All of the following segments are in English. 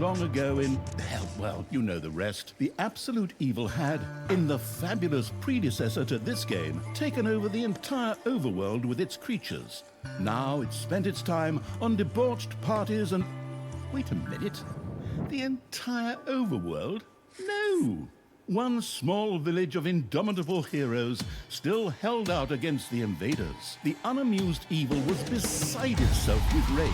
long ago in, well, you know the rest. The absolute evil had, in the fabulous predecessor to this game, taken over the entire overworld with its creatures. Now it spent its time on debauched parties and... Wait a minute. The entire overworld? No! One small village of indomitable heroes still held out against the invaders. The unamused evil was beside itself with rage.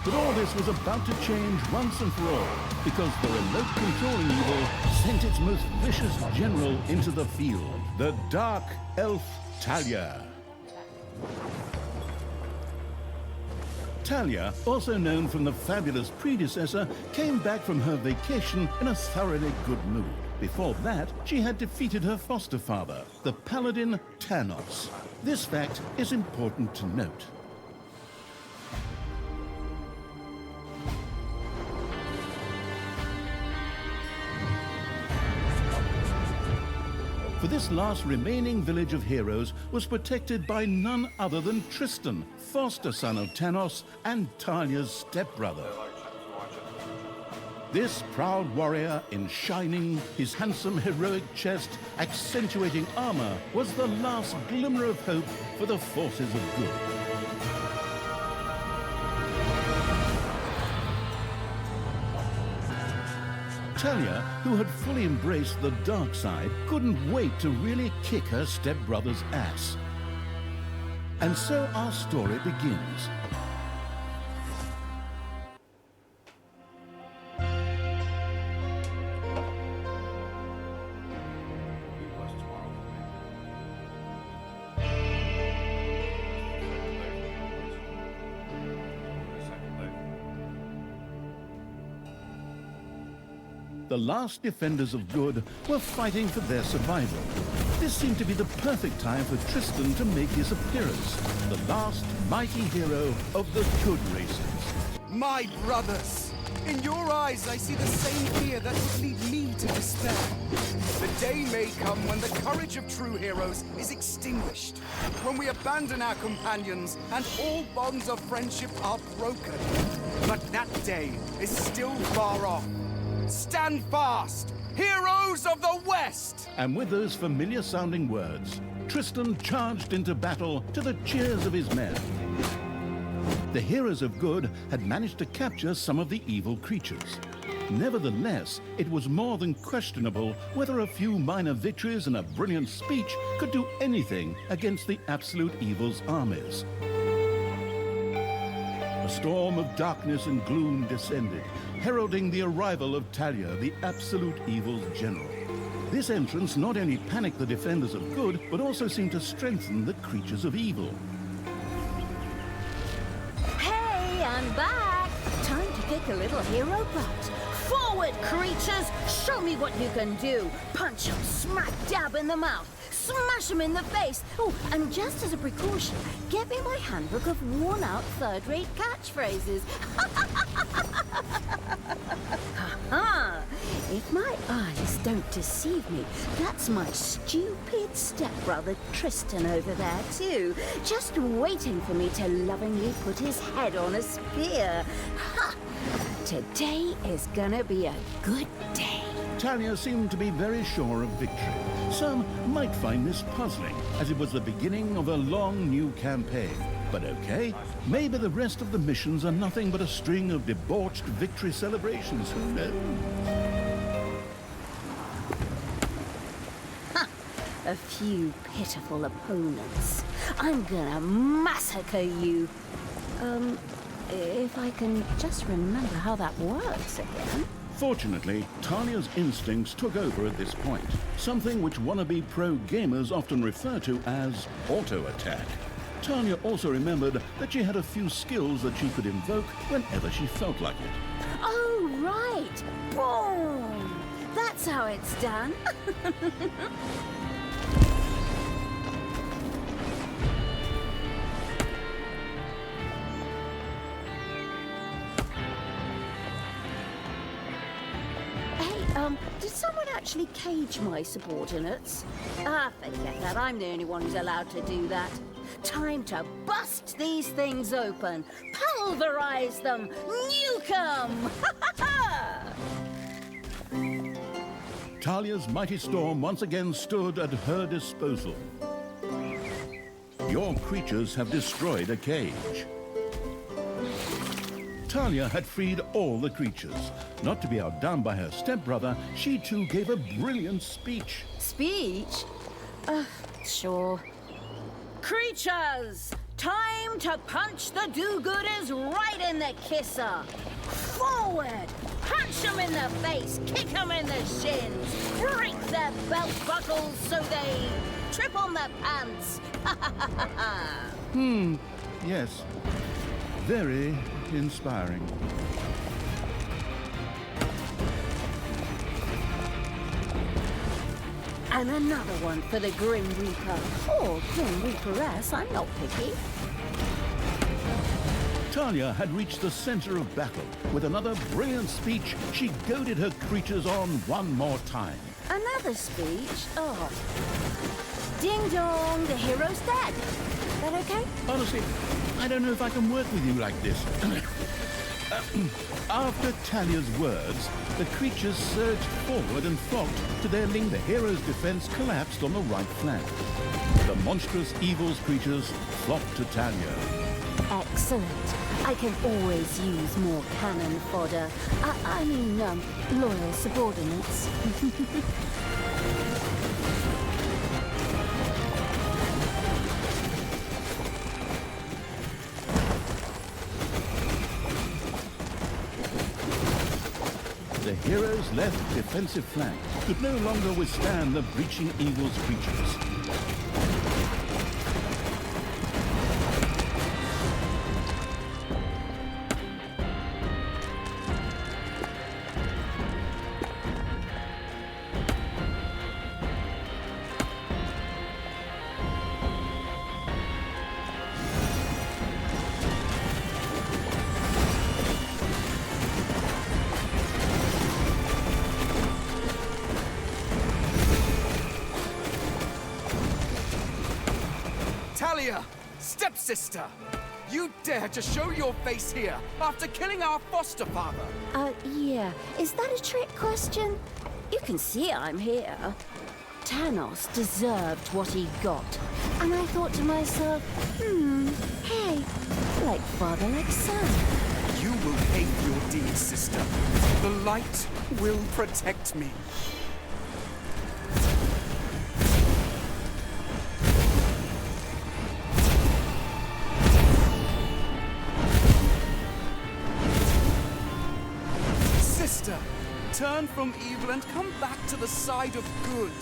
But all this was about to change once and for all, because the remote controlling evil sent its most vicious general into the field, the dark elf Talia. Talia, also known from the fabulous predecessor, came back from her vacation in a thoroughly good mood. Before that, she had defeated her foster father, the paladin Thanos. This fact is important to note. For this last remaining village of heroes was protected by none other than Tristan, foster son of Thanos and Talia's stepbrother. This proud warrior in shining, his handsome heroic chest accentuating armor, was the last glimmer of hope for the forces of good. Talia, who had fully embraced the dark side, couldn't wait to really kick her stepbrother's ass. And so our story begins. The last defenders of good were fighting for their survival. This seemed to be the perfect time for Tristan to make his appearance, the last mighty hero of the good races. My brothers! In your eyes, I see the same fear that would lead me to despair. The day may come when the courage of true heroes is extinguished, when we abandon our companions and all bonds of friendship are broken. But that day is still far off. Stand fast, heroes of the West! And with those familiar-sounding words, Tristan charged into battle to the cheers of his men. The heroes of good had managed to capture some of the evil creatures. Nevertheless, it was more than questionable whether a few minor victories and a brilliant speech could do anything against the absolute evil's armies. A storm of darkness and gloom descended, heralding the arrival of Talia, the absolute evil's general. This entrance not only panicked the defenders of good, but also seemed to strengthen the creatures of evil. Hey, I'm back! Time to kick a little hero butt. Forward, creatures! Show me what you can do! Punch 'em smack dab in the mouth! Smash him in the face! Oh, and just as a precaution, get me my handbook of worn-out third-rate catchphrases. Ha-ha! If my eyes don't deceive me, that's my stupid stepbrother Tristan over there too, just waiting for me to lovingly put his head on a spear. Ha! Today is gonna be a good day. Talia seemed to be very sure of victory. Some might find this puzzling, as it was the beginning of a long new campaign. But okay, maybe the rest of the missions are nothing but a string of debauched victory celebrations, who knows? Ha! A few pitiful opponents. I'm gonna massacre you. If I can just remember how that works again. Fortunately, Talia's instincts took over at this point, something which wannabe pro gamers often refer to as auto-attack. Talia also remembered that she had a few skills that she could invoke whenever she felt like it. Oh, right! Boom! That's how it's done. Did someone actually cage my subordinates? Ah, forget that. I'm the only one who's allowed to do that. Time to bust these things open, pulverize them, nuke 'em! Talia's mighty storm once again stood at her disposal. Your creatures have destroyed a cage. Talia had freed all the creatures. Not to be outdone by her stepbrother, she too gave a brilliant speech. Speech? Sure. Creatures! Time to punch the do-gooders right in the kisser! Forward! Punch them in the face, kick them in the shins, break their belt buckles so they trip on their pants! Yes, very inspiring. And another one for the Grim Reaper. Or Grim Reaperess, I'm not picky. Talia had reached the center of battle. With another brilliant speech, she goaded her creatures on one more time. Another speech? Oh. Ding dong, the hero's dead. That okay? Honestly, I don't know if I can work with you like this. After Talia's words, the creatures surged forward and flocked to their link. The hero's defense collapsed on the right flank. The monstrous evil's creatures flocked to Talia. Excellent. I can always use more cannon fodder. I mean, loyal subordinates. The hero's left defensive flank could no longer withstand the breaching evil's creatures. Talia, stepsister! You dare to show your face here after killing our foster father! Yeah. Is that a trick question? You can see I'm here. Thanos deserved what he got. And I thought to myself, hey, like father, like son. You will pay for your deeds, sister. The light will protect me. Sister, turn from evil and come back to the side of good.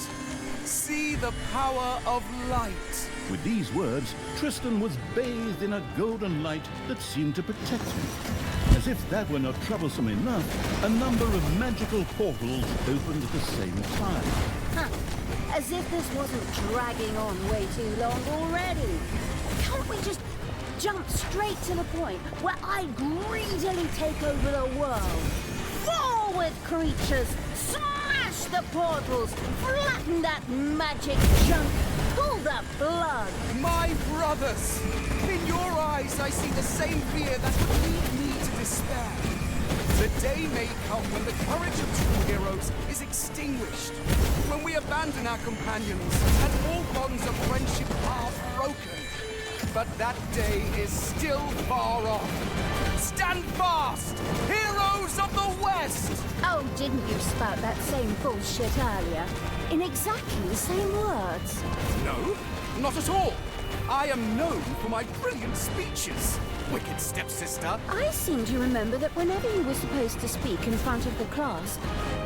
See the power of light. With these words, Tristan was bathed in a golden light that seemed to protect him. As if that were not troublesome enough, a number of magical portals opened at the same time. As if this wasn't dragging on way too long already. Can't we just jump straight to the point where I greedily take over the world? Forward, creatures! Smash the portals! Flatten that magic junk! Pull the plug! My brothers! In your eyes, I see the same fear that would lead me to despair. The day may come when the courage of true heroes is extinguished. When we abandon our companions and all bonds of friendship are broken. But that day is still far off. Stand fast! Heroes of the West! Oh, didn't you spout that same bullshit earlier? In exactly the same words. No, not at all. I am known for my brilliant speeches, wicked stepsister. I seem to remember that whenever you were supposed to speak in front of the class,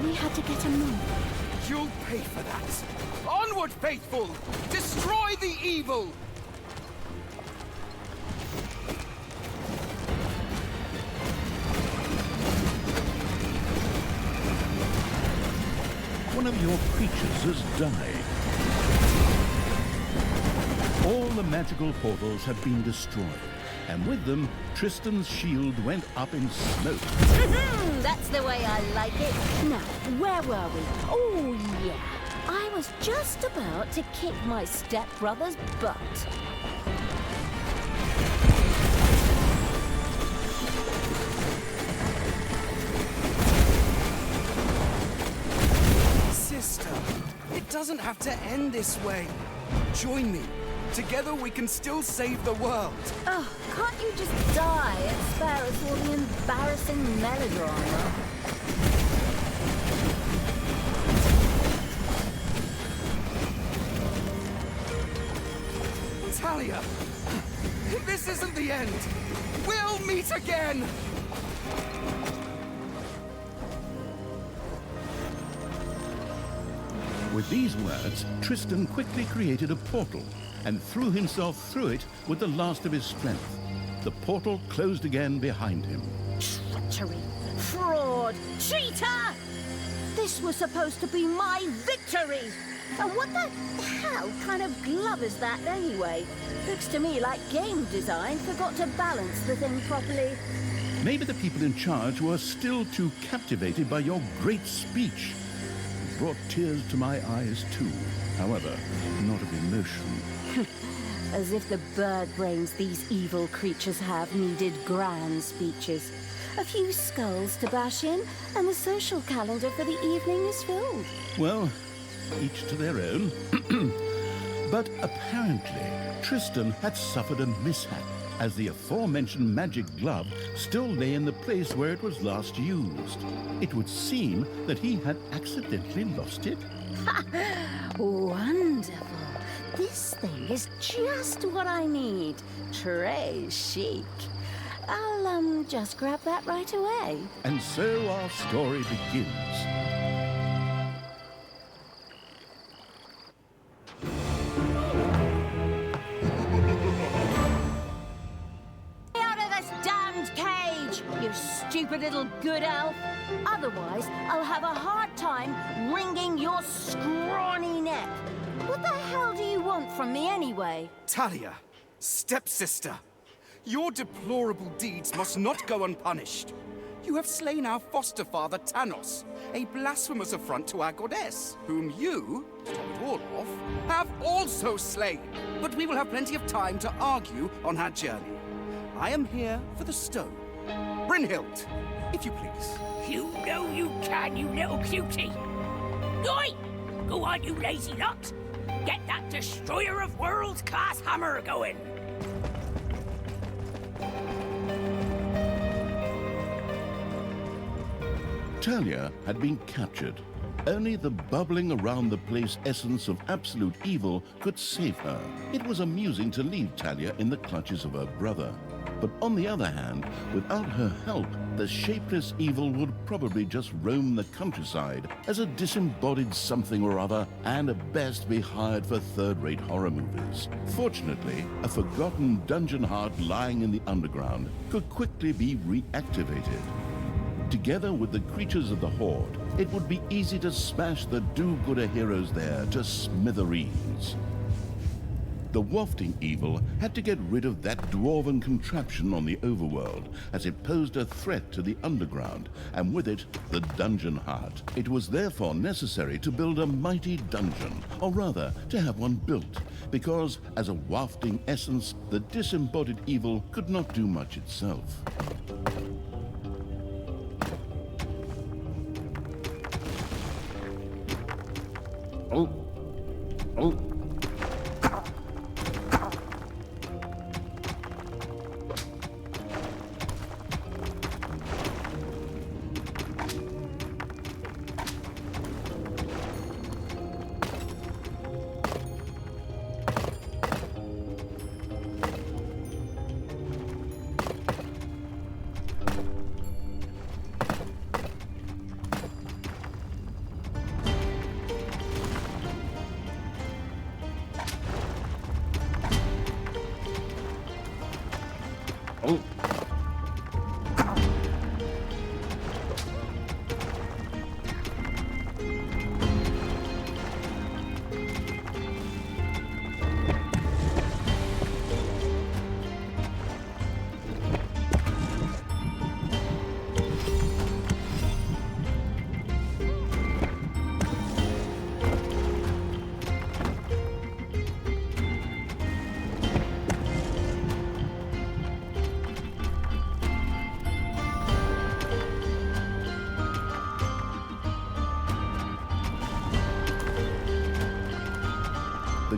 we had to get a move. You'll pay for that. Onward, faithful! Destroy the evil! One of your creatures has died. All the magical portals have been destroyed, and with them, Tristan's shield went up in smoke. That's the way I like it. Now, where were we? Oh, yeah. I was just about to kick my stepbrother's butt. doesn't have to end this way. Join me. Together we can still save the world. Oh, can't you just die and spare us all the embarrassing melodrama? Talia, this isn't the end. We'll meet again. With these words, Tristan quickly created a portal and threw himself through it with the last of his strength. The portal closed again behind him. Treachery, fraud, cheater! This was supposed to be my victory! And what the hell kind of glove is that anyway? Looks to me like game design forgot to balance the thing properly. Maybe the people in charge were still too captivated by your great speech. It brought tears to my eyes too. However, not of emotion. As if the bird brains these evil creatures have needed grand speeches. A few skulls to bash in, and the social calendar for the evening is filled. Well, each to their own. But apparently, Tristan had suffered a mishap, as the aforementioned magic glove still lay in the place where it was last used. It would seem that he had accidentally lost it. Wonderful. This thing is just what I need. Très chic. I'll, just grab that right away. And so our story begins. Out of this damned cage, you stupid little good elf. Otherwise, I'll have a hard time wringing your scrawny neck. What the hell do you want from me anyway? Talia, stepsister, your deplorable deeds must not go unpunished. You have slain our foster father, Tanos, a blasphemous affront to our goddess, whom you, to top it all off, have also slain. But we will have plenty of time to argue on our journey. I am here for the stone. Brynhild, if you please. You know you can, you little cutie. Oi! Go on, you lazy lot. Get that destroyer of worlds class hammer going. Talia had been captured. Only the bubbling around the place essence of absolute evil could save her. It was amusing to leave Talia in the clutches of her brother. But on the other hand, without her help, the shapeless evil would probably just roam the countryside as a disembodied something or other, and at best be hired for third-rate horror movies. Fortunately, a forgotten dungeon heart lying in the underground could quickly be reactivated. Together with the creatures of the Horde, it would be easy to smash the do-gooder heroes there to smithereens. The wafting evil had to get rid of that dwarven contraption on the overworld, as it posed a threat to the underground, and with it, the dungeon heart. It was therefore necessary to build a mighty dungeon, or rather, to have one built, because as a wafting essence, the disembodied evil could not do much itself. Oh.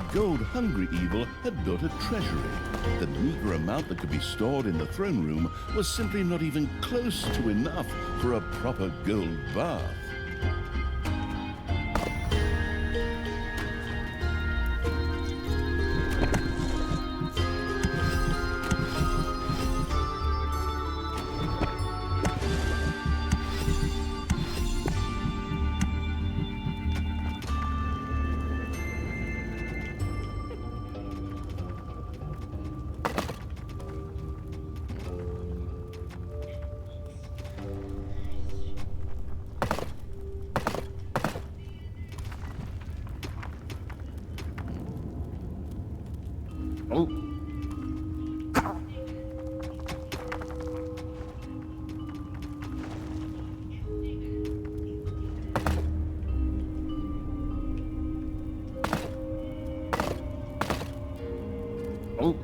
the gold-hungry evil had built a treasury. The meager amount that could be stored in the throne room was simply not even close to enough for a proper gold bath. Oh. Oh.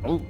Oh.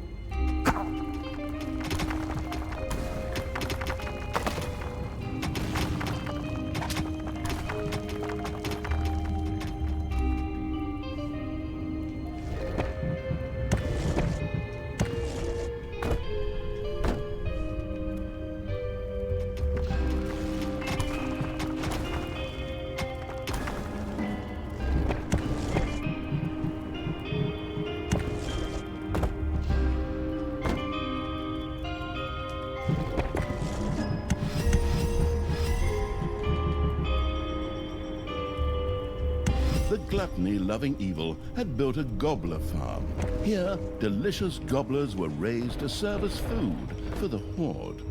The gluttony-loving evil had built a gobbler farm. Here, delicious gobblers were raised to serve as food for the horde.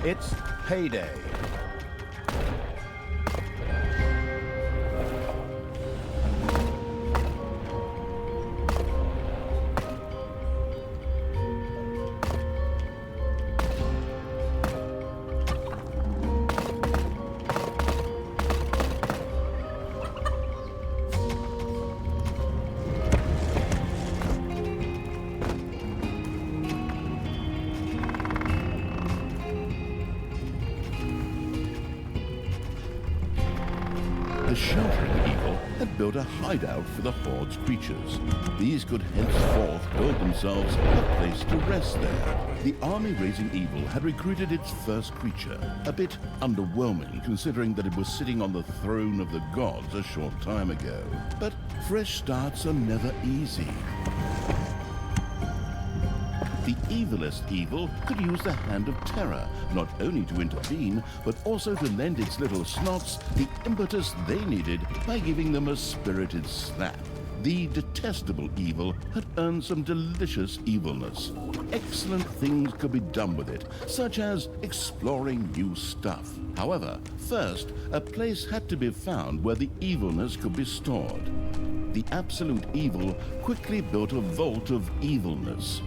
It's payday. The sheltering evil had built a hideout for the horde's creatures. These could henceforth build themselves a place to rest there. The army-raising evil had recruited its first creature, a bit underwhelming considering that it was sitting on the throne of the gods a short time ago. But fresh starts are never easy. The evilest evil could use the Hand of Terror, not only to intervene, but also to lend its little snots the impetus they needed by giving them a spirited slap. The detestable evil had earned some delicious evilness. Excellent things could be done with it, such as exploring new stuff. However, first, a place had to be found where the evilness could be stored. The absolute evil quickly built a vault of evilness.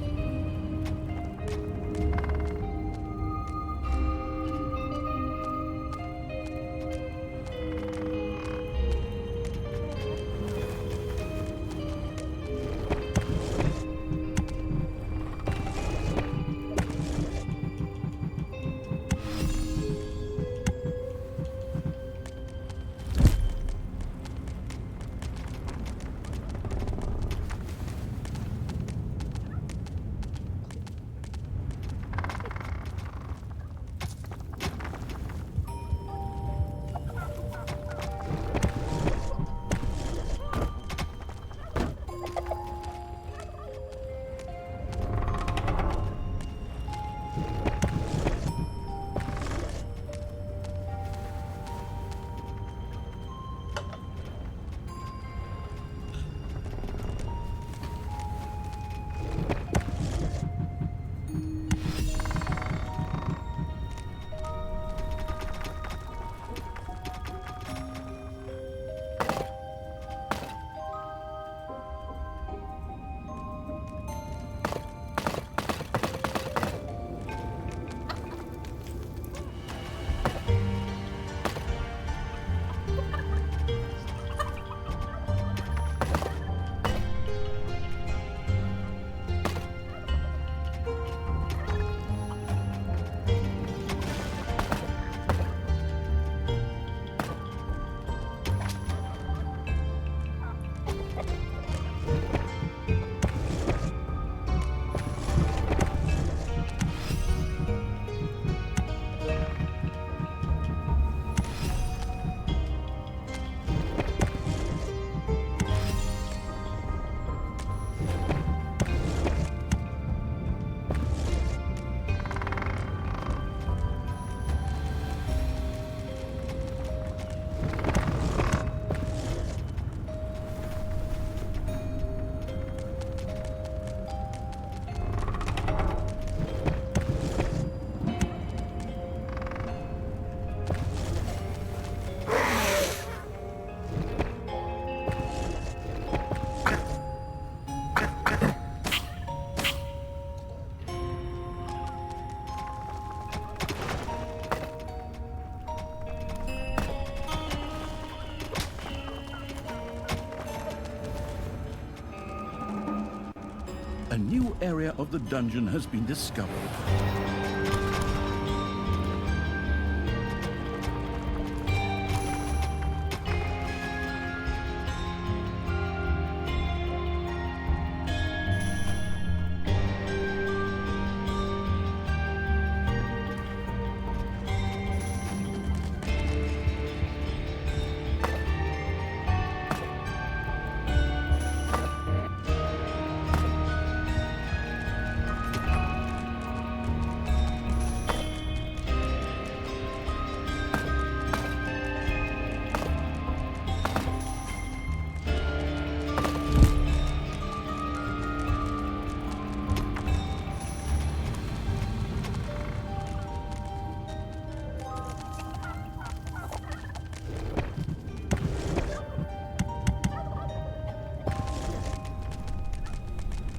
area of the dungeon has been discovered.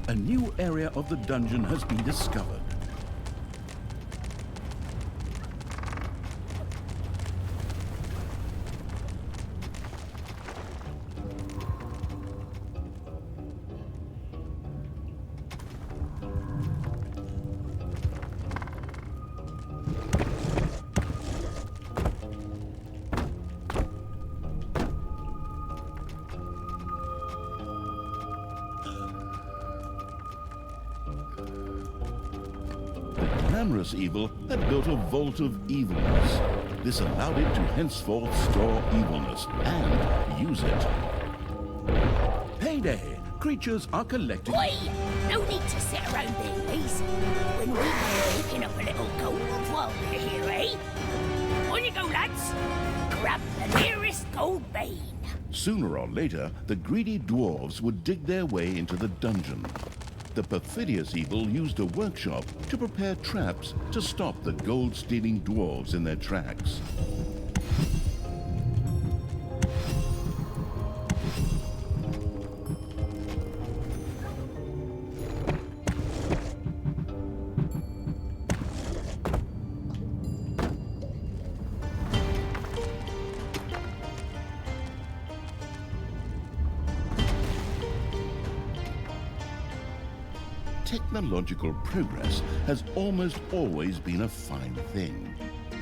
A new area of the dungeon has been discovered. Glamorous evil had built a vault of evilness. This allowed it to henceforth store evilness and use it. Payday! Creatures are collecting... Oi! No need to sit around there, Liz. When we're picking up a little gold while we're here, eh? On you go, lads. Grab the nearest gold vein. Sooner or later, the greedy dwarves would dig their way into the dungeon. The perfidious evil used a workshop to prepare traps to stop the gold-stealing dwarves in their tracks. Technological progress has almost always been a fine thing.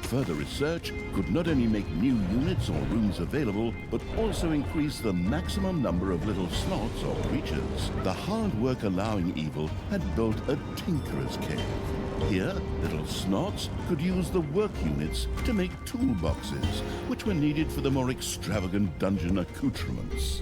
Further research could not only make new units or rooms available, but also increase the maximum number of little slots or creatures. The hard work allowing evil had built a tinkerer's cave. Here, little snots could use the work units to make toolboxes, which were needed for the more extravagant dungeon accoutrements.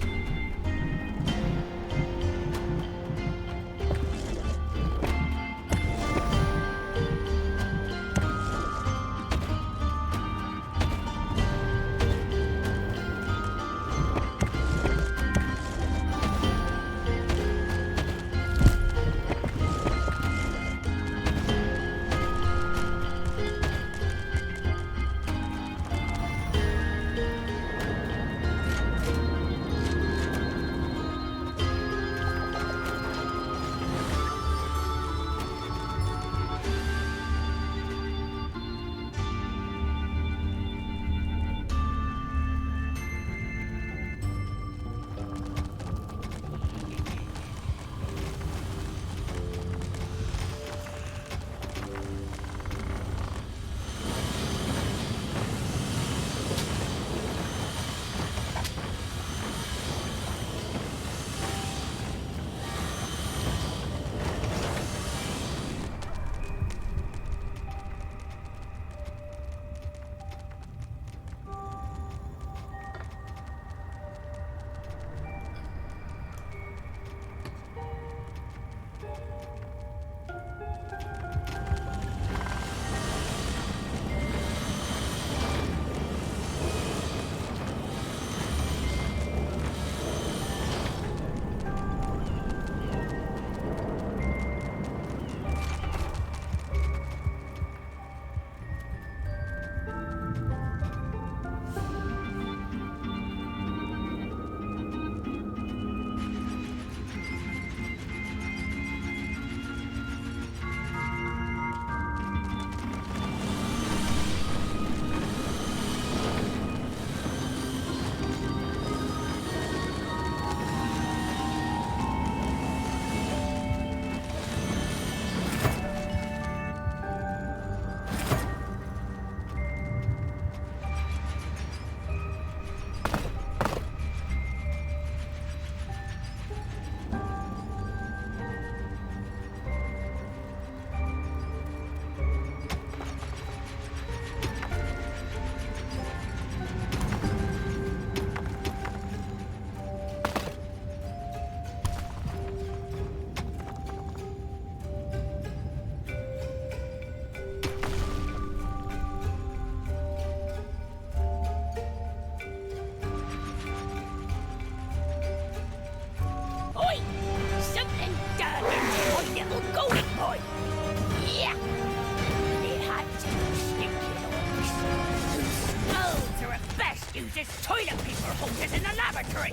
toilet paper holders in the lavatory.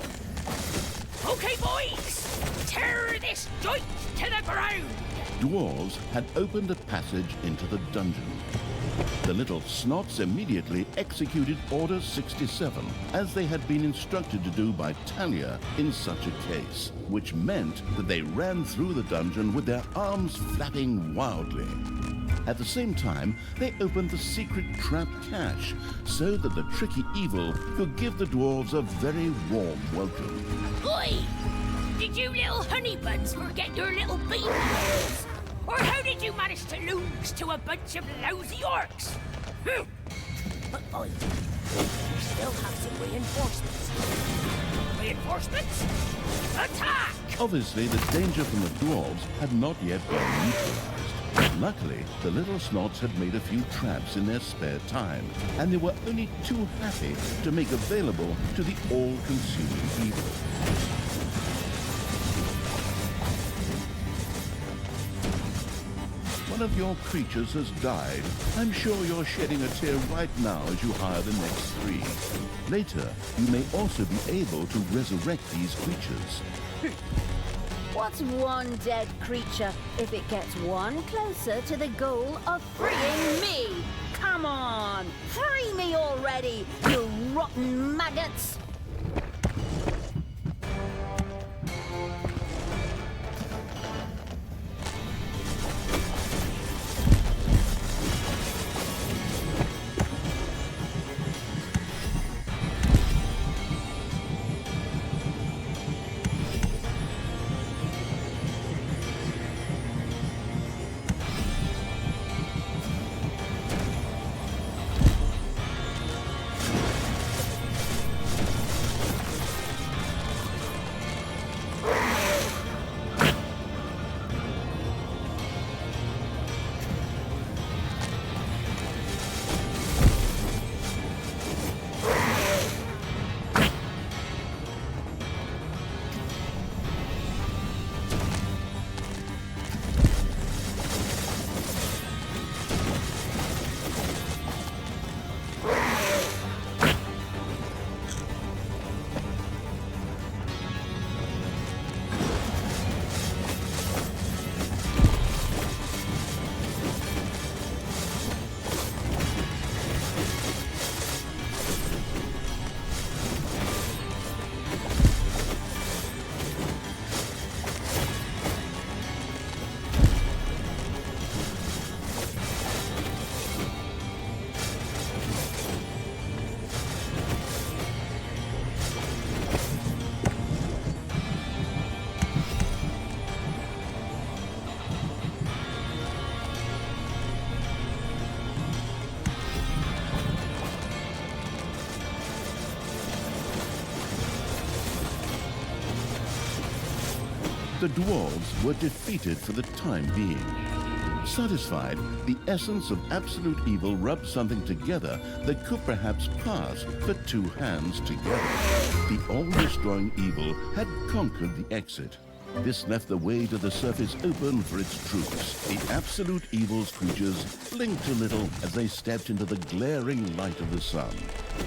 Okay, boys, tear this joint to the ground. Dwarves had opened a passage into the dungeon. The little snots immediately executed Order 67, as they had been instructed to do by Talia in such a case, which meant that they ran through the dungeon with their arms flapping wildly. At the same time, they opened the secret trap cache, so that the tricky evil could give the dwarves a very warm welcome. Oi! Did you little honey buns forget your little baby dolls? Or how did you manage to lose to a bunch of lousy orcs? But boy, you still have some reinforcements. Reinforcements? Attack! Obviously, the danger from the dwarves had not yet been neutralized. Luckily, the little snots had made a few traps in their spare time, and they were only too happy to make available to the all-consuming evil. One of your creatures has died. I'm sure you're shedding a tear right now as you hire the next 3. Later, you may also be able to resurrect these creatures. What's one dead creature if it gets one closer to the goal of freeing me? Come on! Free me already, you rotten maggots! The dwarves were defeated for the time being. Satisfied, the essence of absolute evil rubbed something together that could perhaps pass for 2 hands together. The all-destroying evil had conquered the exit. This left the way to the surface open for its troops. The absolute evil's creatures blinked a little as they stepped into the glaring light of the sun.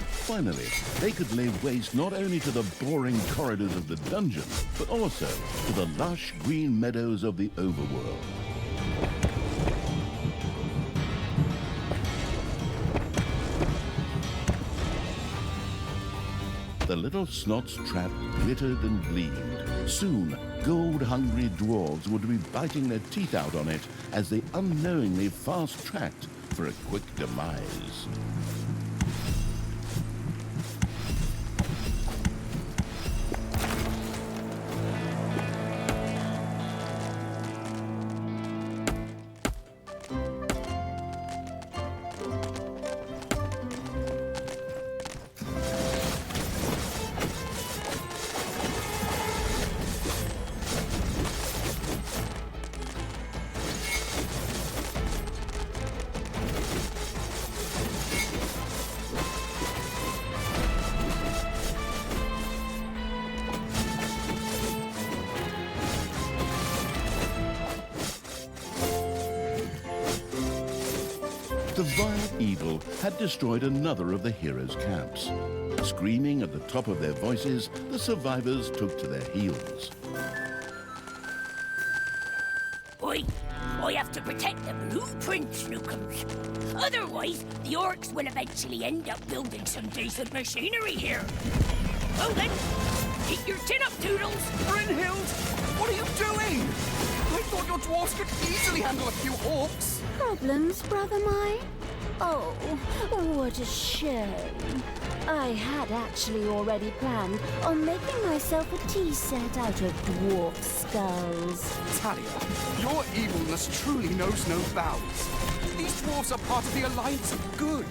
Finally, they could lay waste not only to the boring corridors of the dungeon, but also to the lush green meadows of the overworld. The little snot's trap glittered and gleamed. Soon, gold-hungry dwarves would be biting their teeth out on it as they unknowingly fast-tracked for a quick demise. vile evil had destroyed another of the heroes' camps. Screaming at the top of their voices, the survivors took to their heels. Oi! I have to protect the blueprints, Snookums. Otherwise, the orcs will eventually end up building some decent machinery here. Well then, keep your tin up, Toodles! Brynhild, what are you doing? I thought your dwarves could easily handle a few orcs. Problems, brother mine? Oh, what a shame. I had actually already planned on making myself a tea set out of dwarf skulls. Talia, your evilness truly knows no bounds. These dwarves are part of the Alliance of Good.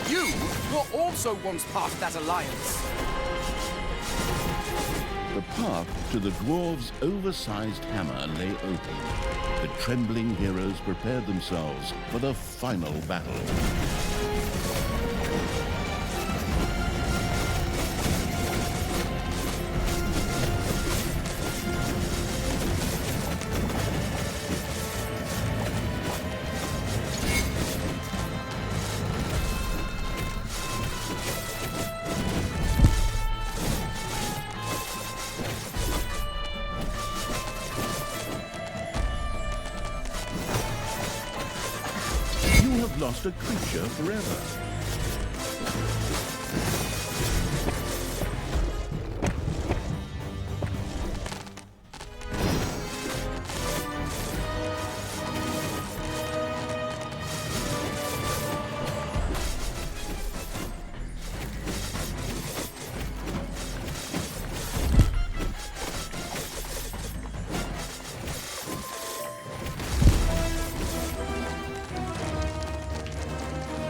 You were also once part of that alliance. The path to the dwarves' oversized hammer lay open. The trembling heroes prepared themselves for the final battle. Lost a creature forever.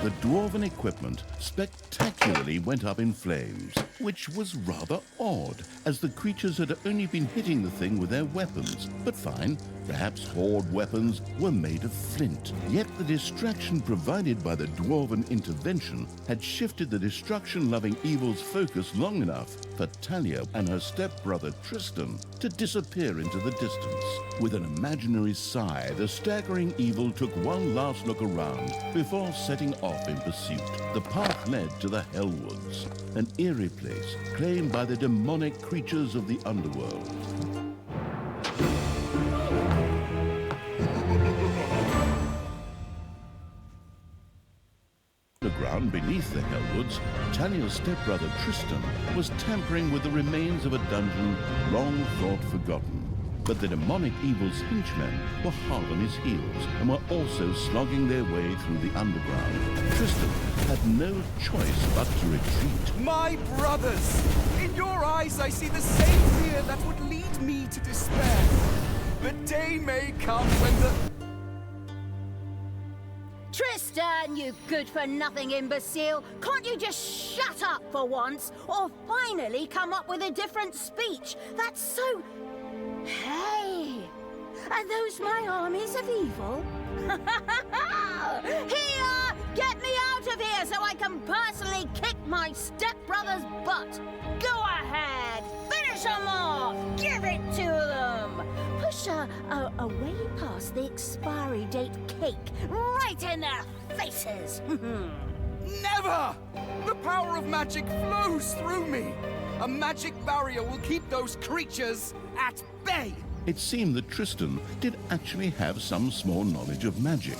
The dwarven equipment spectacularly went up in flames, which was rather odd, as the creatures had only been hitting the thing with their weapons. But fine, perhaps horde weapons were made of flint. Yet the distraction provided by the dwarven intervention had shifted the destruction-loving evil's focus long enough for Talia and her stepbrother Tristan to disappear into the distance. With an imaginary sigh, the staggering evil took one last look around before setting off in pursuit. The path led to the Hellwoods, an eerie place claimed by the demonic creatures of the underworld. Underground beneath the Hellwoods, Talia's stepbrother Tristan was tampering with the remains of a dungeon long thought forgotten. But the demonic evil's henchmen were hard on his heels and were also slogging their way through the underground. Tristan had no choice but to retreat. My brothers! In your eyes I see the same fear that would lead me to despair. The day may come when the... Tristan, you good-for-nothing imbecile! Can't you just shut up for once? Or finally come up with a different speech? That's so... Hey! Are those my armies of evil? Here! Get me out of here so I can personally kick my stepbrother's butt! Go ahead! Finish them off! Give it to them! Push away past the expiry date cake, right in their faces! Never! The power of magic flows through me! A magic barrier will keep those creatures at bay! It seemed that Tristan did actually have some small knowledge of magic.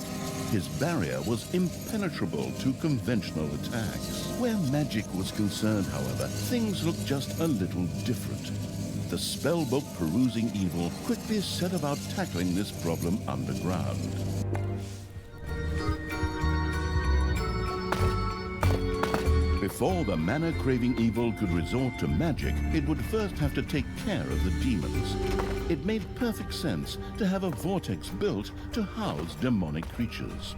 His barrier was impenetrable to conventional attacks. Where magic was concerned, however, things looked just a little different. The spellbook perusing evil quickly set about tackling this problem underground. Before the mana-craving evil could resort to magic, it would first have to take care of the demons. It made perfect sense to have a vortex built to house demonic creatures.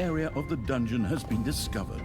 area of the dungeon has been discovered.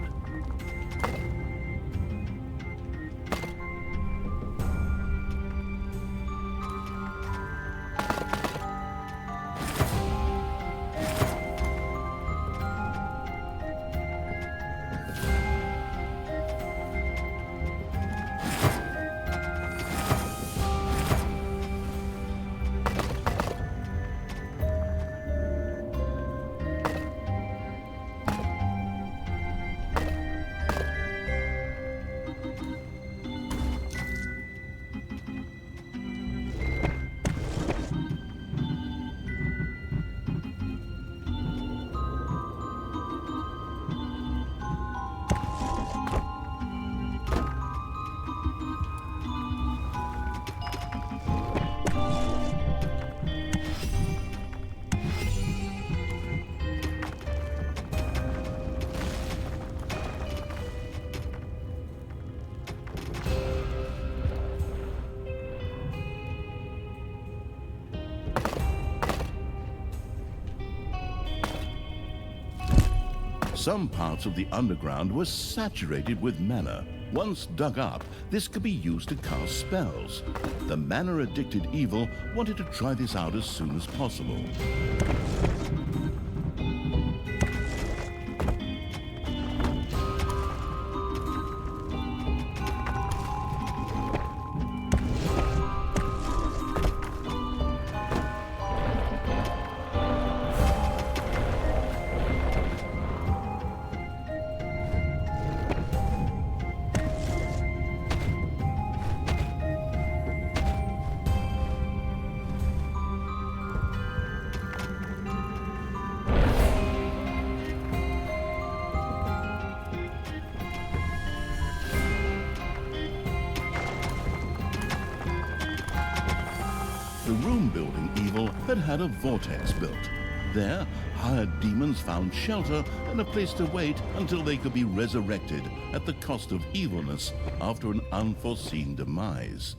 Some parts of the underground were saturated with mana. Once dug up, this could be used to cast spells. The mana-addicted evil wanted to try this out as soon as possible. The room-building evil had a vortex built. There, hired demons found shelter and a place to wait until they could be resurrected at the cost of evilness after an unforeseen demise.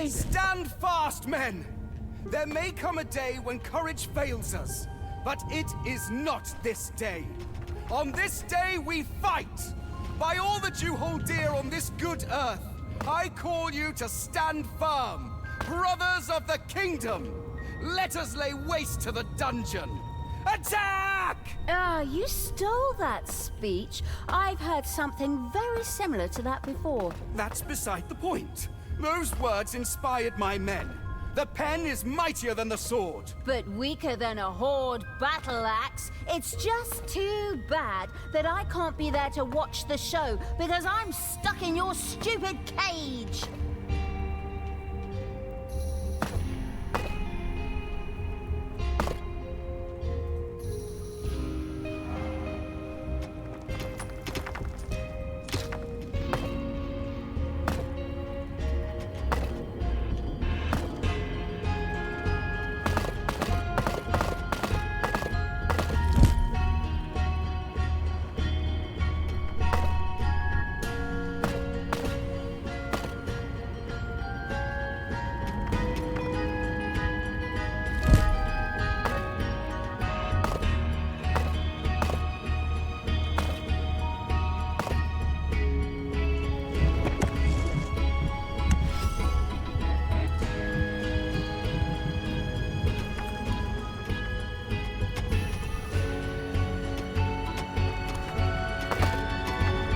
Stand fast, men! There may come a day when courage fails us, but it is not this day. On this day we fight! By all that you hold dear on this good earth, I call you to stand firm! Brothers of the kingdom! Let us lay waste to the dungeon! Attack! You stole that speech. I've heard something very similar to that before. That's beside the point. Those words inspired my men. The pen is mightier than the sword. But weaker than a horde battle axe. It's just too bad that I can't be there to watch the show because I'm stuck in your stupid cage.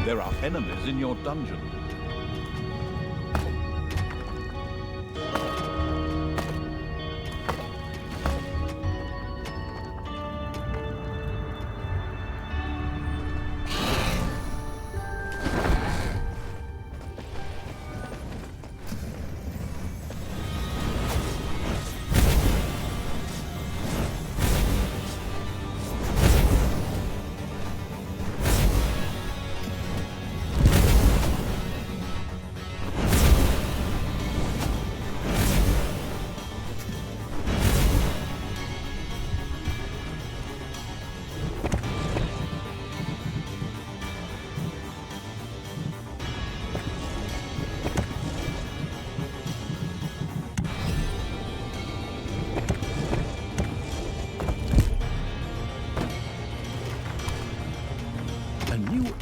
There are enemies in your dungeon.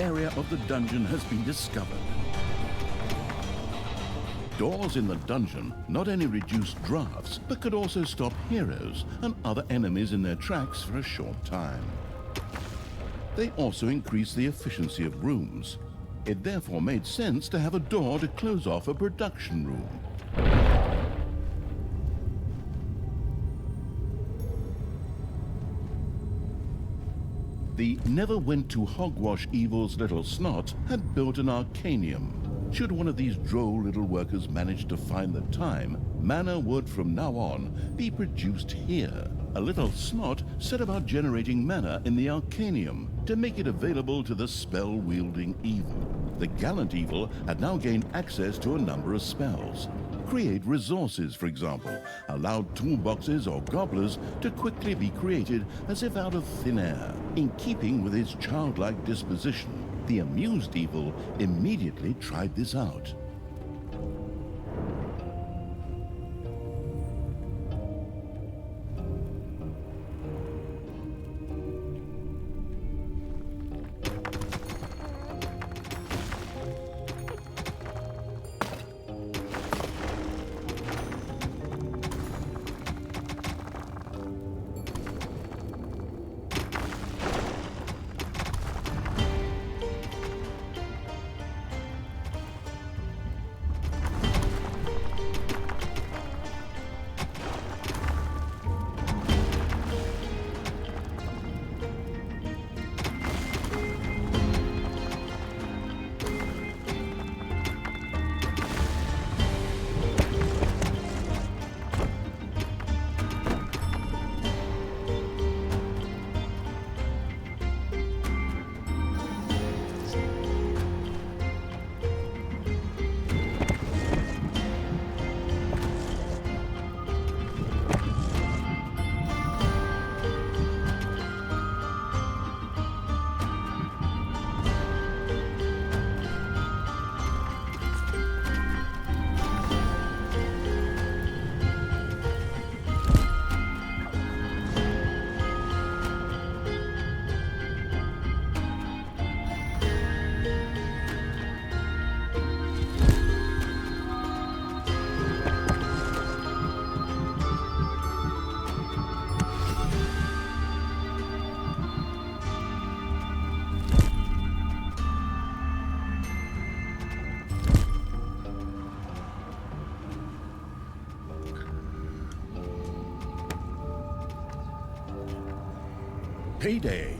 area of the dungeon has been discovered. Doors in the dungeon not only reduce drafts, but could also stop heroes and other enemies in their tracks for a short time. They also increase the efficiency of rooms. It therefore made sense to have a door to close off a production room. The never went to hogwash evil's little snot had built an arcanium. Should one of these droll little workers manage to find the time, mana would from now on be produced here. A little snot set about generating mana in the arcanium to make it available to the spell-wielding evil. The gallant evil had now gained access to a number of spells. Create resources, for example, allowed toolboxes or gobblers to quickly be created as if out of thin air. In keeping with his childlike disposition, the amused evil immediately tried this out. Payday.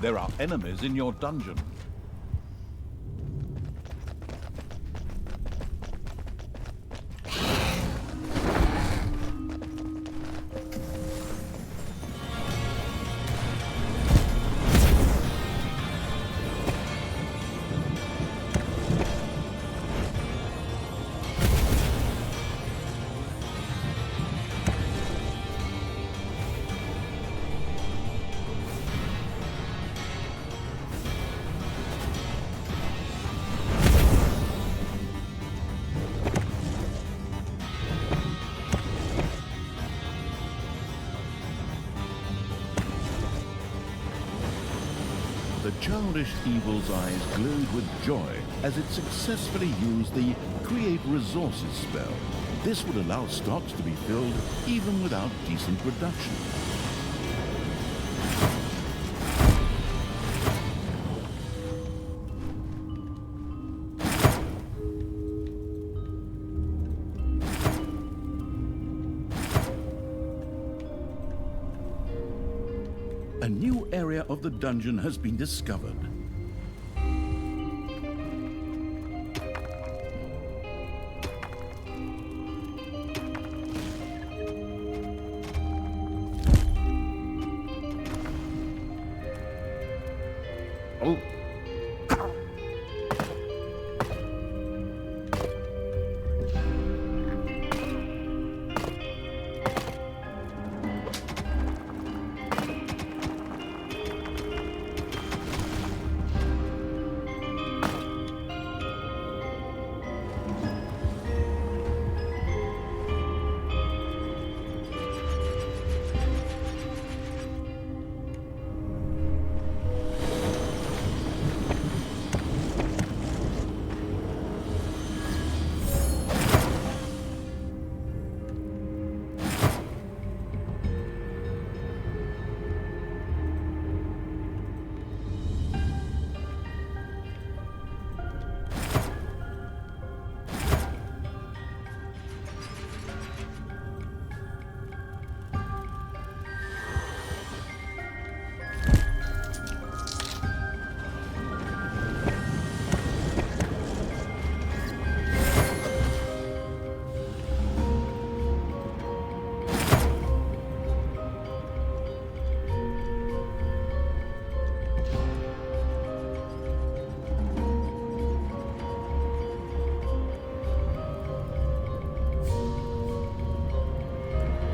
There are enemies in your dungeon. The childish evil's eyes glowed with joy as it successfully used the Create Resources spell. This would allow stocks to be filled even without decent production. A new area of the dungeon has been discovered. Oh.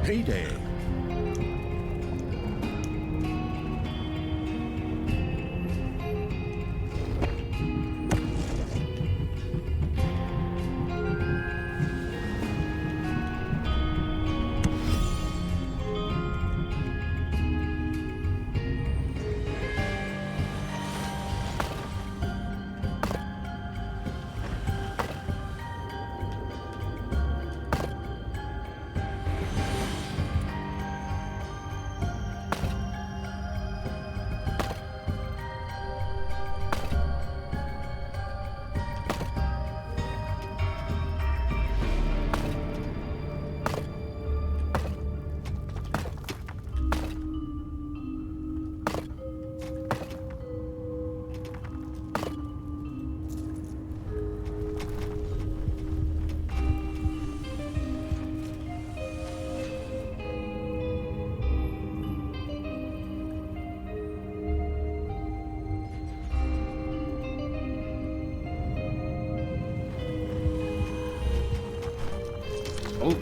Payday. Oh.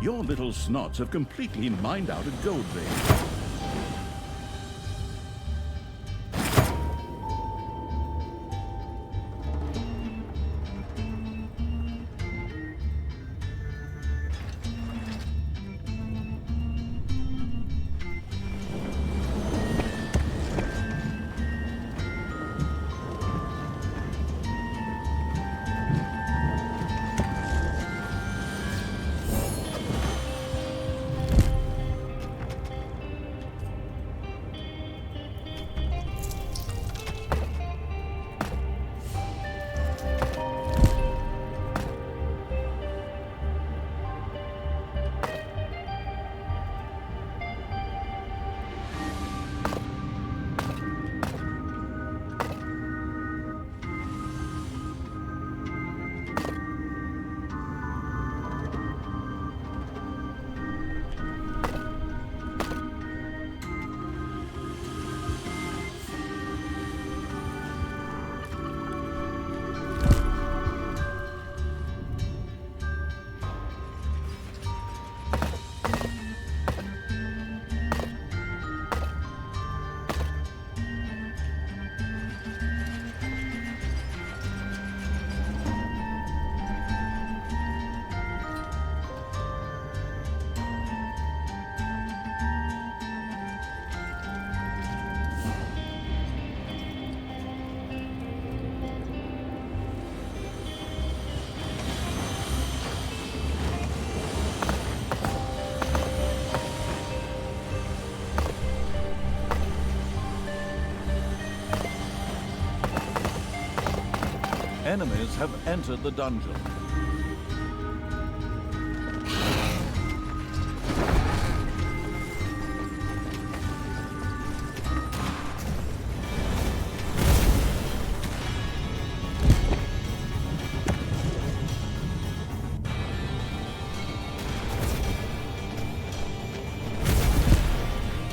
Your little snots have completely mined out a gold vein. Enemies have entered the dungeon.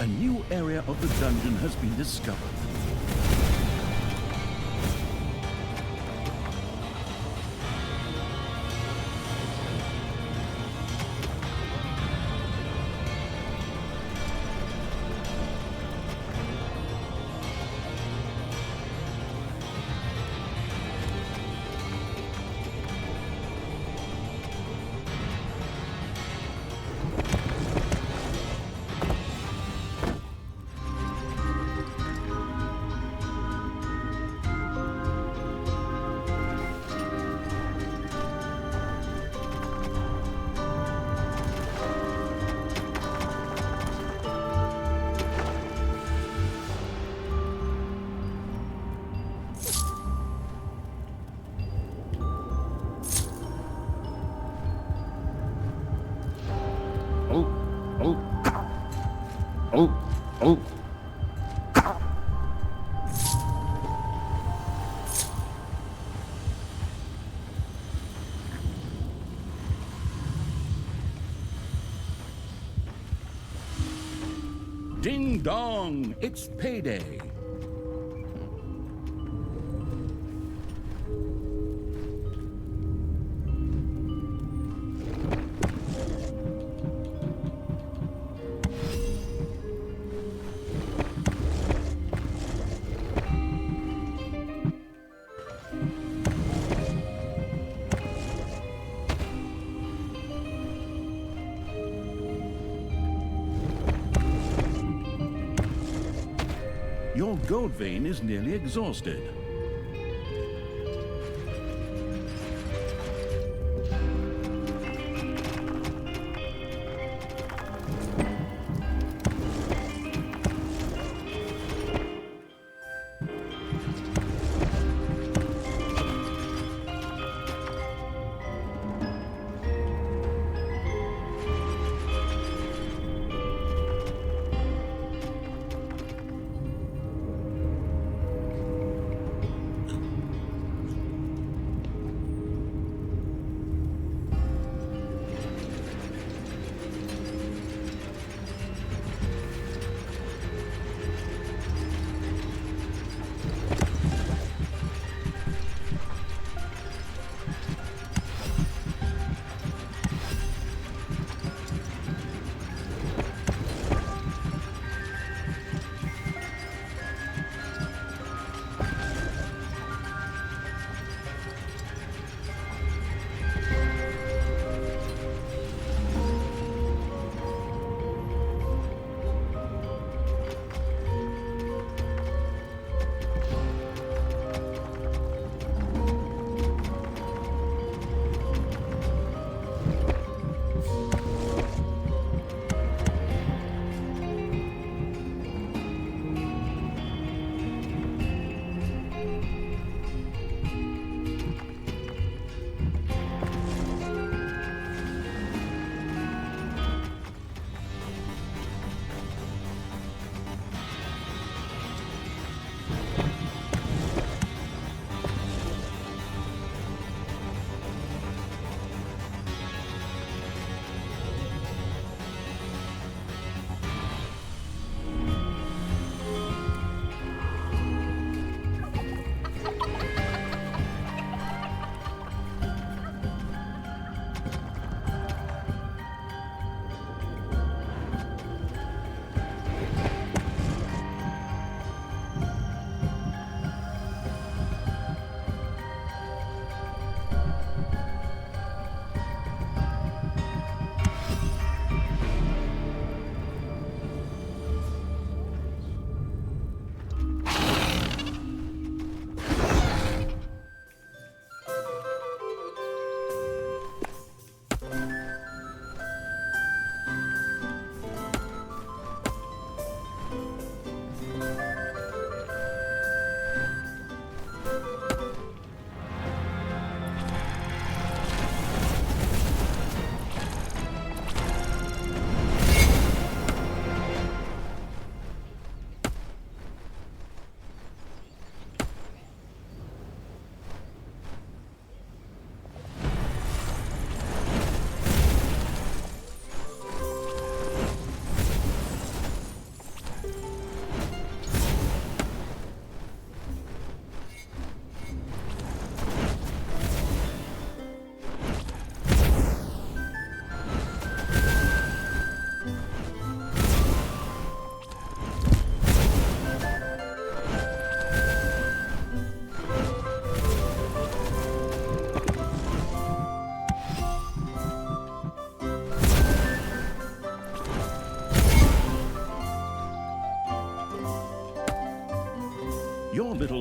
A new area of the dungeon has been discovered. Ding dong, it's payday. Your gold vein is nearly exhausted.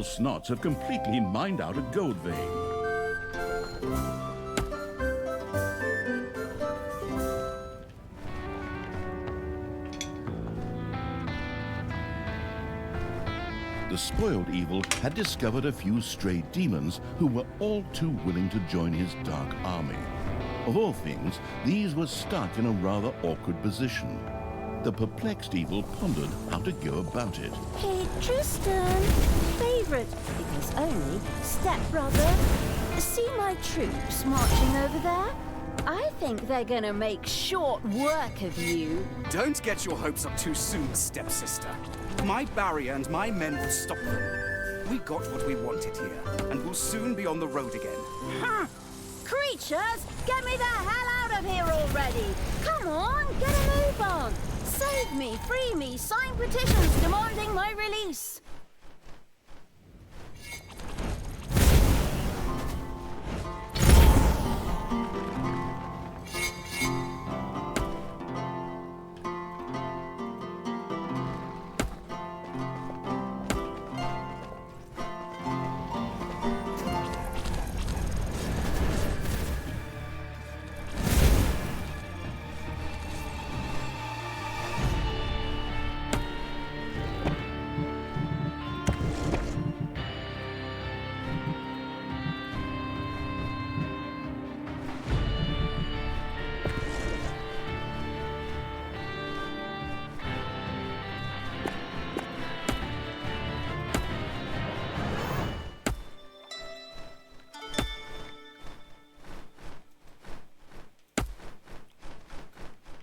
evil snots have completely mined out a gold vein. The spoiled evil had discovered a few stray demons who were all too willing to join his dark army. Of all things, these were stuck in a rather awkward position. The perplexed evil pondered how to go about it. Hey, Tristan, favorite, because only stepbrother. See my troops marching over there? I think they're gonna make short work of you. Don't get your hopes up too soon, stepsister. My barrier and my men will stop them. We got what we wanted here, and we'll soon be on the road again. Creatures, get me the hell out of here already! Come on, get a move on! Save me, free me, sign petitions demanding my release!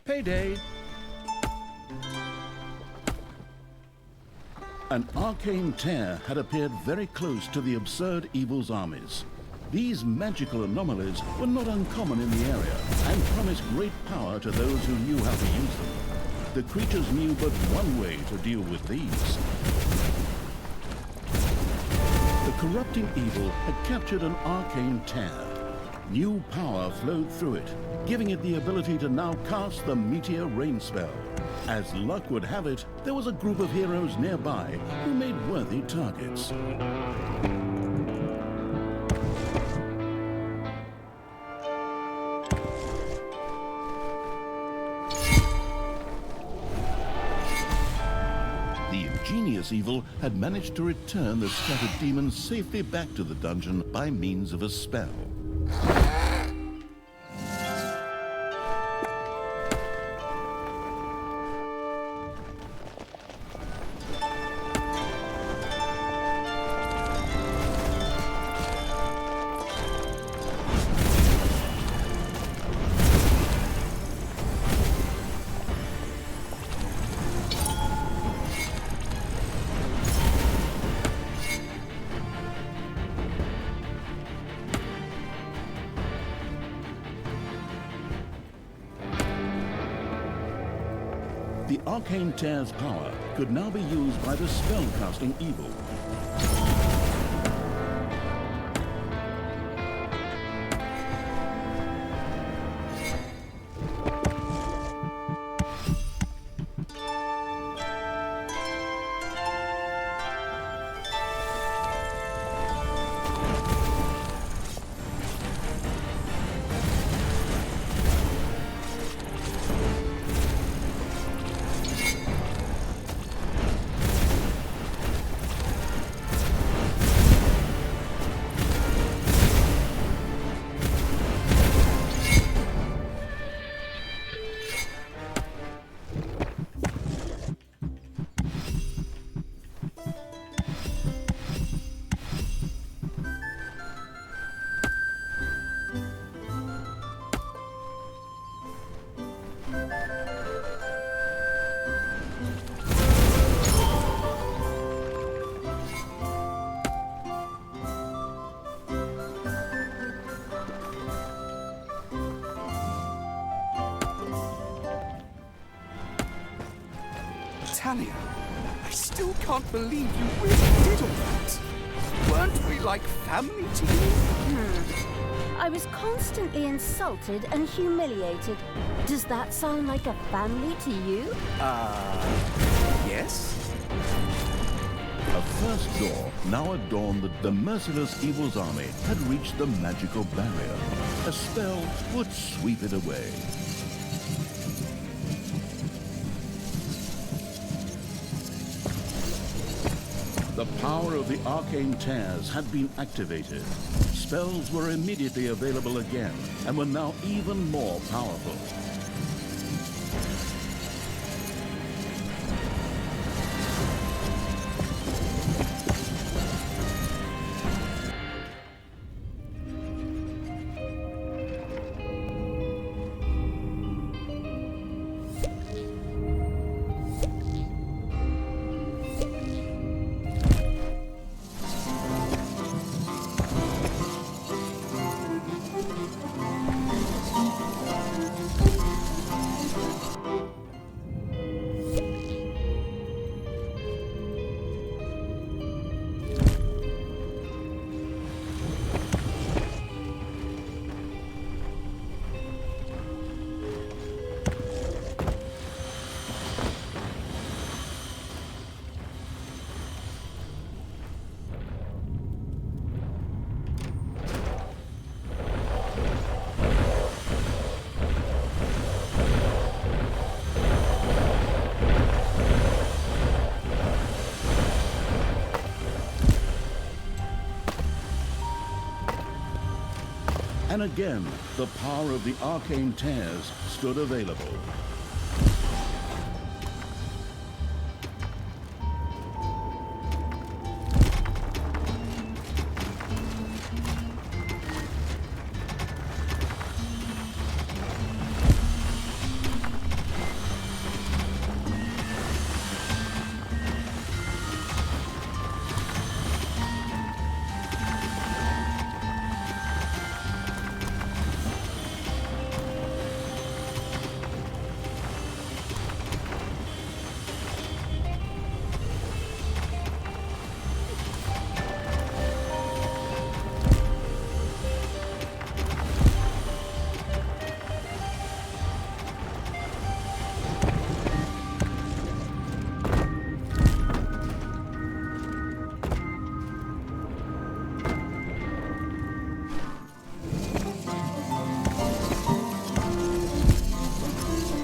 Payday! An arcane tear had appeared very close to the absurd evil's armies. These magical anomalies were not uncommon in the area and promised great power to those who knew how to use them. The creatures knew but one way to deal with these. The corrupting evil had captured an arcane tear. New power flowed through it, giving it the ability to now cast the meteor rain spell. As luck would have it, there was a group of heroes nearby who made worthy targets. The ingenious evil had managed to return the scattered demons safely back to the dungeon by means of a spell. The arcane tear's power could now be used by the spellcasting evil. Talia, I still can't believe you really did all that. Weren't we like family to you? I was constantly insulted and humiliated. Does that sound like a family to you? Yes? A first door now adorned the merciless evil's army had reached the magical barrier. A spell would sweep it away. The power of the arcane tears had been activated. Spells were immediately available again and were now even more powerful. And again, the power of the arcane tears stood available.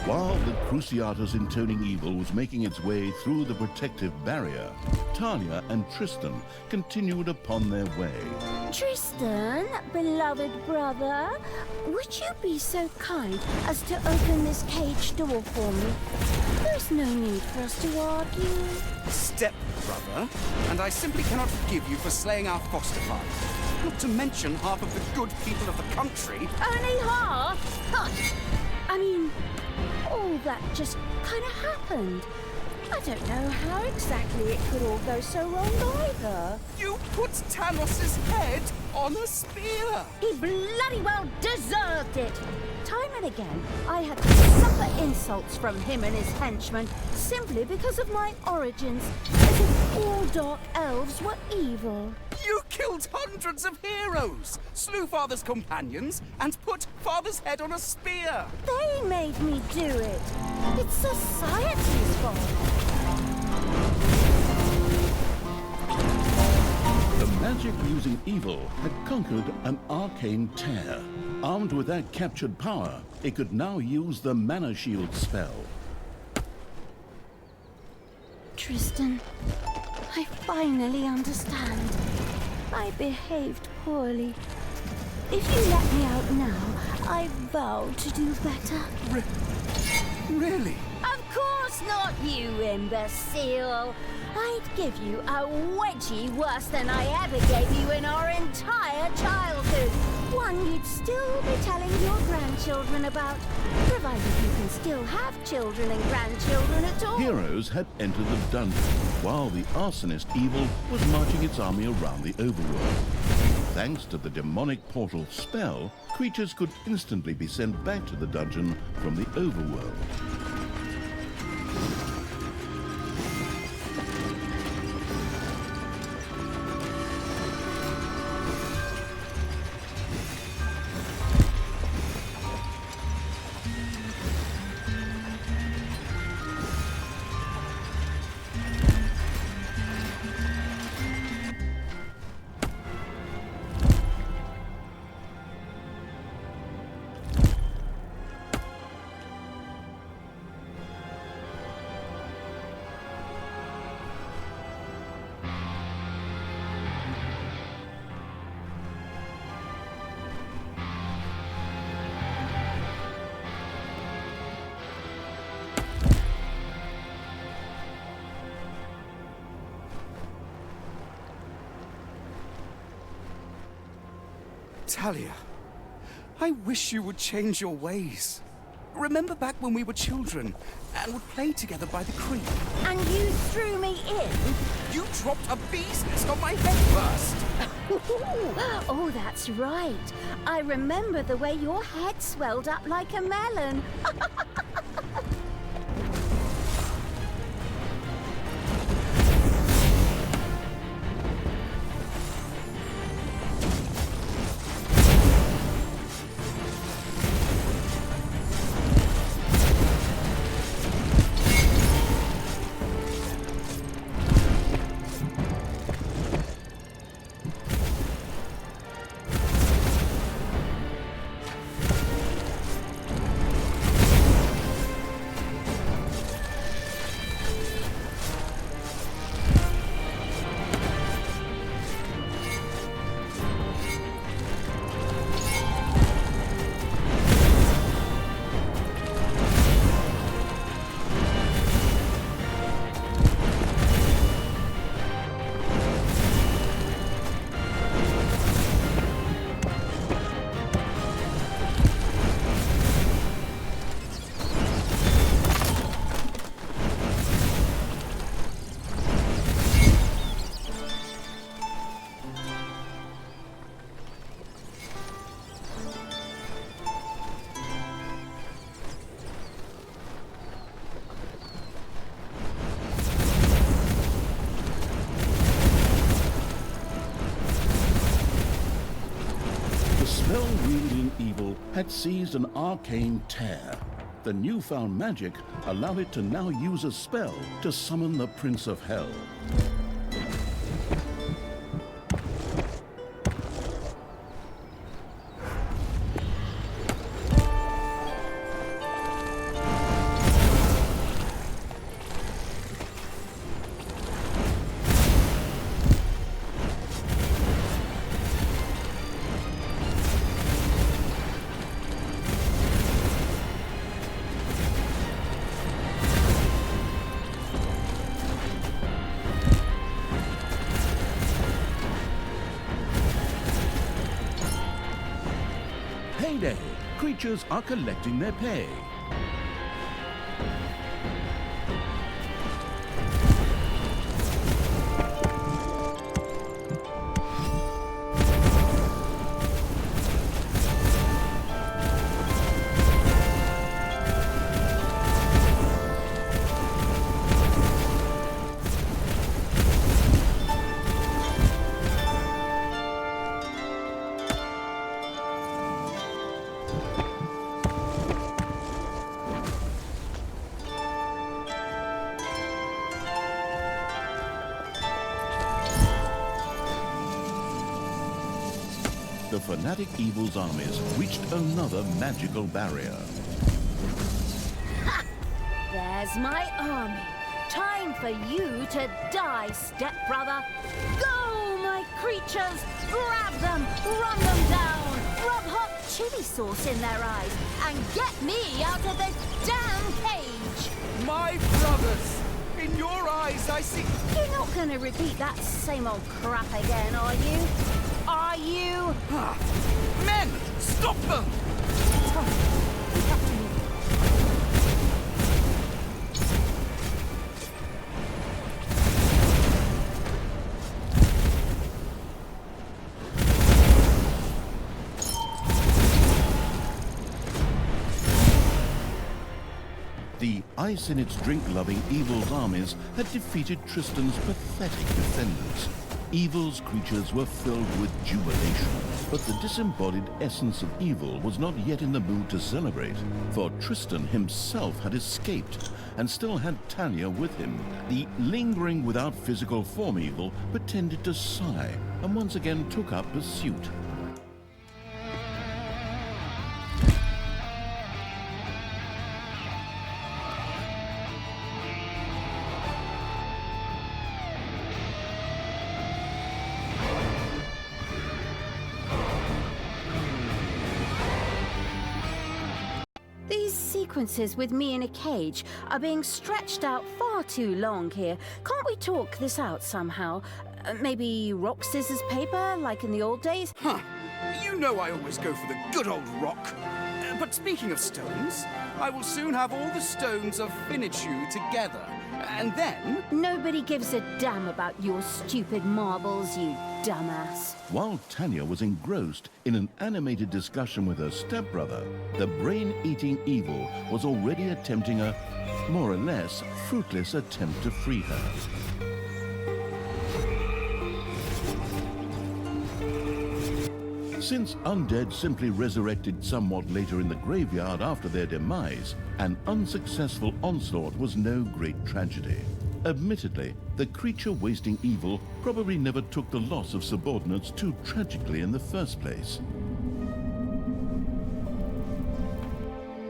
While the Cruciatus intoning evil was making its way through the protective barrier, Talia and Tristan continued upon their way. Tristan, beloved brother, would you be so kind as to open this cage door for me? There's no need for us to argue. Step brother, and I simply cannot forgive you for slaying our foster father. Not to mention half of the good people of the country. Only half? Huh. I mean, all that just kind of happened. I don't know how exactly it could all go so wrong either. You put Talos' head on a spear! He bloody well deserved it! Time and again, I had to suffer insults from him and his henchmen simply because of my origins, as if all dark elves were evil. You killed hundreds of heroes, slew Father's companions, and put Father's head on a spear! They made me do it! It's society's fault! The magic using evil had conquered an arcane tear. Armed with that captured power, it could now use the Mana Shield spell. Tristan, I finally understand. I behaved poorly. If you let me out now, I vow to do better. Really? Of course not, you imbecile! I'd give you a wedgie worse than I ever gave you in our entire childhood. One you'd still be telling your grandchildren about, provided you can still have children and grandchildren at all. Heroes had entered the dungeon, while the arsonist evil was marching its army around the overworld. Thanks to the demonic portal spell, creatures could instantly be sent back to the dungeon from the overworld. Talia, I wish you would change your ways. Remember back when we were children and would play together by the creek? And you threw me in? You dropped a bee's nest on my head first! Oh, that's right. I remember the way your head swelled up like a melon. Spell-wielding evil had seized an arcane tear. The newfound magic allowed it to now use a spell to summon the Prince of Hell. Payday! Creatures are collecting their pay. The fanatic evil's armies reached another magical barrier. Ha! There's my army. Time for you to die, stepbrother. Go, my creatures! Grab them, run them down, rub hot chili sauce in their eyes, and get me out of this damn cage! My brothers! In your eyes, I see... You're not going to repeat that same old crap again, are you? Are you? Men! Stop them! We have to move. The ice in its drink-loving evil's armies had defeated Tristan's pathetic defenders. Evil's creatures were filled with jubilation, but the disembodied essence of evil was not yet in the mood to celebrate, for Tristan himself had escaped and still had Talia with him. The lingering without physical form evil pretended to sigh and once again took up pursuit. Sequences with me in a cage are being stretched out far too long here. Can't we talk this out somehow? Maybe rock, scissors, paper, like in the old days? Huh. You know I always go for the good old rock. But speaking of stones, I will soon have all the stones of finitude together. And then... Nobody gives a damn about your stupid marbles, you dumbass. While Tanya was engrossed in an animated discussion with her stepbrother, the brain-eating evil was already attempting a, more or less, fruitless attempt to free her. Since undead simply resurrected somewhat later in the graveyard after their demise, an unsuccessful onslaught was no great tragedy. Admittedly, the creature-wasting evil probably never took the loss of subordinates too tragically in the first place.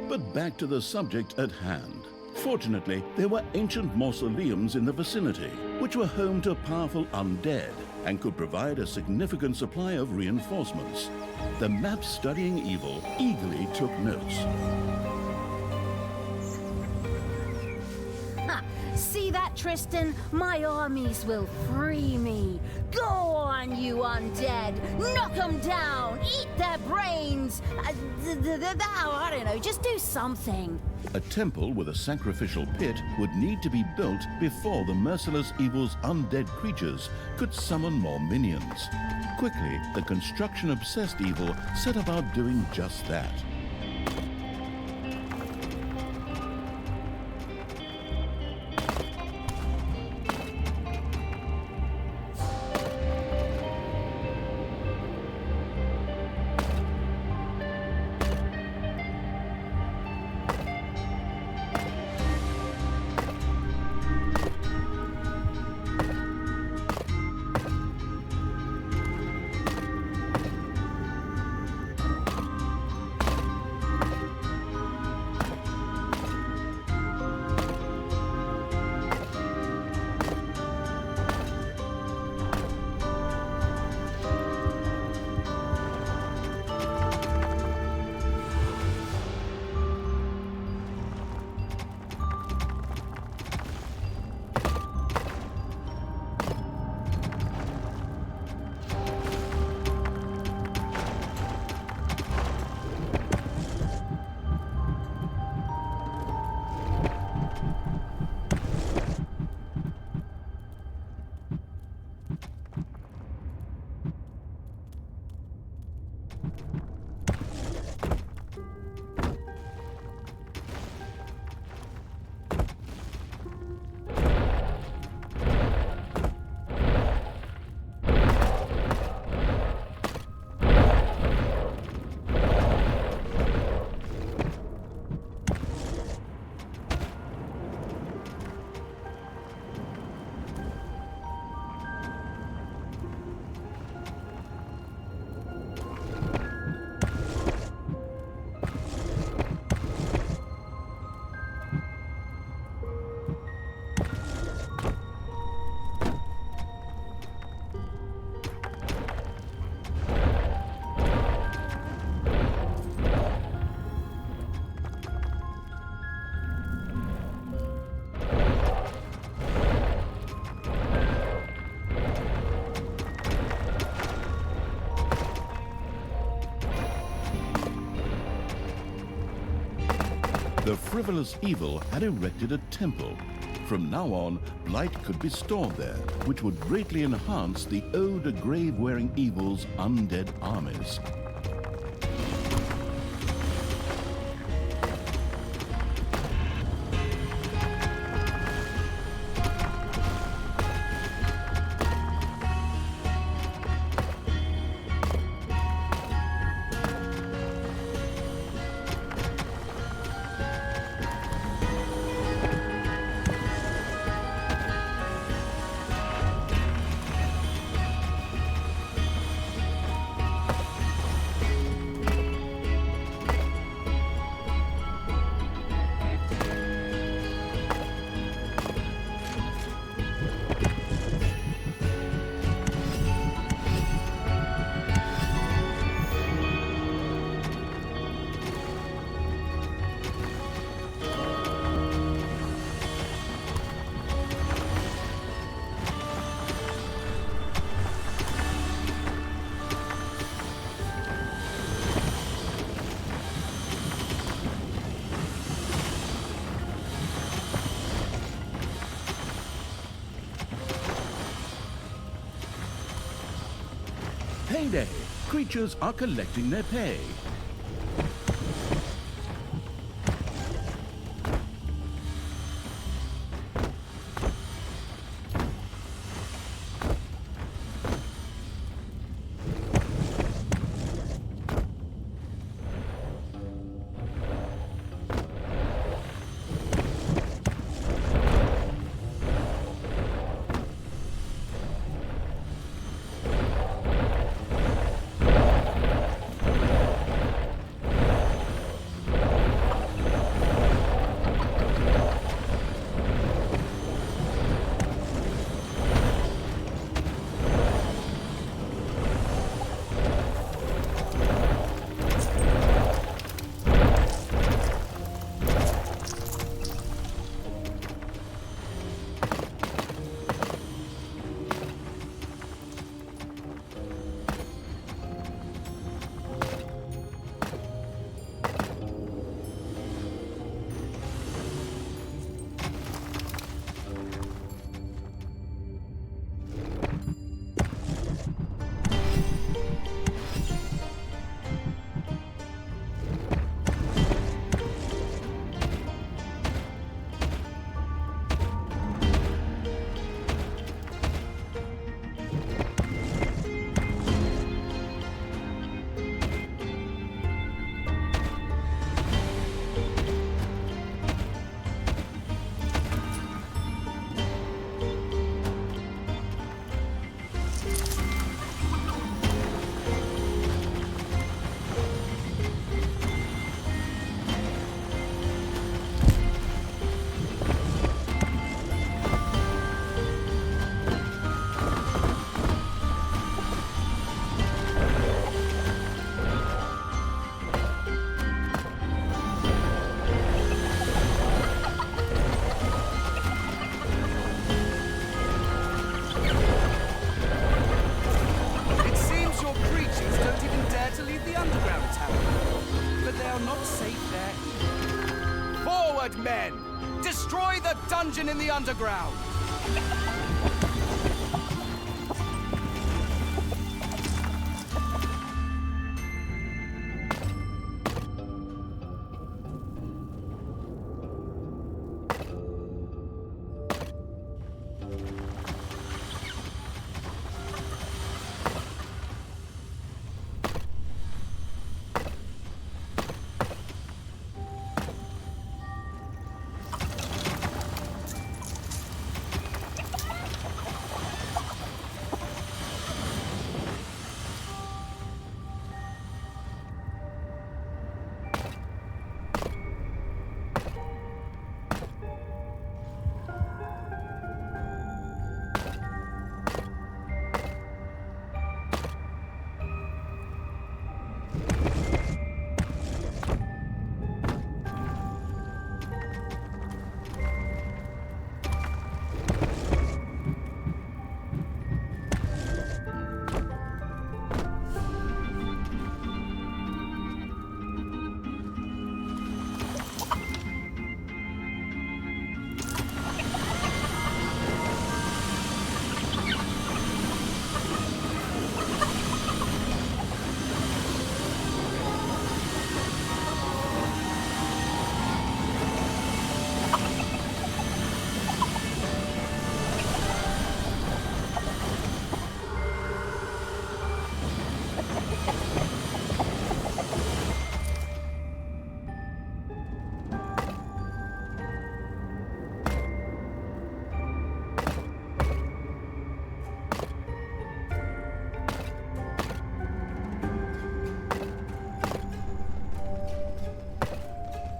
But back to the subject at hand. Fortunately, there were ancient mausoleums in the vicinity, which were home to powerful undead and could provide a significant supply of reinforcements. The map-studying evil eagerly took notes. See that, Tristan? My armies will free me. Go on, you undead. Knock them down. Eat their brains. I don't know, just do something. A temple with a sacrificial pit would need to be built before the merciless evil's undead creatures could summon more minions. Quickly, the construction-obsessed evil set about doing just that. The frivolous evil had erected a temple. From now on, blight could be stored there, which would greatly enhance the ode to grave-wearing evil's undead armies. payday. Creatures are collecting their pay. Men! Destroy the dungeon in the underground!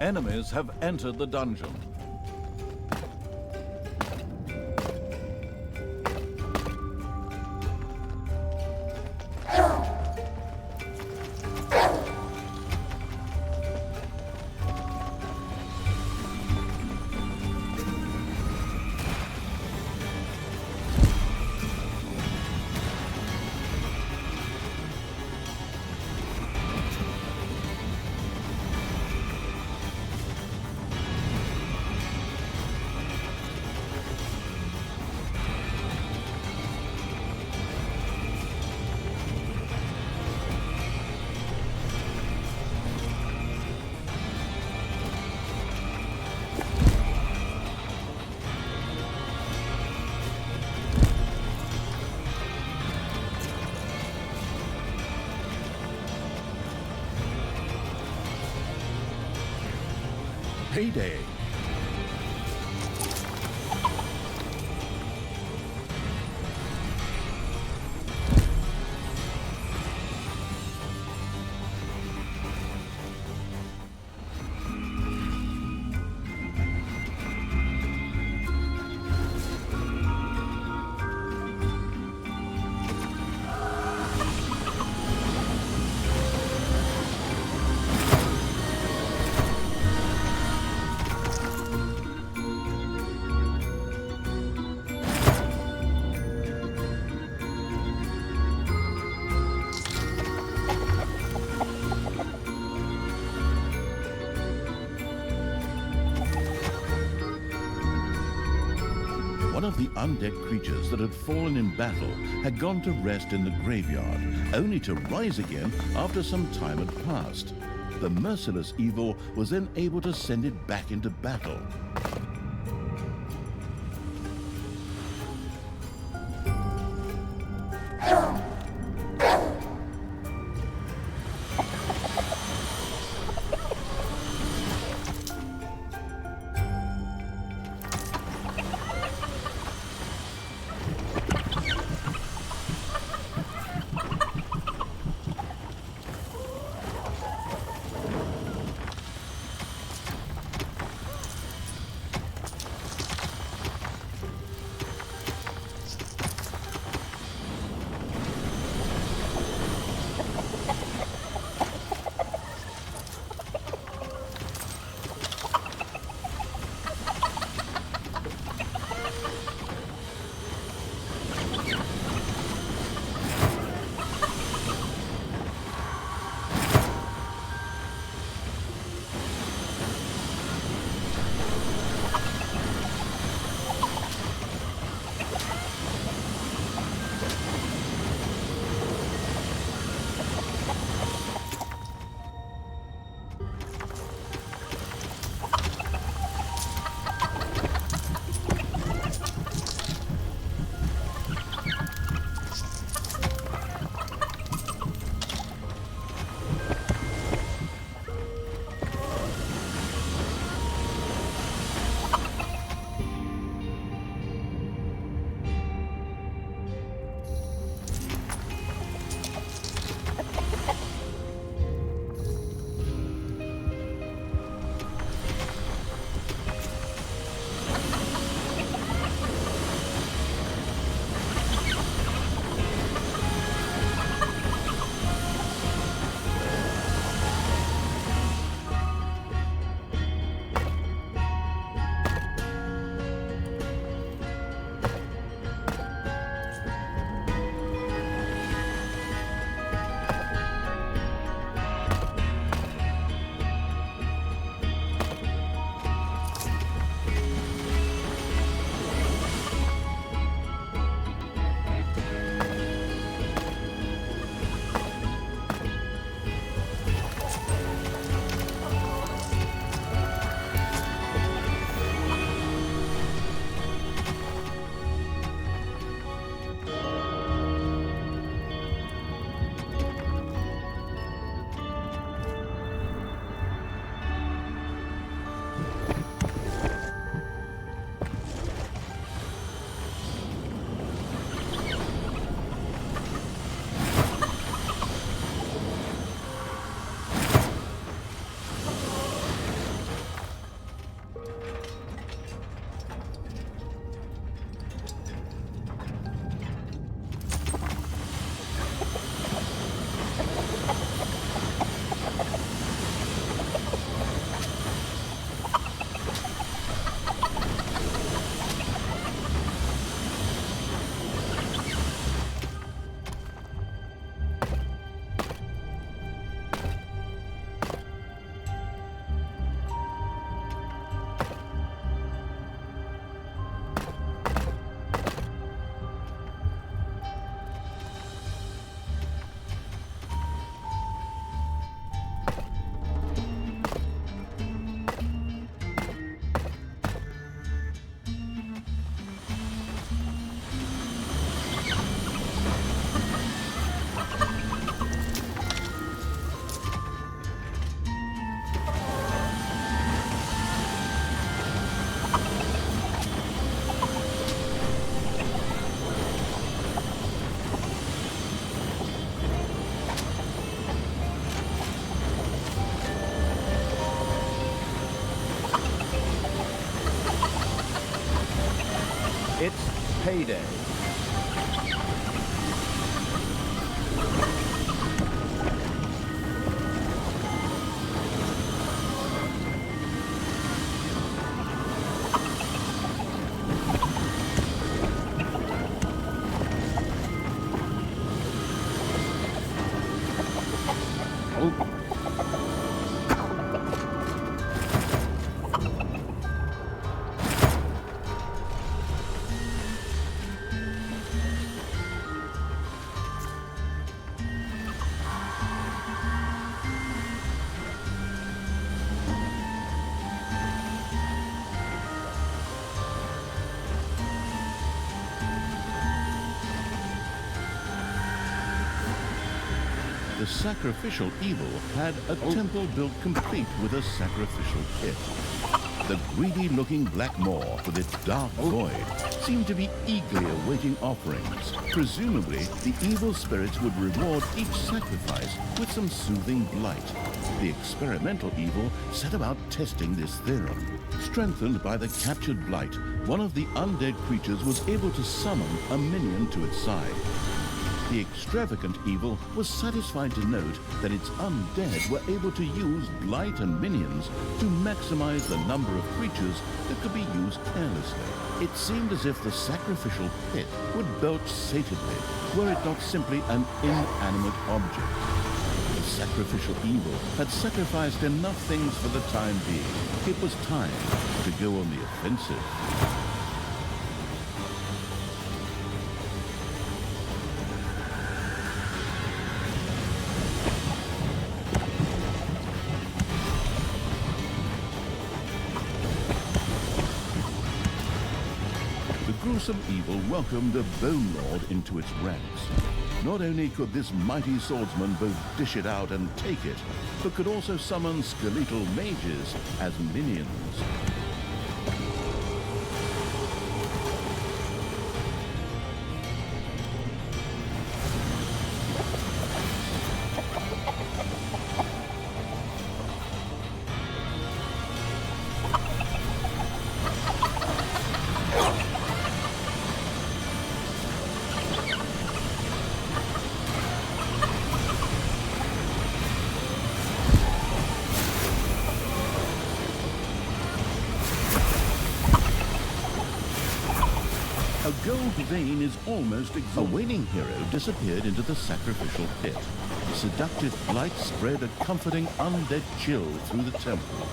Enemies have entered the dungeon. payday. One of the undead creatures that had fallen in battle had gone to rest in the graveyard, only to rise again after some time had passed. The merciless evil was then able to send it back into battle. payday. The sacrificial evil had a temple built complete with a sacrificial pit. The greedy-looking black maw with its dark void seemed to be eagerly awaiting offerings. Presumably, the evil spirits would reward each sacrifice with some soothing blight. The experimental evil set about testing this theorem. Strengthened by the captured blight, one of the undead creatures was able to summon a minion to its side. The extravagant evil was satisfied to note that its undead were able to use blight and minions to maximize the number of creatures that could be used carelessly. It seemed as if the sacrificial pit would belch sated,ly were it not simply an inanimate object. The sacrificial evil had sacrificed enough things for the time being. It was time to go on the offensive. Gruesome evil welcomed a Bone Lord into its ranks. Not only could this mighty swordsman both dish it out and take it, but could also summon skeletal mages as minions. A gold vein is almost exhausted. A waning hero disappeared into the sacrificial pit. Seductive blight spread a comforting undead chill through the temple.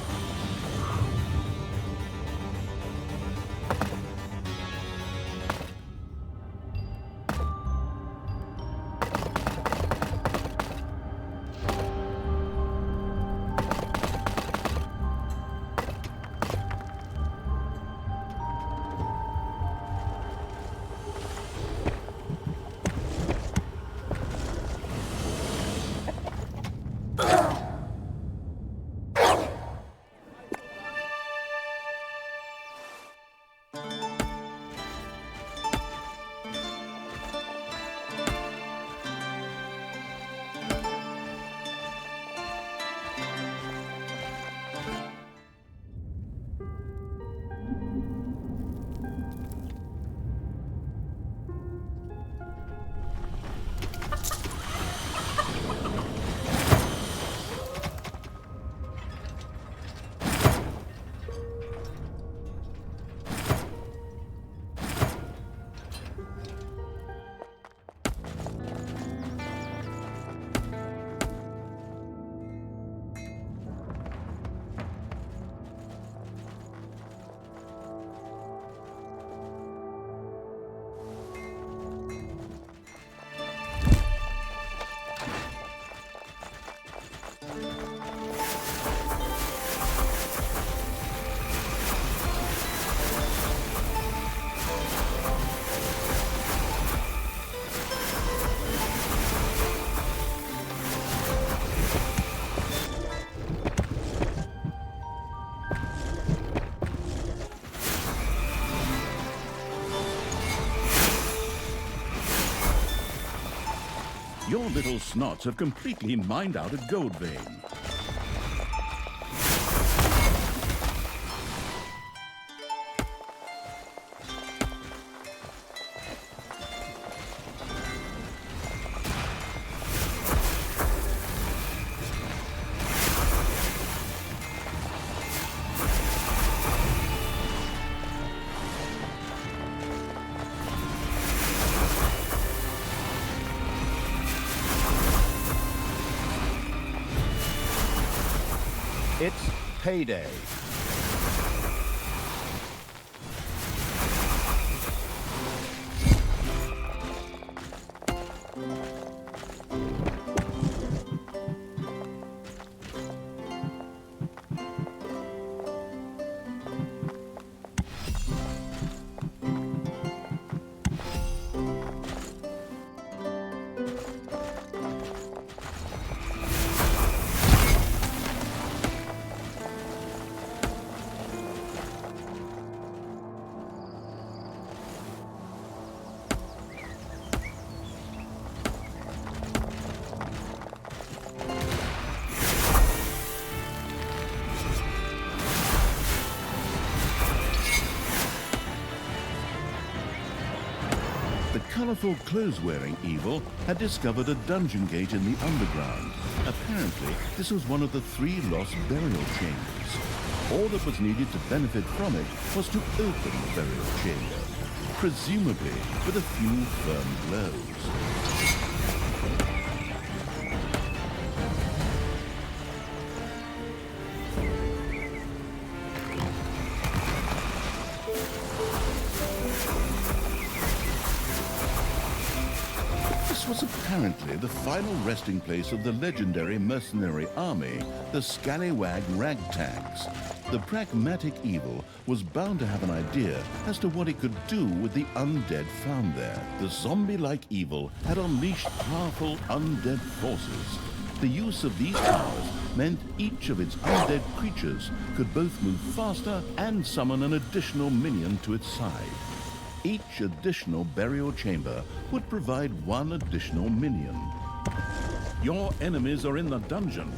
Your little snots have completely mined out a gold vein. It's payday. The colourful clothes-wearing evil had discovered a dungeon gate in the underground. Apparently, this was one of the 3 lost burial chambers. All that was needed to benefit from it was to open the burial chamber, presumably with a few firm blows. This was apparently the final resting place of the legendary mercenary army, the Scallywag Ragtags. The pragmatic evil was bound to have an idea as to what it could do with the undead found there. The zombie-like evil had unleashed powerful undead forces. The use of these powers meant each of its undead creatures could both move faster and summon an additional minion to its side. Each additional burial chamber would provide 1 additional minion. Your enemies are in the dungeon.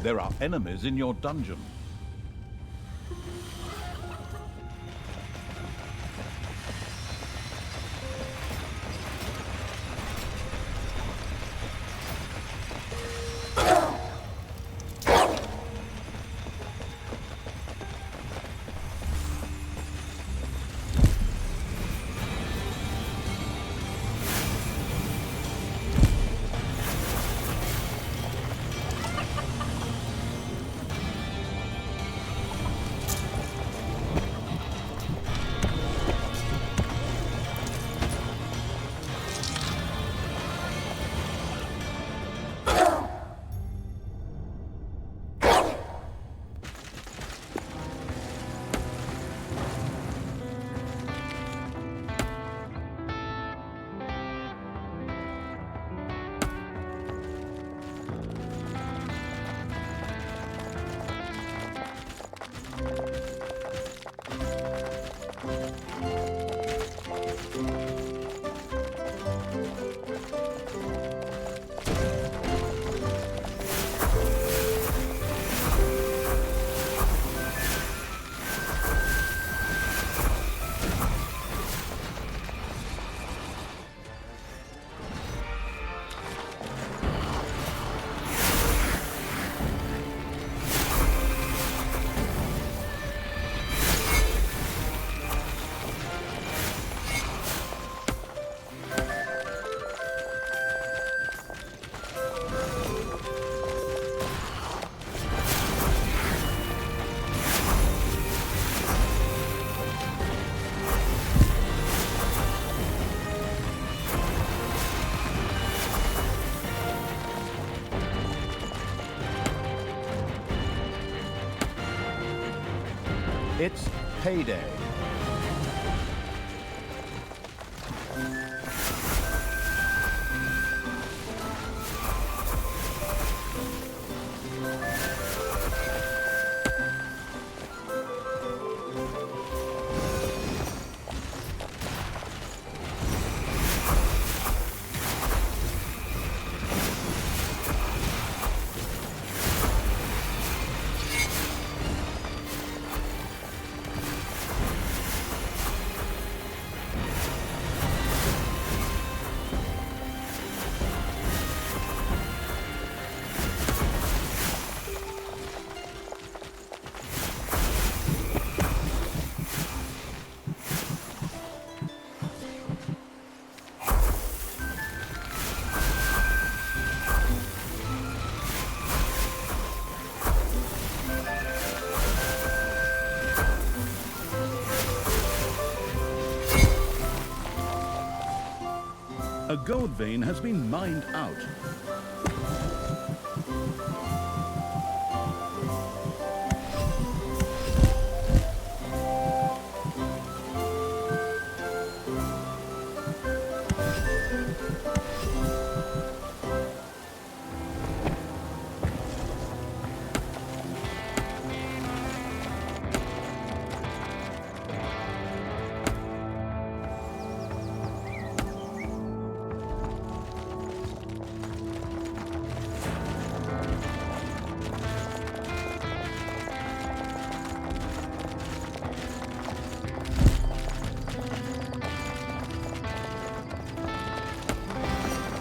There are enemies in your dungeon. It's payday. A gold vein has been mined out.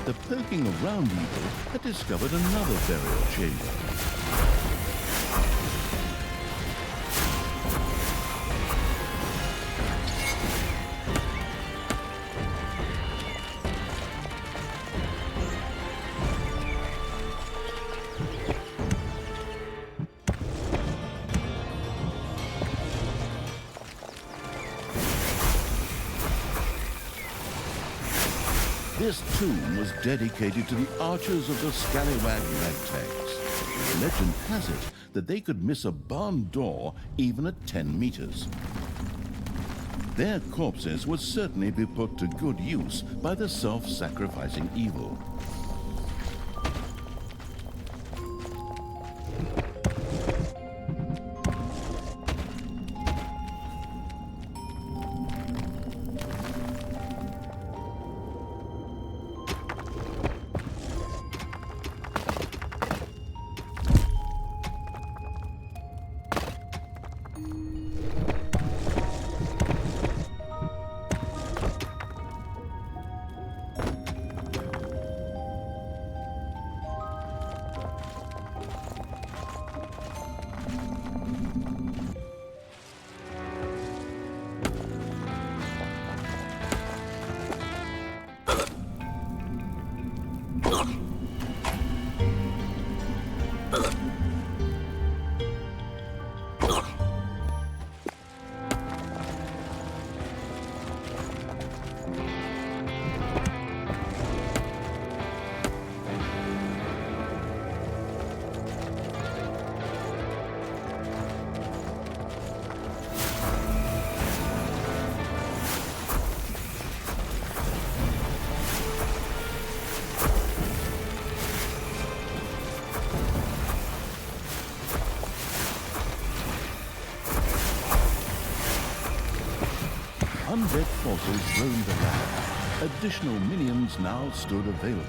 The poking around evil had discovered another burial chamber. This tomb was dedicated to the archers of the Scallywag Ragtags. Legend has it that they could miss a barn door even at 10 meters. Their corpses would certainly be put to good use by the self-sacrificing evil. Undead forces roamed the land. Additional minions now stood available.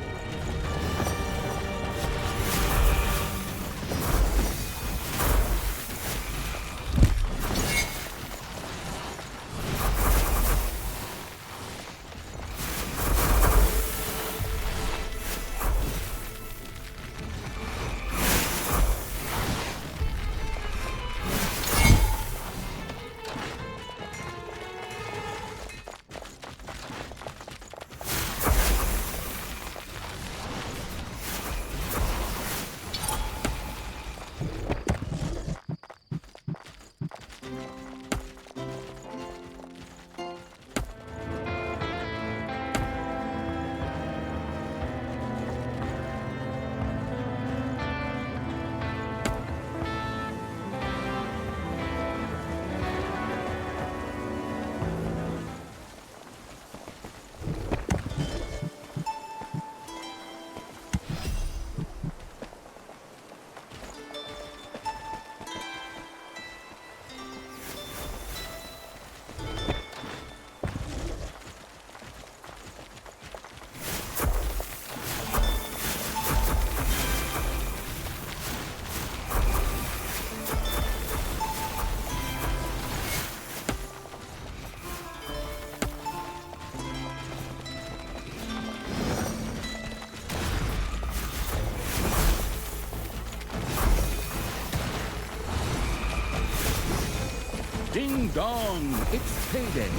Ding dong! It's payday!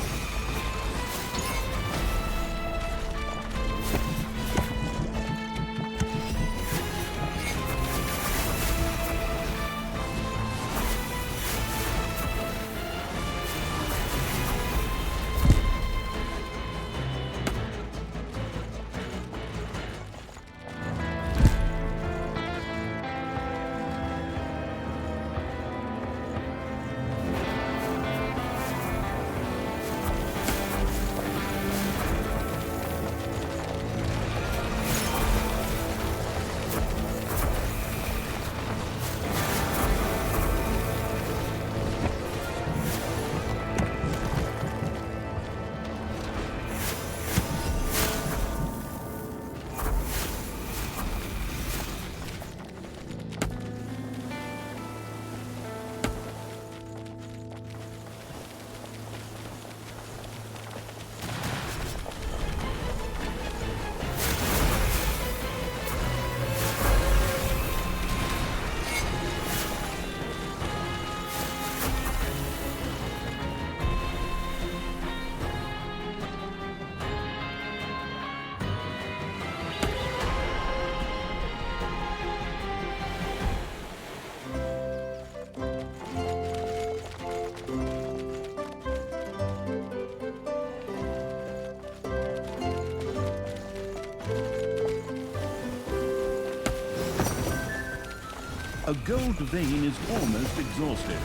A gold vein is almost exhausted.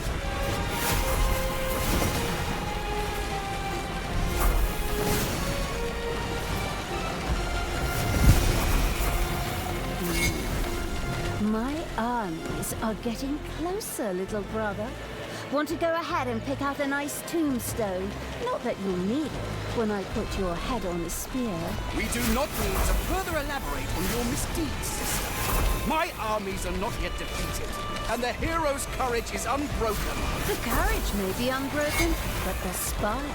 My armies are getting closer, little brother. Want to go ahead and pick out a nice tombstone? Not that you'll need it when I put your head on the spear. We do not need to further elaborate on your misdeeds, sister. My armies are not yet defeated, and the hero's courage is unbroken. The courage may be unbroken, but the spine.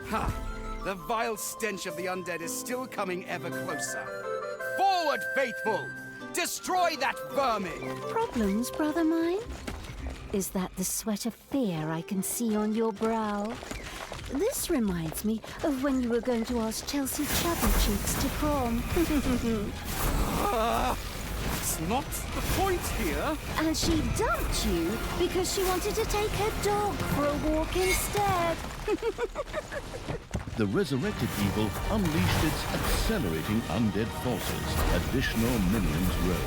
Ha! The vile stench of the undead is still coming ever closer. Forward, faithful! Destroy that vermin! Problems, brother mine? Is that the sweat of fear I can see on your brow? This reminds me of when you were going to ask Chelsea Chubby Cheeks to prom. That's not the point here. And she dumped you because she wanted to take her dog for a walk instead. The resurrected evil unleashed its accelerating undead forces. Additional minions rose.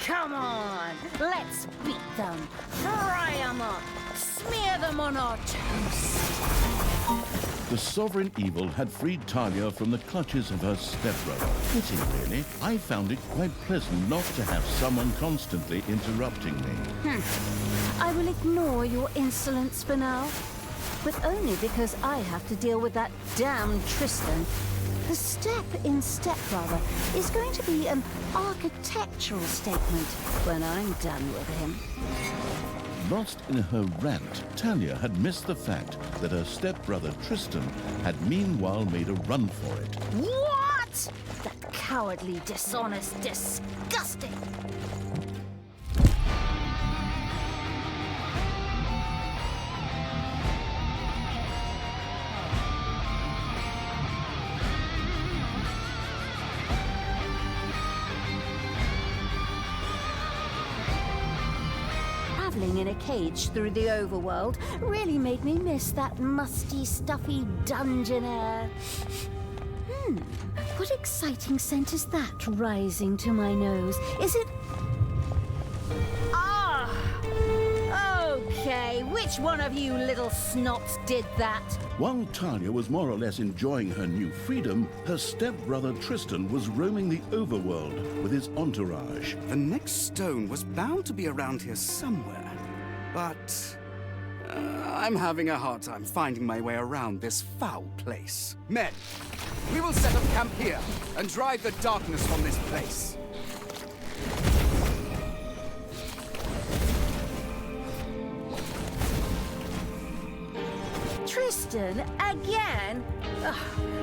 Come on, let's beat them, fry them up, smear them on our toast. The sovereign evil had freed Talia from the clutches of her stepbrother. Fitting, really. I found it quite pleasant not to have someone constantly interrupting me. I will ignore your insolence for now, but only because I have to deal with that damn Tristan. The step in Stepbrother is going to be an architectural statement when I'm done with him. Lost in her rant, Talia had missed the fact that her stepbrother Tristan had meanwhile made a run for it. What? That cowardly, dishonest, disgusting... Traveling in a cage through the overworld really made me miss that musty, stuffy dungeon air. What exciting scent is that rising to my nose? Is it... Ah! Okay, which one of you little snots did that? While Talia was more or less enjoying her new freedom, her stepbrother Tristan was roaming the overworld with his entourage. The next stone was bound to be around here somewhere. But I'm having a hard time finding my way around this foul place. Men, we will set up camp here and drive the darkness from this place. Tristan, again? Ugh,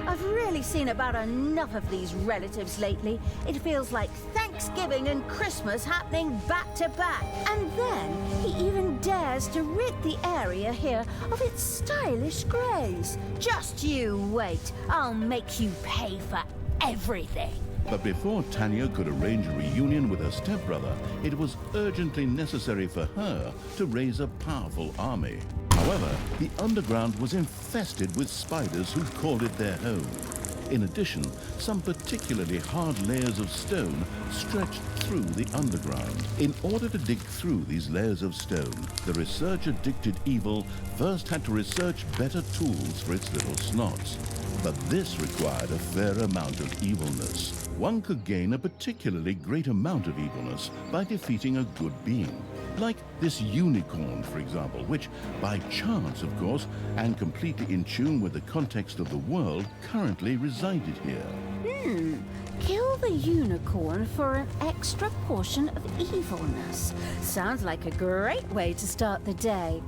I've really seen about enough of these relatives lately. It feels like Thanksgiving and Christmas happening back to back. And then he even dares to rid the area here of its stylish greys. Just you wait. I'll make you pay for everything. But before Talia could arrange a reunion with her stepbrother, it was urgently necessary for her to raise a powerful army. However, the underground was infested with spiders who called it their home. In addition, some particularly hard layers of stone stretched through the underground. In order to dig through these layers of stone, the research-addicted evil first had to research better tools for its little snots. But this required a fair amount of evilness. One could gain a particularly great amount of evilness by defeating a good being. Like this unicorn, for example, which, by chance, of course, and completely in tune with the context of the world, currently resided here. Kill the unicorn for an extra portion of evilness. Sounds like a great way to start the day.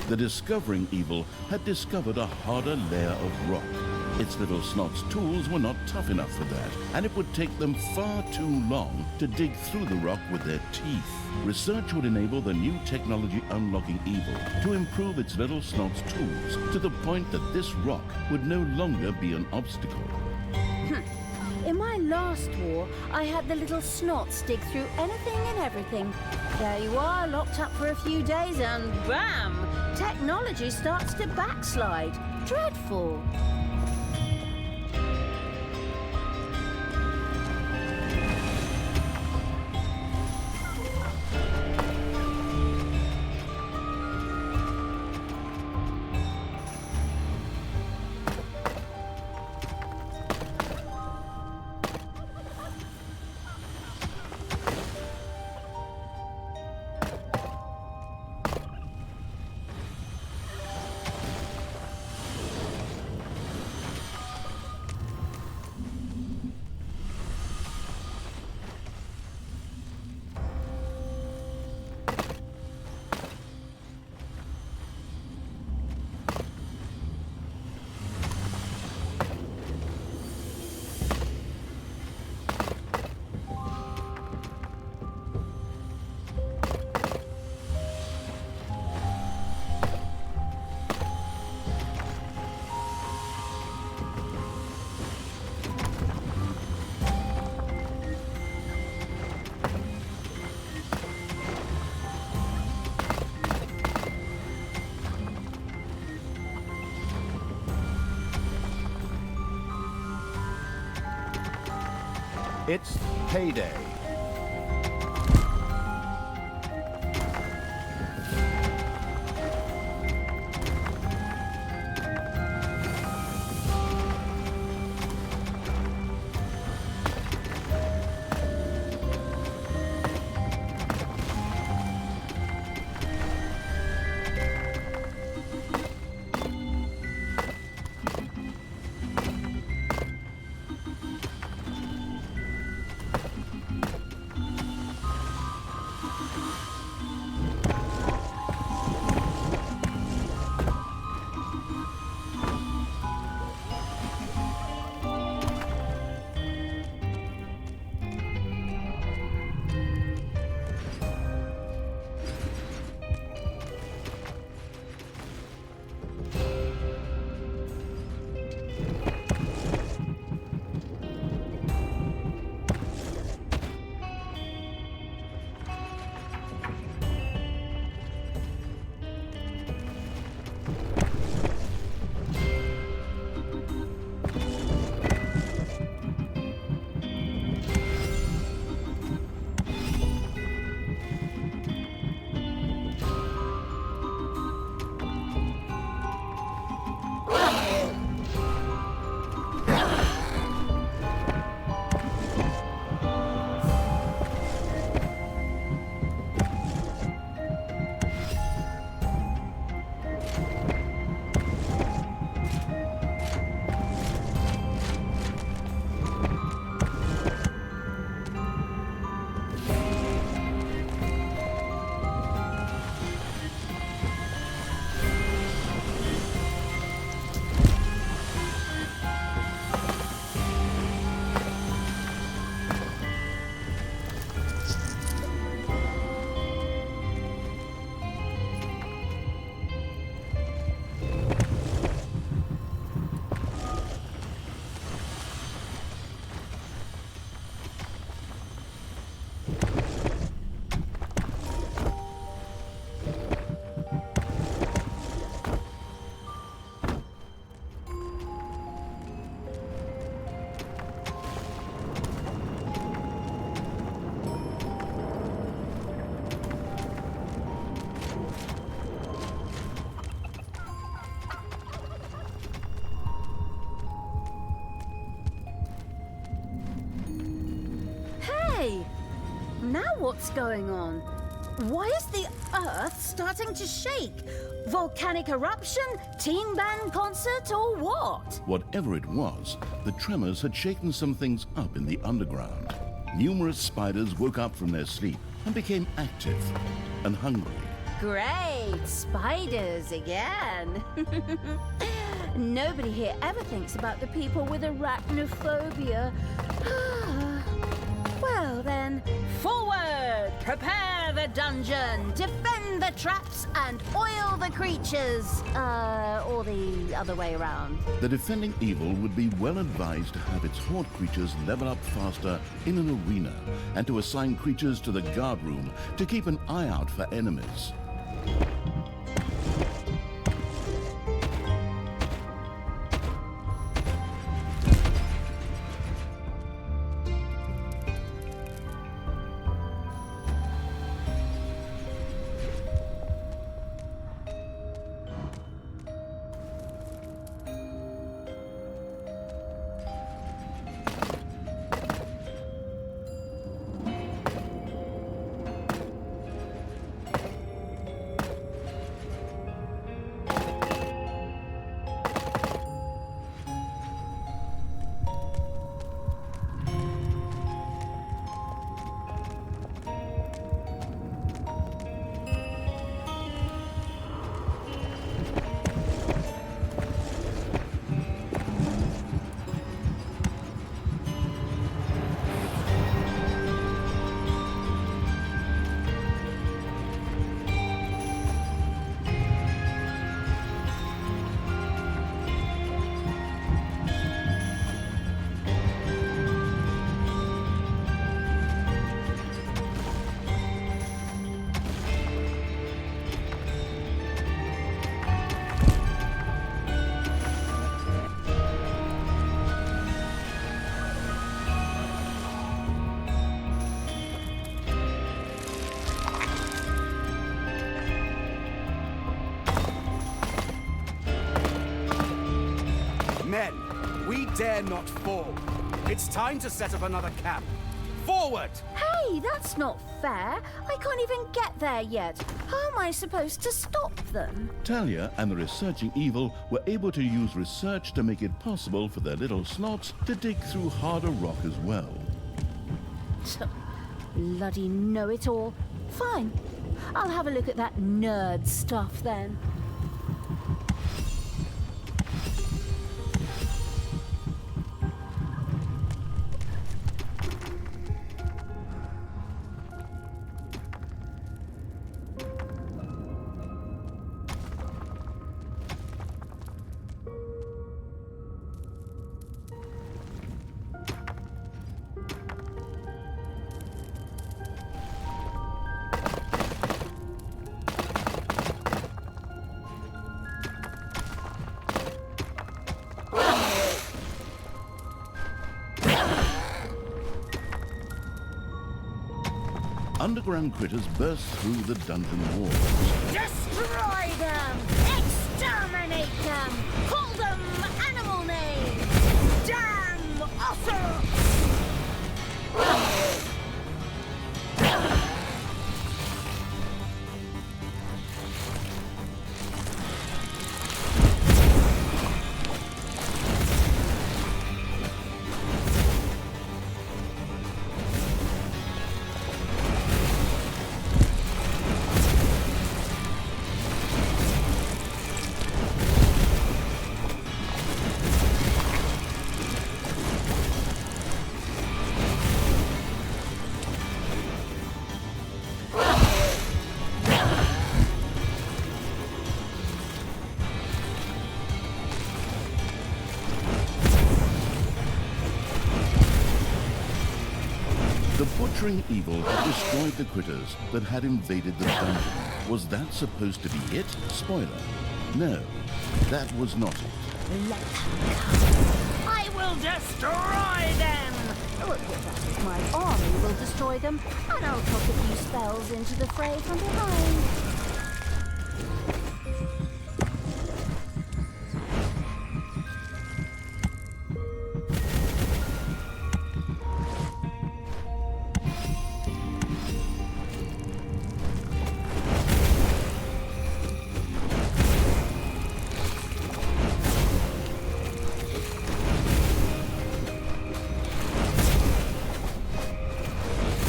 The discovering evil had discovered a harder layer of rock. Its little snot's tools were not tough enough for that, and it would take them far too long to dig through the rock with their teeth. Research would enable the new technology unlocking evil to improve its little snot's tools to the point that this rock would no longer be an obstacle. In my last war, I had the little snots dig through anything and everything. There you are, locked up for a few days, and bam! Technology starts to backslide. Dreadful. It's payday. Hey! Now what's going on? Why is the Earth starting to shake? Volcanic eruption? Teen band concert or what? Whatever it was, the tremors had shaken some things up in the underground. Numerous spiders woke up from their sleep and became active and hungry. Great! Spiders again! Nobody here ever thinks about the people with arachnophobia. Well then, forward! Prepare the dungeon, defend the traps, and oil the creatures. Or the other way around. The defending evil would be well advised to have its horde creatures level up faster in an arena and to assign creatures to the guard room to keep an eye out for enemies. dare not fall. It's time to set up another camp. Forward! Hey, that's not fair. I can't even get there yet. How am I supposed to stop them? Talia and the researching evil were able to use research to make it possible for their little snots to dig through harder rock as well. Bloody know-it-all. Fine. I'll have a look at that nerd stuff then. Underground critters burst through the dungeon walls. Destroy them! Exterminate them! Call them animal names! Damn otter! The butchering evil had destroyed the critters that had invaded the dungeon. Was that supposed to be it? Spoiler. No, that was not it. Let them come. I will destroy them! Look, that is my army will destroy them, and I'll pop a few spells into the fray from behind.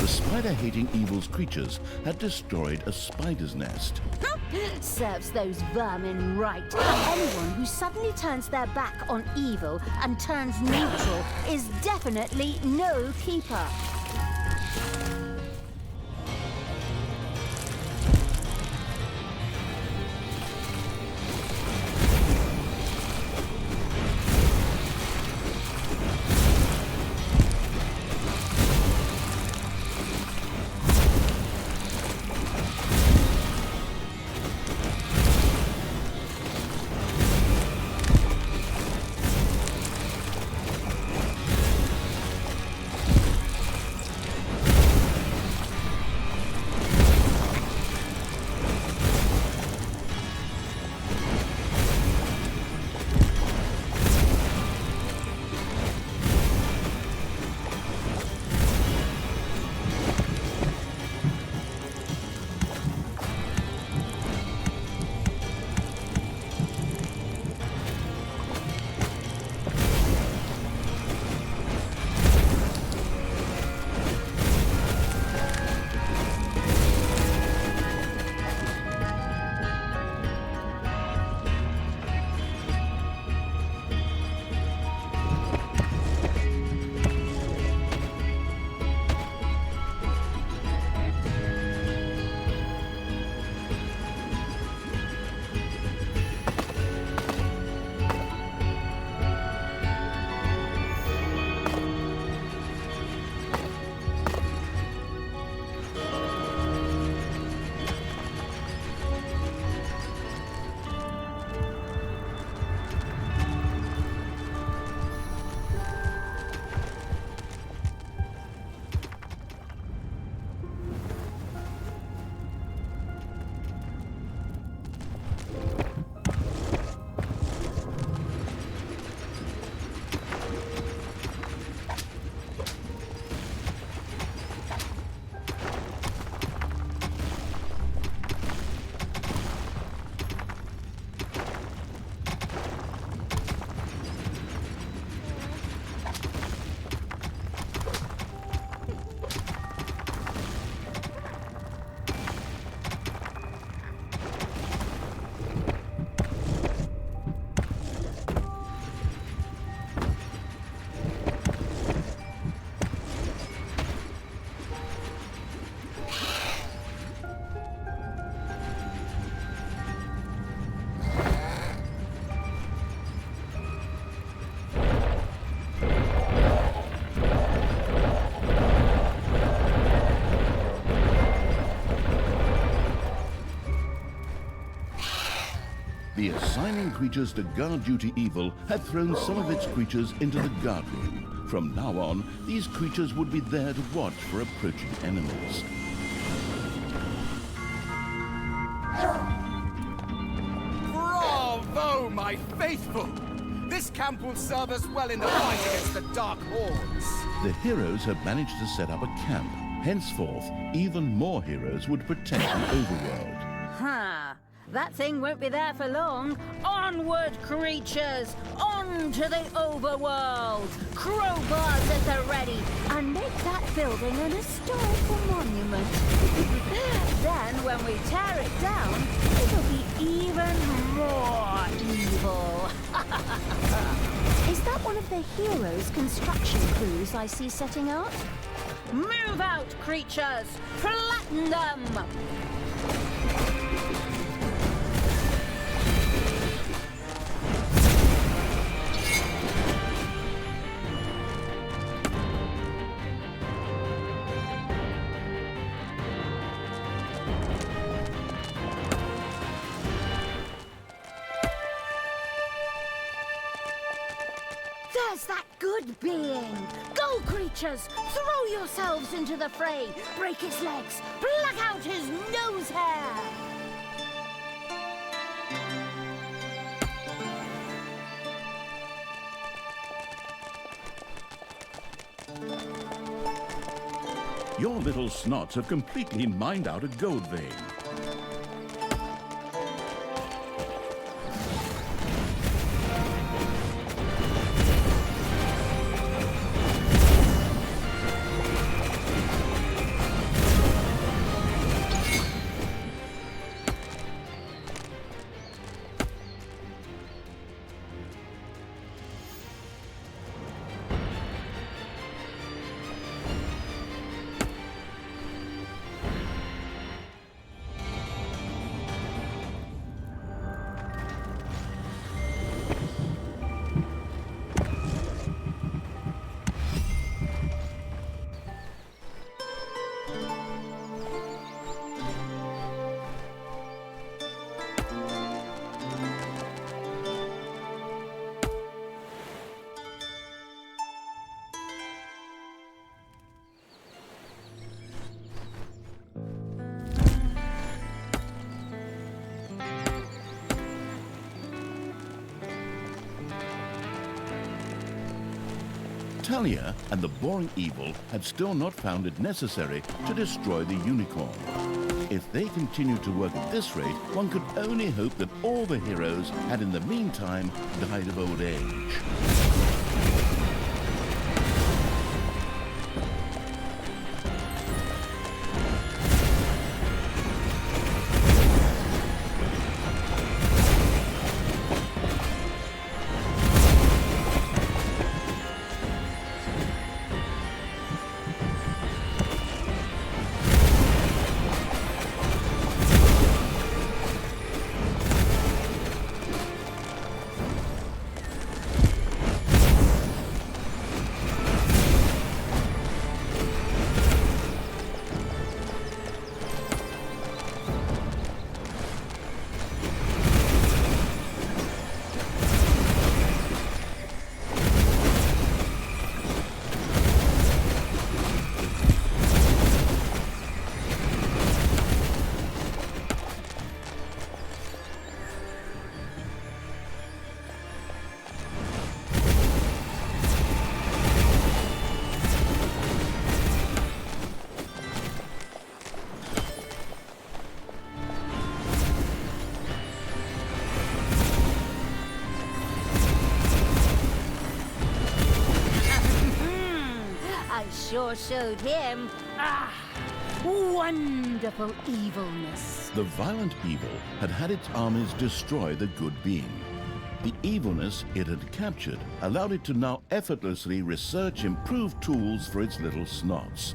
Spider-hating evil's creatures had destroyed a spider's nest. Serves those vermin right. Anyone who suddenly turns their back on evil and turns neutral is definitely no keeper. The assigning creatures to guard duty evil had thrown some of its creatures into the guard room. From now on, these creatures would be there to watch for approaching enemies. Bravo, my faithful! This camp will serve us well in the fight against the Dark Hordes. The heroes had managed to set up a camp. Henceforth, even more heroes would protect the overworld. Huh. That thing won't be there for long. Onward, creatures! On to the overworld! Crowbars at the ready! And make that building an historical monument. Then, when we tear it down, it'll be even more evil. Is that one of the heroes' construction crews I see setting out? Move out, creatures! Flatten them! There's that good being! Go, creatures! Throw yourselves into the fray! Break his legs! Pluck out his nose hair! Your little snots have completely mined out a gold vein. Talia and the boring evil had still not found it necessary to destroy the unicorn. If they continued to work at this rate, one could only hope that all the heroes had in the meantime died of old age. Sure showed him. Wonderful evilness. The violent evil had had its armies destroy the good being. The evilness it had captured allowed it to now effortlessly research improved tools for its little snots.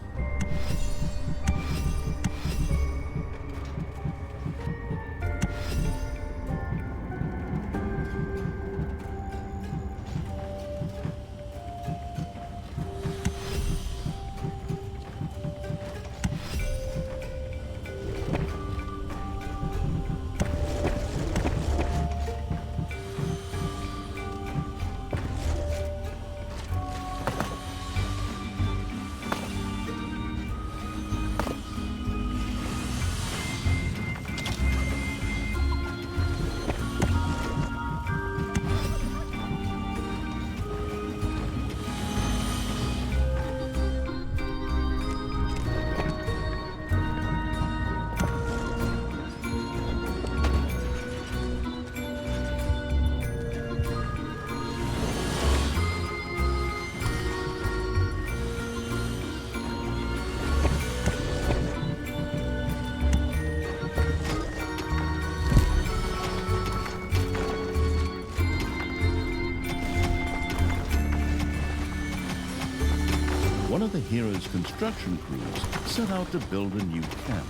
heroes' construction crews set out to build a new camp.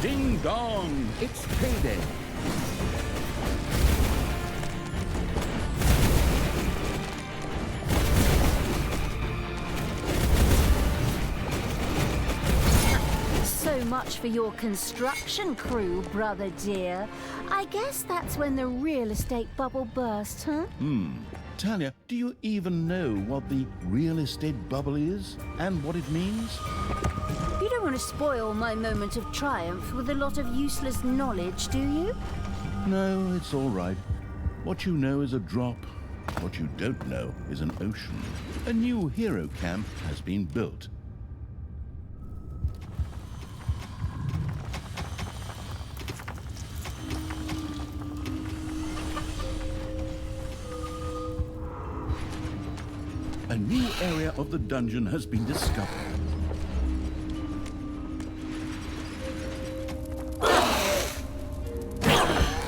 Ding dong! It's payday! So much for your construction crew, brother dear. I guess that's when the real estate bubble burst, huh? Talia, do you even know what the real estate bubble is and what it means? You don't want to spoil my moment of triumph with a lot of useless knowledge, do you? No, it's all right. What you know is a drop. What you don't know is an ocean. A new hero camp has been built. A new area of the dungeon has been discovered.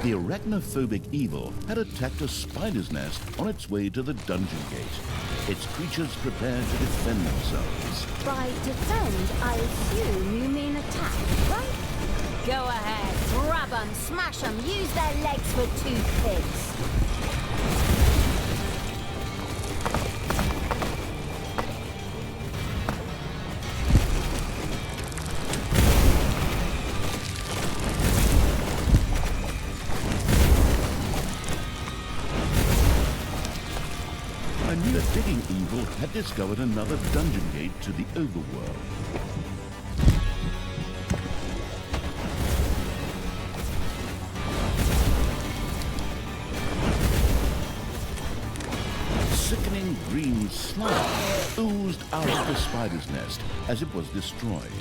The arachnophobic evil had attacked a spider's nest on its way to the dungeon gate. Its creatures prepared to defend themselves. By defend, I assume you mean attack, right? Go ahead, grab them, smash them, use their legs for toothpicks. The digging evil had discovered another dungeon gate to the overworld. Sickening green slime oozed out of the spider's nest as it was destroyed.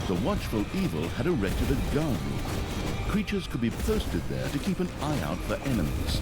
The watchful evil had erected a guard room. Creatures could be posted there to keep an eye out for enemies.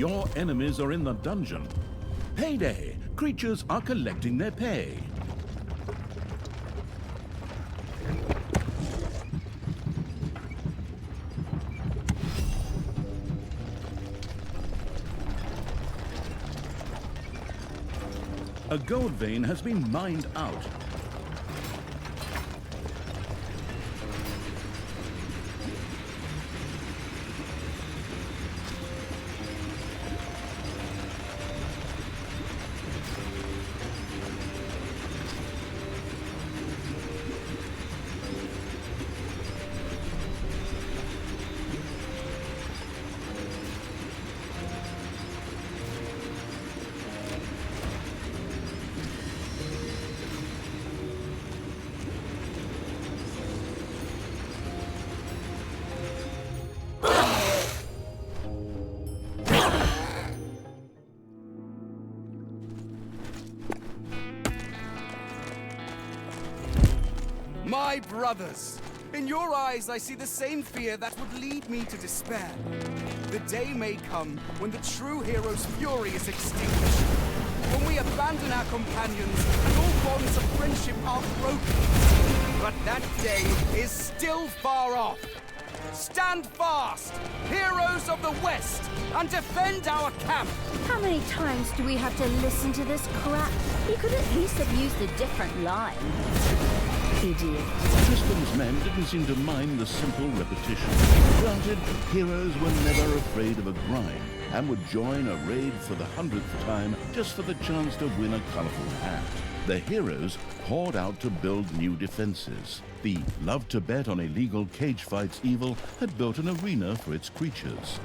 Your enemies are in the dungeon. Payday! Creatures are collecting their pay. A gold vein has been mined out. My brothers, in your eyes I see the same fear that would lead me to despair. The day may come when the true hero's fury is extinguished, when we abandon our companions and all bonds of friendship are broken. But that day is still far off. Stand fast, heroes of the West, and defend our camp! How many times do we have to listen to this crap? You could at least have used a different line. Idiot. Tristan's men didn't seem to mind the simple repetition. Granted, heroes were never afraid of a grind, and would join a raid for the 100th time just for the chance to win a colorful hat. The heroes poured out to build new defenses. The love to bet on illegal cage fights evil had built an arena for its creatures.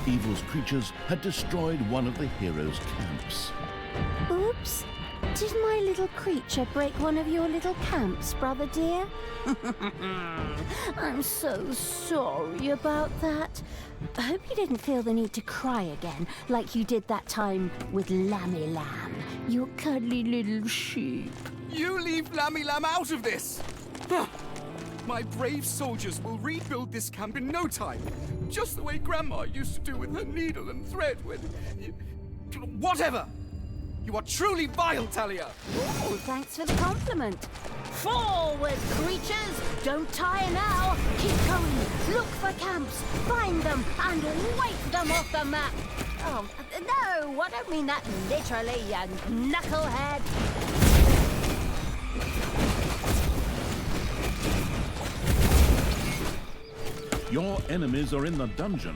Evil's creatures had destroyed one of the heroes' camps. Oops. Did my little creature break one of your little camps, brother dear? I'm so sorry about that. I hope you didn't feel the need to cry again, like you did that time with Lammy Lamb, your cuddly little sheep. You leave Lammy Lamb out of this! My brave soldiers will rebuild this camp in no time, just the way Grandma used to do with her needle and thread when... Whatever! You are truly vile, Talia! Oh, thanks for the compliment. Forward, creatures! Don't tire now! Keep going! Look for camps! Find them! And wipe them off the map! Oh, no! I don't mean that literally, you knucklehead! Your enemies are in the dungeon.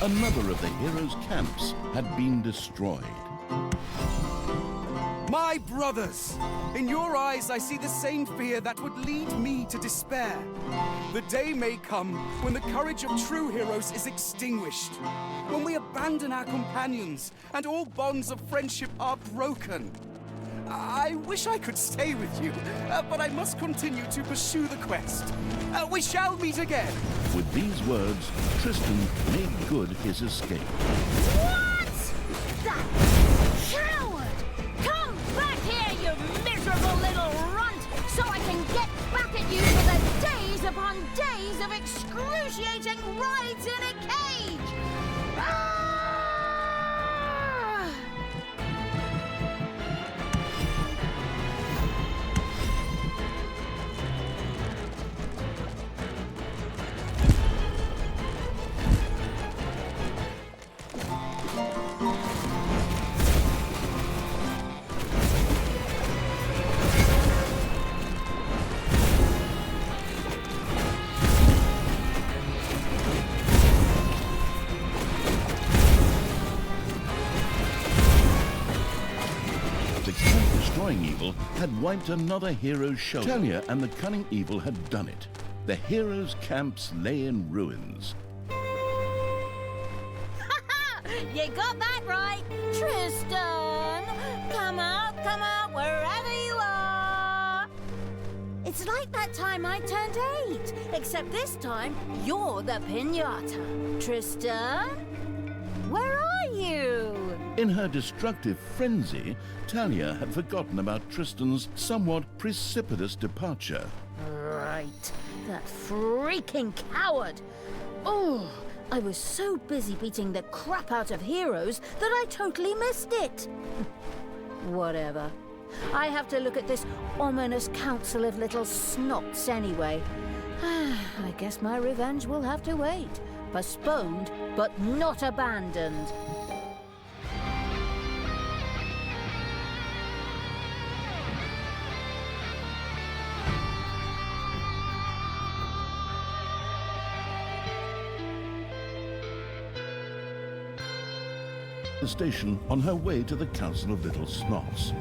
Another of the heroes' camps had been destroyed. My brothers! In your eyes I see the same fear that would lead me to despair. The day may come when the courage of true heroes is extinguished, when we abandon our companions and all bonds of friendship are broken. I wish I could stay with you, but I must continue to pursue the quest. We shall meet again. With these words, Tristan made good his escape. What? That coward! Come back here, you miserable little runt, so I can get back at you for the days upon days of excruciating rides in a cage! Ah! destroying evil had wiped another hero's shoulder. Talia and the cunning evil had done it. The heroes' camps lay in ruins. You got that right, Tristan! Come out, wherever you are! It's like that time I turned 8, except this time you're the piñata. Tristan, where are you? In her destructive frenzy, Talia had forgotten about Tristan's somewhat precipitous departure. Right, that freaking coward! Oh, I was so busy beating the crap out of heroes that I totally missed it. Whatever. I have to look at this ominous council of little snots anyway. I guess my revenge will have to wait. Postponed, but not abandoned. The station on her way to the Council of Little Snots.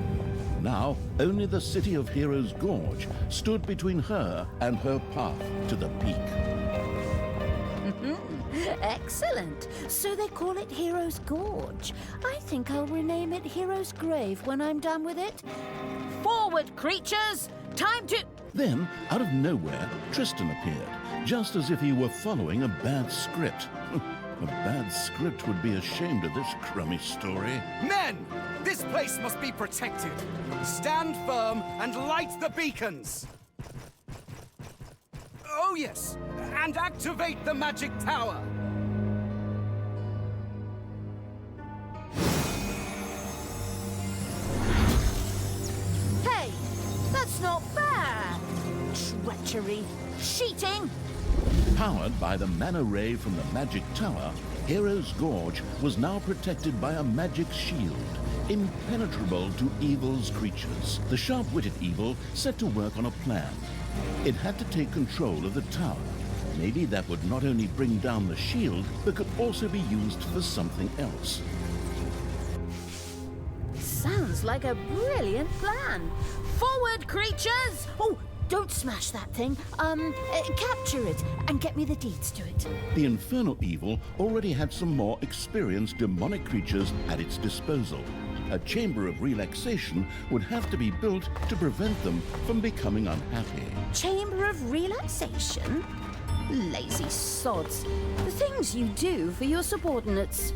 Now, only the City of Heroes Gorge stood between her and her path to the peak. Excellent. So they call it Heroes Gorge. I think I'll rename it Heroes Grave when I'm done with it. Forward, creatures! Time to... Then, out of nowhere, Tristan appeared, just as if he were following a bad script. A bad script would be ashamed of this crummy story. Men! This place must be protected. Stand firm and light the beacons. Oh yes, and activate the magic tower. Hey, that's not fair! Treachery, cheating. Powered by the mana ray from the magic tower, Heroes Gorge was now protected by a magic shield, impenetrable to evil's creatures. The sharp-witted evil set to work on a plan. It had to take control of the tower. Maybe that would not only bring down the shield, but could also be used for something else. Sounds like a brilliant plan. Forward, creatures! Oh, don't smash that thing. Capture it and get me the deeds to it. The infernal evil already had some more experienced demonic creatures at its disposal. A chamber of relaxation would have to be built to prevent them from becoming unhappy. Chamber of relaxation? Lazy sods. The things you do for your subordinates.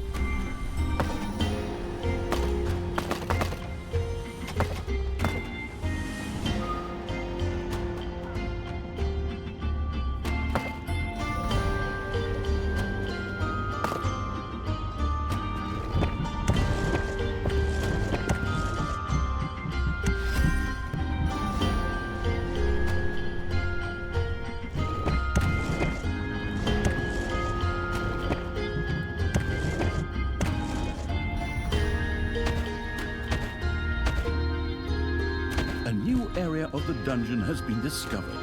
A new area of the dungeon has been discovered.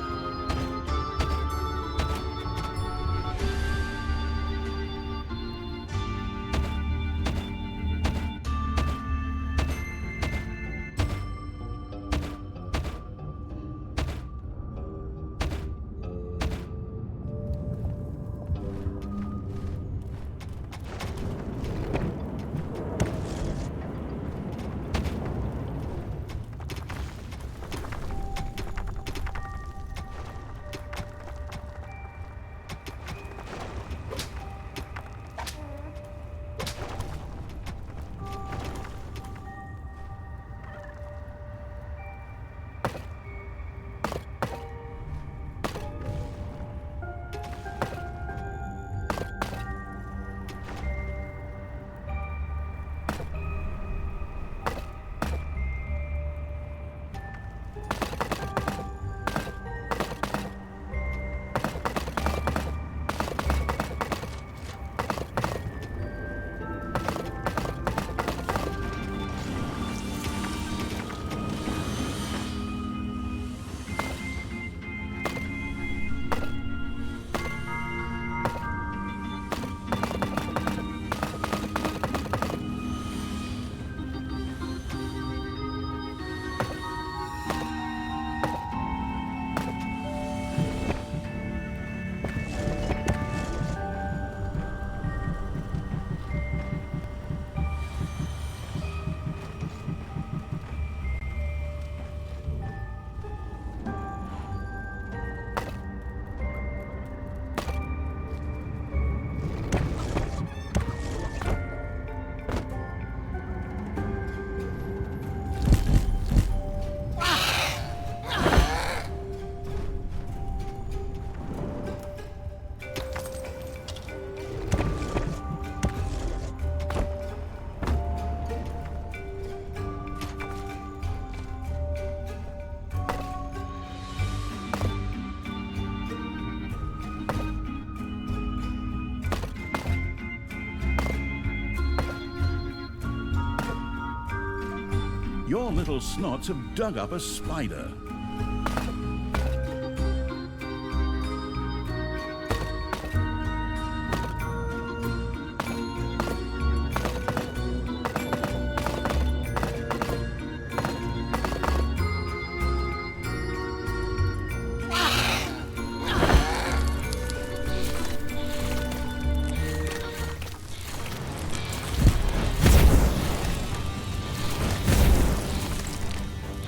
Your little snots have dug up a spider.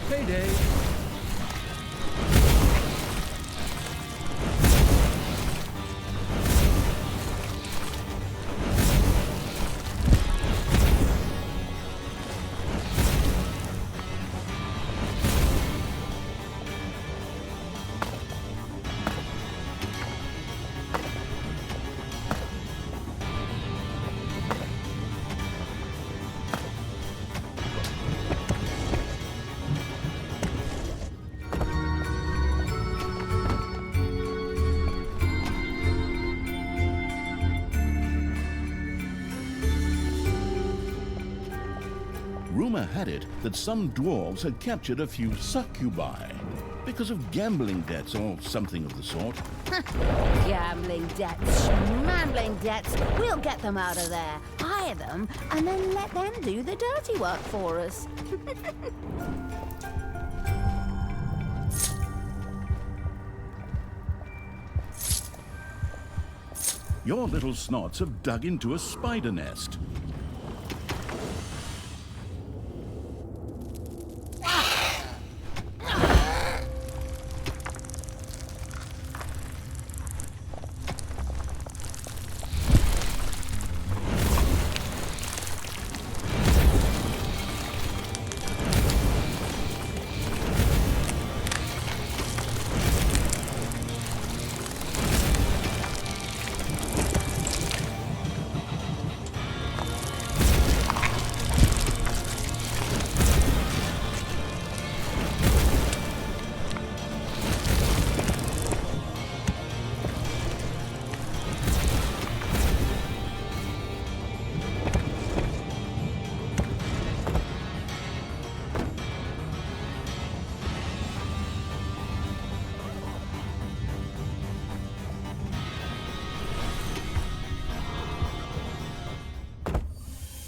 Payday! Rumor had it that some dwarves had captured a few succubi because of gambling debts or something of the sort. Gambling debts, schmambling debts. We'll get them out of there, hire them, and then let them do the dirty work for us. Your little snots have dug into a spider nest.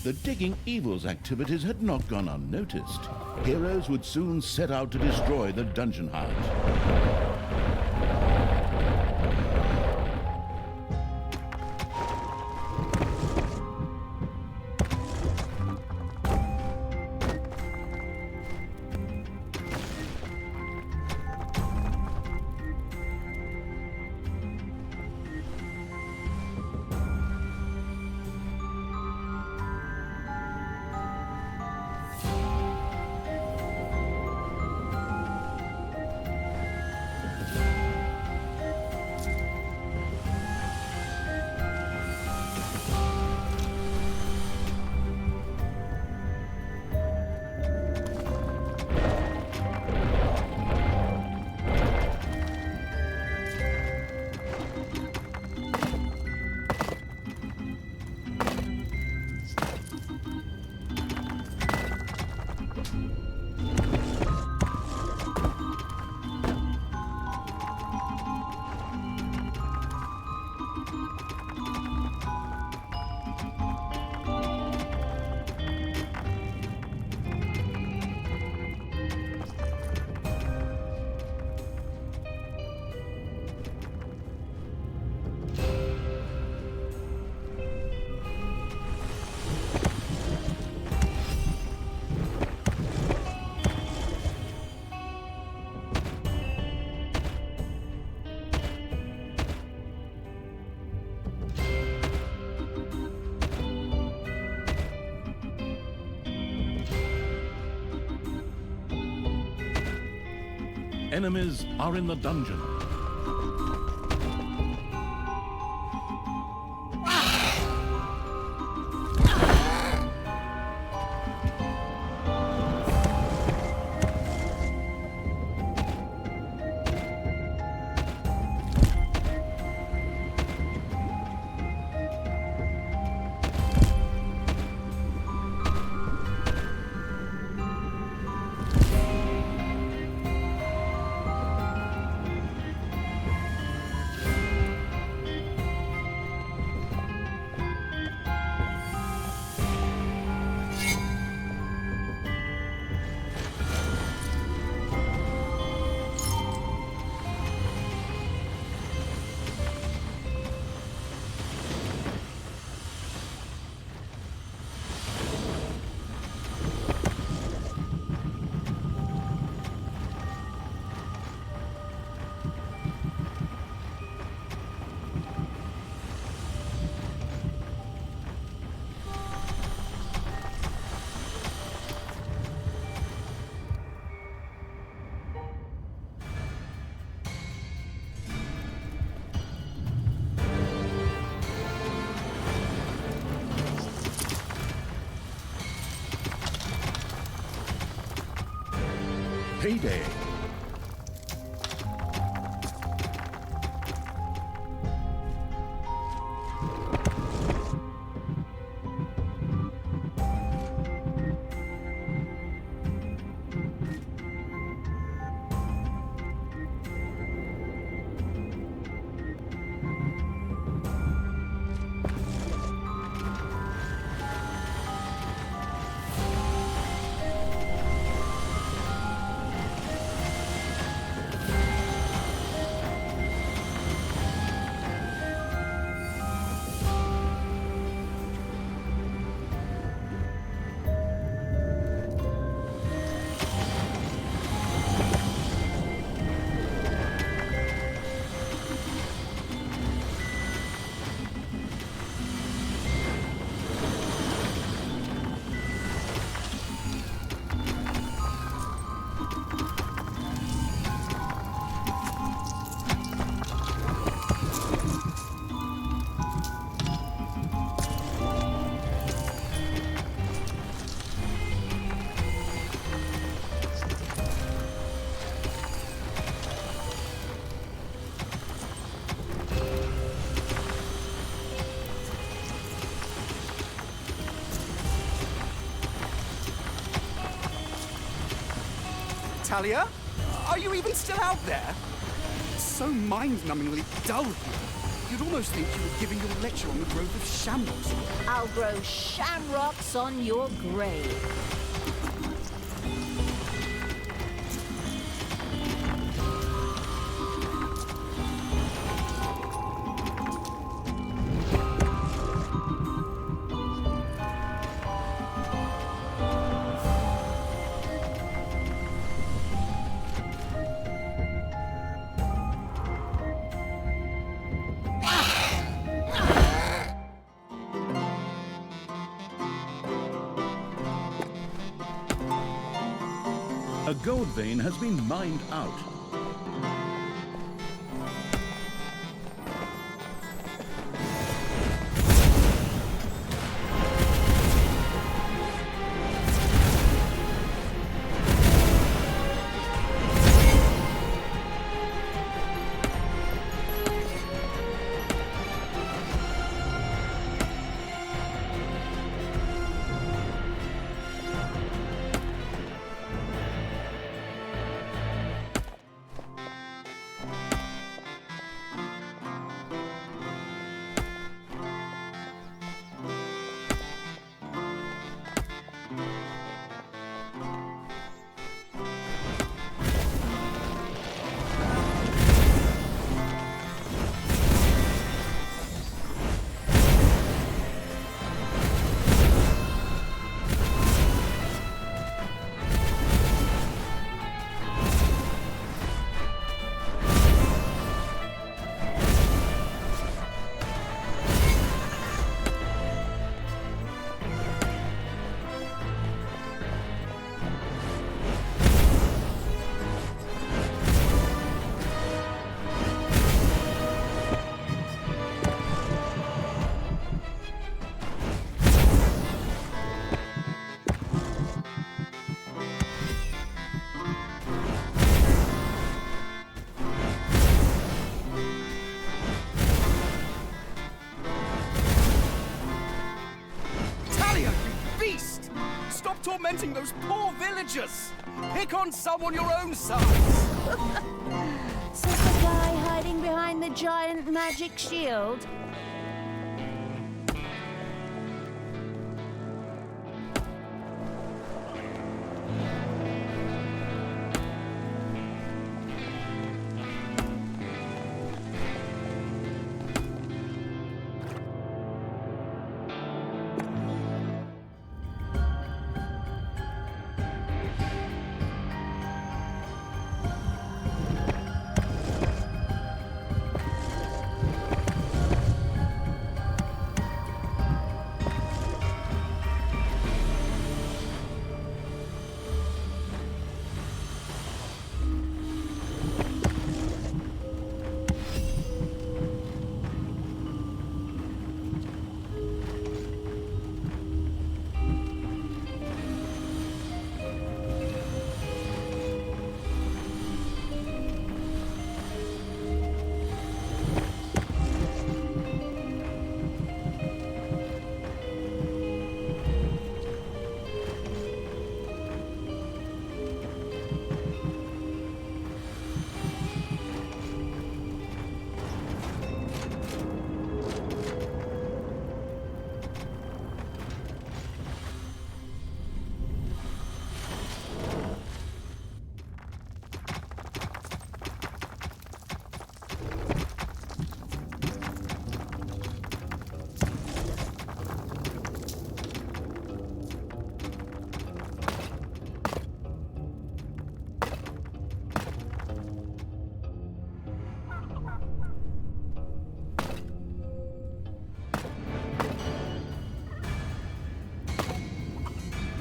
The digging evils activities had not gone unnoticed. Heroes would soon set out to destroy the dungeon hive. Enemies are in the dungeon. payday. Talia? Are you even still out there? It's so mind-numbingly dull here. You'd almost think you were giving your lecture on the growth of shamrocks. I'll grow shamrocks on your grave. A gold vein has been mined out. Tormenting those poor villagers! Pick on someone your own size! Says the guy hiding behind the giant magic shield.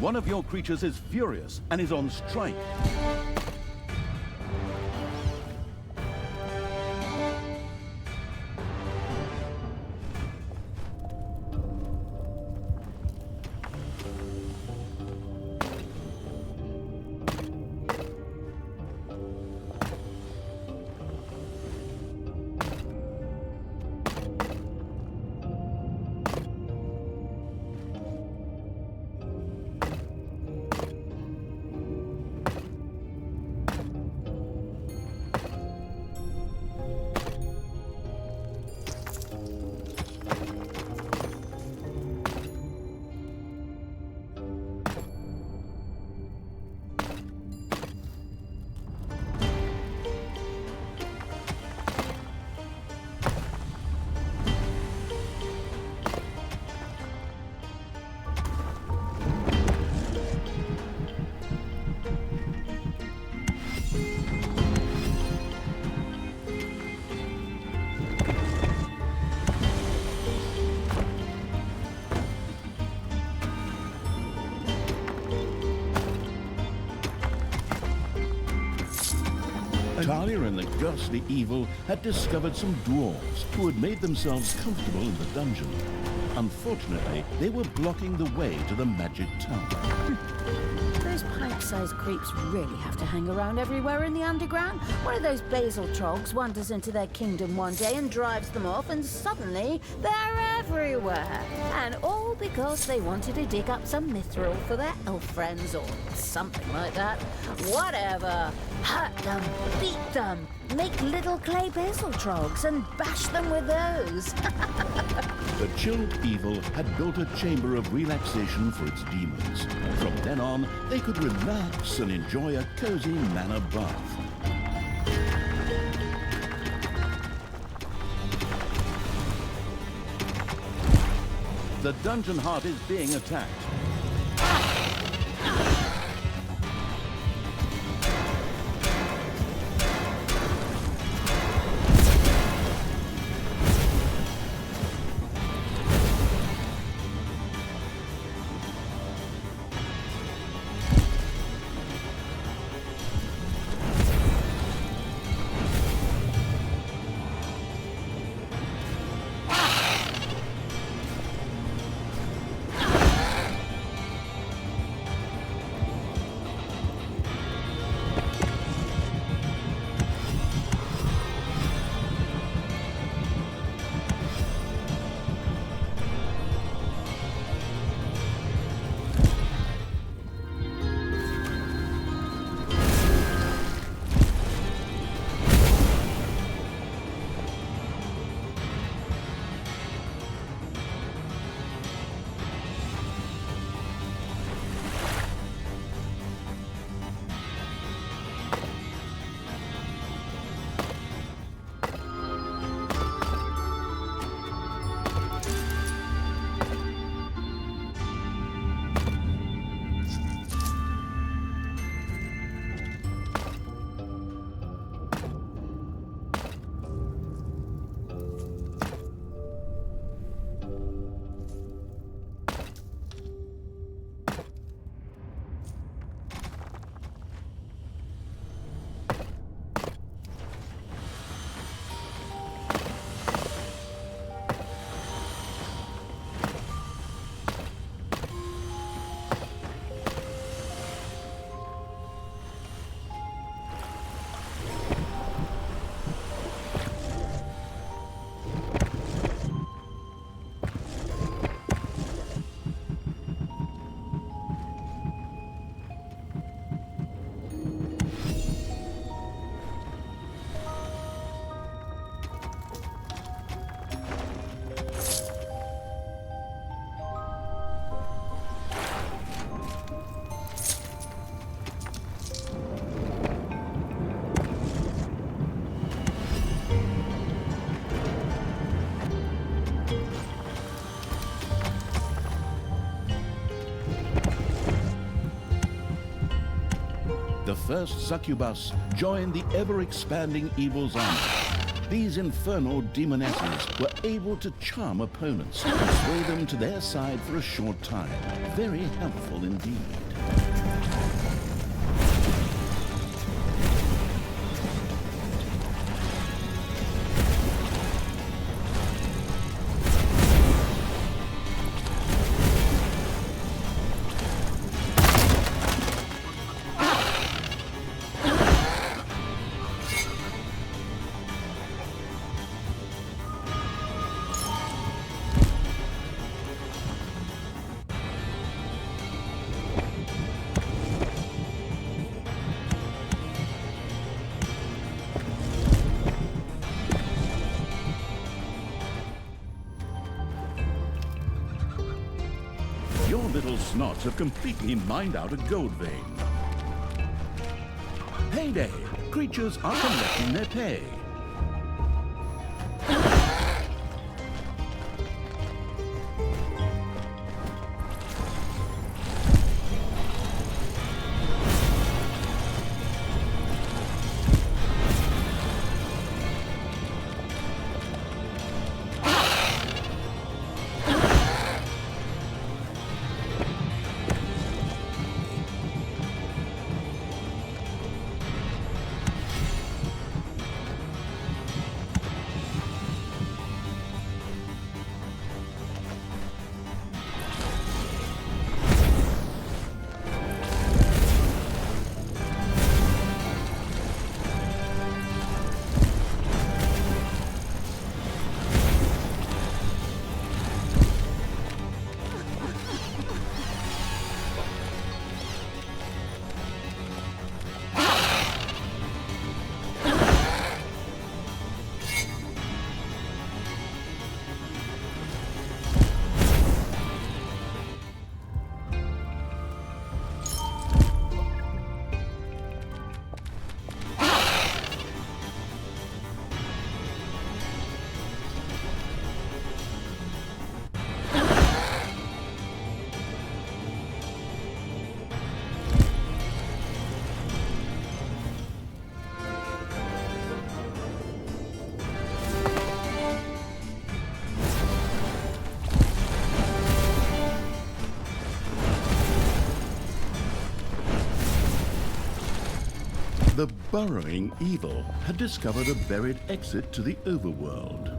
One of your creatures is furious and is on strike. Talia and the ghastly evil had discovered some dwarves who had made themselves comfortable in the dungeon. Unfortunately, they were blocking the way to the magic tower. Those pint-sized creeps really have to hang around everywhere in the underground. One of those basil trogs wanders into their kingdom one day and drives them off, and suddenly they're everywhere. And all because they wanted to dig up some mithril for their elf friends or something like that. Whatever. Hurt them, beat them, make little clay basil trogs and bash them with those. The chilled evil had built a chamber of relaxation for its demons. From then on, they could relax and enjoy a cozy manor bath. The dungeon heart is being attacked. The first succubus joined the ever-expanding evil's army. These infernal demonesses were able to charm opponents and sway them to their side for a short time. Very helpful indeed. Your little snots have completely mined out a gold vein. Payday! Creatures are collecting their pay. The burrowing evil had discovered a buried exit to the overworld.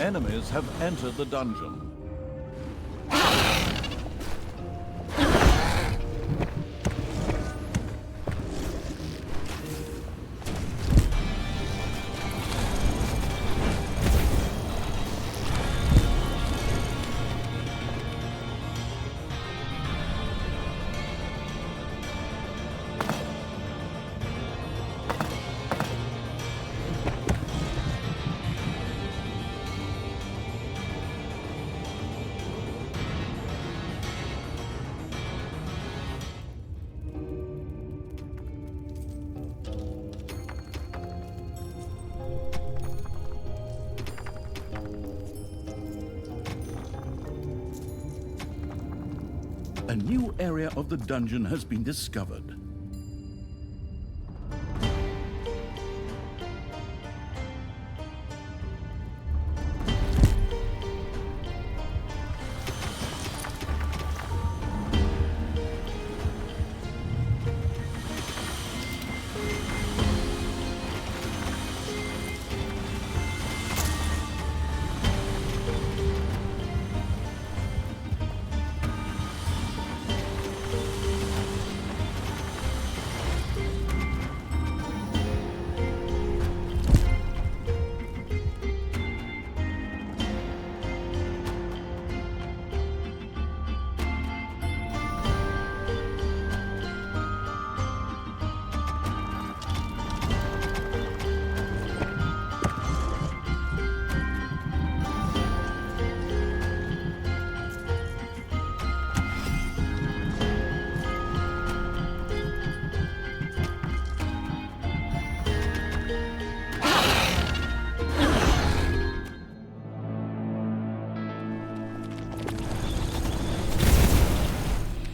Enemies have entered the dungeon. A new area of the dungeon has been discovered.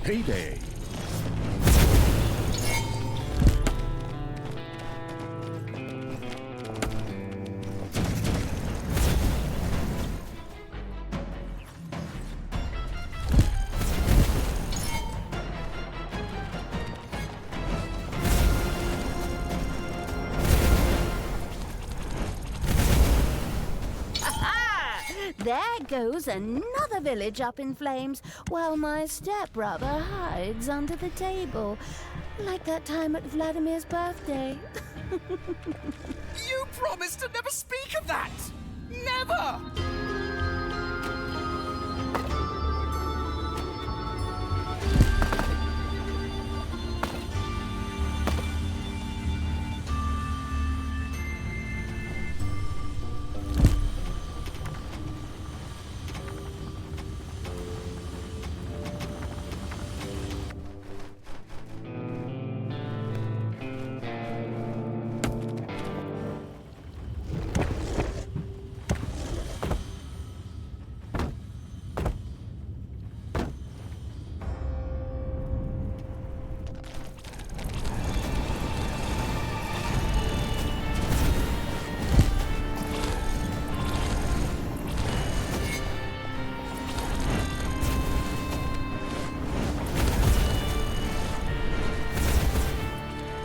Payday. There goes another village up in flames, while my stepbrother hides under the table. Like that time at Vladimir's birthday. You promised to never speak of that! Never!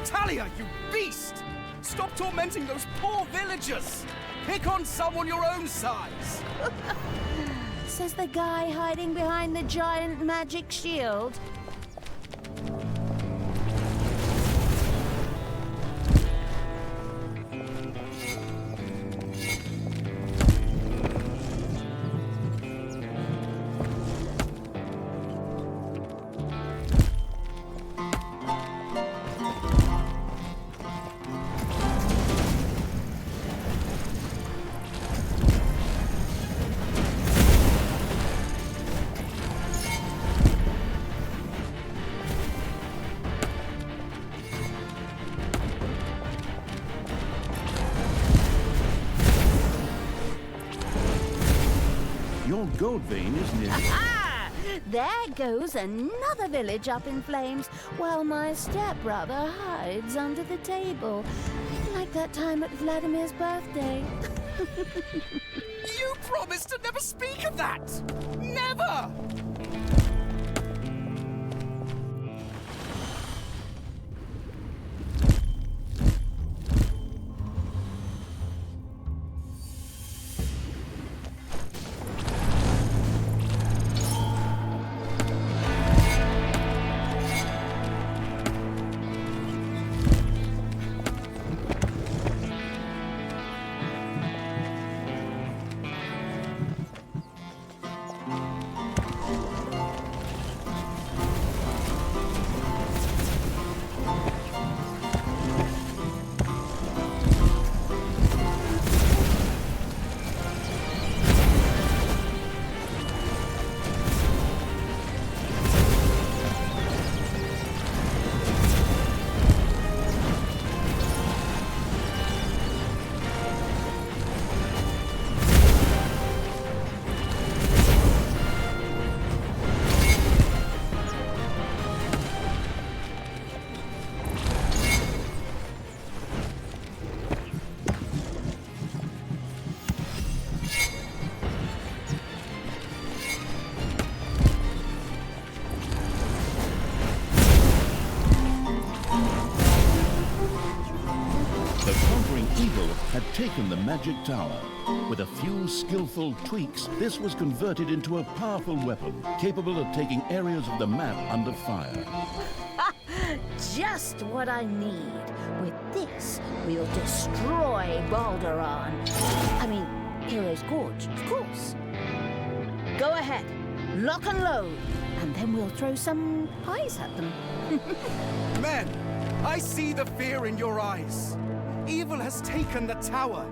Talia, you beast! Stop tormenting those poor villagers! Pick on someone your own size! Says the guy hiding behind the giant magic shield. Your gold vein is near. Ah! There goes another village up in flames, while my stepbrother hides under the table. Like that time at Vladimir's birthday. You promised to never speak of that! Never! taken the magic tower. With a few skillful tweaks, this was converted into a powerful weapon, capable of taking areas of the map under fire. Just what I need. With this, we'll destroy Balderon. I mean, Hero's Gorge, of course. Go ahead, lock and load, and then we'll throw some pies at them. Men, I see the fear in your eyes. Evil has taken the tower.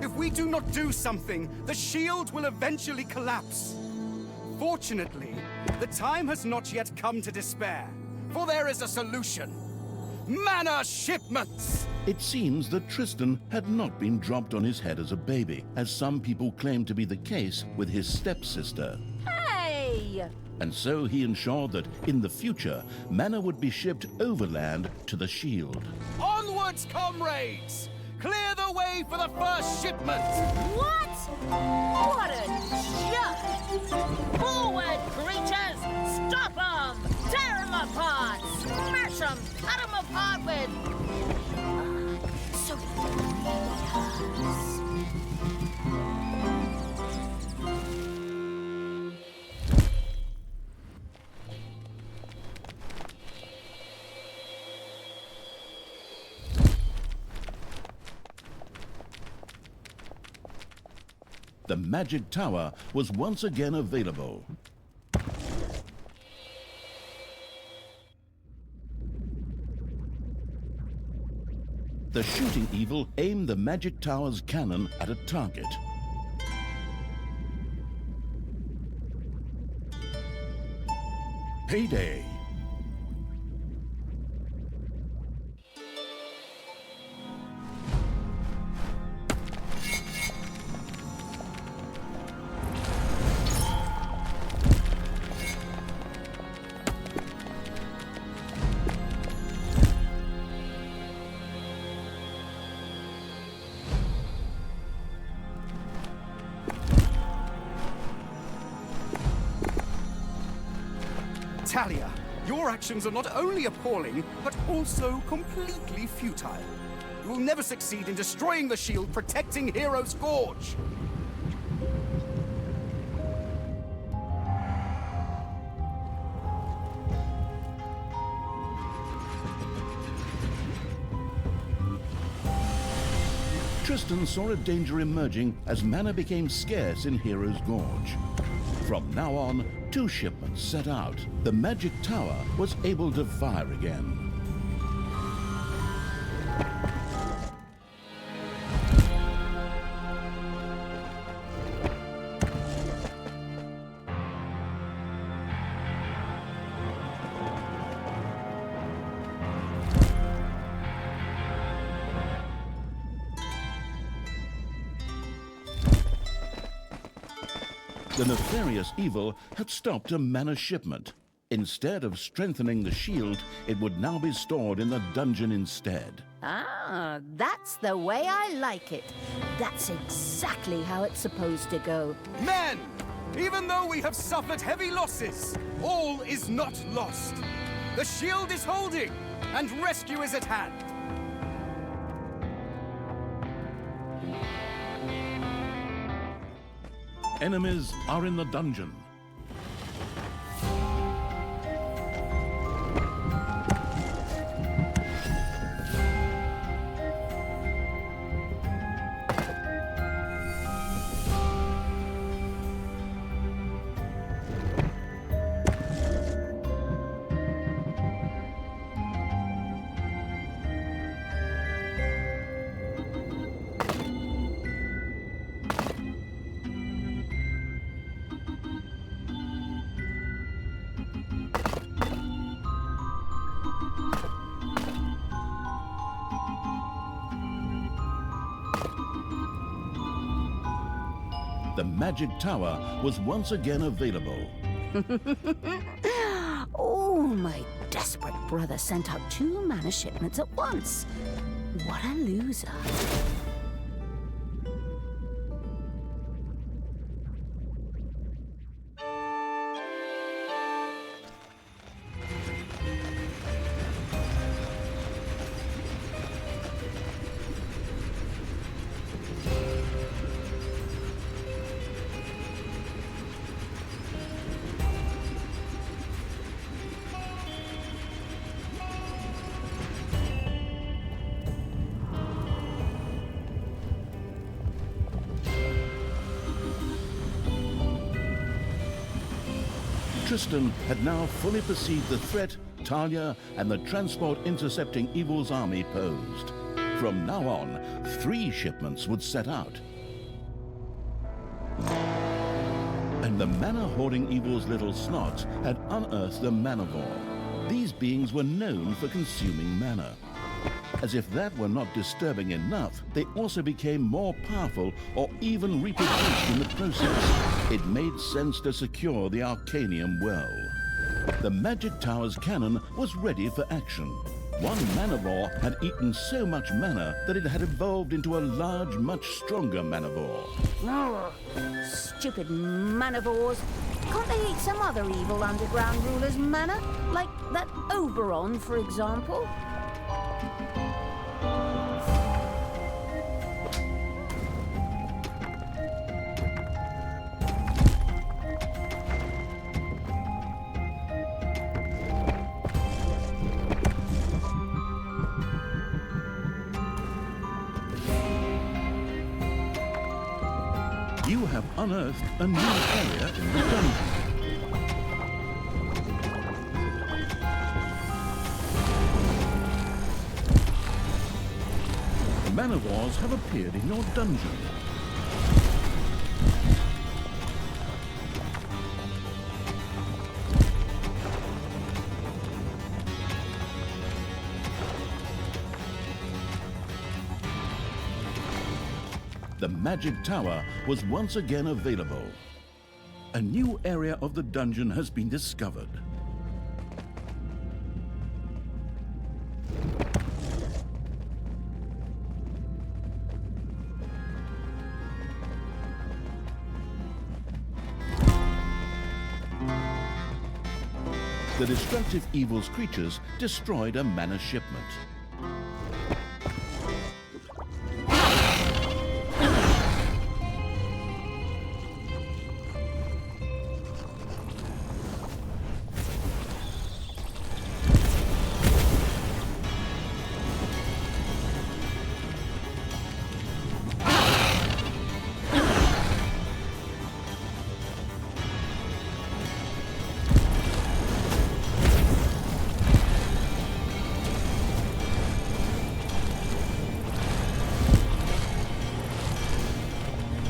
If we do not do something, the shield will eventually collapse. Fortunately, the time has not yet come to despair, for there is a solution. Mana shipments! It seems that Tristan had not been dropped on his head as a baby, as some people claim to be the case with his stepsister. Hey! And so he ensured that, in the future, mana would be shipped overland to the shield. Onwards, comrades! Clear the way for the first shipment! What? What a joke! Forward, creatures! Stop them! Tear them apart! Smash them! Cut them apart with... so delicious. The magic tower was once again available. The shooting evil aimed the magic tower's cannon at a target. Payday! Talia, your actions are not only appalling, but also completely futile. You will never succeed in destroying the shield protecting Hero's Gorge. Tristan saw a danger emerging as mana became scarce in Hero's Gorge. From now on, 2 shipments set out. The magic tower was able to fire again. The nefarious evil had stopped a mana shipment. Instead of strengthening the shield, it would now be stored in the dungeon instead. Ah, that's the way I like it. That's exactly how it's supposed to go. Men! Even though we have suffered heavy losses, all is not lost. The shield is holding, and rescue is at hand. Enemies are in the dungeon. The magic tower was once again available. Oh, my desperate brother sent out 2 mana shipments at once. What a loser. Tristan had now fully perceived the threat Talia and the transport intercepting evil's army posed. From now on, 3 shipments would set out. And the mana-hoarding evil's little snots had unearthed a manivore. These beings were known for consuming mana. As if that were not disturbing enough, they also became more powerful or even reproduced in the process. It made sense to secure the Arcanium well. The Magic Tower's cannon was ready for action. One manivore had eaten so much mana that it had evolved into a large, much stronger manivore. Oh, stupid manivores. Can't they eat some other evil underground ruler's mana? Like that Oberon, for example? You have unearthed a new area in the dungeon. Manivores have appeared in your dungeon. The Magic Tower was once again available. A new area of the dungeon has been discovered. The destructive evil's creatures destroyed a mana shipment.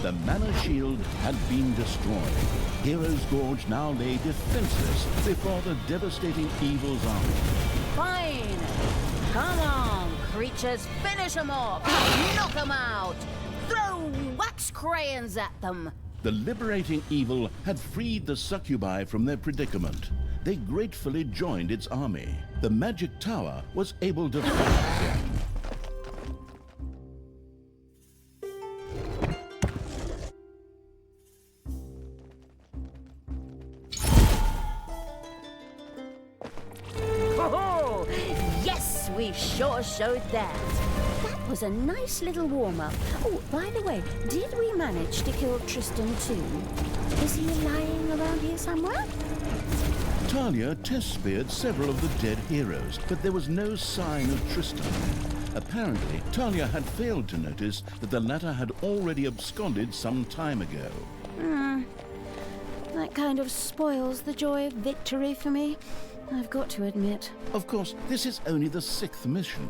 The mana shield had been destroyed. Heroes Gorge now lay defenseless before the devastating evil's army. Fine! Come on, creatures, finish them off! Knock them out! Throw wax crayons at them! The liberating evil had freed the succubi from their predicament. They gratefully joined its army. The Magic Tower was able to fight again. Oh, yes, we sure showed that. That was a nice little warm-up. Oh, by the way, did we manage to kill Tristan too? Is he lying around here somewhere? Talia test-speared several of the dead heroes, but there was no sign of Tristan. Apparently, Talia had failed to notice that the latter had already absconded some time ago. That kind of spoils the joy of victory for me, I've got to admit. Of course, this is only the 6th mission.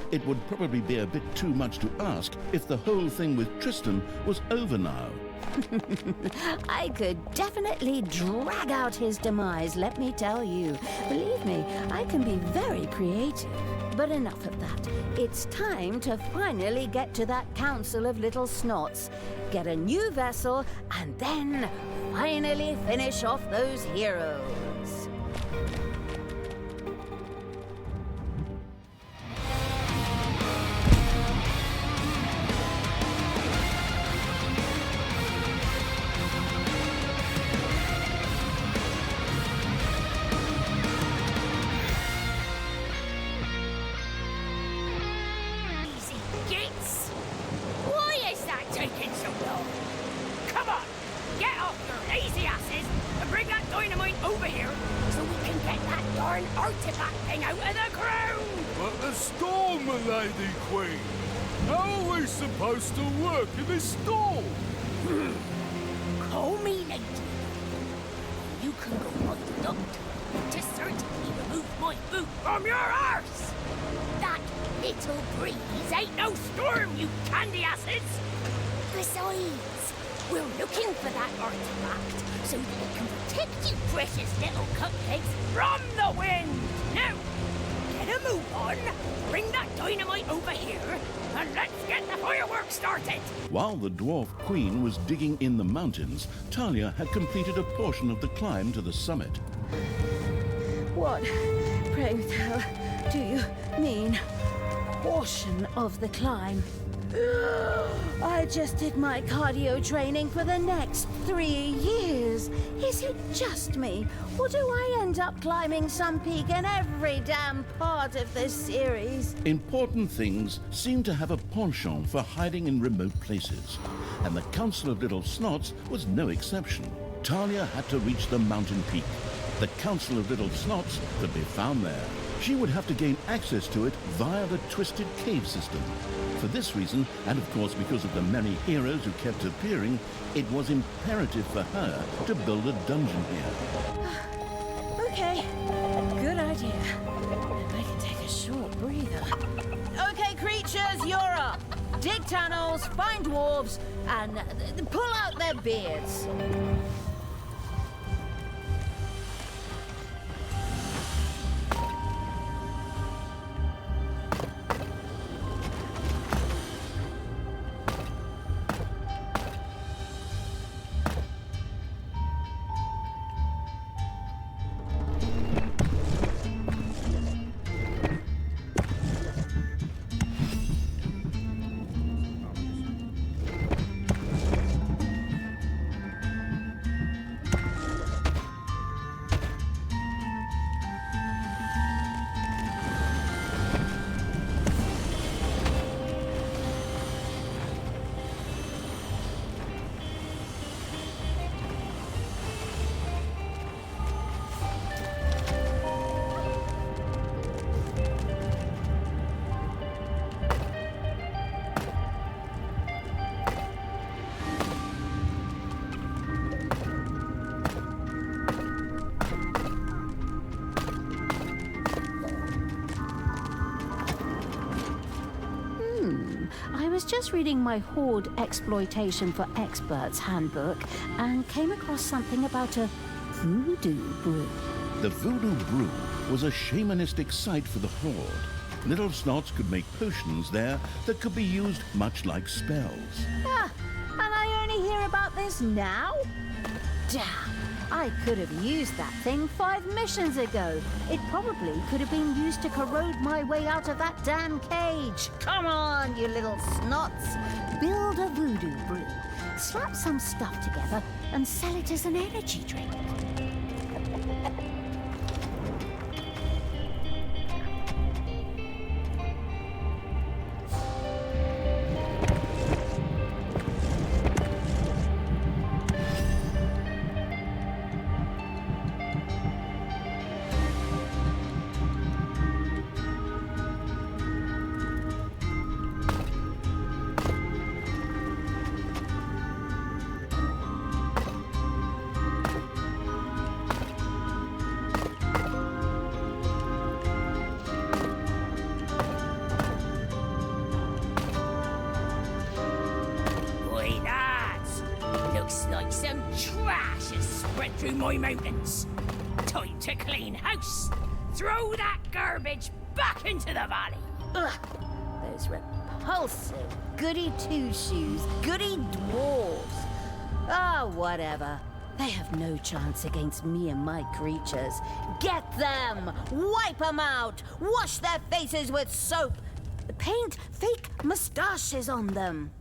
It would probably be a bit too much to ask if the whole thing with Tristan was over now. I could definitely drag out his demise, let me tell you. Believe me, I can be very creative. But enough of that. It's time to finally get to that Council of Little Snots, get a new vessel, and then finally finish off those heroes. Artifact thing out of the ground! But the storm, Lady Queen! How are we supposed to work in this storm? Call me lady. You can go my duct to certainly remove my boot from your arse. That little breeze ain't no storm, you candy asses. Besides, we're looking for that artifact so that it can protect you precious little cupcakes from the wind. Now, get a move on, bring that dynamite over here, and let's get the fireworks started. While the dwarf queen was digging in the mountains, Talia had completed a portion of the climb to the summit. What, pray tell, do you mean portion of the climb? I just did my cardio training for the next 3 years. Is it just me, or do I end up climbing some peak in every damn part of this series? Important things seem to have a penchant for hiding in remote places, and the Council of Little Snots was no exception. Talia had to reach the mountain peak. The Council of Little Snots could be found there. She would have to gain access to it via the twisted cave system. For this reason, and of course because of the many heroes who kept appearing, it was imperative for her to build a dungeon here. Okay, good idea. I can take a short breather. Okay, creatures, you're up. Dig tunnels, find dwarves, and pull out their beards. I was just reading my Horde Exploitation for Experts handbook and came across something about a voodoo brew. The Voodoo Brew was a shamanistic site for the Horde. Little Snots could make potions there that could be used much like spells. Ah, and I only hear about this now? Damn, I could have used that thing 5 missions ago. It probably could have been used to corrode my way out of that damn cage. Come on, you little snots. Build a voodoo brew, slap some stuff together, and sell it as an energy drink. Like some trash has spread through my mountains. Time to clean house. Throw that garbage back into the valley. Ugh, those repulsive goody two-shoes, goody dwarves. Oh, whatever. They have no chance against me and my creatures. Get them! Wipe them out! Wash their faces with soap! Paint fake mustaches on them!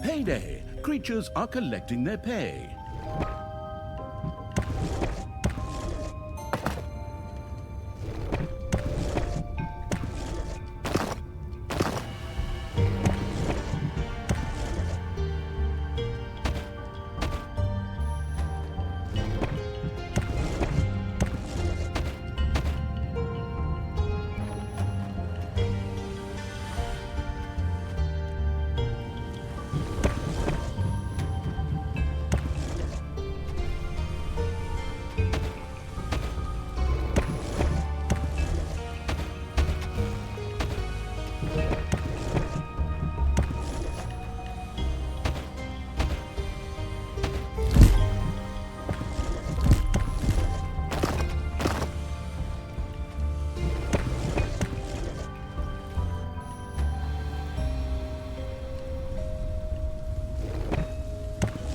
Payday! Creatures are collecting their pay.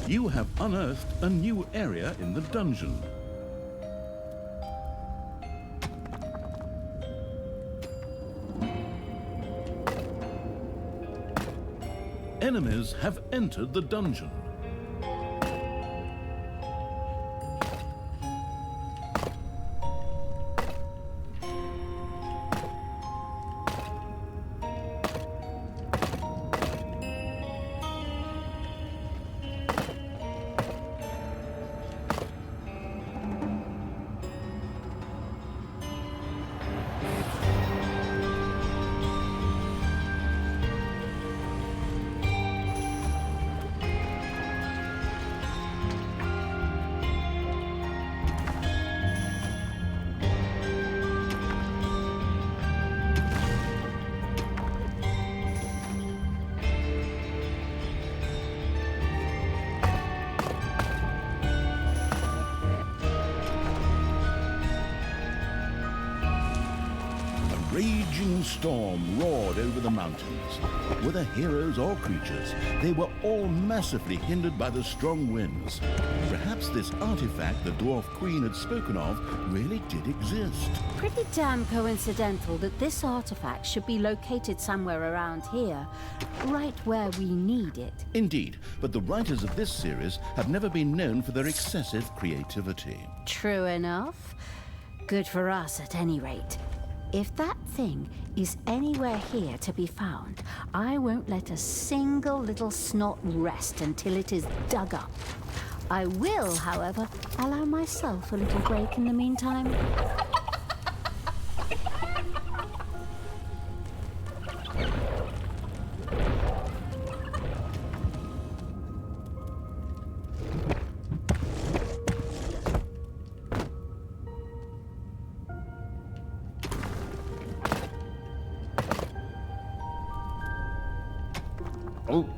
You have unearthed a new area in the dungeon. Enemies have entered the dungeon. A raging storm roared over the mountains. Whether heroes or creatures, they were all massively hindered by the strong winds. Perhaps this artifact the Dwarf Queen had spoken of really did exist. Pretty damn coincidental that this artifact should be located somewhere around here, right where we need it. Indeed, but the writers of this series have never been known for their excessive creativity. True enough. Good for us at any rate. If that thing is anywhere here to be found, I won't let a single little snot rest until it is dug up. I will, however, allow myself a little break in the meantime. Oh.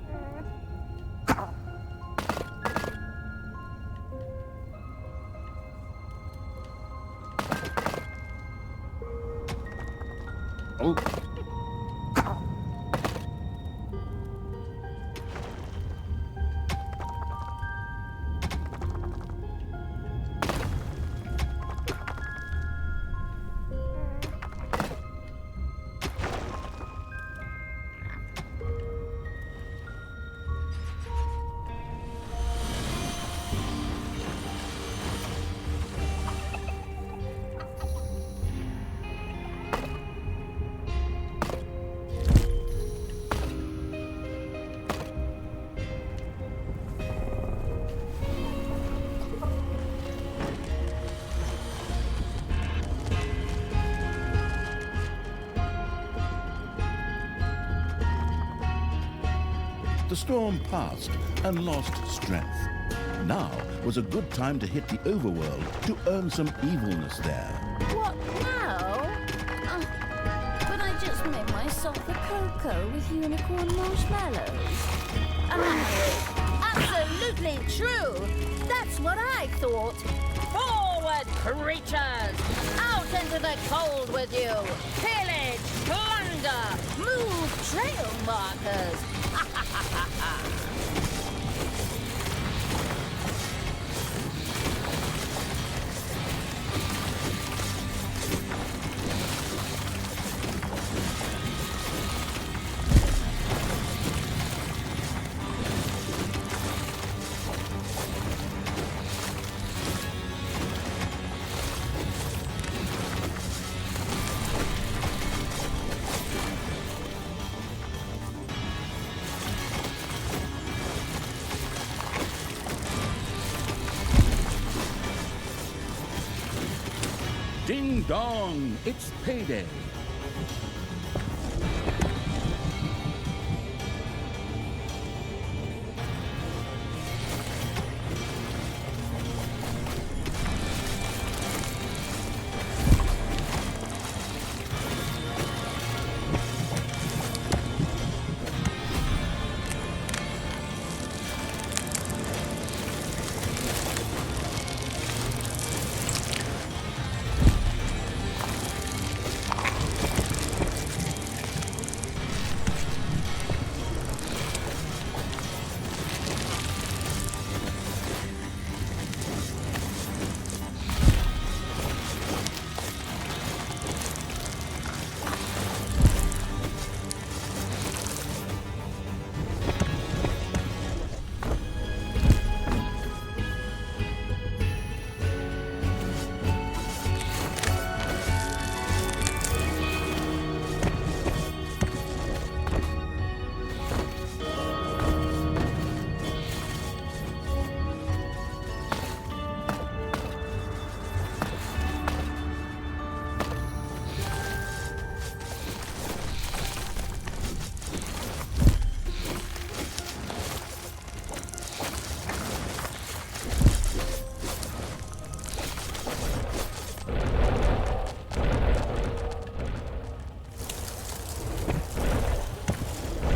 Oh. The storm passed and lost strength. Now was a good time to hit the overworld to earn some evilness there. What now? But I just made myself a cocoa with unicorn marshmallows. Absolutely true! That's what I thought! Forward, creatures! Out into the cold with you! Pillage! Plunder! Move trail markers! Ding dong, it's payday.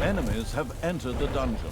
Enemies have entered the dungeon.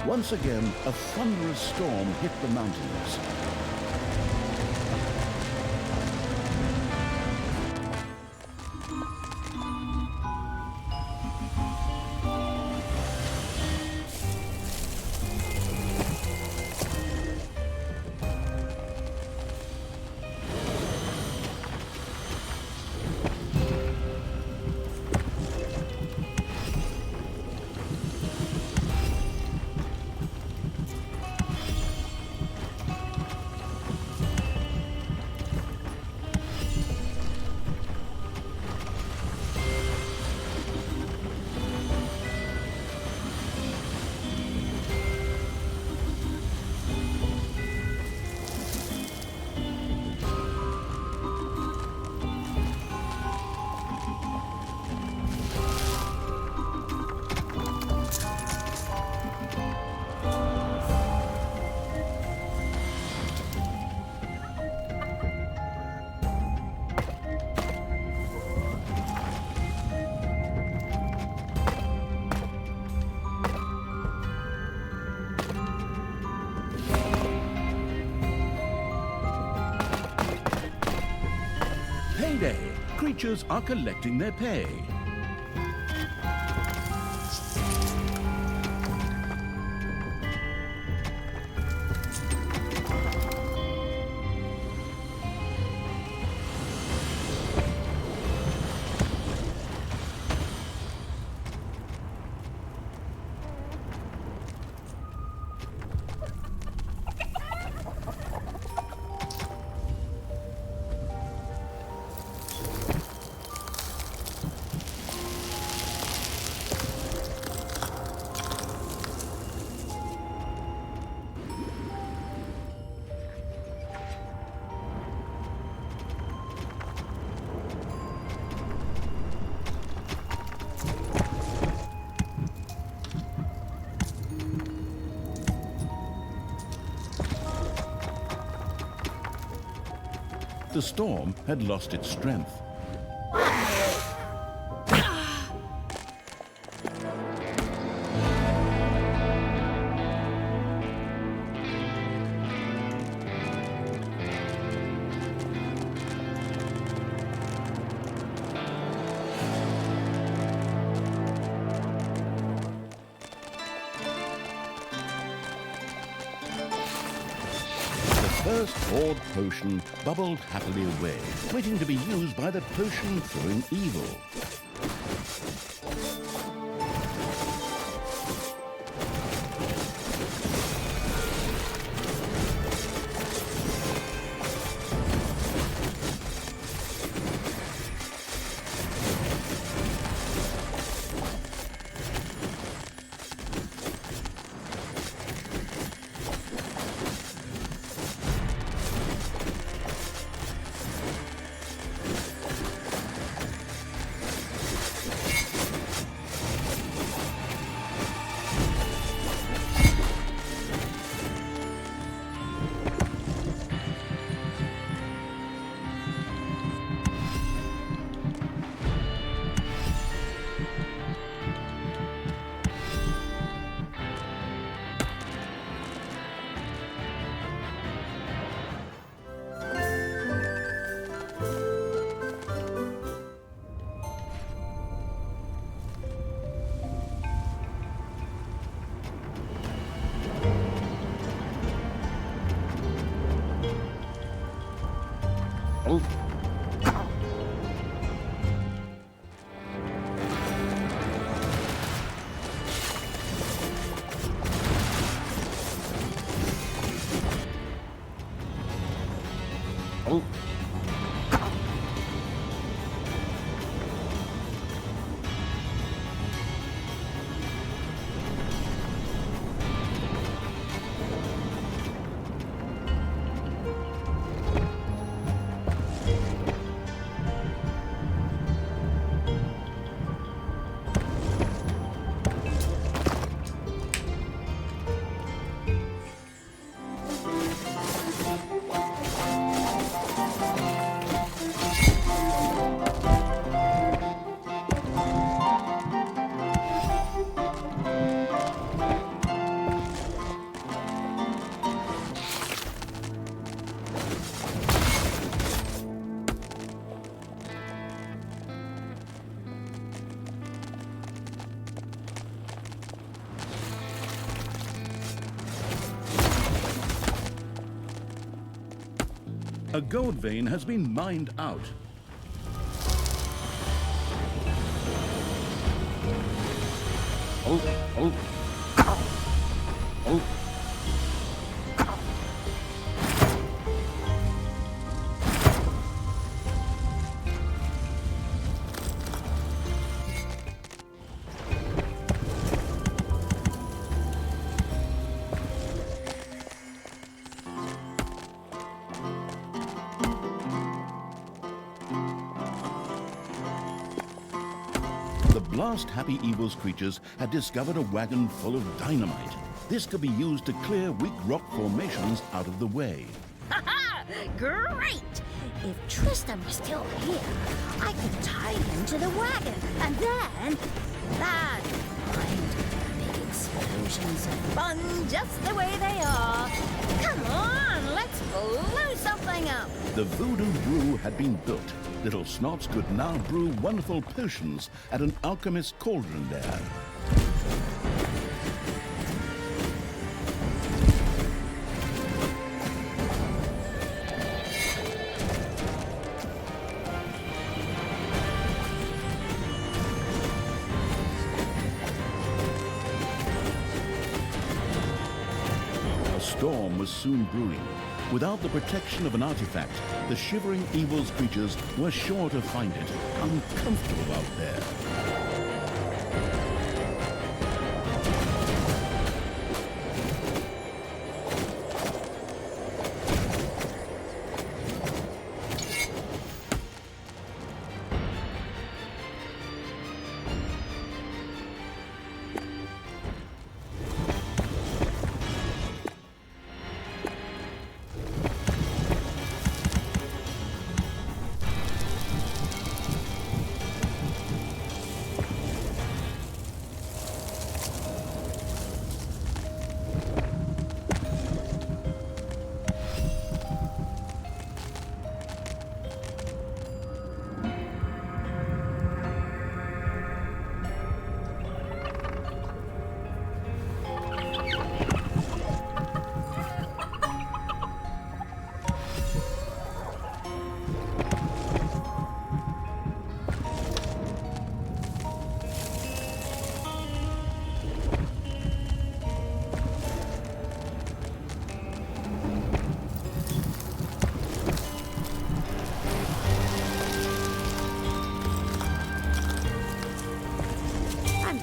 Once again, a thunderous storm hit the mountains. payday. Creatures are collecting their pay. The storm had lost its strength. The first Horde potion bubbled happily away, waiting to be used by the potion-throwing evil. A gold vein has been mined out. The Blast Happy Evil's creatures had discovered a wagon full of dynamite. This could be used to clear weak rock formations out of the way. Ha-ha! Great! If Tristan was still here, I could tie him to the wagon, and then... I'd find big explosions of fun just the way they are. Come on, let's blow something up! The Voodoo Brew had been built. Little Snots could now brew wonderful potions at an alchemist's cauldron there. A storm was soon brewing. Without the protection of an artifact, the shivering evil's creatures were sure to find it uncomfortable out there.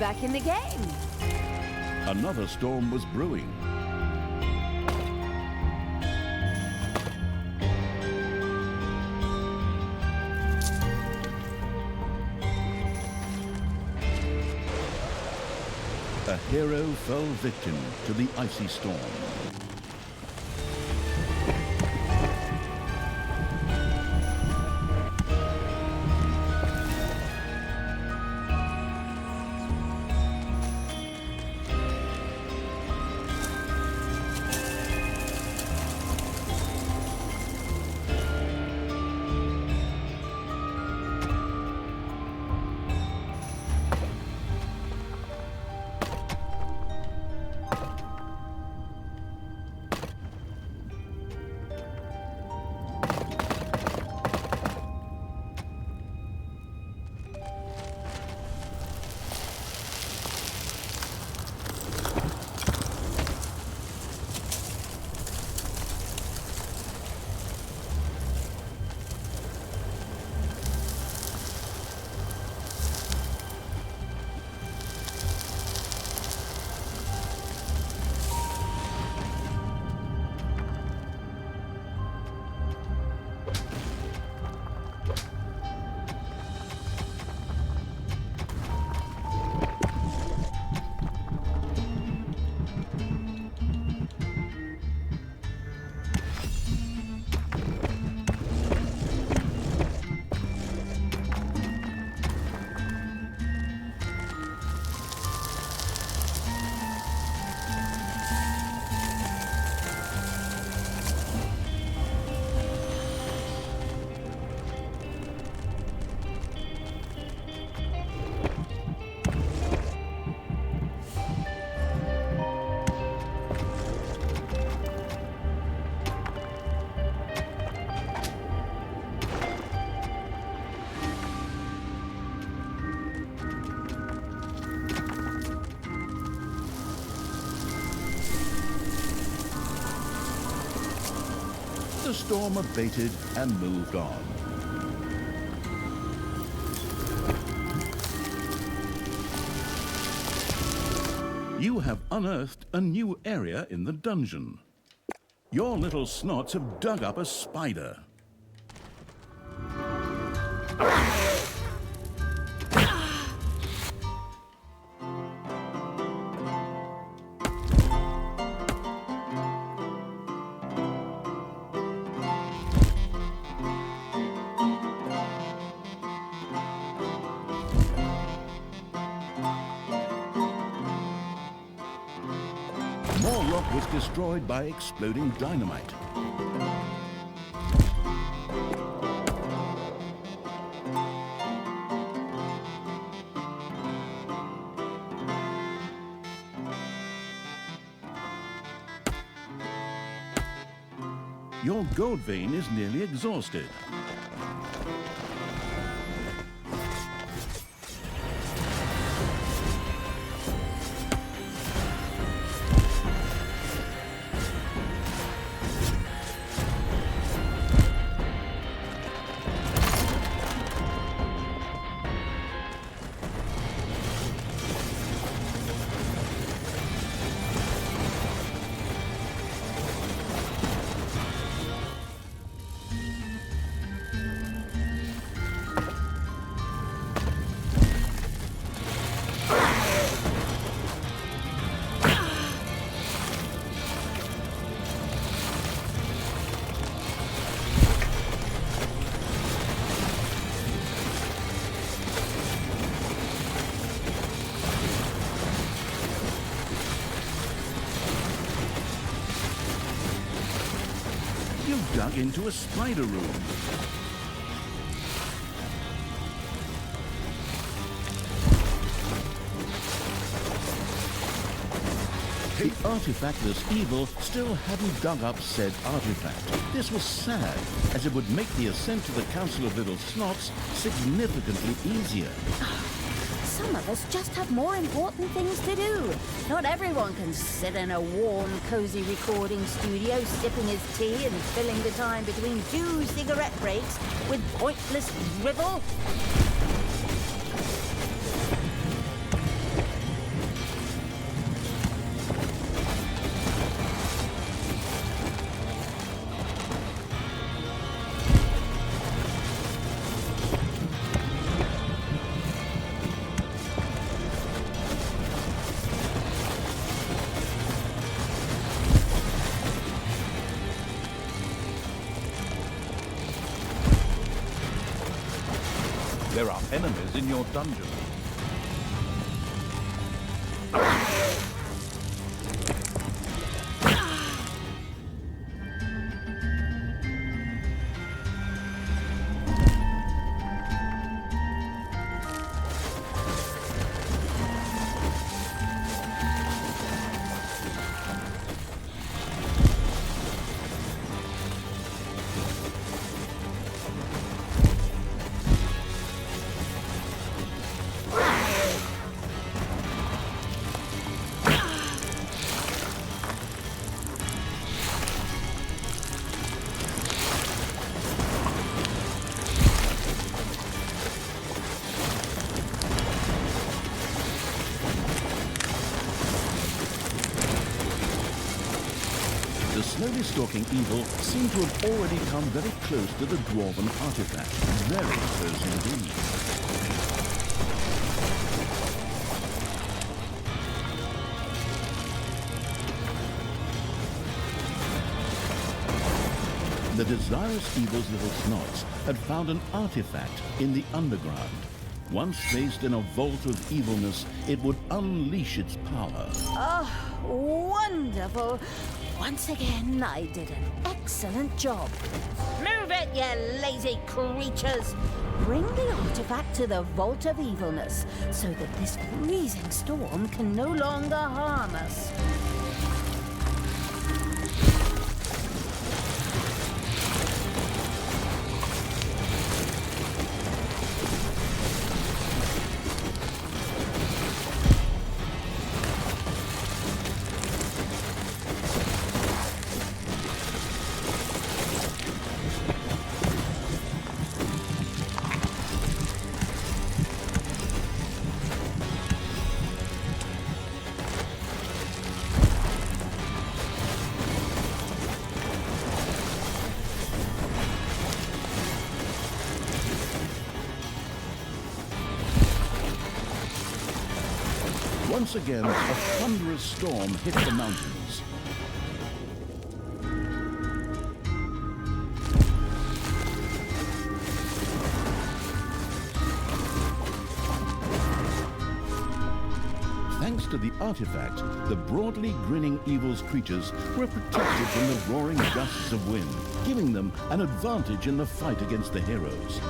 Back in the game. Another storm was brewing. A hero fell victim to the icy storm. The storm abated and moved on. You have unearthed a new area in the dungeon. Your little snots have dug up a spider. More rock was destroyed by exploding dynamite. Your gold vein is nearly exhausted. You've dug into a spider room. The artifactless evil still hadn't dug up said artifact. This was sad, as it would make the ascent to the Council of Little Snots significantly easier. Some of us just have more important things to do. Not everyone can sit in a warm, cozy recording studio, sipping his tea and filling the time between 2 cigarette breaks with pointless drivel. There are enemies in your dungeon. The slowly stalking evil seemed to have already come very close to the dwarven artifact. Very close indeed. The desirous evil's little snots had found an artifact in the underground. Once placed in a vault of evilness, it would unleash its power. Oh, wonderful. Once again, I did an excellent job. Move it, you lazy creatures! Bring the artifact to the Vault of Evilness, so that this freezing storm can no longer harm us. Once again, a thunderous storm hit the mountains. Thanks to the artifact, the broadly grinning evil's creatures were protected from the roaring gusts of wind, giving them an advantage in the fight against the heroes.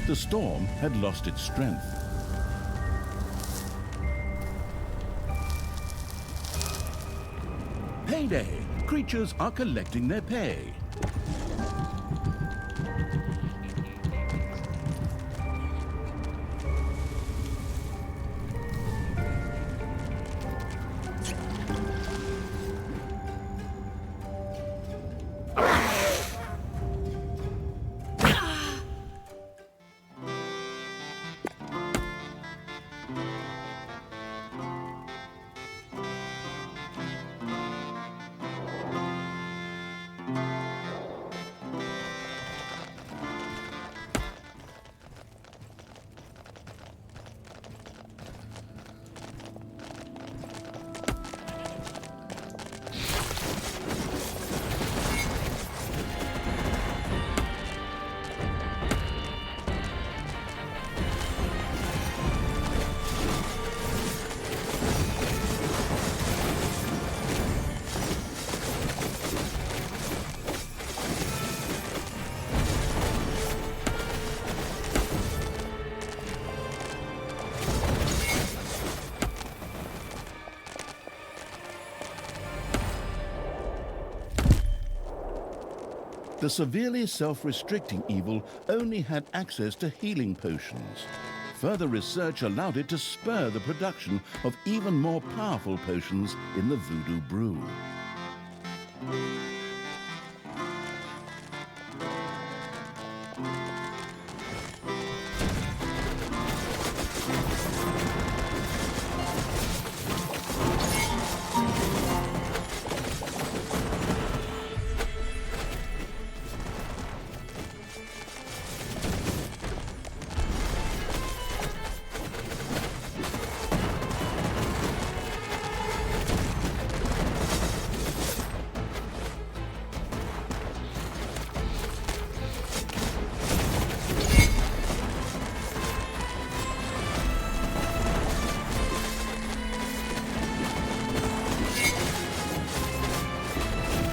The storm had lost its strength. Payday! Creatures are collecting their pay. The severely self-restricting evil only had access to healing potions. Further research allowed it to spur the production of even more powerful potions in the Voodoo Brew.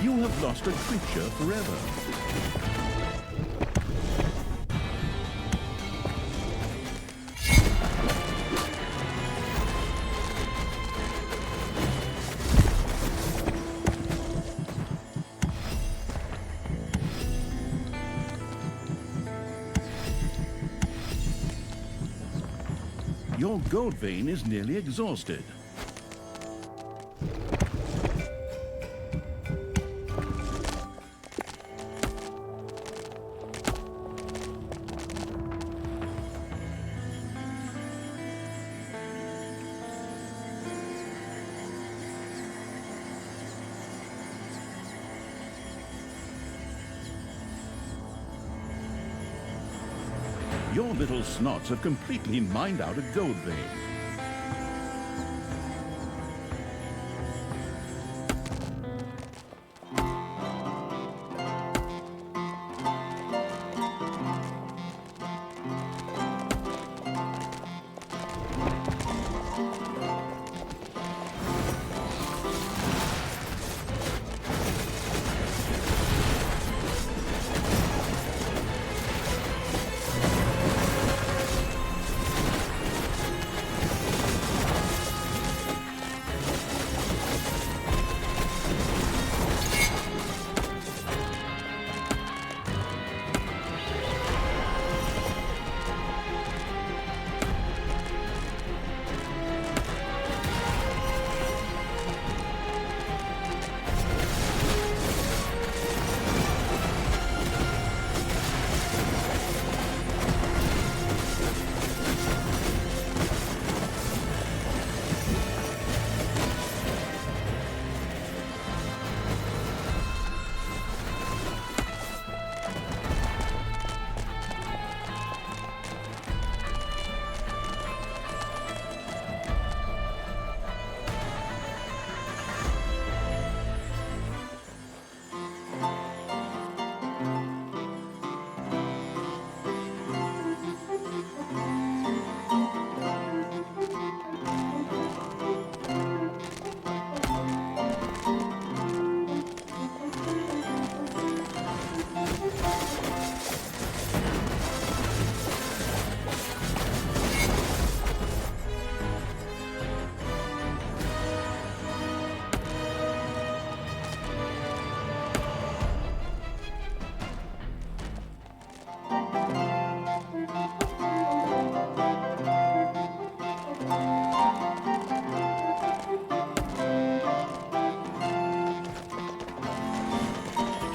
You have lost a creature forever. Your gold vein is nearly exhausted. Your little snots have completely mined out a gold vein.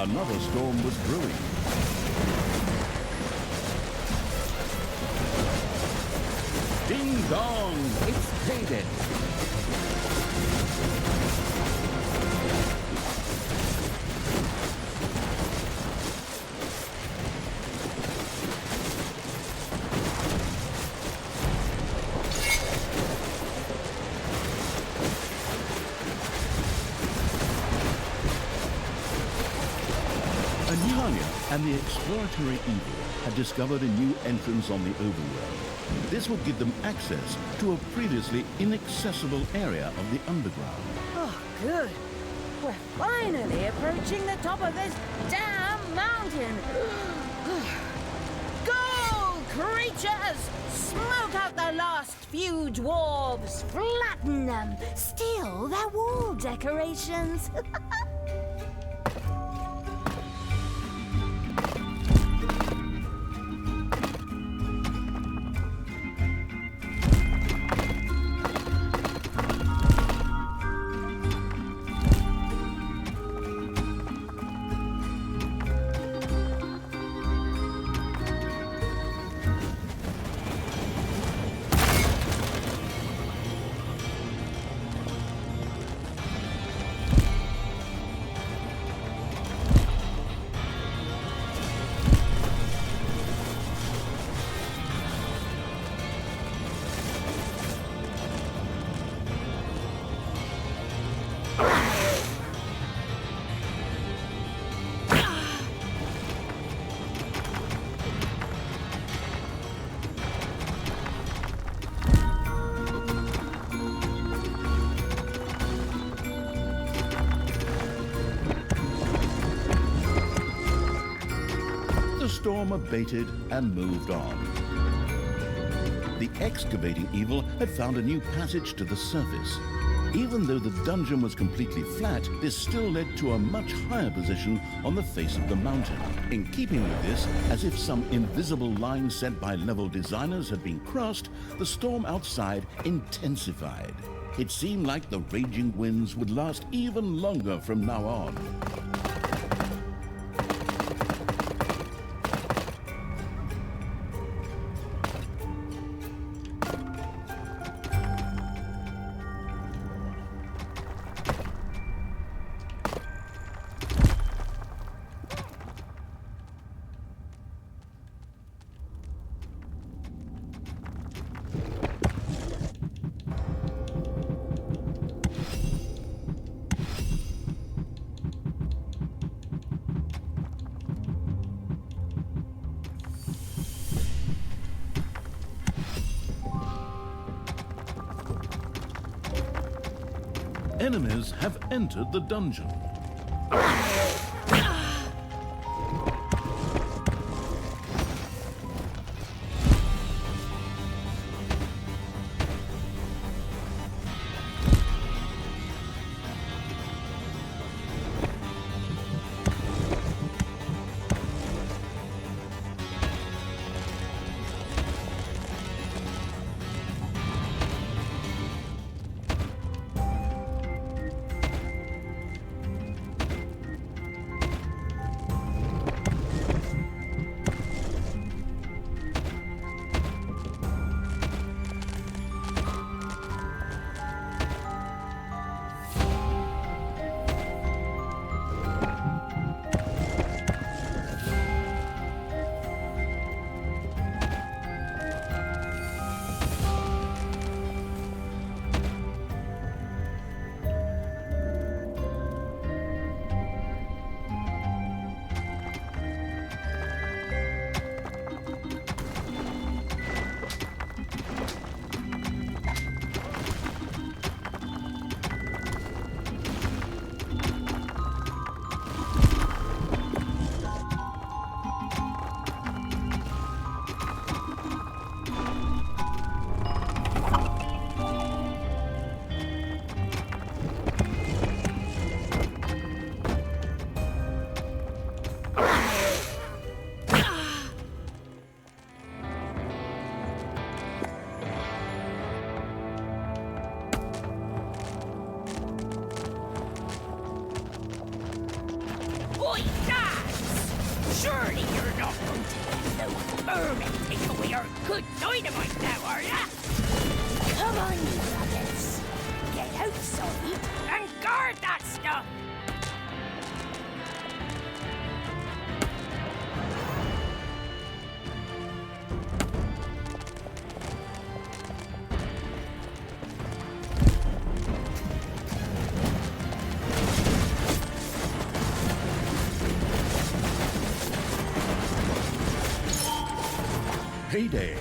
Another storm was brewing. Ding dong! It's payday! Anyalia and the exploratory evil had discovered a new entrance on the overworld. This would give them access to a previously inaccessible area of the underground. Oh, good. We're finally approaching the top of this damn mountain. Go, creatures! Smoke out the last few dwarves. Flatten them. Steal their wall decorations. The storm abated and moved on. The excavating evil had found a new passage to the surface. Even though the dungeon was completely flat, this still led to a much higher position on the face of the mountain. In keeping with this, as if some invisible line set by level designers had been crossed, the storm outside intensified. It seemed like the raging winds would last even longer from now on. Enemies have entered the dungeon. Surely you're not going to let no vermin take away our good dynamite now, are ya? Come on, you brothers. Get outside and guard that stuff! Payday.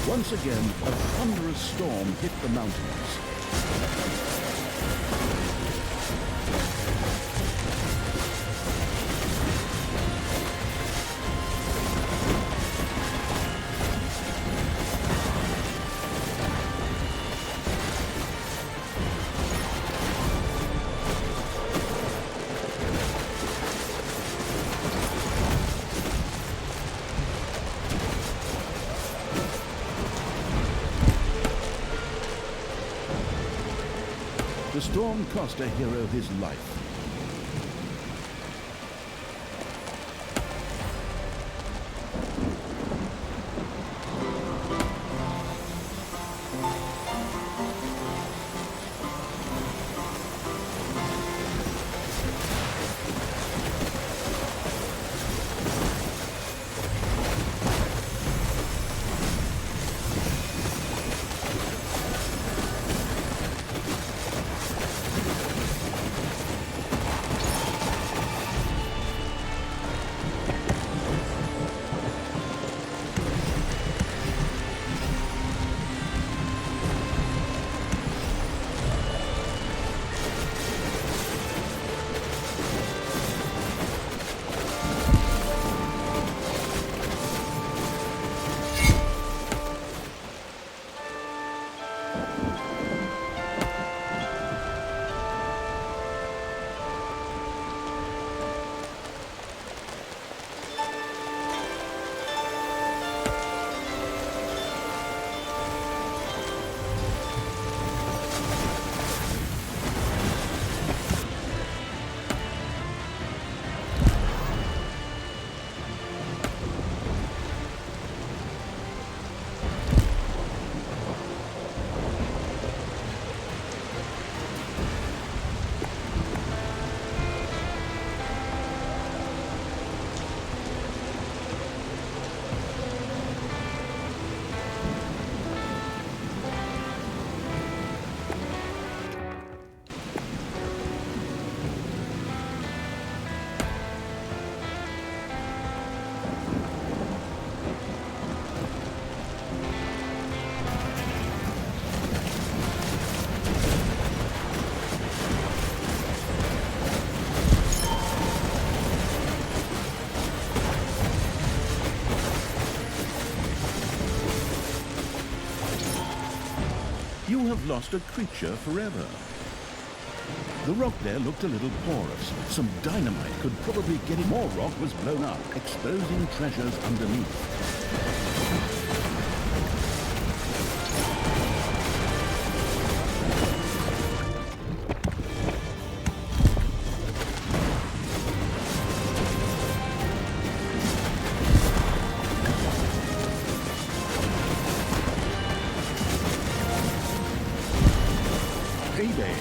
Once again, a thunderous storm hit the mountains. The storm cost a hero his life. you have lost a creature forever. The rock there looked a little porous. Some dynamite could probably get it. More rock was blown up, exposing treasures underneath. Payday.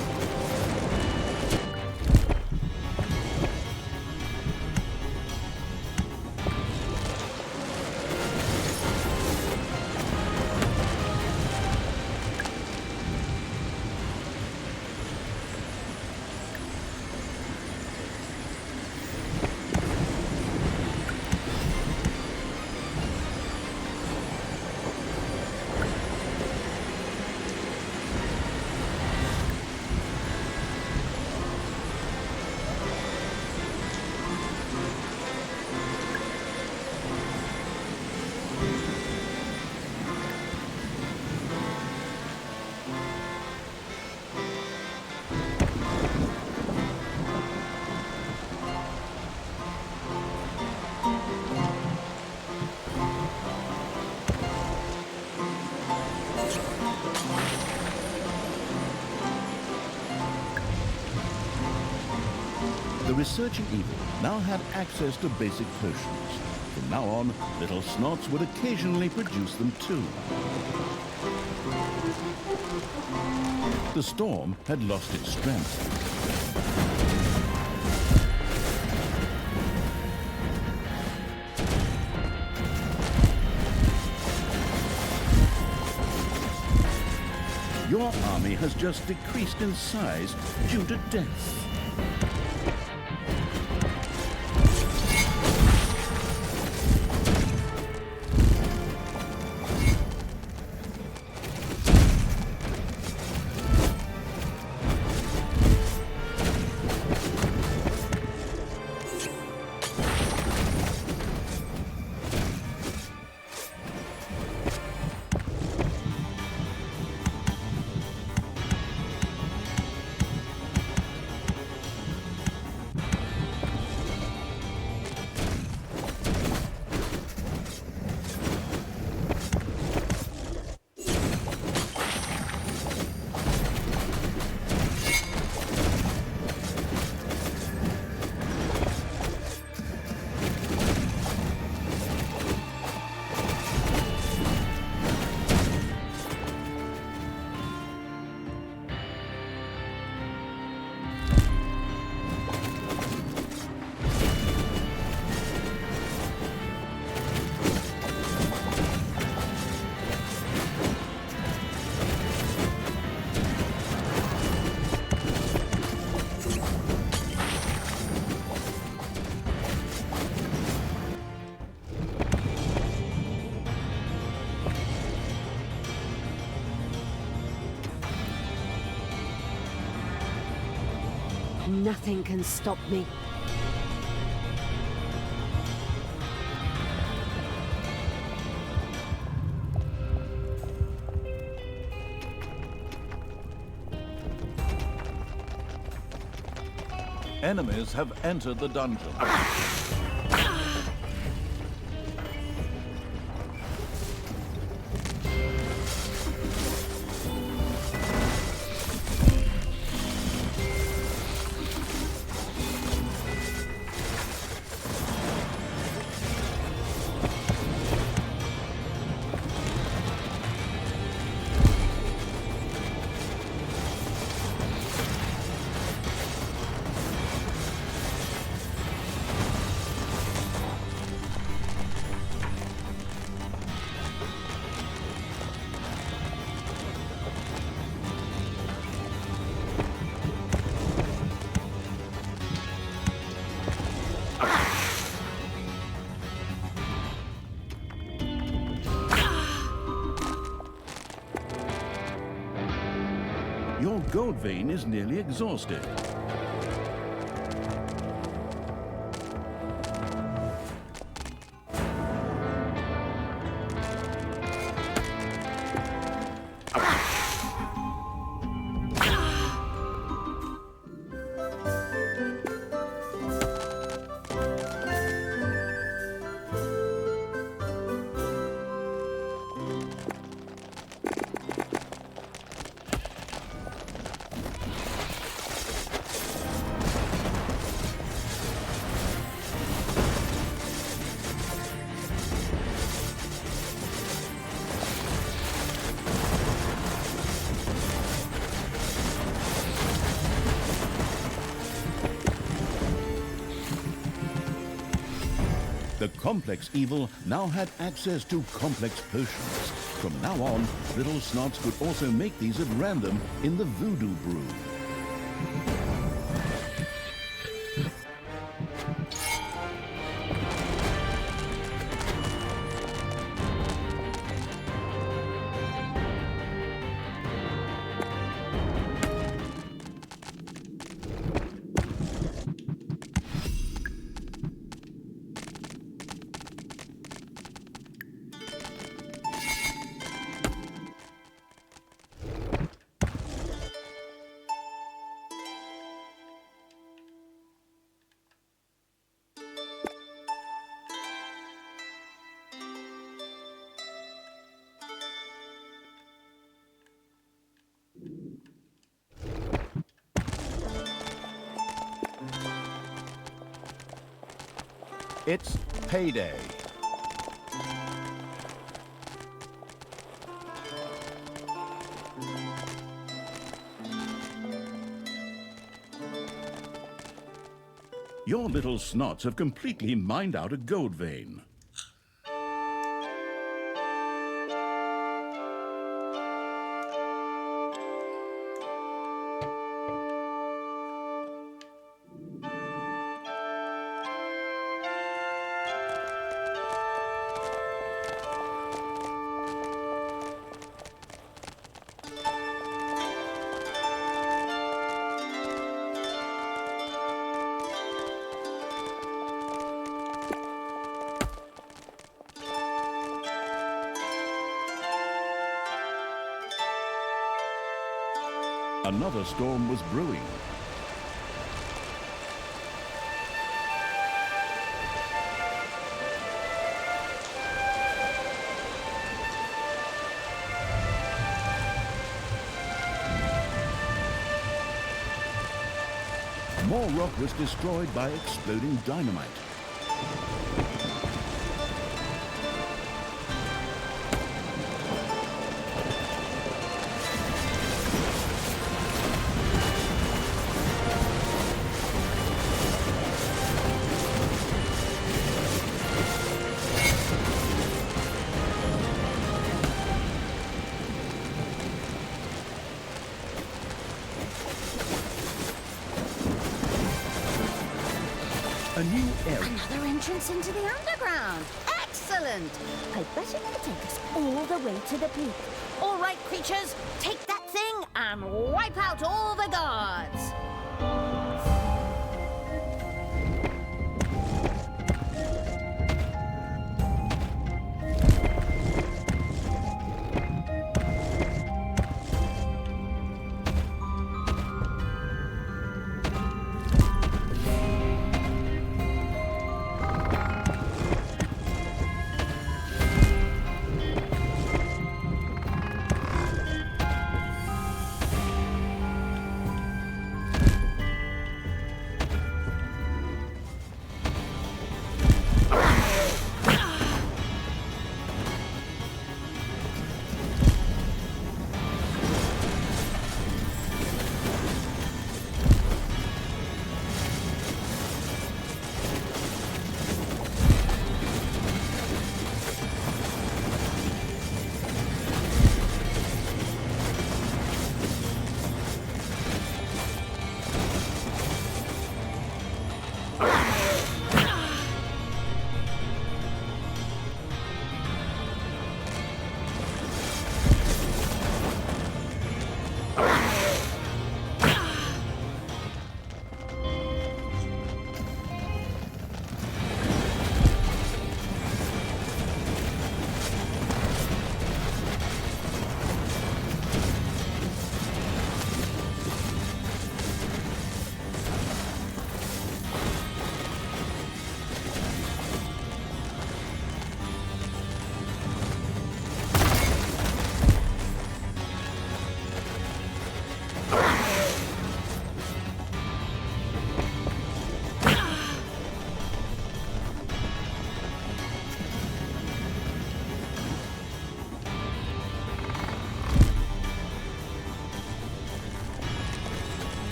The researching evil now had access to basic potions. From now on, little snots would occasionally produce them too. The storm had lost its strength. Your army has just decreased in size due to death. Nothing can stop me. Enemies have entered the dungeon. Your gold vein is nearly exhausted. complex evil now had access to complex potions. From now on, little snots could also make these at random in the voodoo brew. It's payday. Your little snots have completely mined out a gold vein. Another storm was brewing. More rock was destroyed by exploding dynamite. A new area. Another entrance into the underground. Excellent! I'd better not take us all the way to the peak. All right, creatures, take that thing and wipe out all the guards.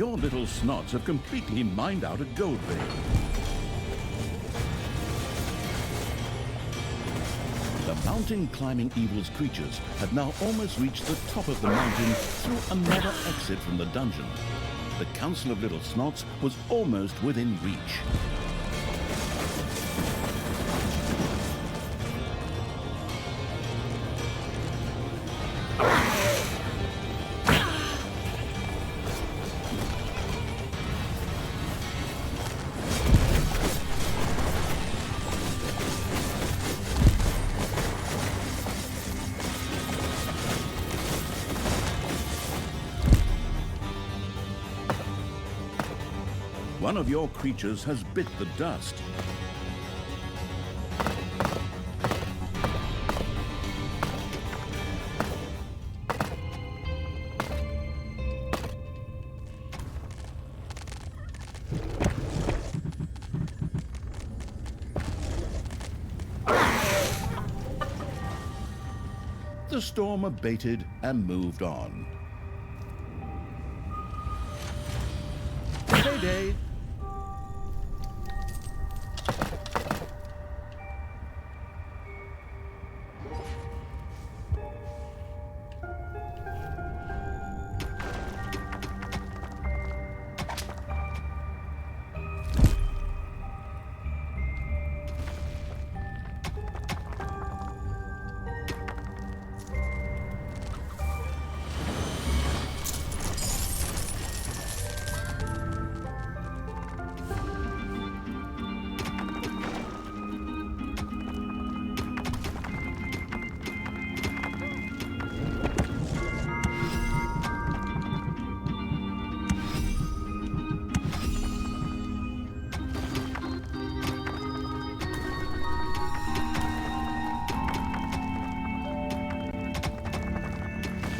Your little snots have completely mined out a gold vein. The mountain climbing evil's creatures had now almost reached the top of the mountain through another exit from the dungeon. The Council of Little Snots was almost within reach. One of your creatures has bit the dust. The storm abated and moved on. Payday!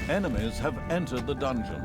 Enemies have entered the dungeon.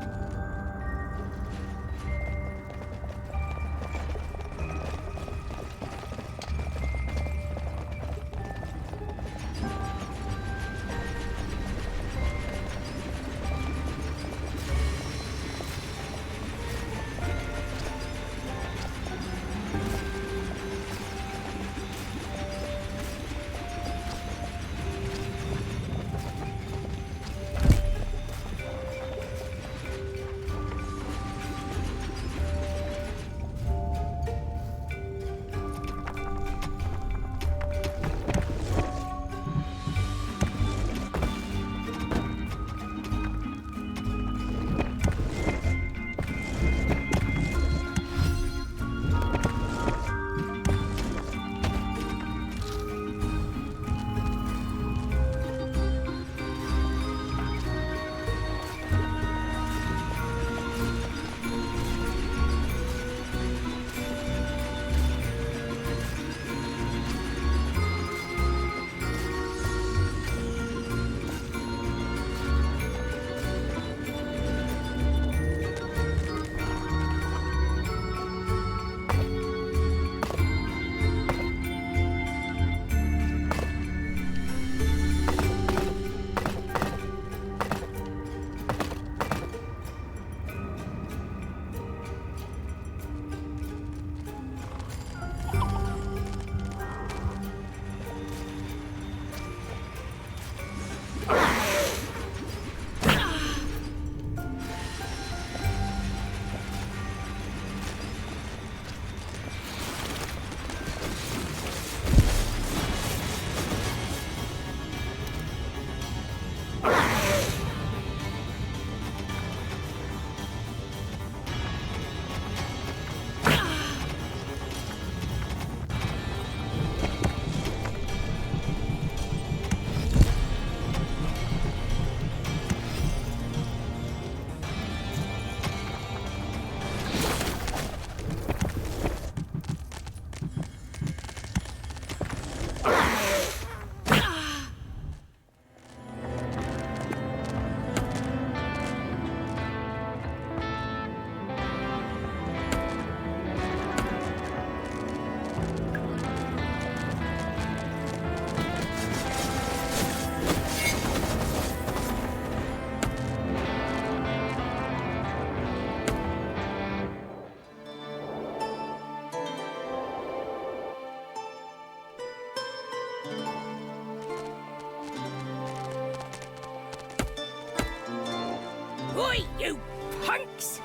Oi, you punks!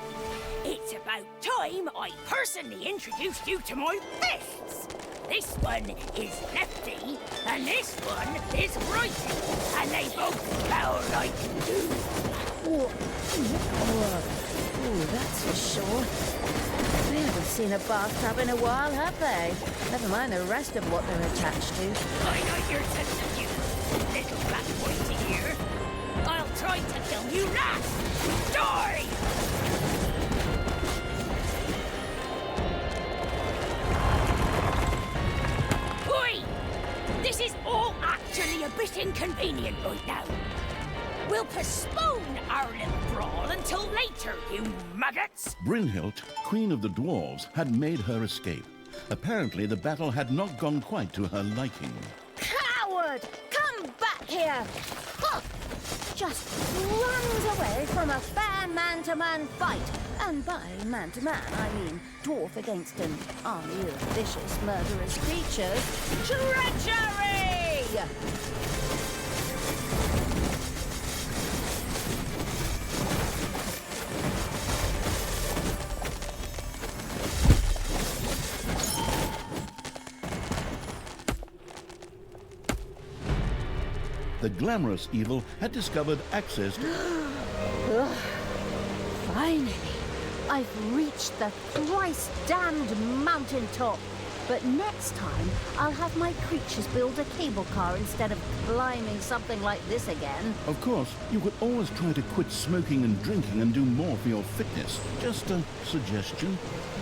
It's about time I personally introduced you to my fists! This one is lefty, and this one is righty, and they both power like you. Oh, that's for sure. They haven't seen a bathtub in a while, have they? Never mind the rest of what they're attached to. I like your sense of humor, little black pointy here. I'll try to kill you last. Die! Oi! This is all actually a bit inconvenient right now. We'll postpone our little brawl until later, you maggots! Brynhild, Queen of the Dwarves, had made her escape. Apparently, the battle had not gone quite to her liking. Coward! Come back here! Huh. Just runs away from a fair man-to-man fight. And by man-to-man, I mean dwarf against an army of vicious, murderous creatures. Treachery! The glamorous evil had discovered access to... Finally, I've reached the thrice-damned mountaintop. But next time, I'll have my creatures build a cable car instead of climbing something like this again. Of course, you could always try to quit smoking and drinking and do more for your fitness. Just a suggestion.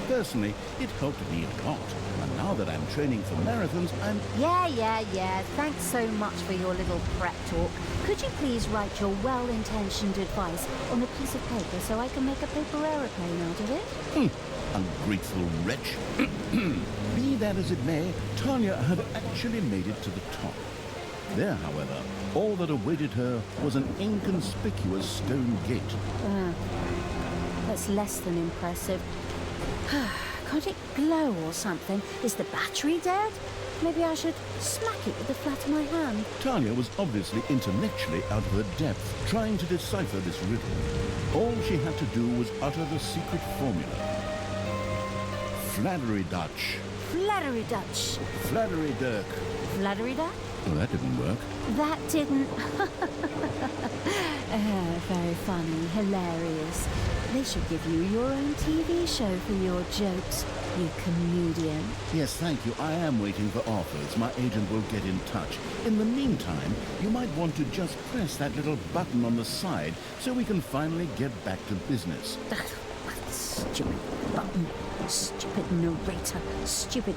Personally, it helped me a lot. And now that I'm training for marathons, I'm... Yeah. Thanks so much for your little prep talk. Could you please write your well-intentioned advice on a piece of paper so I can make a paper aeroplane out of it? Ungrateful wretch. Be that as it may, Tanya had actually made it to the top. There, however, all that awaited her was an inconspicuous stone gate. That's less than impressive. Can't it glow or something? Is the battery dead? Maybe I should smack it with the flat of my hand. Tanya was obviously intellectually out of her depth, trying to decipher this riddle. All she had to do was utter the secret formula. Flattery Dutch. Flattery Dutch. Flattery Dirk. Flattery Duck? Oh, that didn't work. That didn't... Very funny, hilarious. They should give you your own TV show for your jokes, you comedian. Yes, thank you. I am waiting for offers. My agent will get in touch. In the meantime, you might want to just press that little button on the side so we can finally get back to business. Stupid button. Stupid narrator. Stupid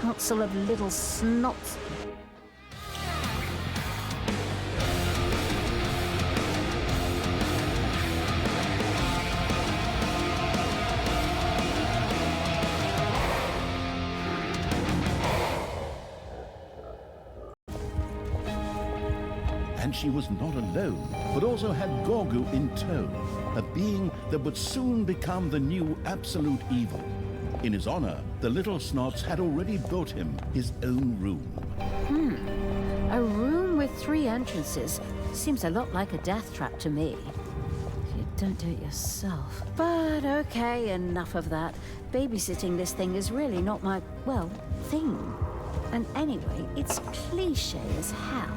council of little snots. And she was not alone, but also had Gorgu in tow, a being that would soon become the new absolute evil. In his honor, the little snots had already built him his own room. A room with 3 entrances. Seems a lot like a death trap to me. If you don't do it yourself. But okay, enough of that. Babysitting this thing is really not my, well, thing. And anyway, it's cliché as hell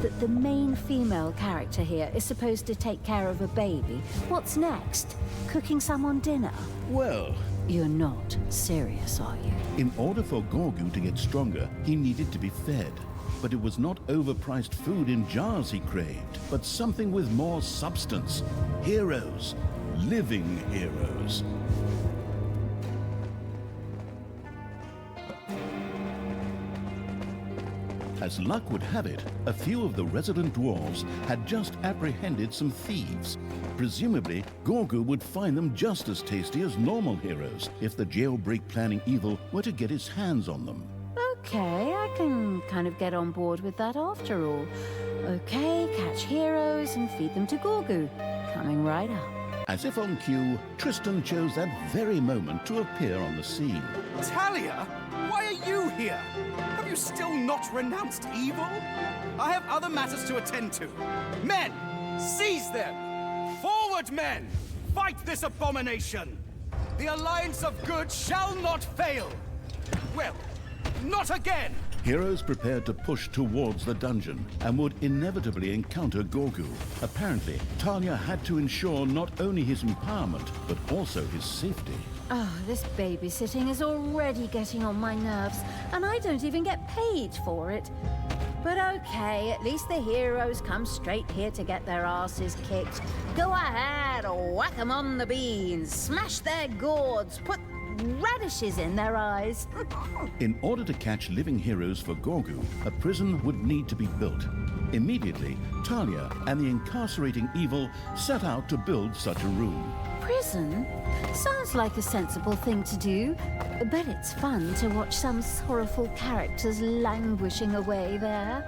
that the main female character here is supposed to take care of a baby. What's next? Cooking someone dinner? Well, You're not serious, are you? in order for Gorgu to get stronger, he needed to be fed. But it was not overpriced food in jars he craved, but something with more substance. Heroes. Living heroes. As luck would have it, a few of the resident dwarves had just apprehended some thieves. Presumably, Gorgu would find them just as tasty as normal heroes if the jailbreak planning evil were to get his hands on them. Okay, I can kind of get on board with that after all. Okay, catch heroes and feed them to Gorgu. Coming right up. As if on cue, Tristan chose that very moment to appear on the scene. Talia, why are you here? Have you still not renounced evil? I have other matters to attend to. Men, seize them! Forward, men! fight this abomination! The Alliance of Good shall not fail! Well, not again! Heroes prepared to push towards the dungeon and would inevitably encounter Gorgu. Apparently, Talia had to ensure not only his empowerment, but also his safety. Oh, this babysitting is already getting on my nerves, and I don't even get paid for it. But okay, at least the heroes come straight here to get their asses kicked. Go ahead, whack 'em on the beans, smash their gourds, put radishes in their eyes. In order to catch living heroes for Gorgu, a prison would need to be built. Immediately, Talia and the incarcerating evil set out to build such a room. Prison? Sounds like a sensible thing to do. Bet it's fun to watch some sorrowful characters languishing away there.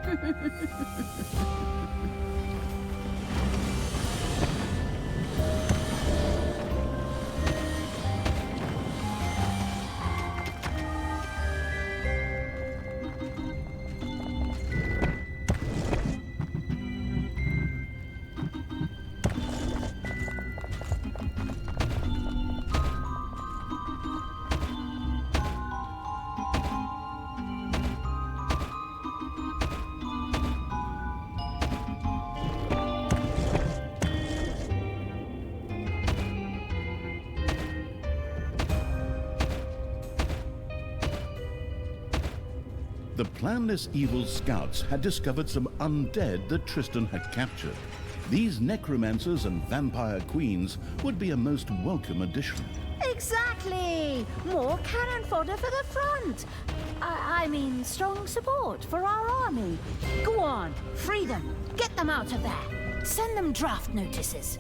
The planless evil scouts had discovered some undead that Tristan had captured. These necromancers and vampire queens would be a most welcome addition. Exactly! More cannon fodder for the front. I mean, strong support for our army. Go on, free them. Get them out of there. Send them draft notices.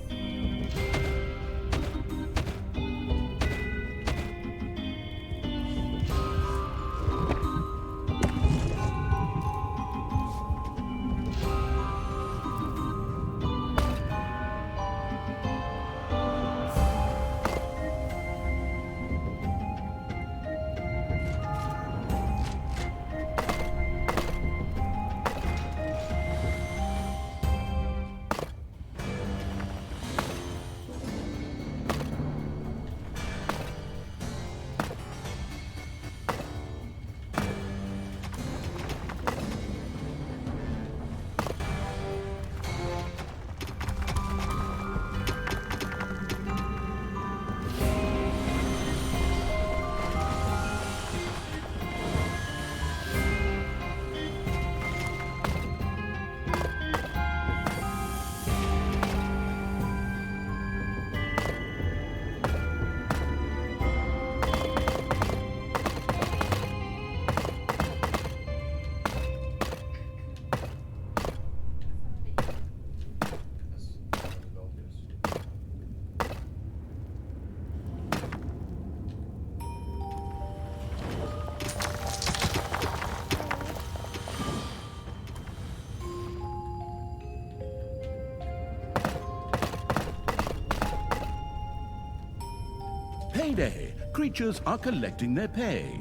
Payday! Creatures are collecting their pay.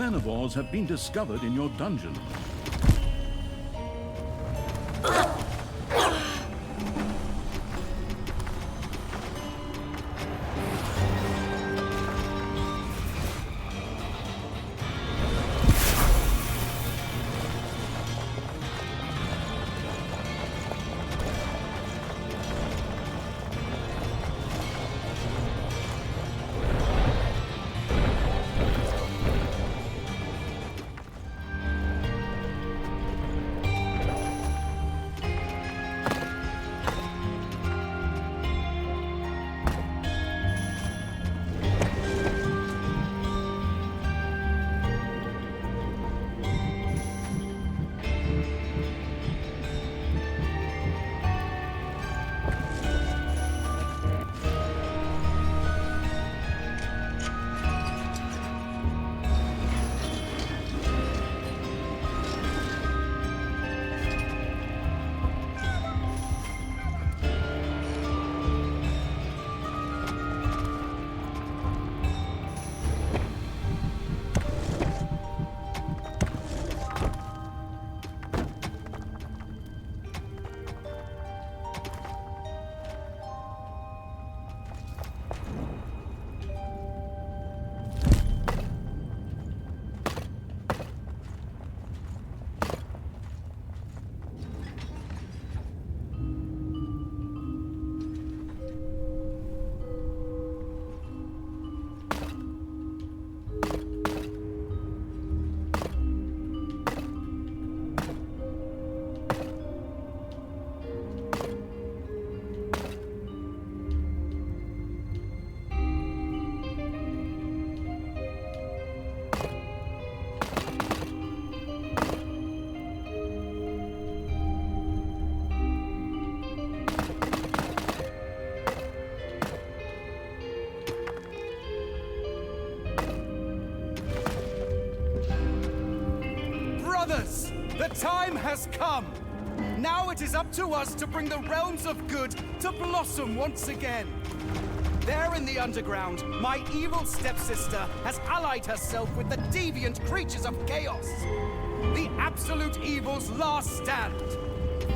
manivores have been discovered in your dungeon. The time has come! Now it is up to us to bring the realms of good to blossom once again. There in the underground, my evil stepsister has allied herself with the deviant creatures of chaos. The absolute evil's last stand.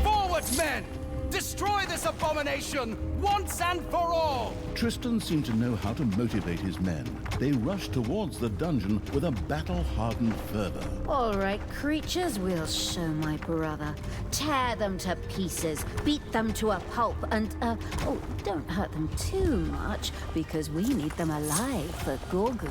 Forward, men! Destroy this abomination once and for all! Tristan seemed to know how to motivate his men. They rushed towards the dungeon with a battle-hardened fervor. All right, creatures, we'll show my brother. Tear them to pieces, beat them to a pulp, and, oh, don't hurt them too much, because we need them alive for Gorgu.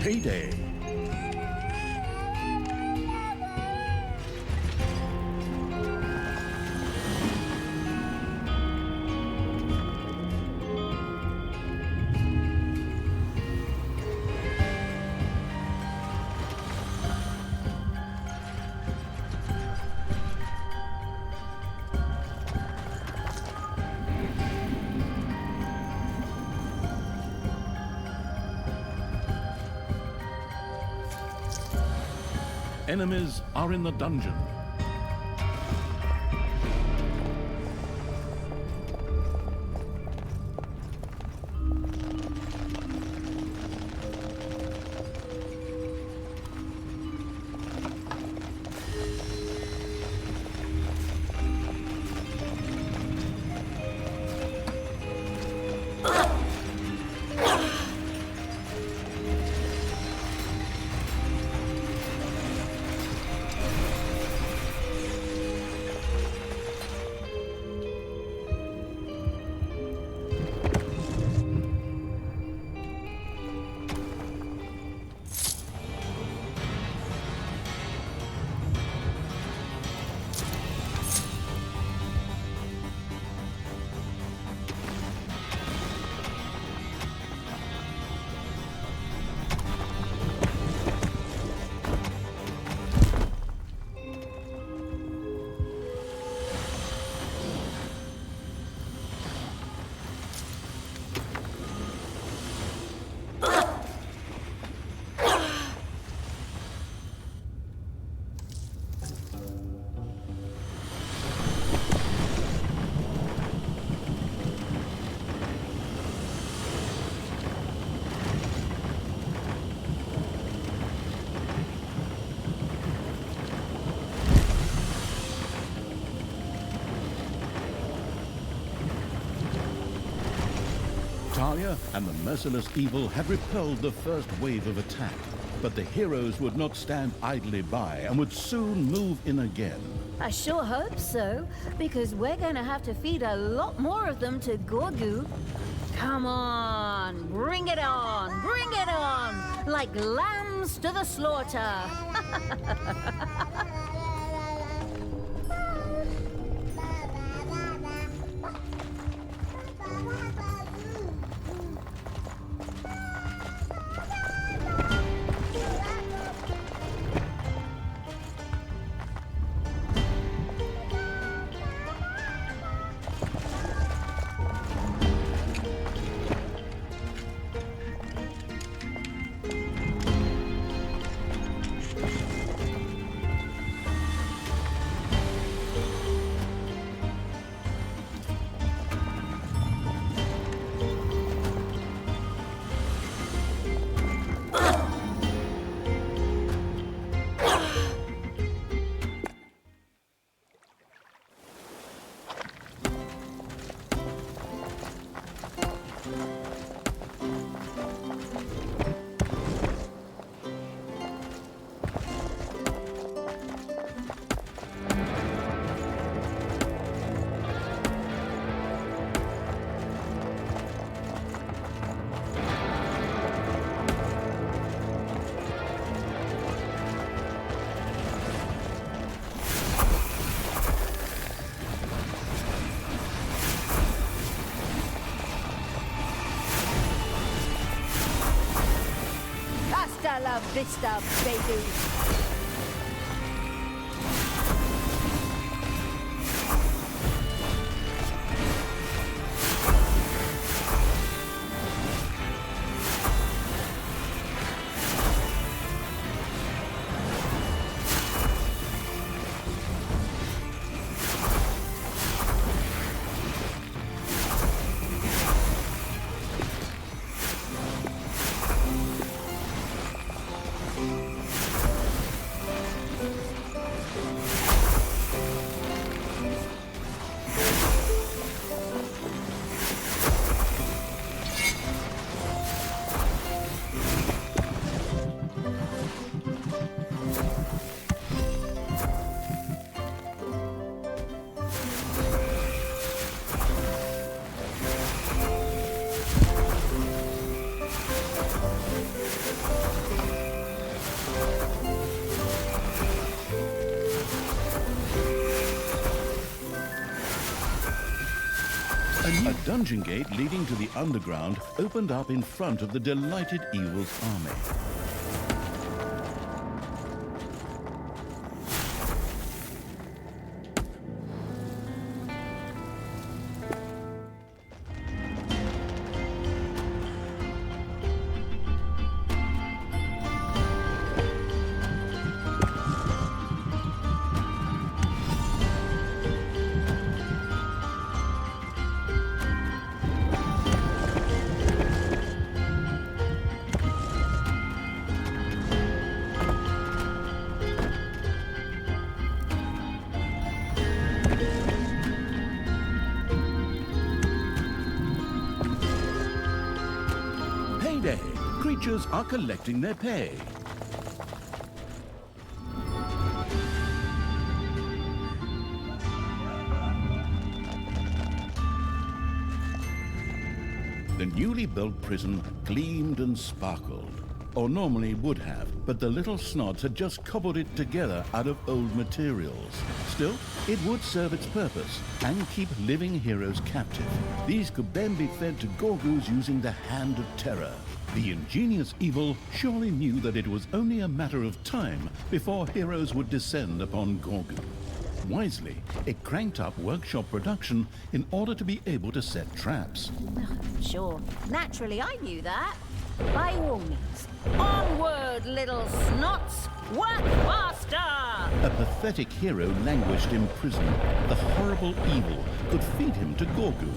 Payday. Enemies are in the dungeon. Talia and the merciless evil had repelled the first wave of attack, but the heroes would not stand idly by and would soon move in again. I sure hope so, because we're going to have to feed a lot more of them to Gorgu. Come on, bring it on, like lambs to the slaughter. Hasta la vista, baby. A dungeon gate leading to the underground opened up in front of the delighted evil's army. Creatures are collecting their pay. The newly built prison gleamed and sparkled, or normally would have, but the little snods had just cobbled it together out of old materials. Still, it would serve its purpose and keep living heroes captive. These could then be fed to Gorgus using the Hand of Terror. The ingenious evil surely knew that it was only a matter of time before heroes would descend upon Gorgu. Wisely, it cranked up workshop production in order to be able to set traps. Sure. Naturally, I knew that. By all means, onward, little snots! Work faster! A pathetic hero languished in prison. The horrible evil could feed him to Gorgu.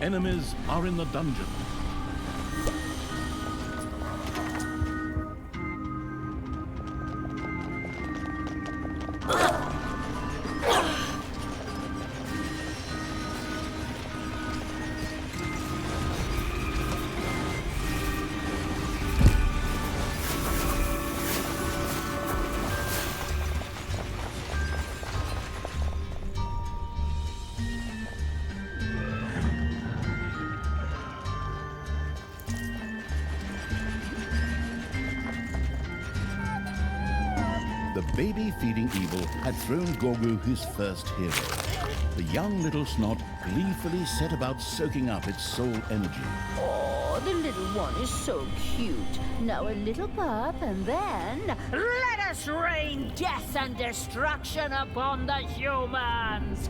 Enemies are in the dungeon. The baby-feeding evil had thrown Gorgu his first hero. The young little snot gleefully set about soaking up its soul energy. Oh, the little one is so cute. Now a little pup, and then let us rain death and destruction upon the humans!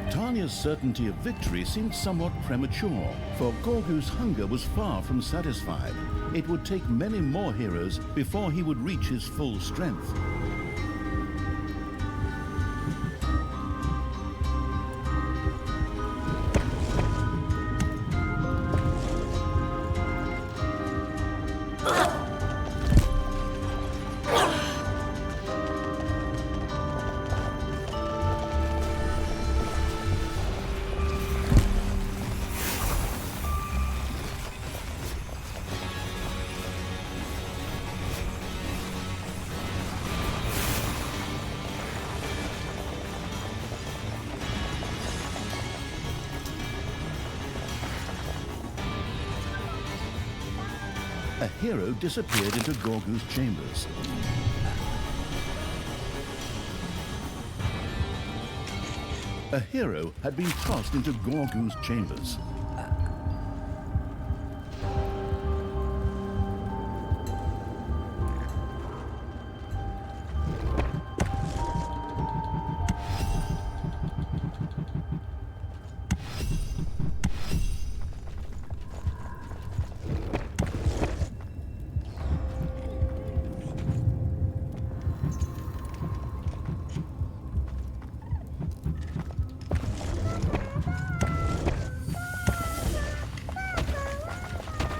Tanya's certainty of victory seemed somewhat premature, for Gorgu's hunger was far from satisfied. It would take many more heroes before he would reach his full strength. A hero disappeared into Gorgu's chambers. A hero had been tossed into Gorgu's chambers.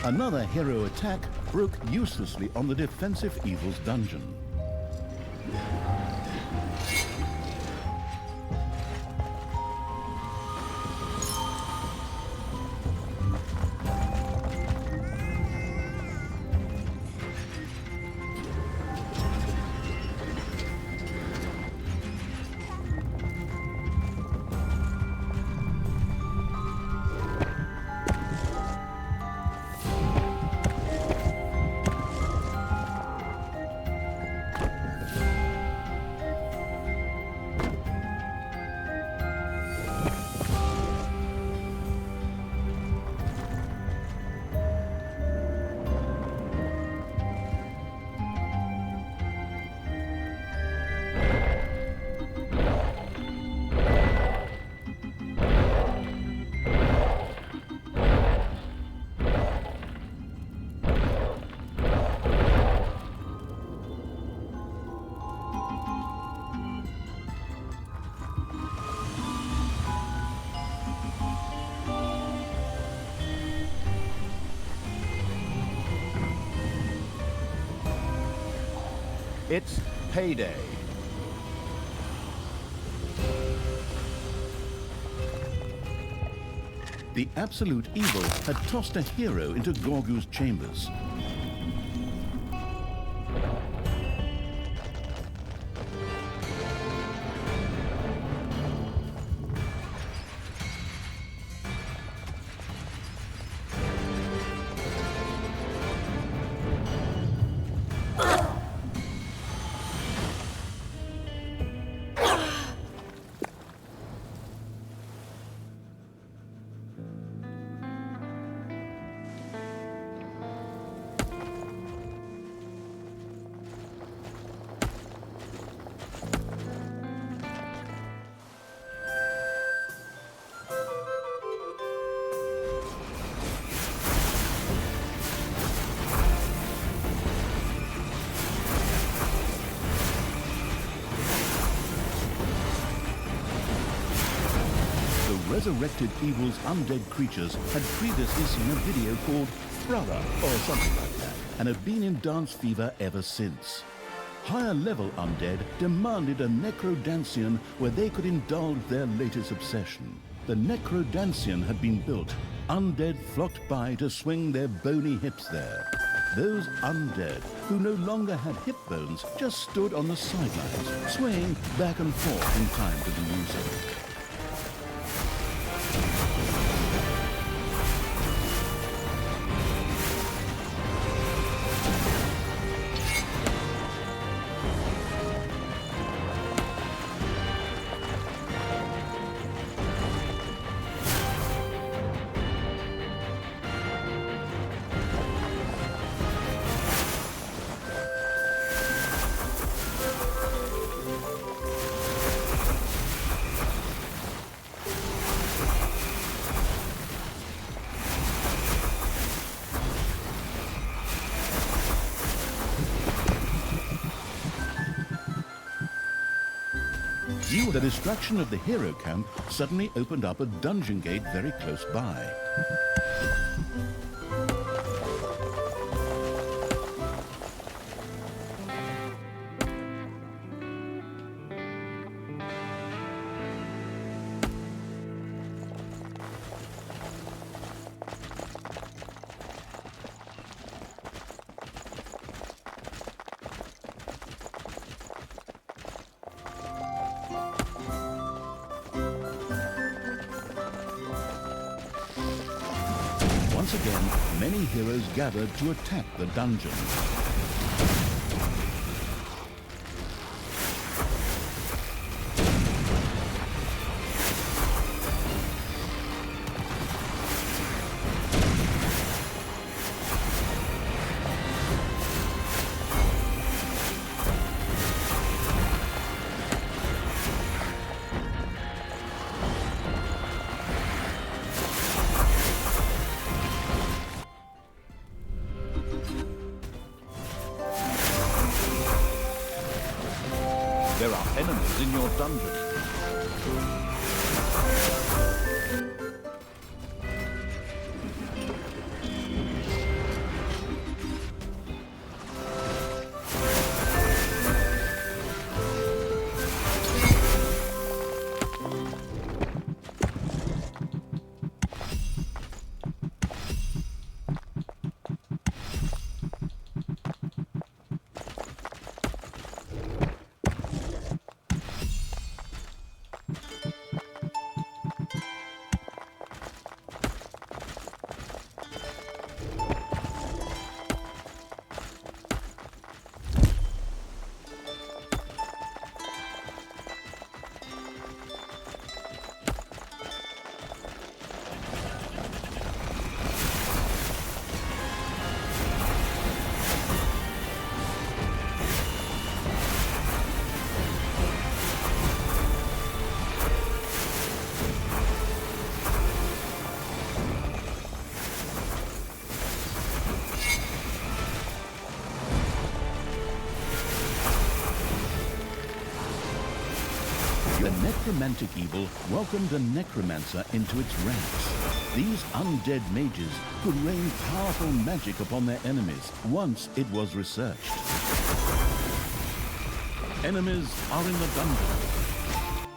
Another hero attack broke uselessly on the defensive evil's dungeon. It's payday. The absolute evil had tossed a hero into Gorgu's chambers. resurrected evil's undead creatures had previously seen a video called Brother, or something like that, and have been in dance fever ever since. Higher level undead demanded a necrodancian where they could indulge their latest obsession. The necrodancian had been built. Undead flocked by to swing their bony hips there. Those undead, who no longer had hip bones, just stood on the sidelines, swaying back and forth in time to the music. The destruction of the hero camp suddenly opened up a dungeon gate very close by. Once again, many heroes gathered to attack the dungeon. There are enemies in your dungeon. The necromantic evil welcomed a necromancer into its ranks. These undead mages could rain powerful magic upon their enemies once it was researched. Enemies are in the dungeon.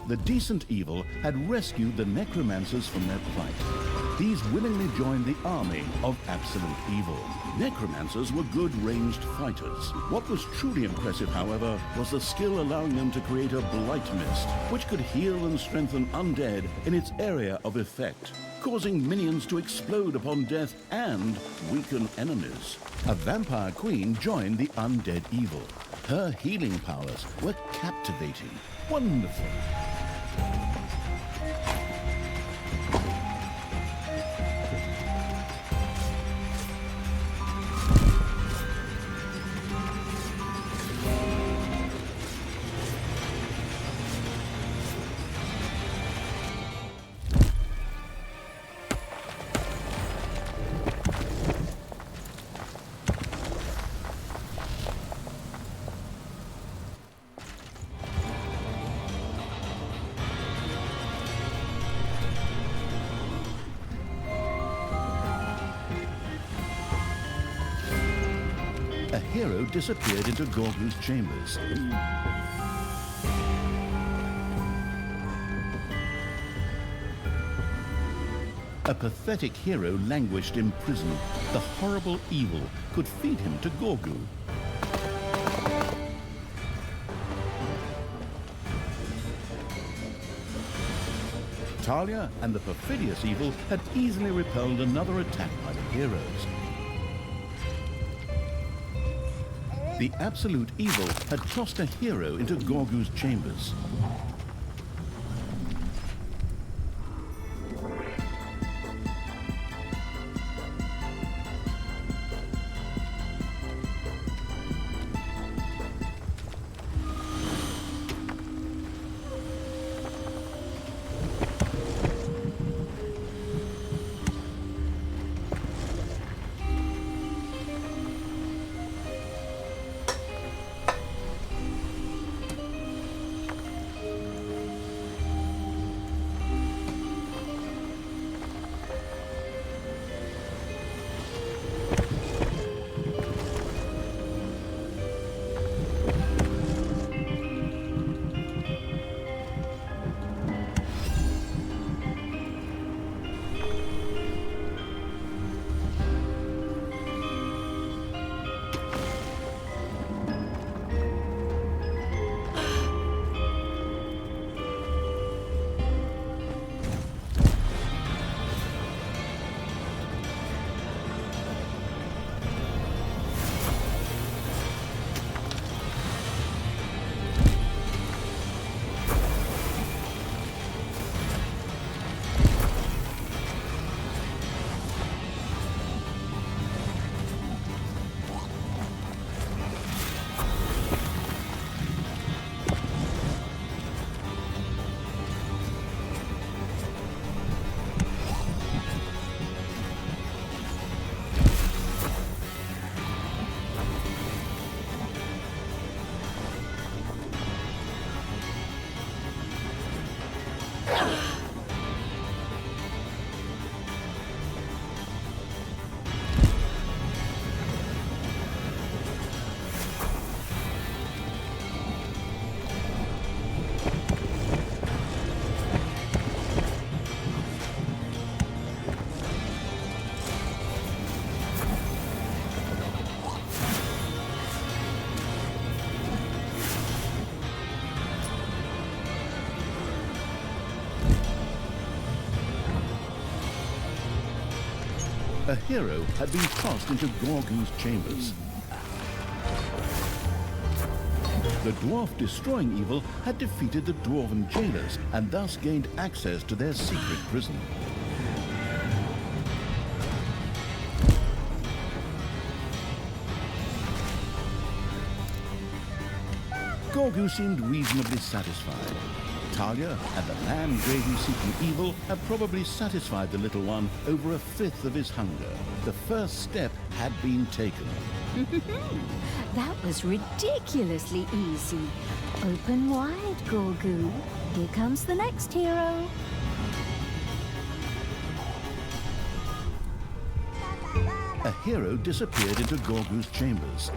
The decent evil had rescued the necromancers from their plight. These willingly joined the army of absolute evil. Necromancers were good ranged fighters. What was truly impressive, however, was the skill allowing them to create a blight mist, which could heal and strengthen undead in its area of effect, causing minions to explode upon death and weaken enemies. A vampire queen joined the undead evil. Her healing powers were captivating. Wonderful. A hero disappeared into Gorgu's chambers. A pathetic hero languished in prison. The horrible evil could feed him to Gorgu. Talia and the perfidious evil had easily repelled another attack by the heroes. The absolute evil had tossed a hero into Gorgu's chambers. A hero had been tossed into Gorgu's chambers. The dwarf destroying evil had defeated the dwarven jailers and thus gained access to their secret prison. Gorgu seemed reasonably satisfied. Talia and the man gravely seeking evil have probably satisfied the little one over a fifth of his hunger. The first step had been taken. That was ridiculously easy. Open wide, Gorgu. Here comes the next hero. A hero disappeared into Gorgu's chambers.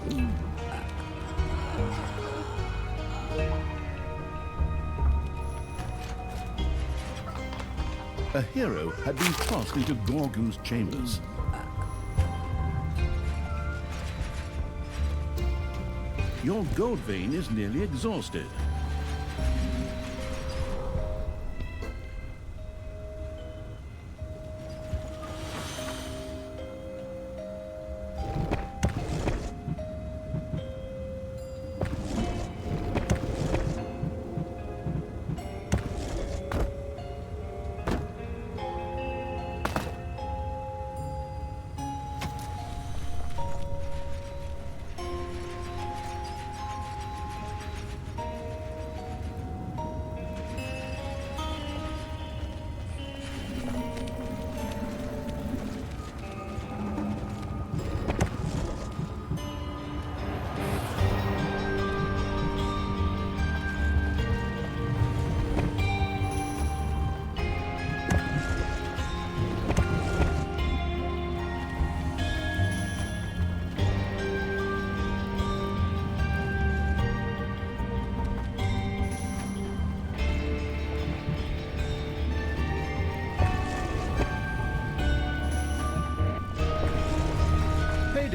A hero had been tossed into Gorgu's chambers. Your gold vein is nearly exhausted.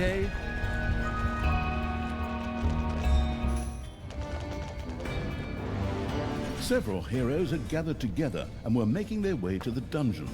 day? Several heroes had gathered together and were making their way to the dungeon.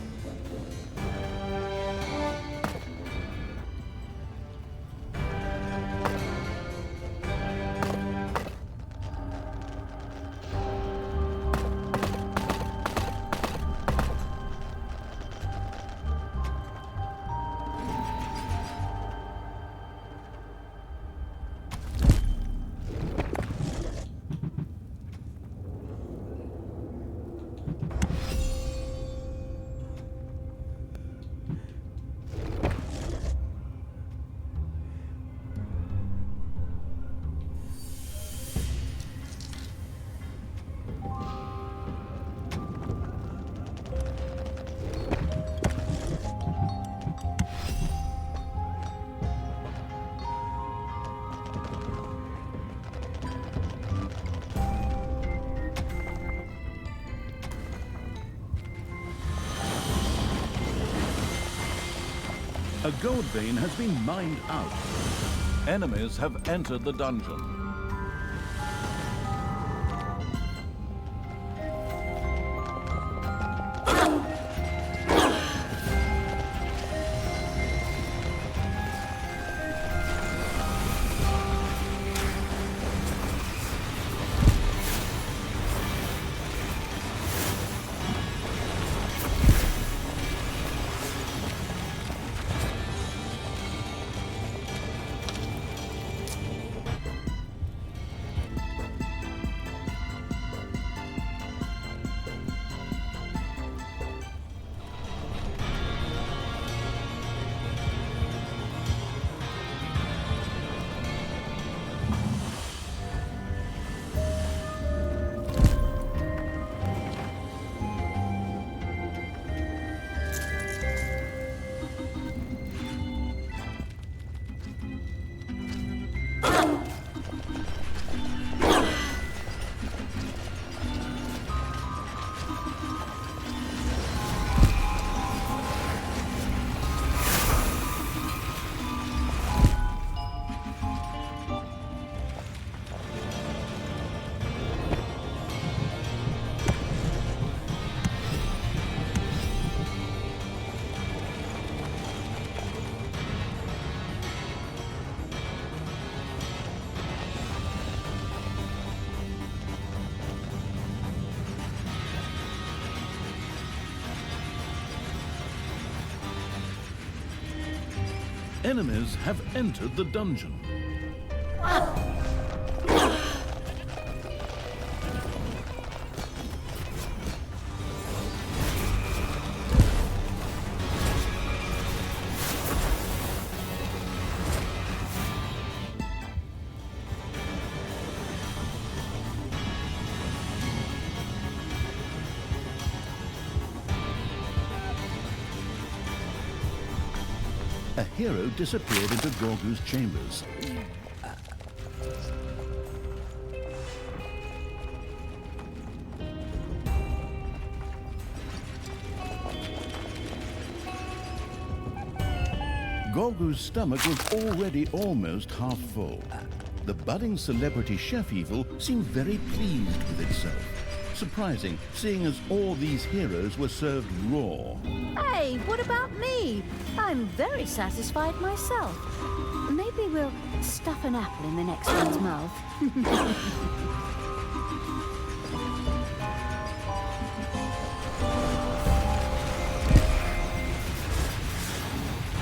A gold vein has been mined out. Enemies have entered the dungeon. Enemies have entered the dungeon. A hero disappeared into Gorgu's chambers. Gorgu's stomach was already almost half full. The budding celebrity chef evil seemed very pleased with itself. Surprising, seeing as all these heroes were served raw. Hey, what about me? I'm very satisfied myself. Maybe we'll stuff an apple in the next one's mouth.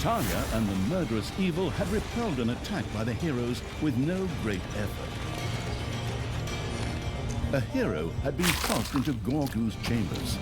Talia and the murderous evil had repelled an attack by the heroes with no great effort. A hero had been tossed into Gorgu's chambers.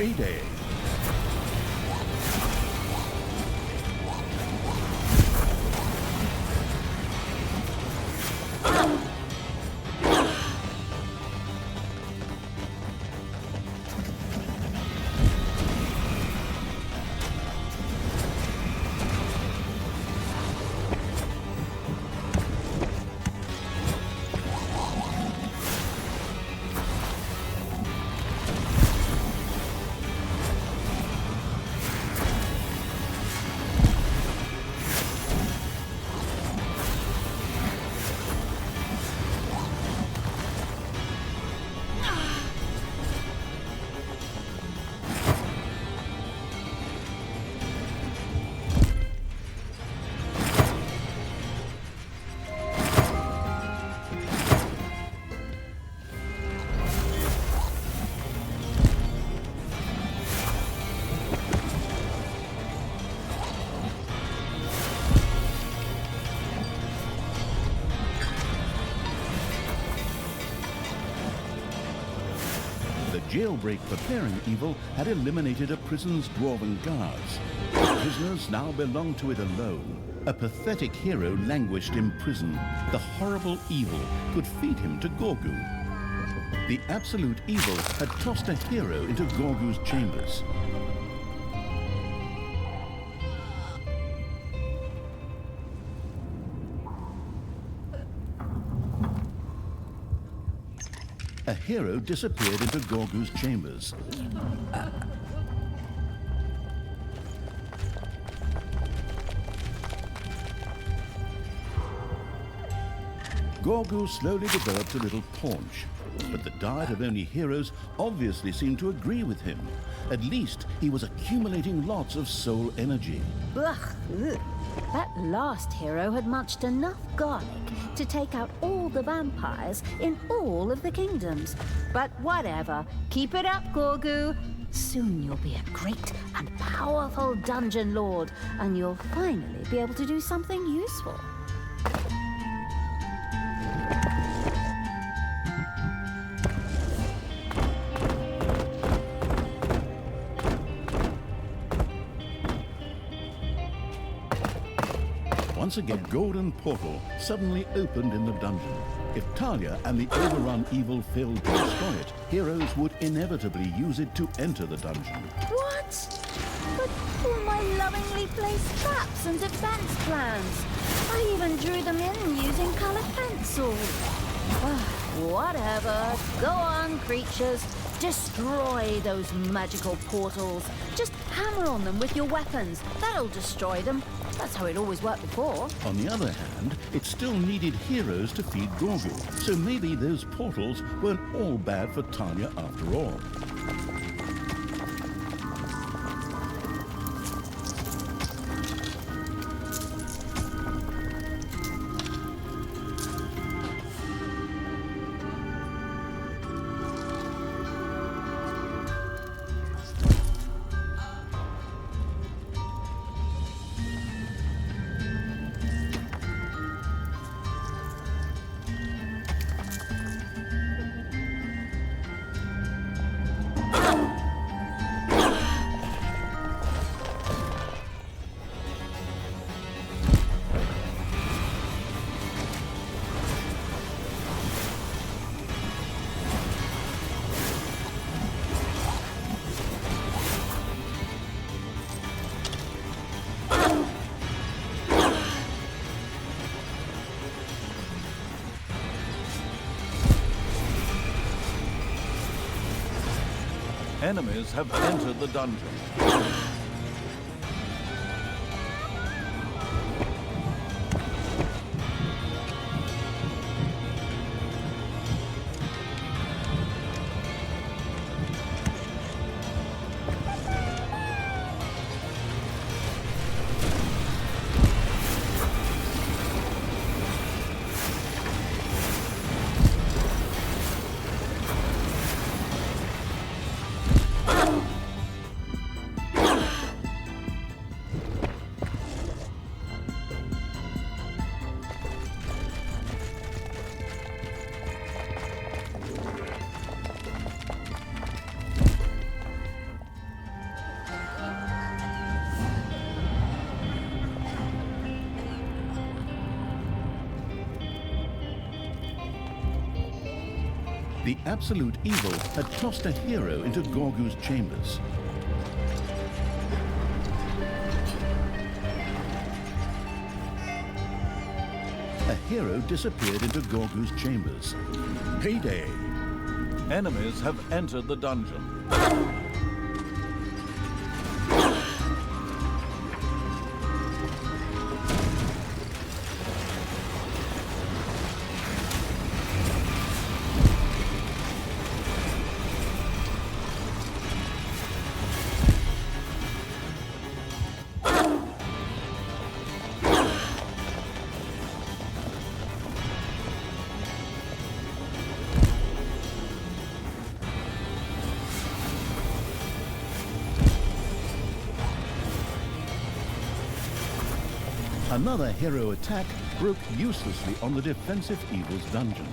payday. Jailbreak preparing evil had eliminated a prison's dwarven guards. The prisoners now belonged to it alone. A pathetic hero languished in prison. The horrible evil could feed him to Gorgu. The absolute evil had tossed a hero into Gorgu's chambers. A hero disappeared into Gorgu's chambers. Gorgu slowly developed a little paunch, but the diet of only heroes obviously seemed to agree with him. At least he was accumulating lots of soul energy. Ugh, ugh. That last hero had munched enough garlic to take out all the vampires in all of the kingdoms. But whatever, keep it up, Gorgu. Soon you'll be a great and powerful dungeon lord, and you'll finally be able to do something useful. Once again, golden portal suddenly opened in the dungeon. If Talia and the overrun evil failed to destroy it, heroes would inevitably use it to enter the dungeon. What? But all my lovingly placed traps and defense plans. I even drew them in using colored pencil. Whatever. Go on, creatures. Destroy those magical portals. Just hammer on them with your weapons. That'll destroy them. That's how it always worked before. On the other hand, it still needed heroes to feed Gorgu, so maybe those portals weren't all bad for Talia after all. Enemies have entered the dungeon. The absolute evil had tossed a hero into Gorgu's chambers. A hero disappeared into Gorgu's chambers. Payday! Enemies have entered the dungeon. Another hero attack broke uselessly on the defensive evil's dungeon.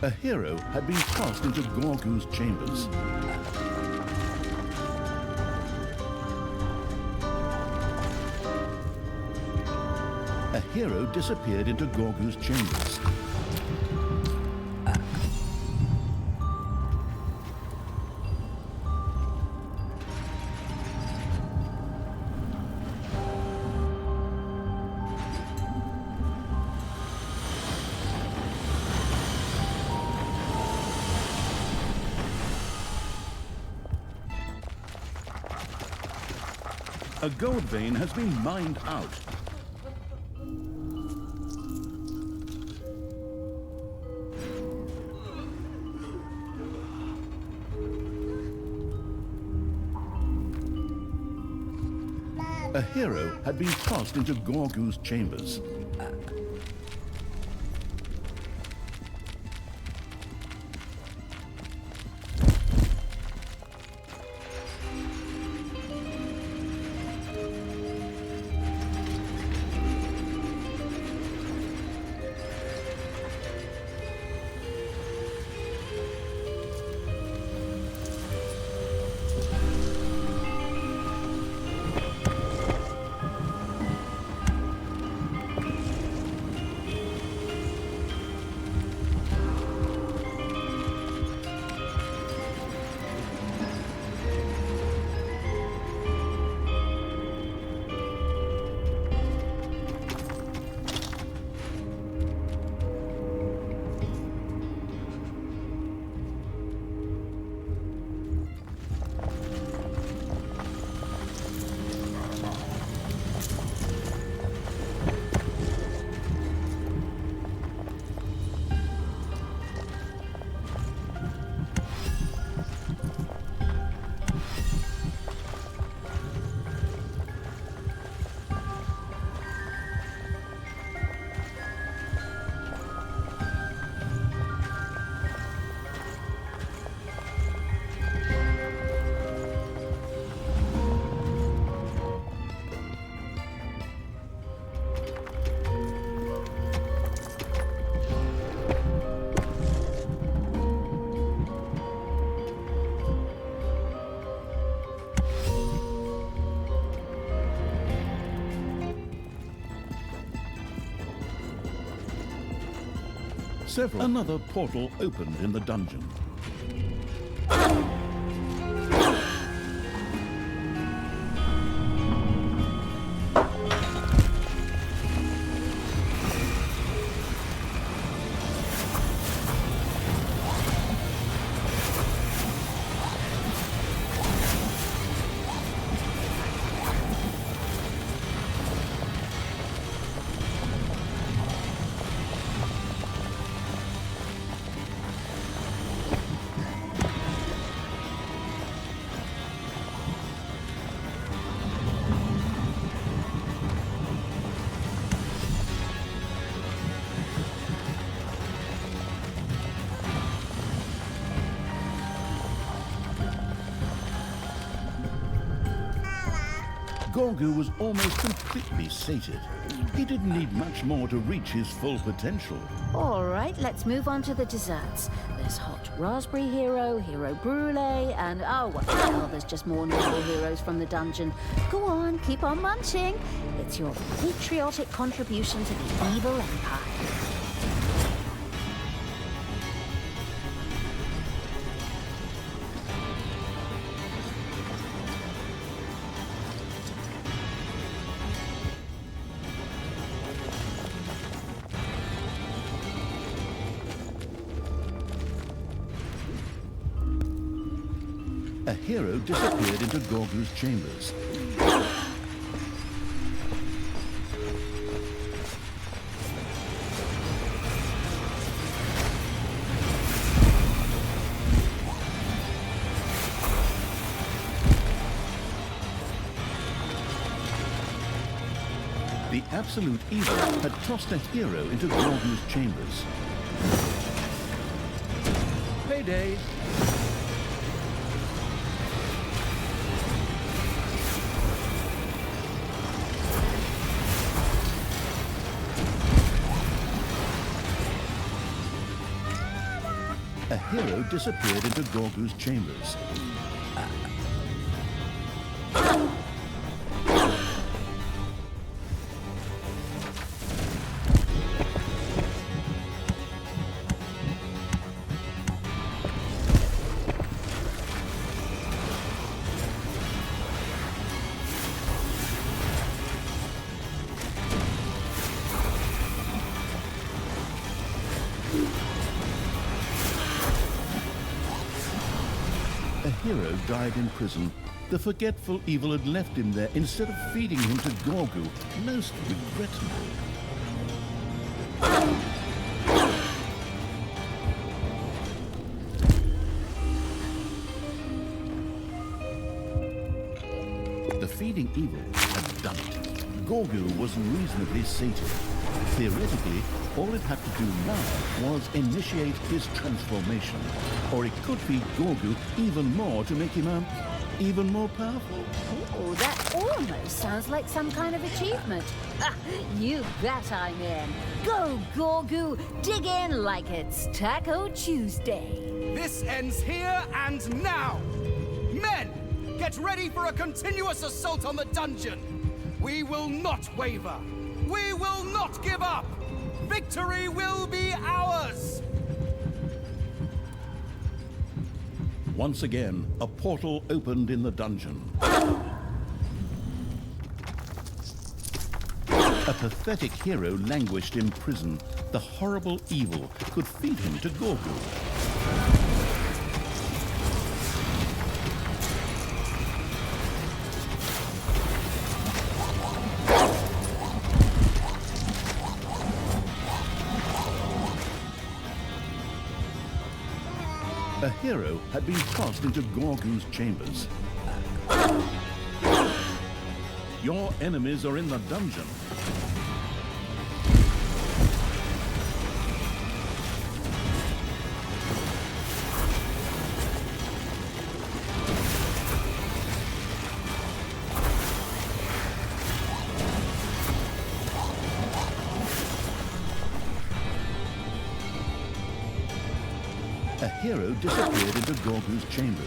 A hero had been tossed into Gorgu's chambers. A hero disappeared into Gorgu's chambers. A gold vein has been mined out. A hero had been tossed into Gorgu's chambers. Another portal opened in the dungeon. Gorgu was almost completely sated. He didn't need much more to reach his full potential. All right, let's move on to the desserts. There's hot Raspberry Hero, Hero Brulee, and oh, well, there's just more normal heroes from the dungeon. Go on, keep on munching. It's your patriotic contribution to the evil empire. A hero disappeared into Gorgu's chambers. The absolute evil had tossed a hero into Gorgu's chambers. Payday! A hero disappeared into Gorgu's chambers. A hero died in prison. The forgetful evil had left him there instead of feeding him to Gorgu. Most regrettable. The feeding evil had done it. Gorgu was reasonably sated. Theoretically, all it had to do now was initiate his transformation. Or it could feed Gorgu even more to make him, even more powerful. Oh, that almost sounds like some kind of achievement. You bet I'm in. Go, Gorgu! Dig in like it's Taco Tuesday. This ends here and now! Men, get ready for a continuous assault on the dungeon! We will not waver! We will not give up! Victory will be ours! Once again, a portal opened in the dungeon. A pathetic hero languished in prison. The horrible evil could feed him to Gorgu. A hero had been tossed into Gorgu's chambers. Your enemies are in the dungeon. A hero disappeared into Gorgu's chambers.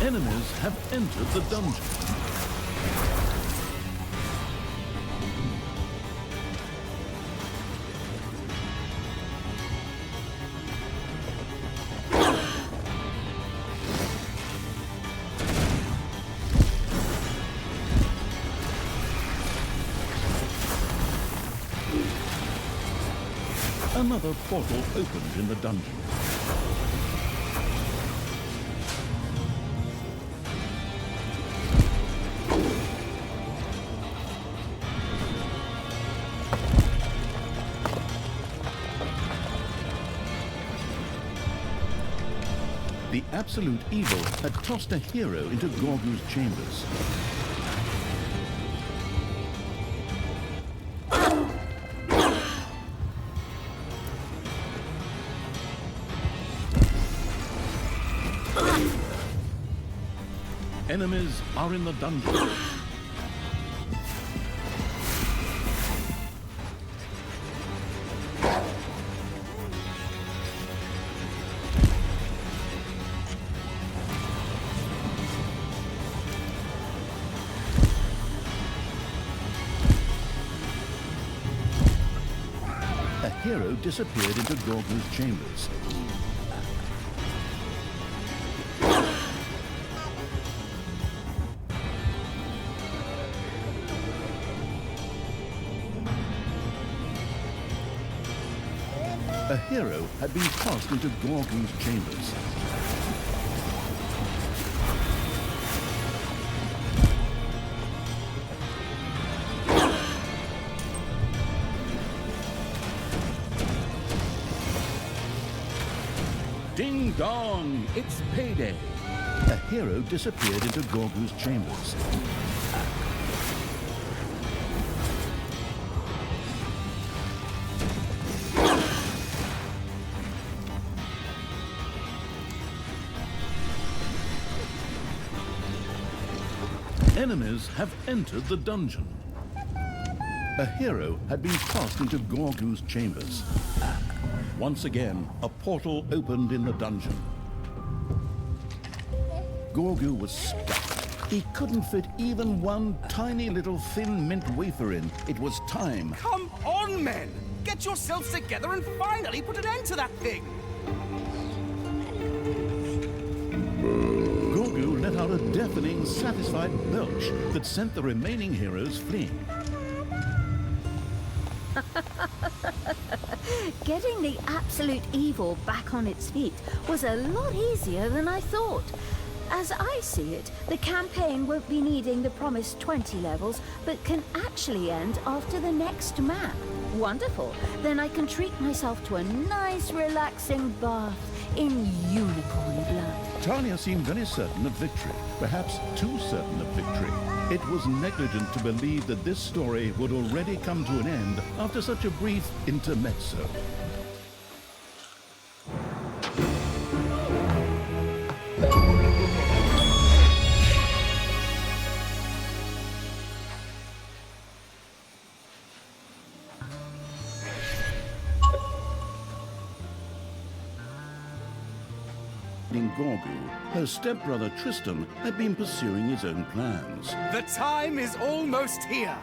Enemies have entered the dungeon. Another portal opened in the dungeon. The absolute evil had tossed a hero into Gorgu's chambers. Enemies are in the dungeon. A hero disappeared into Gorgu's chambers. A hero had been tossed into Gorgu's chambers. Ding dong, it's payday. A hero disappeared into Gorgu's chambers. Enemies have entered the dungeon. A hero had been tossed into Gorgu's chambers. Once again, a portal opened in the dungeon. Gorgu was stuck. He couldn't fit even one tiny little thin mint wafer in. It was time. Come on, men! Get yourselves together and finally put an end to that thing! Gorgu let out a deafening, satisfied belch that sent the remaining heroes fleeing. Getting the absolute evil back on its feet was a lot easier than I thought. As I see it, the campaign won't be needing the promised 20 levels, but can actually end after the next map. Wonderful. Then I can treat myself to a nice, relaxing bath in unicorn blood. Talia seemed very certain of victory, perhaps too certain of victory. It was negligent to believe that this story would already come to an end after such a brief intermezzo. In Gorgu, her stepbrother Tristan had been pursuing his own plans. The time is almost here.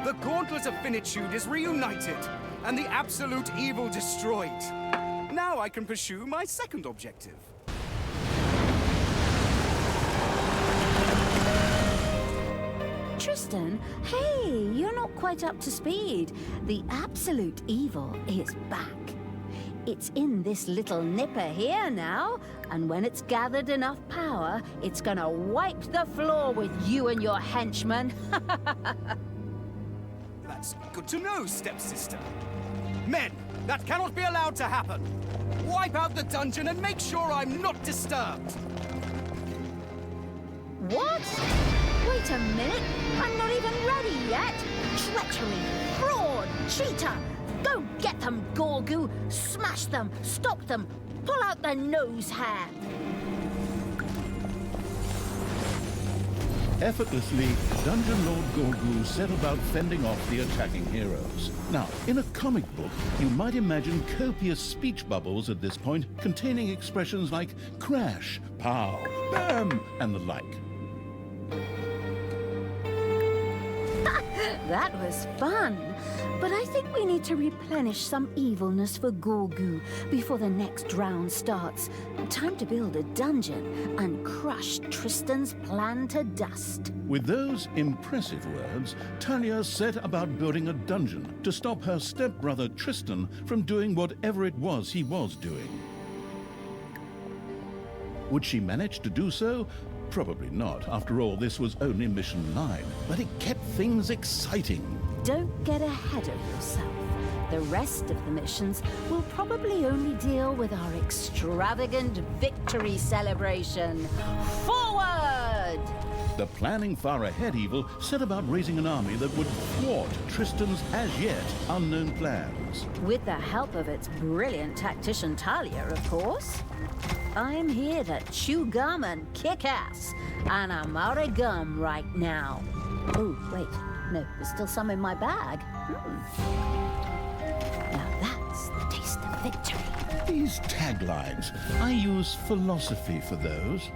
The Gauntlet of Finitude is reunited, and the absolute evil destroyed. Now I can pursue my second objective. Tristan, hey, you're not quite up to speed. The absolute evil is back. It's in this little nipper here now, and when it's gathered enough power, it's gonna wipe the floor with you and your henchmen. That's good to know, stepsister. Men, that cannot be allowed to happen. Wipe out the dungeon and make sure I'm not disturbed. What? Wait a minute, I'm not even ready yet. Treachery, fraud, cheater. Go get them, Gorgu! Smash them! Stop them! Pull out their nose hair! Effortlessly, Dungeon Lord Gorgu set about fending off the attacking heroes. Now, in a comic book, you might imagine copious speech bubbles at this point containing expressions like crash, pow, bam, and the like. That was fun. But I think we need to replenish some evilness for Gorgu before the next round starts. Time to build a dungeon and crush Tristan's plan to dust. With those impressive words, Talia set about building a dungeon to stop her stepbrother Tristan from doing whatever it was he was doing. Would she manage to do so? Probably not. After all, this was only Mission 9. But it kept things exciting. Don't get ahead of yourself. The rest of the missions will probably only deal with our extravagant victory celebration. Forward! The planning far ahead evil set about raising an army that would thwart Tristan's as yet unknown plans. With the help of its brilliant tactician Talia, of course. I'm here to chew gum and kick ass, and I'm out of gum right now. Oh, wait. No, there's still some in my bag. Now that's the taste of victory. These taglines, I use philosophy for those.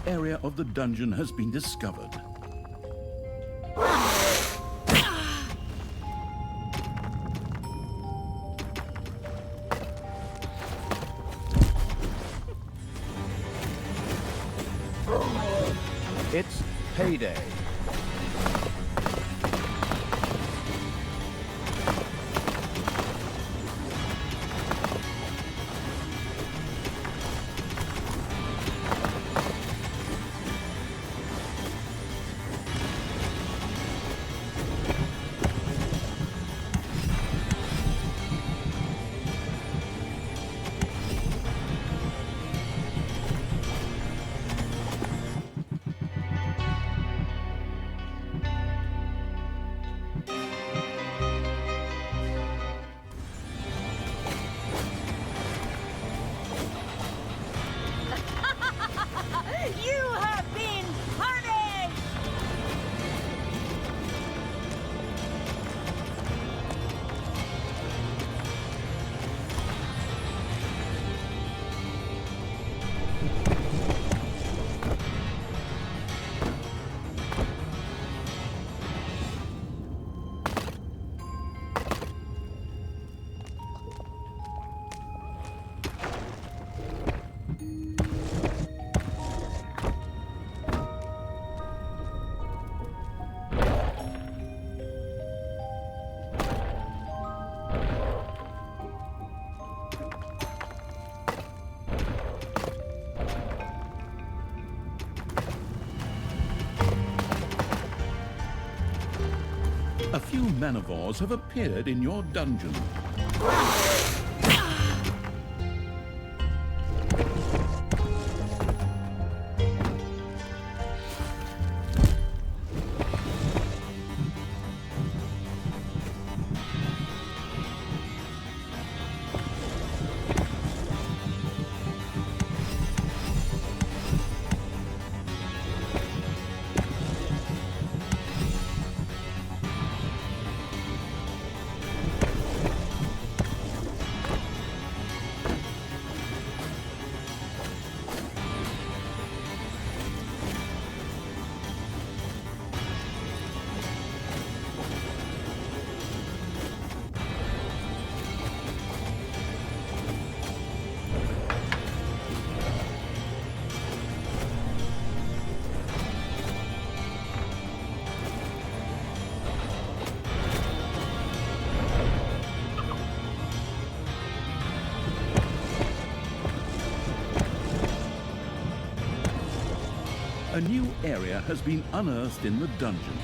Area of the dungeon has been discovered. It's payday. A few manivores have appeared in your dungeon. A new area has been unearthed in the dungeon.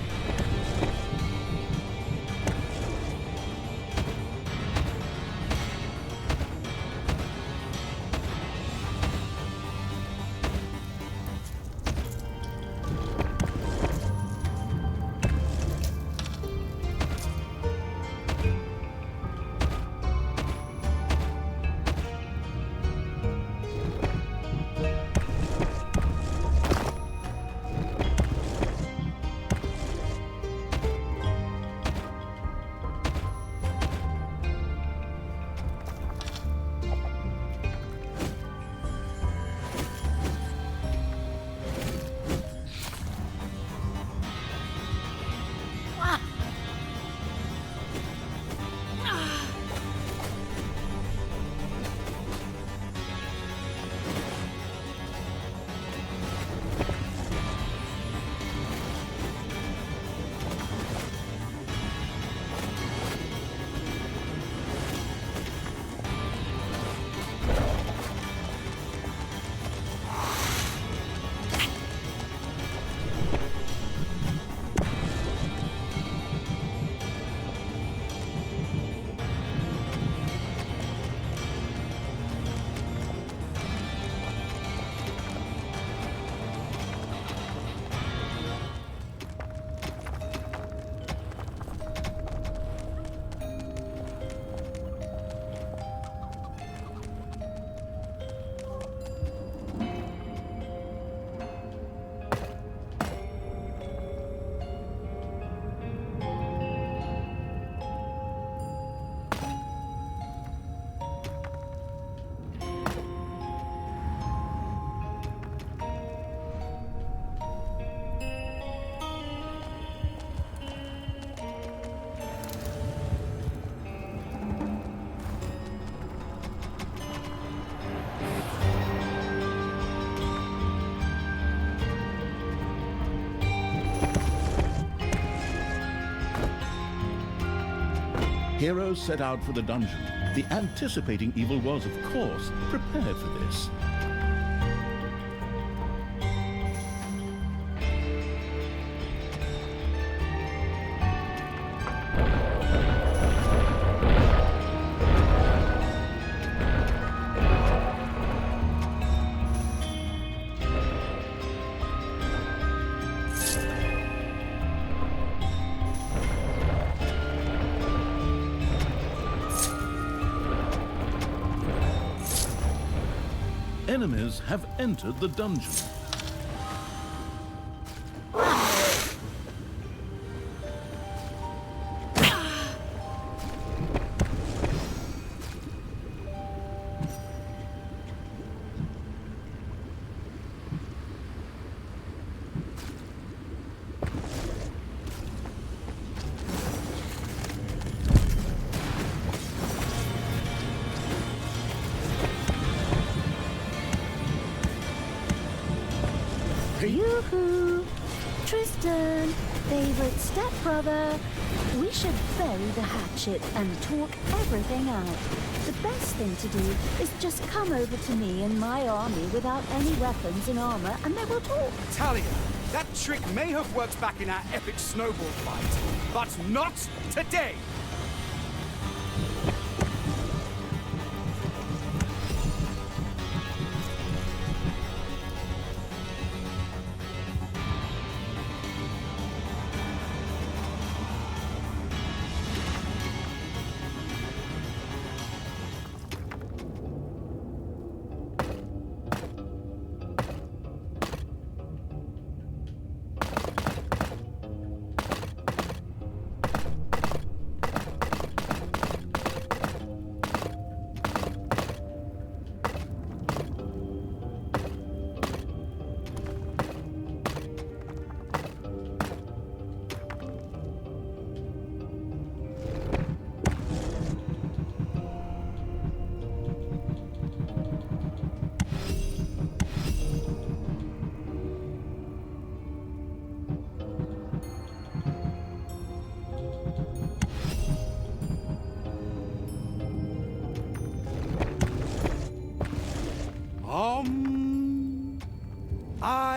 Heroes set out for the dungeon. The anticipating evil was, of course, prepared for this. Enemies have entered the dungeon. Yoo-hoo! Tristan, favorite stepbrother. We should bury the hatchet and talk everything out. The best thing to do is just come over to me and my army without any weapons and armor, and then we'll talk. Talia, that trick may have worked back in our epic snowball fight, but not today!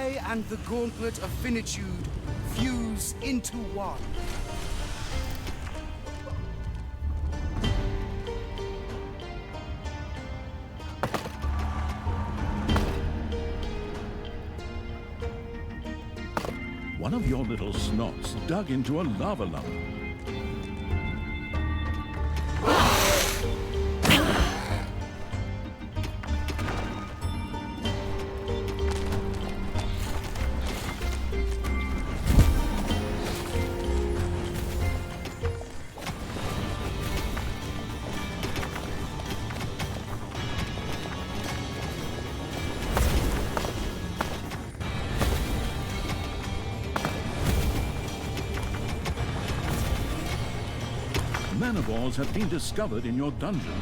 I and the Gauntlet of Finitude fuse into one. One of your little snots dug into a lava lump. Manivores have been discovered in your dungeon.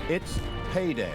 It's payday.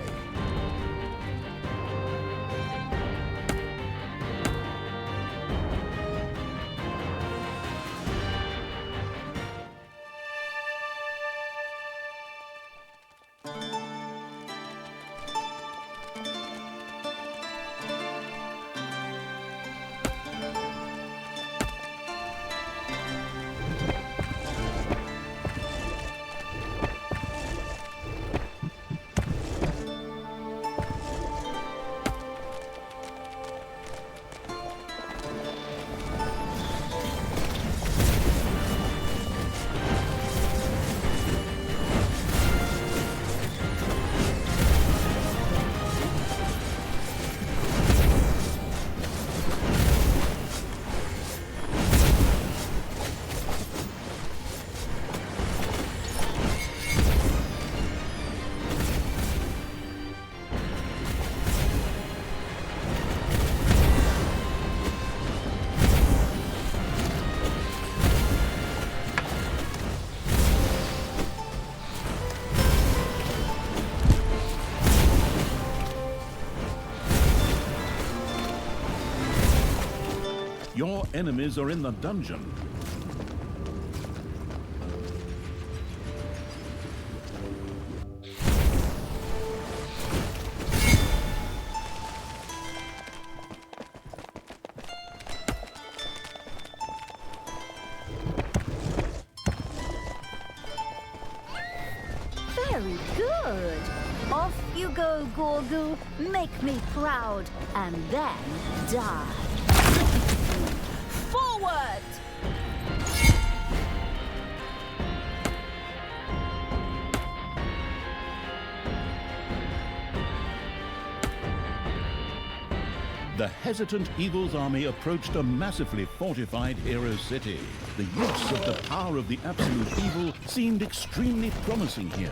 Your enemies are in the dungeon. Very good. Off you go, Gorgu. Make me proud, and then die. Forward! The hesitant Evil's army approached a massively fortified hero city. The use of the power of the absolute evil seemed extremely promising here.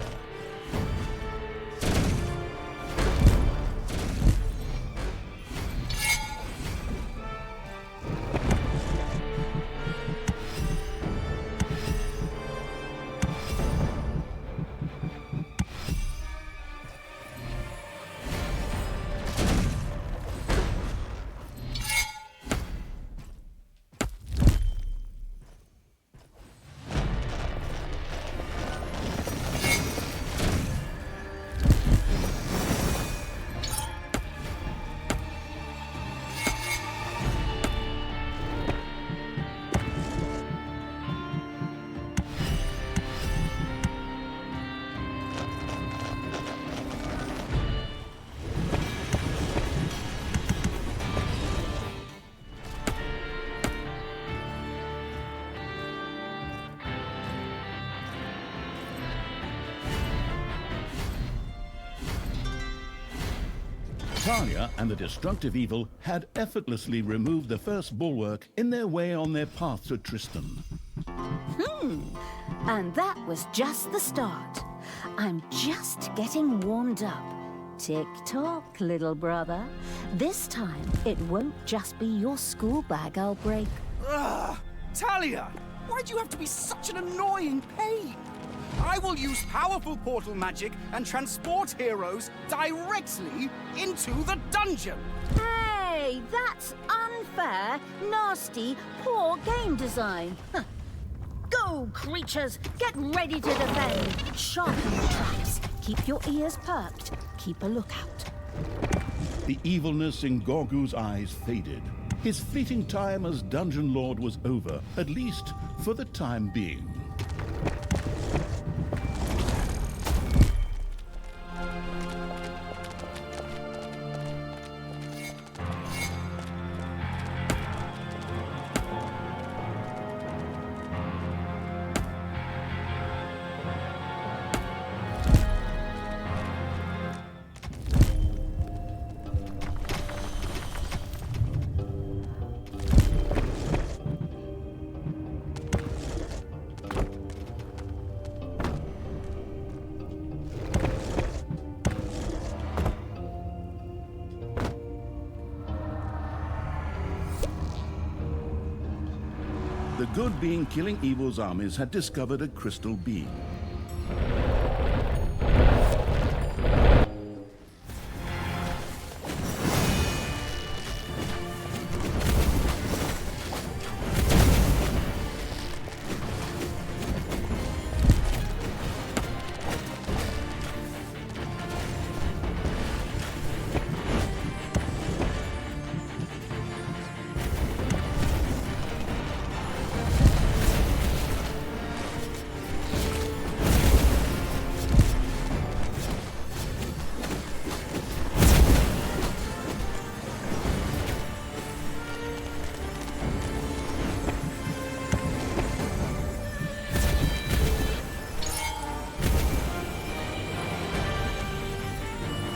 Talia and the destructive evil had effortlessly removed the first bulwark in their way on their path to Tristan. And that was just the start. I'm just getting warmed up. Tick-tock, little brother. This time, it won't just be your school bag I'll break. Ugh! Talia! Why'd you have to be such an annoying pain? I will use powerful portal magic and transport heroes directly into the dungeon! Hey, that's unfair, nasty, poor game design. Huh. Go, creatures! Get ready to defend! Sharpen your traps. Keep your ears perked. Keep a lookout. The evilness in Gorgu's eyes faded. His fleeting time as Dungeon Lord was over, at least for the time being. The good being killing evil's armies had discovered a crystal beam.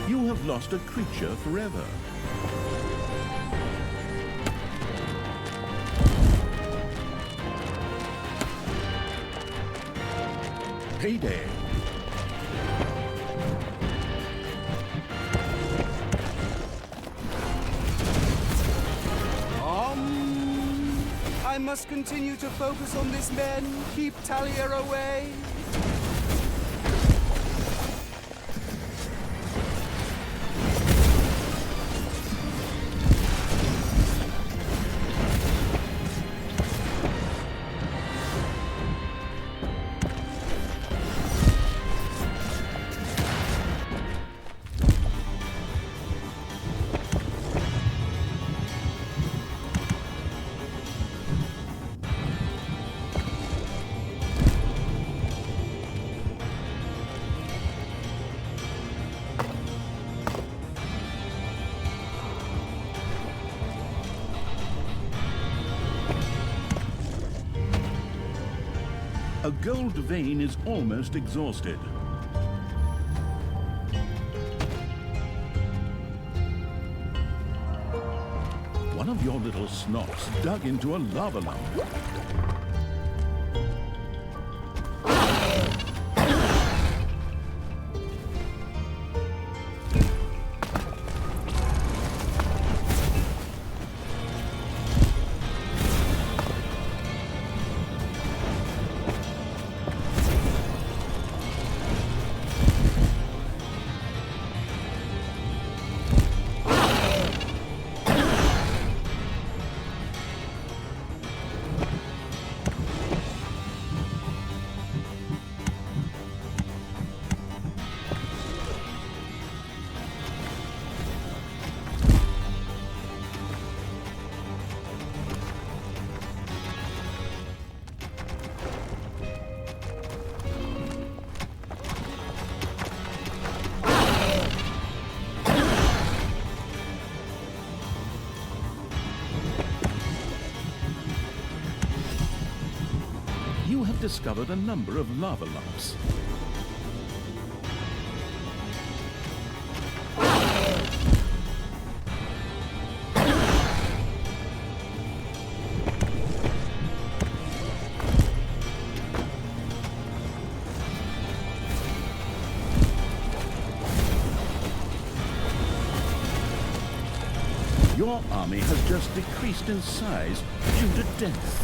You have lost a creature forever. Payday. I must continue to focus on this man, keep Talia away. A gold vein is almost exhausted. One of your little snots dug into a lava lump. You have discovered a number of lava lumps. Your army has just decreased in size due to death.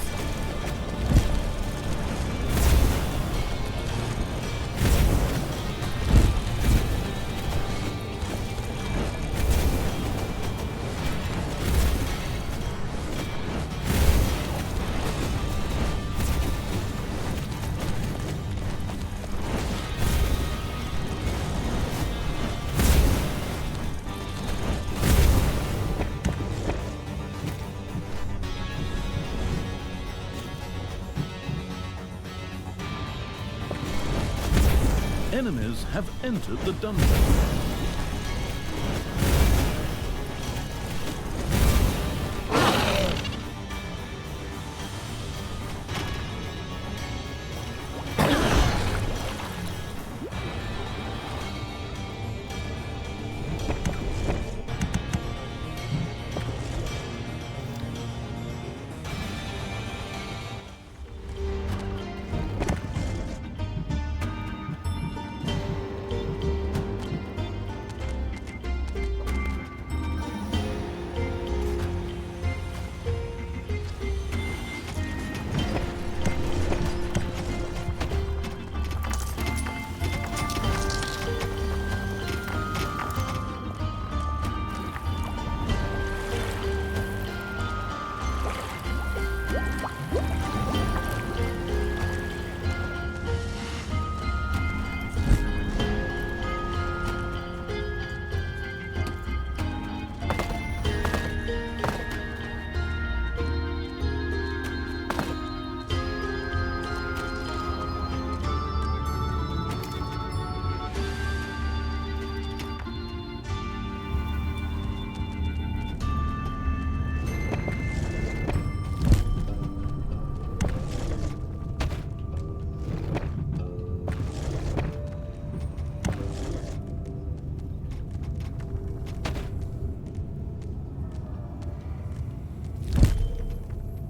Enemies have entered the dungeon.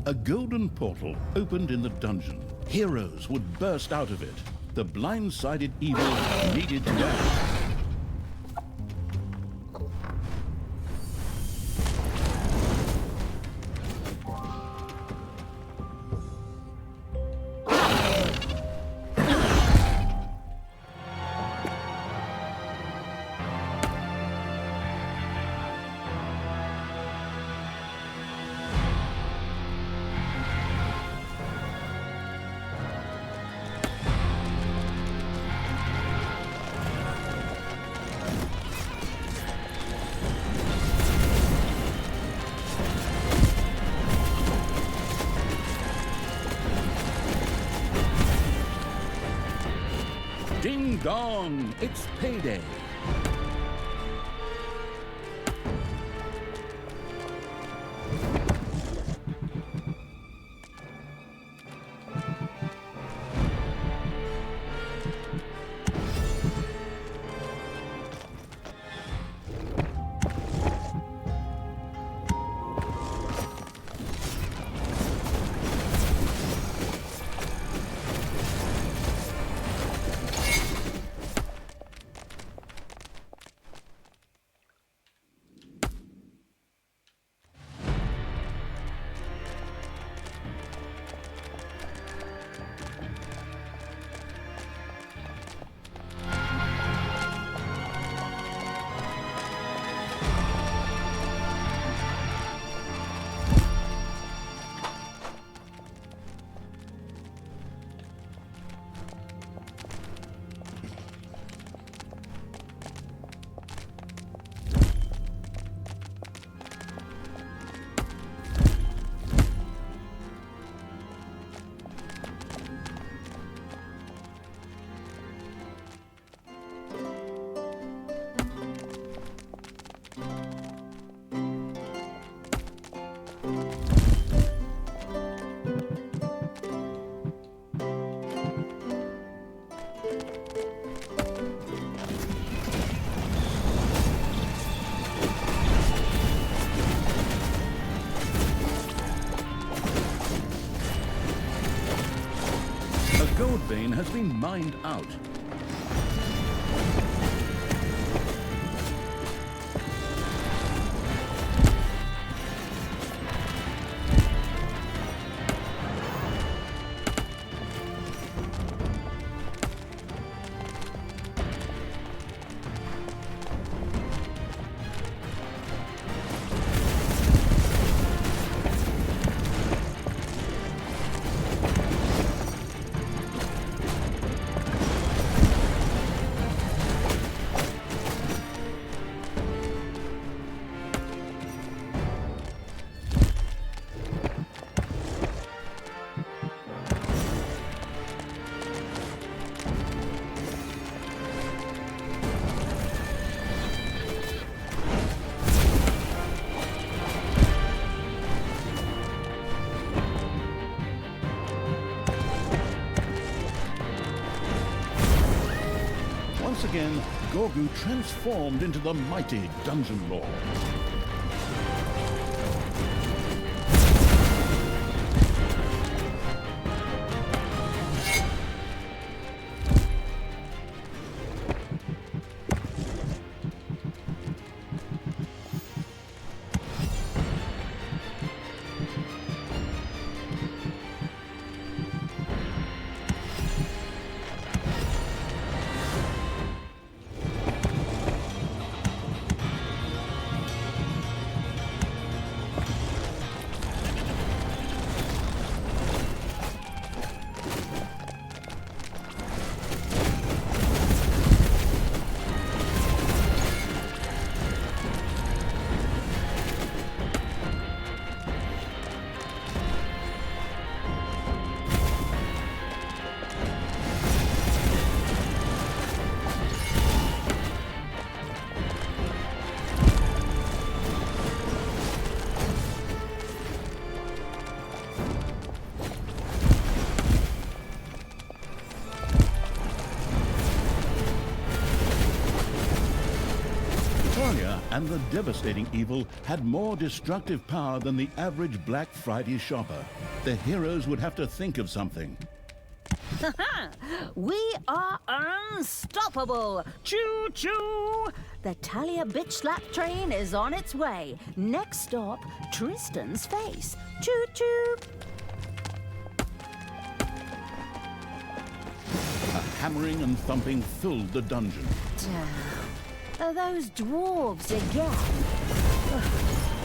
A golden portal opened in the dungeon. Heroes would burst out of it. The blindsided evil needed to act. Ding dong, it's payday. vein has been mined out. Once again, Gorgu transformed into the mighty Dungeon Lord. And the devastating evil had more destructive power than the average Black Friday shopper. The heroes would have to think of something. We are unstoppable! Choo-choo! The Talia bitch slap train is on its way. Next stop, Tristan's face. Choo-choo! A hammering and thumping filled the dungeon. Those dwarves again.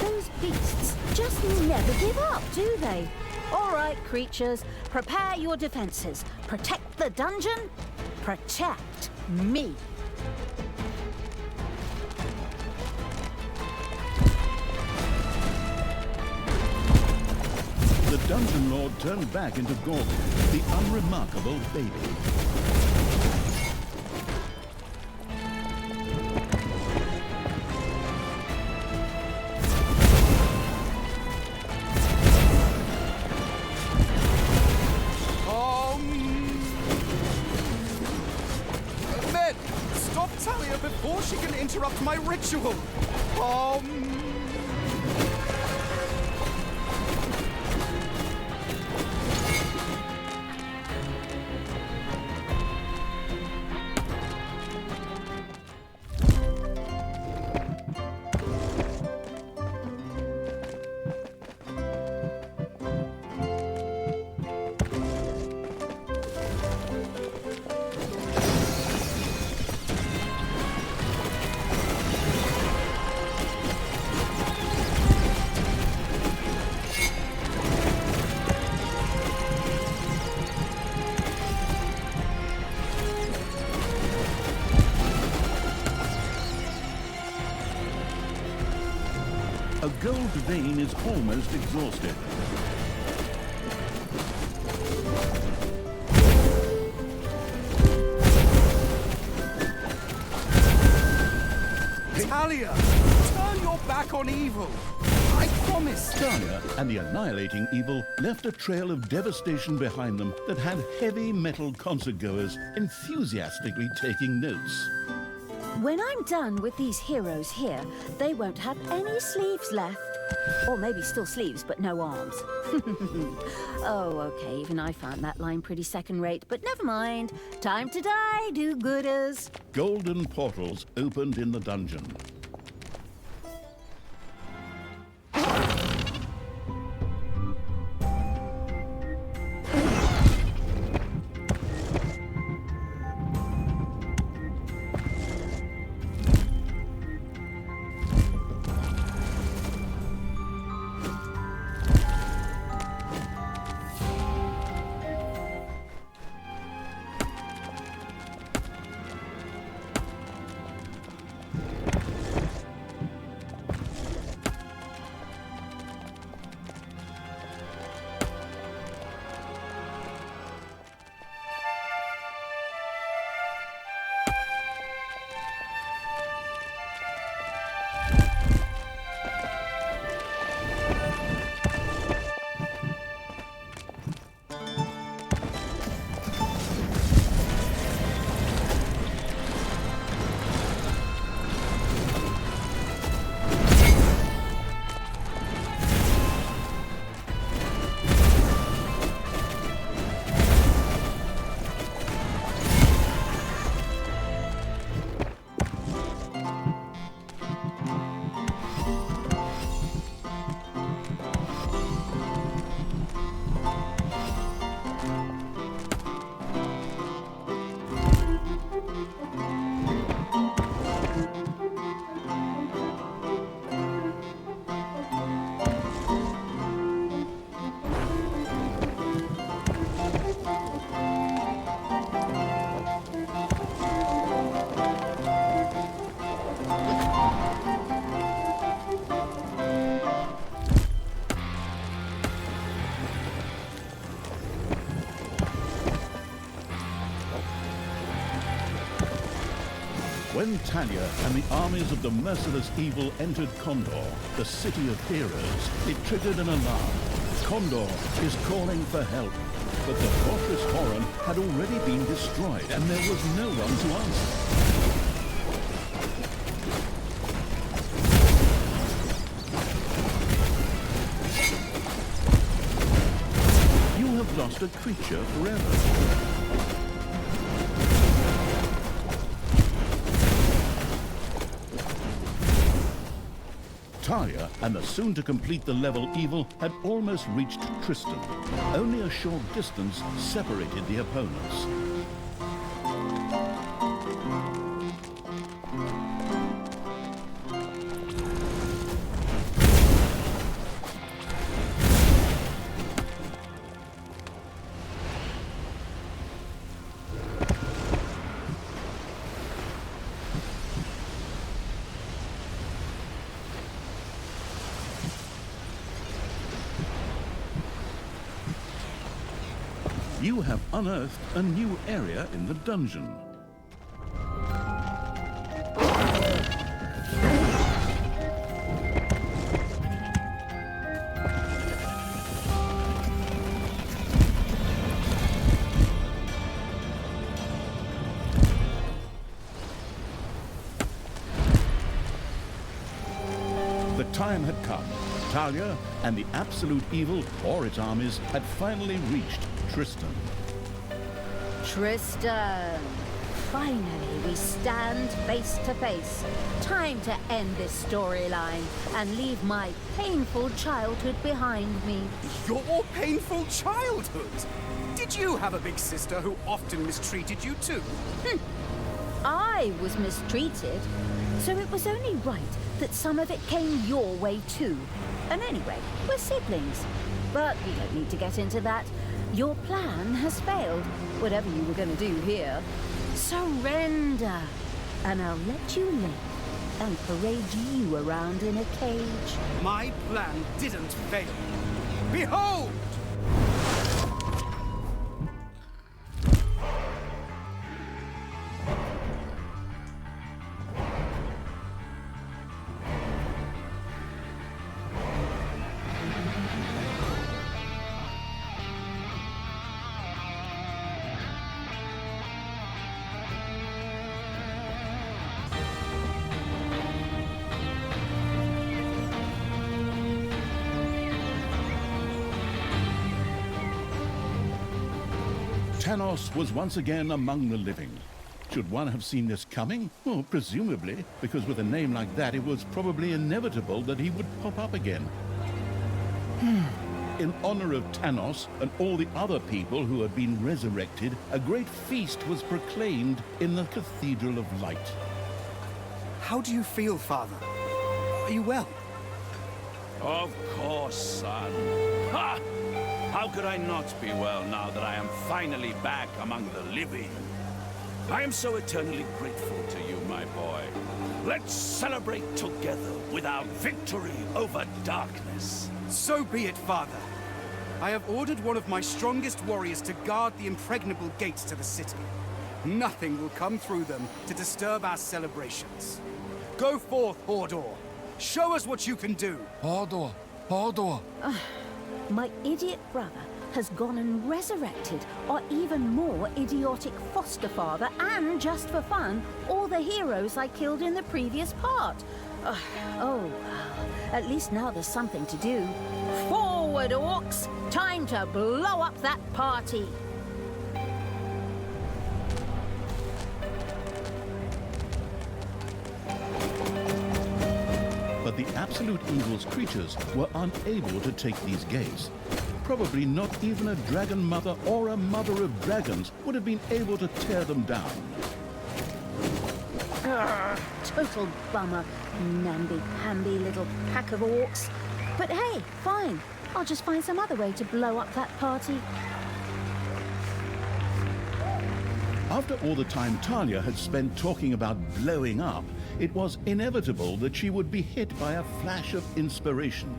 Those beasts just never give up, do they? All right, creatures, prepare your defenses. Protect the dungeon, protect me. The Dungeon Lord turned back into Gorgu, the unremarkable baby. Before she can interrupt my ritual. A gold vein is almost exhausted. Talia, turn your back on evil. I promise. Talia and the annihilating evil left a trail of devastation behind them that had heavy metal concert goers enthusiastically taking notes. When I'm done with these heroes here, they won't have any sleeves left. Or maybe still sleeves, but no arms. Oh, okay, even I found that line pretty second-rate, but never mind. Time to die, do-gooders. Golden portals opened in the dungeon. When Talia and the armies of the merciless evil entered Condor, the city of heroes, it triggered an alarm. Condor is calling for help. But the fortress Horan had already been destroyed, and there was no one to answer. You have lost a creature forever. Talia and the soon-to-complete the level evil had almost reached Tristan. Only a short distance separated the opponents. You have unearthed a new area in the dungeon. The time had come. Talia and the absolute evil, or its armies, had finally reached Tristan. Tristan! Finally, we stand face to face. Time to end this storyline and leave my painful childhood behind me. Your painful childhood? Did you have a big sister who often mistreated you too? I was mistreated, so it was only right that some of it came your way too. And anyway, we're siblings. But we don't need to get into that. Your plan has failed, whatever you were going to do here. Surrender, and I'll let you live and parade you around in a cage. My plan didn't fail. Behold! Thanos was once again among the living. Should one have seen this coming? Well, presumably, because with a name like that, it was probably inevitable that he would pop up again. In honor of Thanos and all the other people who had been resurrected, a great feast was proclaimed in the Cathedral of Light. How do you feel, Father? Are you well? Of course, son. Ha! How could I not be well now that I am finally back among the living? I am so eternally grateful to you, my boy. Let's celebrate together with our victory over darkness. So be it, Father. I have ordered one of my strongest warriors to guard the impregnable gates to the city. Nothing will come through them to disturb our celebrations. Go forth, Hordor. Show us what you can do. Hordor, Hordor. My idiot brother has gone and resurrected our even more idiotic foster father and, just for fun, all the heroes I killed in the previous part. Oh, at least now there's something to do. Forward, orcs! Time to blow up that party! But the absolute evil's creatures were unable to take these gates. Probably not even a dragon mother or a mother of dragons would have been able to tear them down. Total bummer, namby-pamby little pack of orcs. But hey, fine. I'll just find some other way to blow up that party. After all the time Talia had spent talking about blowing up, it was inevitable that she would be hit by a flash of inspiration.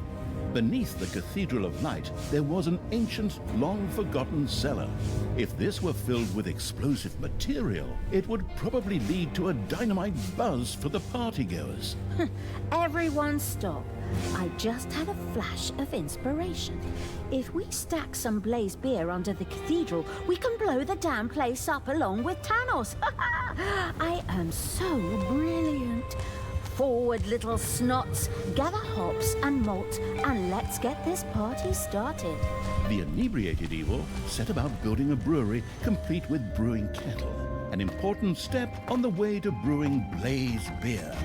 Beneath the Cathedral of Light, there was an ancient, long-forgotten cellar. If this were filled with explosive material, it would probably lead to a dynamite buzz for the partygoers. Everyone stop. I just had a flash of inspiration. If we stack some blaze beer under the cathedral, we can blow the damn place up along with Thanos. I am so brilliant. Forward, little snots, gather hops and malt, and let's get this party started. The inebriated evil set about building a brewery complete with brewing kettle, an important step on the way to brewing blaze beer.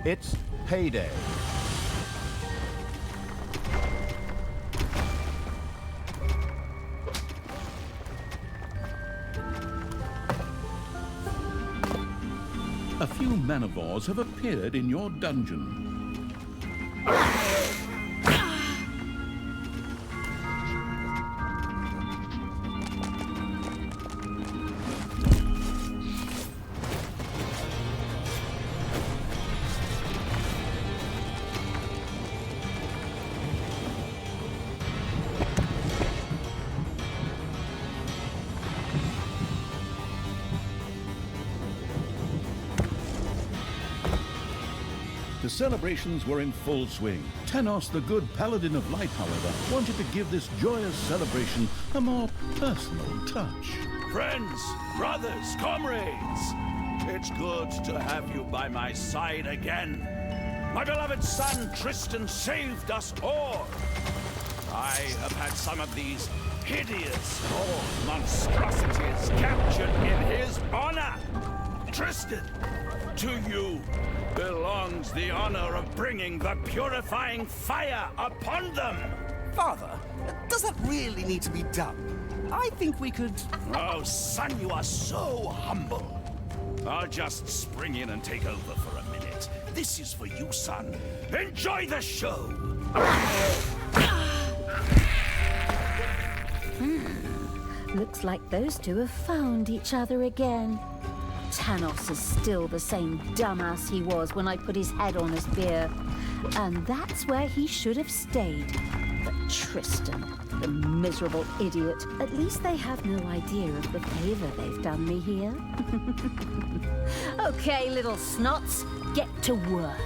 It's payday. A few manivores have appeared in your dungeon. The celebrations were in full swing. Tenos, the good paladin of light, however, wanted to give this joyous celebration a more personal touch. Friends, brothers, comrades, it's good to have you by my side again. My beloved son Tristan saved us all. I have had some of these hideous monstrosities captured in his honor. Tristan, to you belongs the honor of bringing the purifying fire upon them. Father, does that really need to be done? I think we could... Oh, son, you are so humble. I'll just spring in and take over for a minute. This is for you, son. Enjoy the show. Looks like those two have found each other again. Tenos is still the same dumbass he was when I put his head on a spear. And that's where he should have stayed. But Tristan, the miserable idiot, at least they have no idea of the favor they've done me here. Okay, little snots, get to work.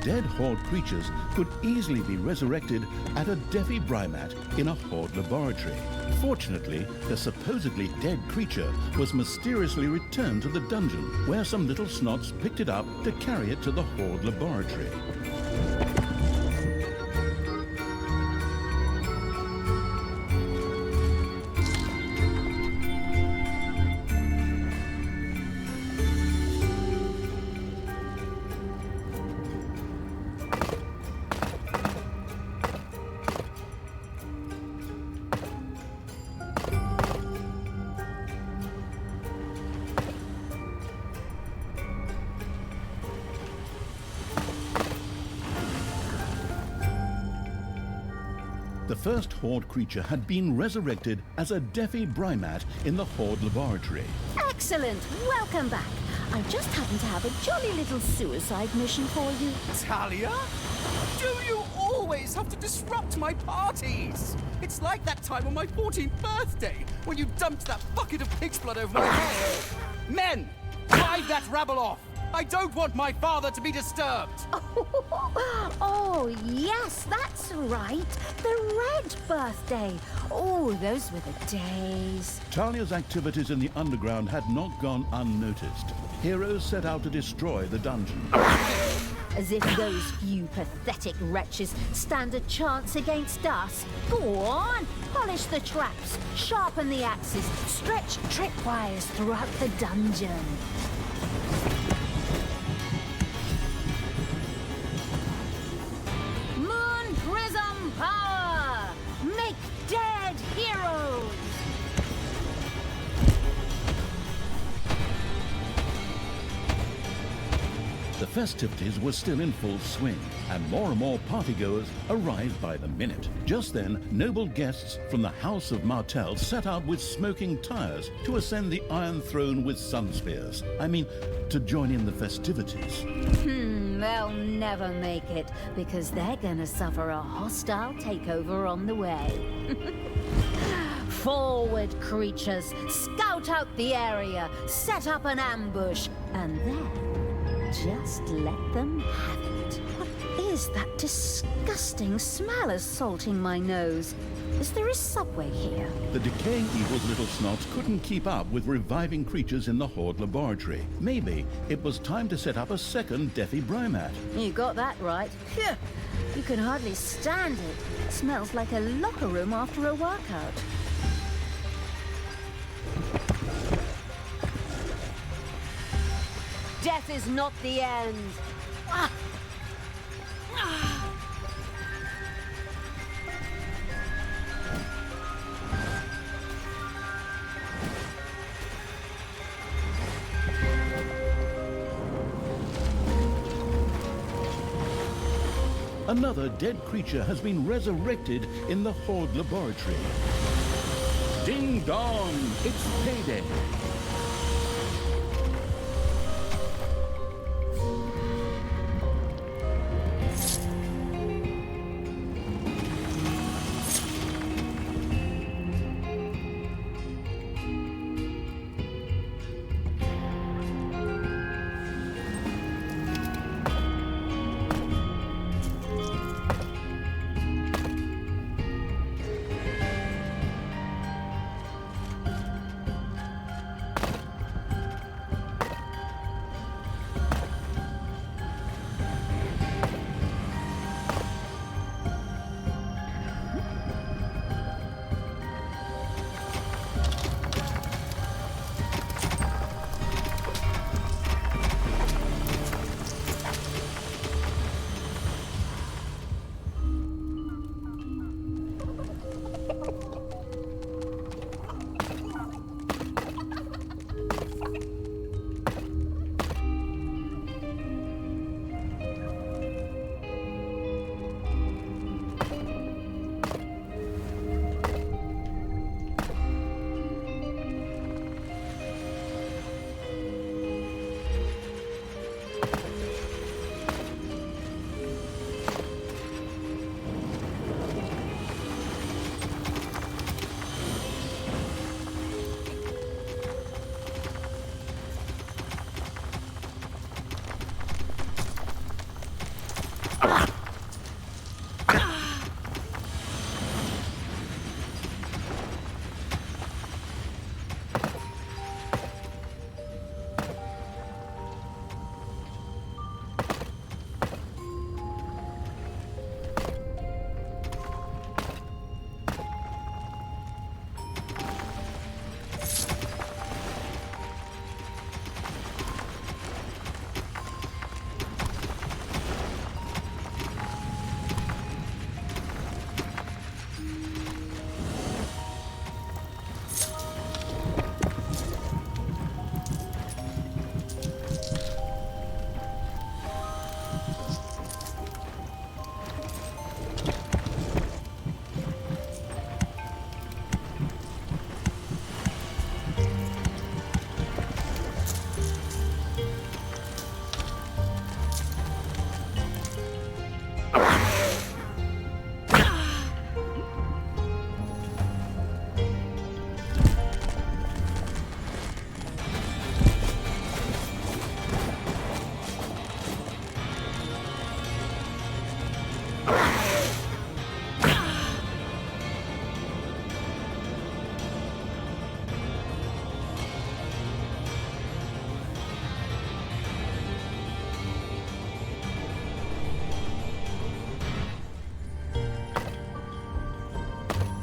Dead Horde creatures could easily be resurrected at a Defibrimat in a Horde laboratory. Fortunately, the supposedly dead creature was mysteriously returned to the dungeon, where some little snots picked it up to carry it to the Horde laboratory. The first Horde creature had been resurrected as a Defibrimat in the Horde laboratory. Excellent! Welcome back. I just happen to have a jolly little suicide mission for you. Talia? Do you always have to disrupt my parties? It's like that time on my 14th birthday, when you dumped that bucket of pig's blood over my head. Men, drive that rabble off! I don't want my father to be disturbed! Oh, yes, that's right. The red birthday. Oh, those were the days. Talia's activities in the underground had not gone unnoticed. Heroes set out to destroy the dungeon. As if those few pathetic wretches stand a chance against us. Go on, polish the traps, sharpen the axes, stretch tripwires throughout the dungeon. Moon Prism Power! Make dead heroes! The festivities were still in full swing, and more partygoers arrived by the minute. Just then, noble guests from the House of Martell set out with smoking tires to ascend the Iron Throne with sun spears. I mean, to join in the festivities. They'll never make it, because they're gonna suffer a hostile takeover on the way. Forward, creatures! Scout out the area, set up an ambush, and then just let them have it. What is that disgusting smell assaulting my nose? Is there a subway here? The decaying evil's little snots couldn't keep up with reviving creatures in the Horde laboratory. Maybe it was time to set up a second Defibrimat. You got that right. Phew! You can hardly stand it. Smells like a locker room after a workout. Death is not the end. Ah! Another dead creature has been resurrected in the Horde laboratory. Ding dong, it's payday.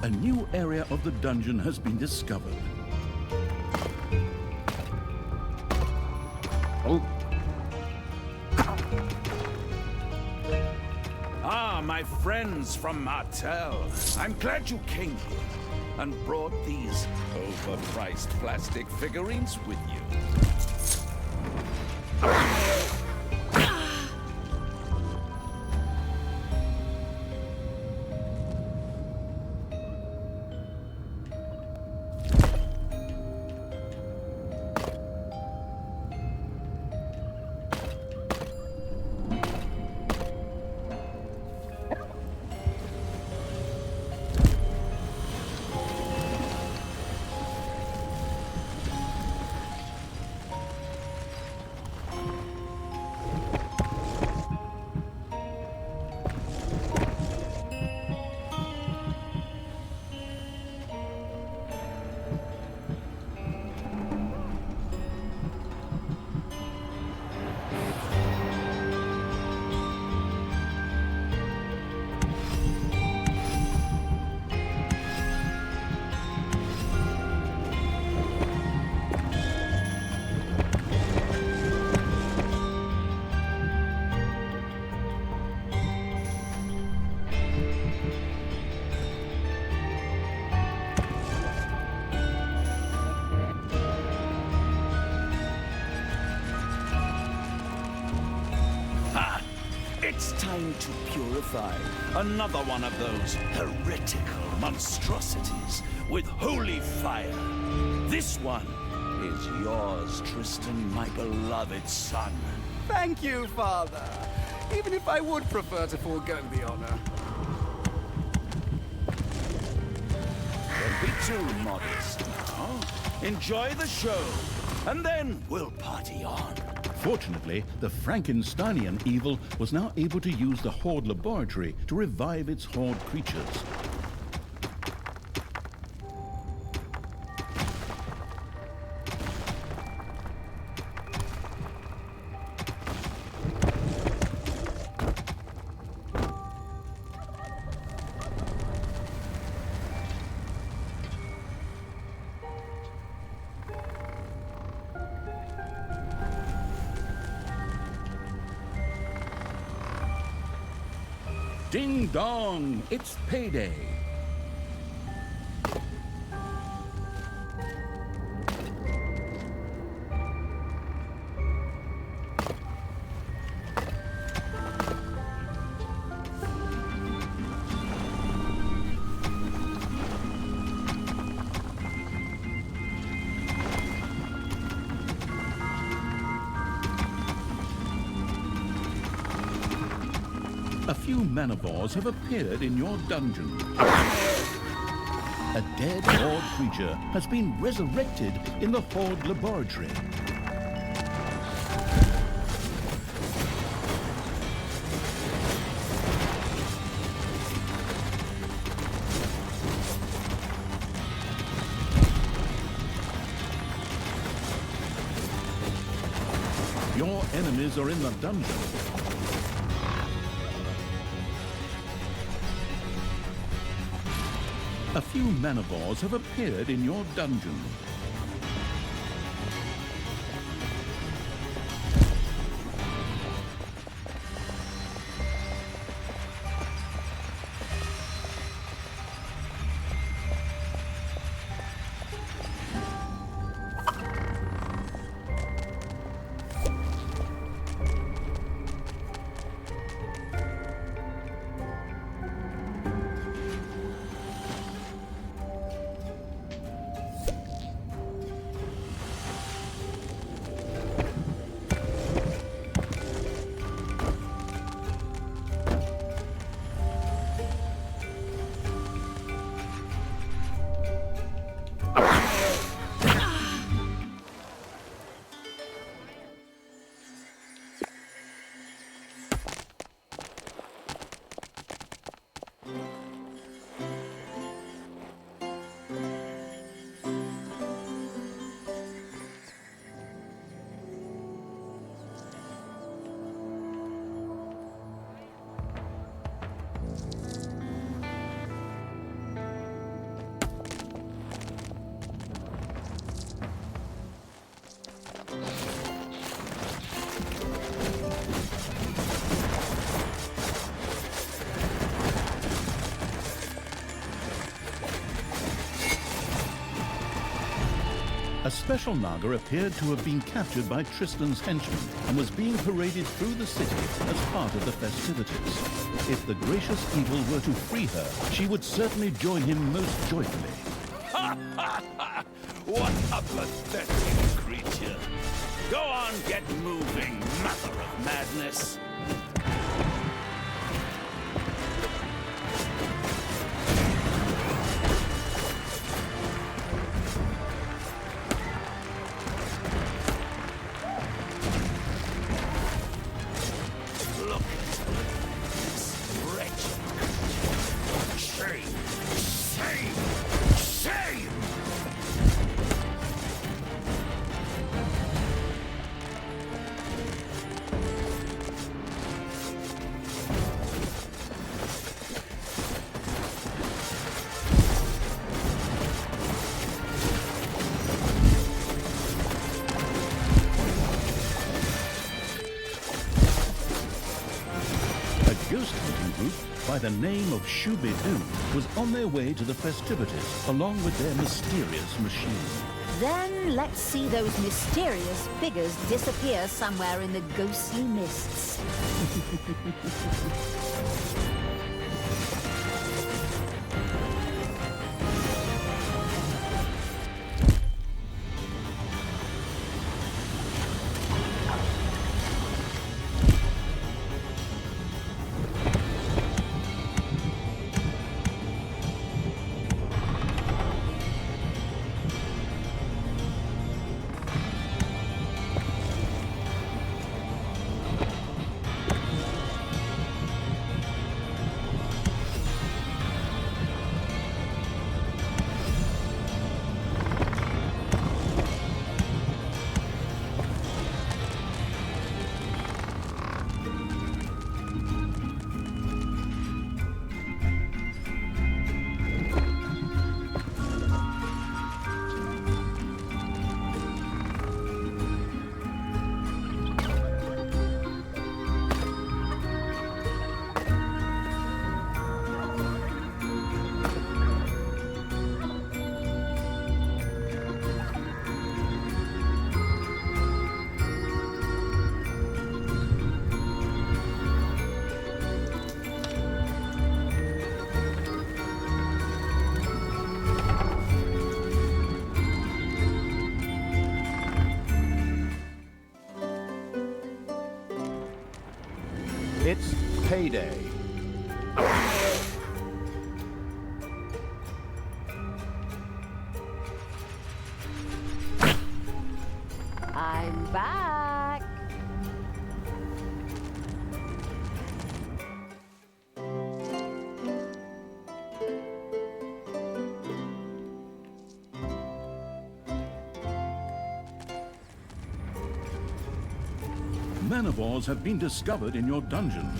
A new area of the dungeon has been discovered. Ah, my friends from Martel. I'm glad you came here and brought these overpriced plastic figurines with you. it's time to purify another one of those heretical monstrosities with holy fire. This one is yours, Tristan, my beloved son. Thank you, Father. Even if I would prefer to forego the honor. Don't be too modest now. Enjoy the show, and then we'll party on. Fortunately, the Frankensteinian evil was now able to use the Horde laboratory to revive its Horde creatures. Ding dong, it's payday. A few manivores have appeared in your dungeon. A dead Horde creature has been resurrected in the Horde laboratory. Your enemies are in the dungeon. A few manivores have appeared in your dungeon. A special Naga appeared to have been captured by Tristan's henchmen and was being paraded through the city as part of the festivities. If the gracious evil were to free her, she would certainly join him most joyfully. What a pathetic creature. Go on, get moving, mother of madness. Look at this wretched creature. Shame! Shame! Shame! Ghost hunting group by the name of Shooby-Doo was on their way to the festivities along with their mysterious machine. Then let's see those mysterious figures disappear somewhere in the ghostly mists. It's payday. I'm back. Manivores have been discovered in your dungeon.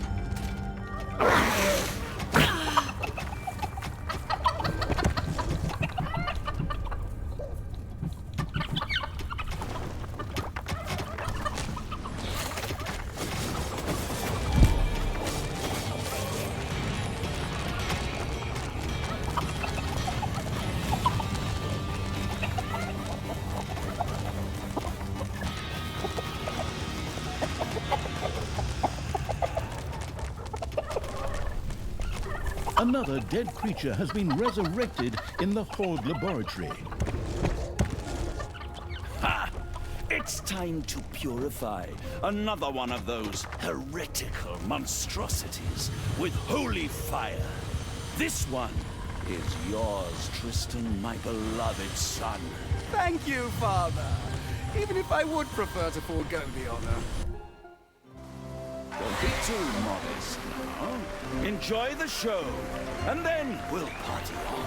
Another dead creature has been resurrected in the Horde laboratory. Ha! It's time to purify another one of those heretical monstrosities with holy fire. This one is yours, Tristan, my beloved son. Thank you, Father. Even if I would prefer to forego the honor. Don't be too modest now. Enjoy the show, and then we'll party on.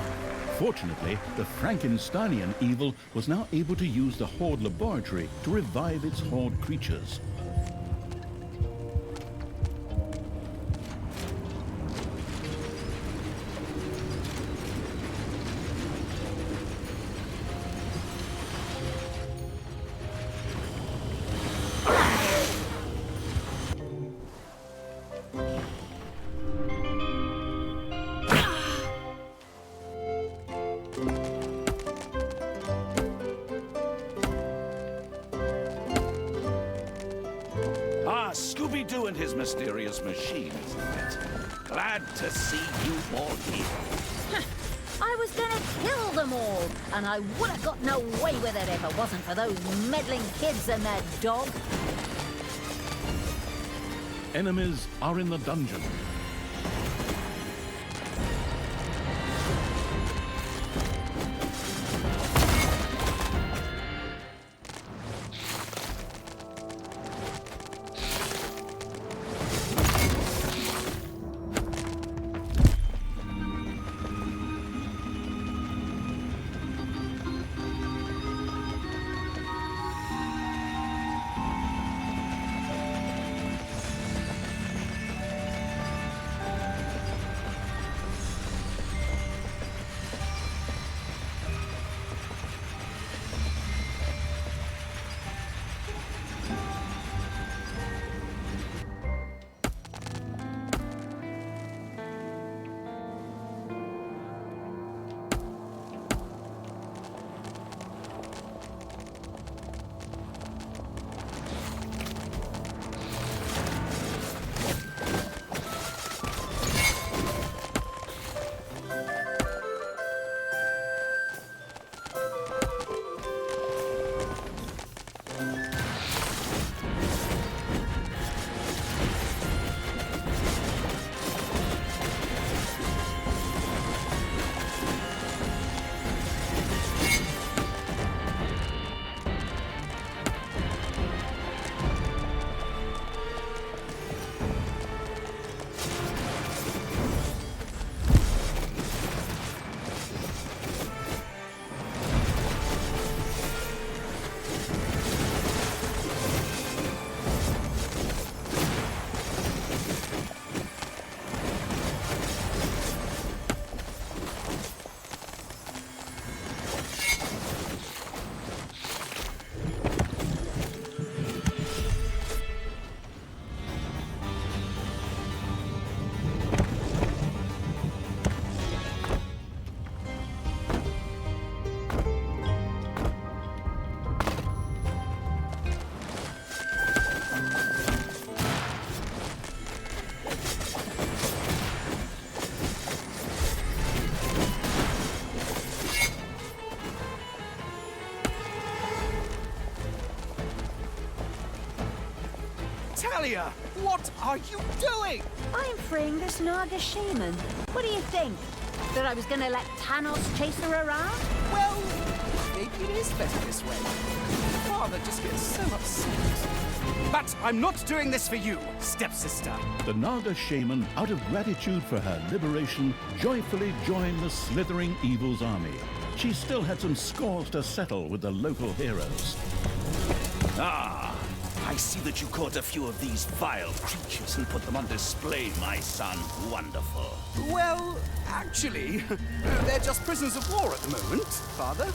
Fortunately, the Frankensteinian evil was now able to use the Horde laboratory to revive its Horde creatures. Scooby-Doo and his mysterious machine, isn't it? Glad to see you all here. I was gonna kill them all, and I would have gotten away with it if it wasn't for those meddling kids and their dog. Enemies are in the dungeon. Talia, what are you doing? I'm freeing this Naga shaman. What do you think? That I was gonna let Thanos chase her around? Well, maybe it is better this way. Father just gets so upset. But I'm not doing this for you, stepsister. The Naga shaman, out of gratitude for her liberation, joyfully joined the slithering evil's army. She still had some scores to settle with the local heroes. Ah, I see that you caught a few of these vile creatures and put them on display, my son. Wonderful. Well, actually, they're just prisoners of war at the moment, Father.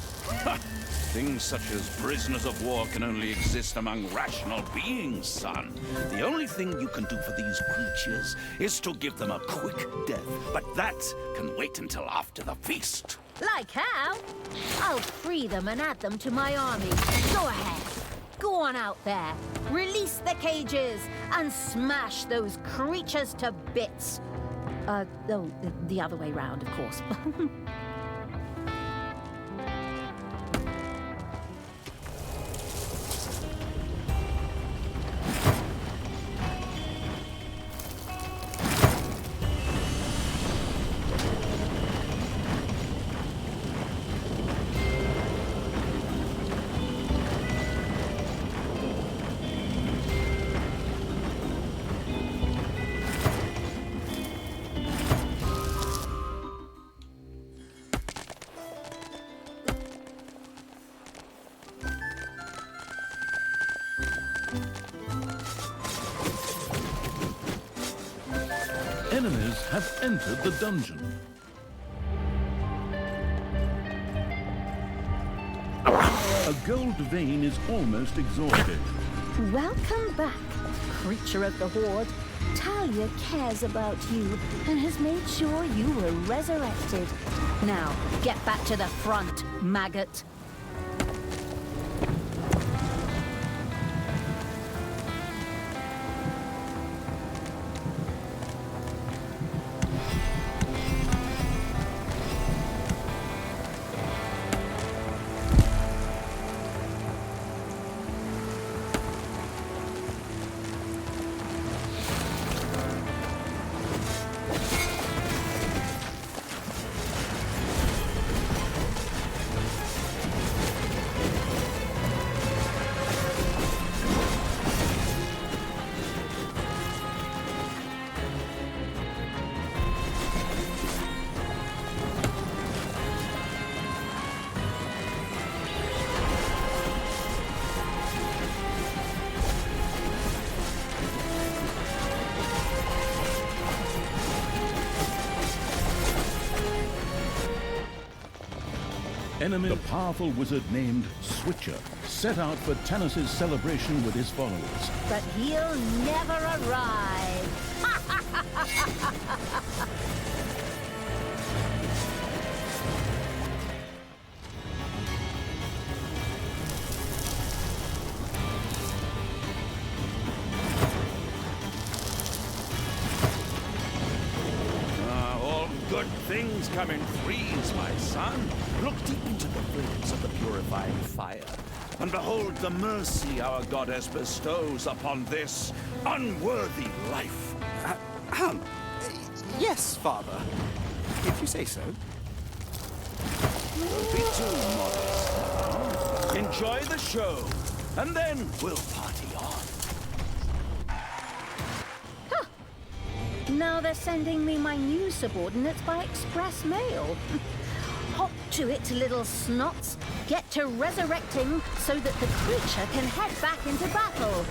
Things such as prisoners of war can only exist among rational beings, son. The only thing you can do for these creatures is to give them a quick death. But that can wait until after the feast. Like how? I'll free them and add them to my army. Go ahead. Go on out there. Release the cages and smash those creatures to bits. The other way round, of course. Enemies have entered the dungeon. A gold vein is almost exhausted. Welcome back, creature of the Horde. Talia cares about you and has made sure you were resurrected. Now, get back to the front, maggot. Enemy, the powerful wizard named Switcher, set out for Thanos' celebration with his followers. But he'll never arrive. All good things come in threes, my son. Look deep into the flames of the purifying fire, and behold the mercy our goddess bestows upon this unworthy life. Yes, Father. If you say so. Don't be too modest. Enjoy the show, and then we'll party on. Now they're sending me my new subordinates by express mail. Hop to it, little snots. Get to resurrecting so that the creature can head back into battle.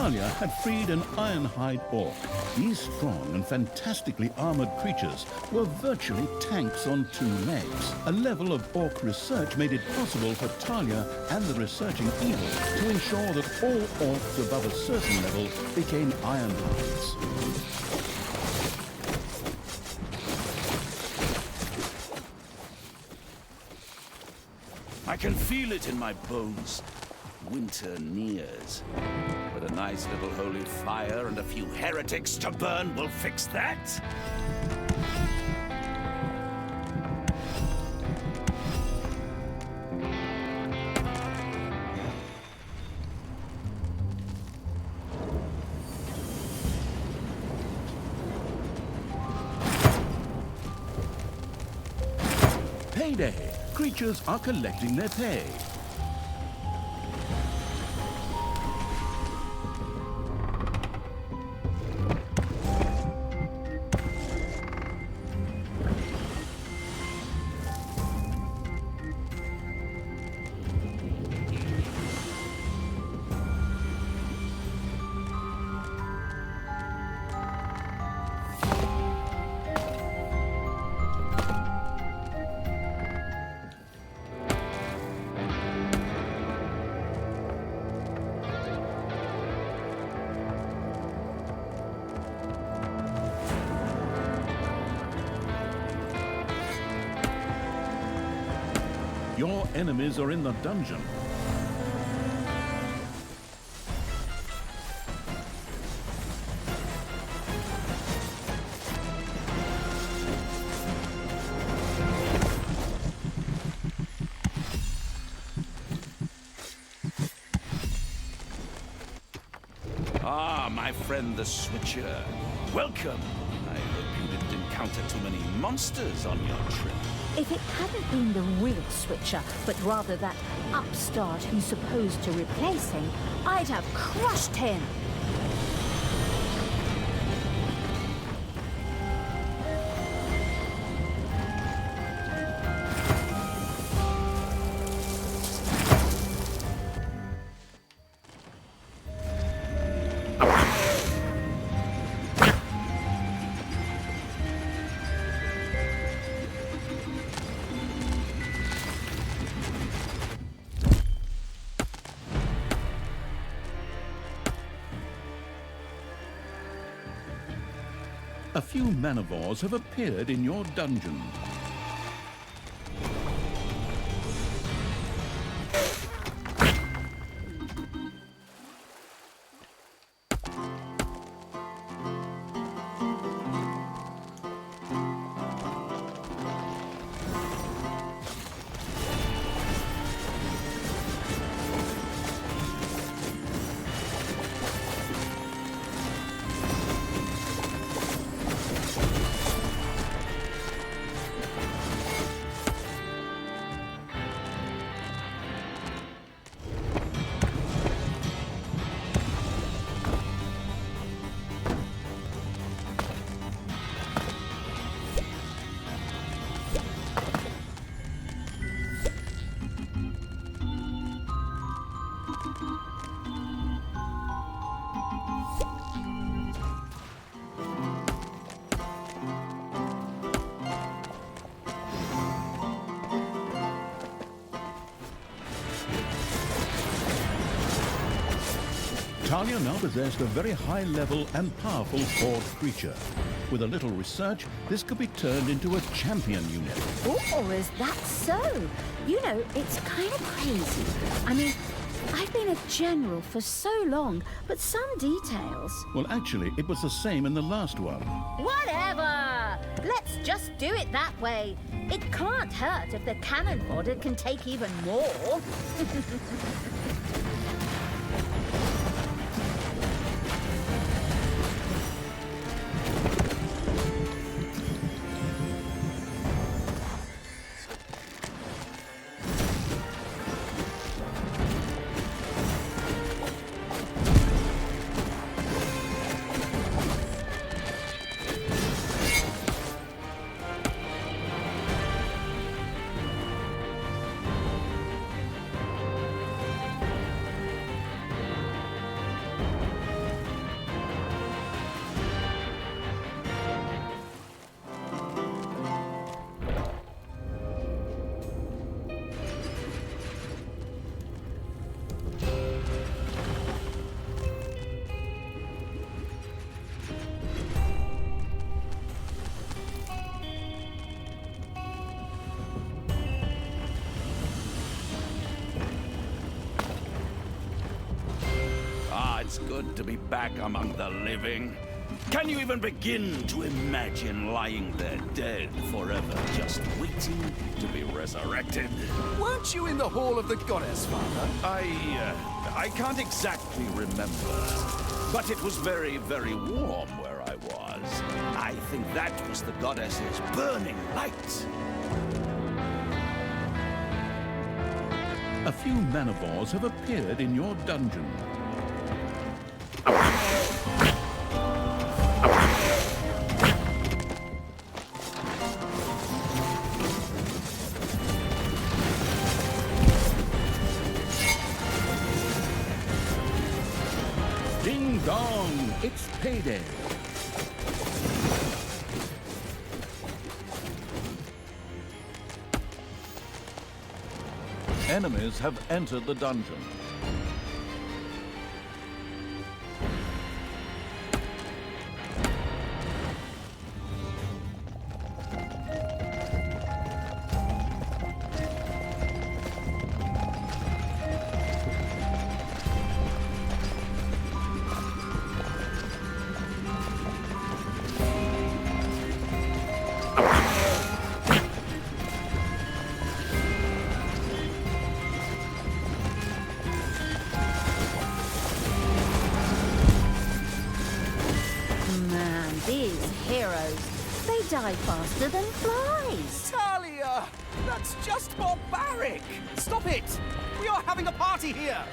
Talia had freed an Ironhide orc These strong and fantastically armored creatures were virtually tanks on 2 legs. A level of orc research made it possible for Talia and the researching evil to ensure that all orcs above a certain level became Ironhides. I can feel it in my bones. Winter nears. But a nice little holy fire and a few heretics to burn will fix that. Payday! Creatures are collecting their pay. Your enemies are in the dungeon. Ah, my friend the Switcher. Welcome. I hope you didn't encounter too many monsters on your trip. If it hadn't been the real Switcher, but rather that upstart who's supposed to replace him, I'd have crushed him. A few manivores have appeared in your dungeon. Talia now possessed a very high level and powerful horde creature. With a little research, this could be turned into a champion unit. Oh, is that so? You know, it's kind of crazy. I mean, I've been a general for so long, but some details... Well, actually, it was the same in the last one. Whatever! Let's just do it that way. It can't hurt if the cannon fodder can take even more. feels good to be back among the living. Can you even begin to imagine lying there dead forever, just waiting to be resurrected? Weren't you in the Hall of the Goddess, Father? I can't exactly remember, but it was very, very warm where I was. I think that was the goddess's burning light. A few manivores have appeared in your dungeon. Ding dong, it's payday. Enemies have entered the dungeon. Die faster than flies. Talia! That's just barbaric! Stop it! We are having a party here!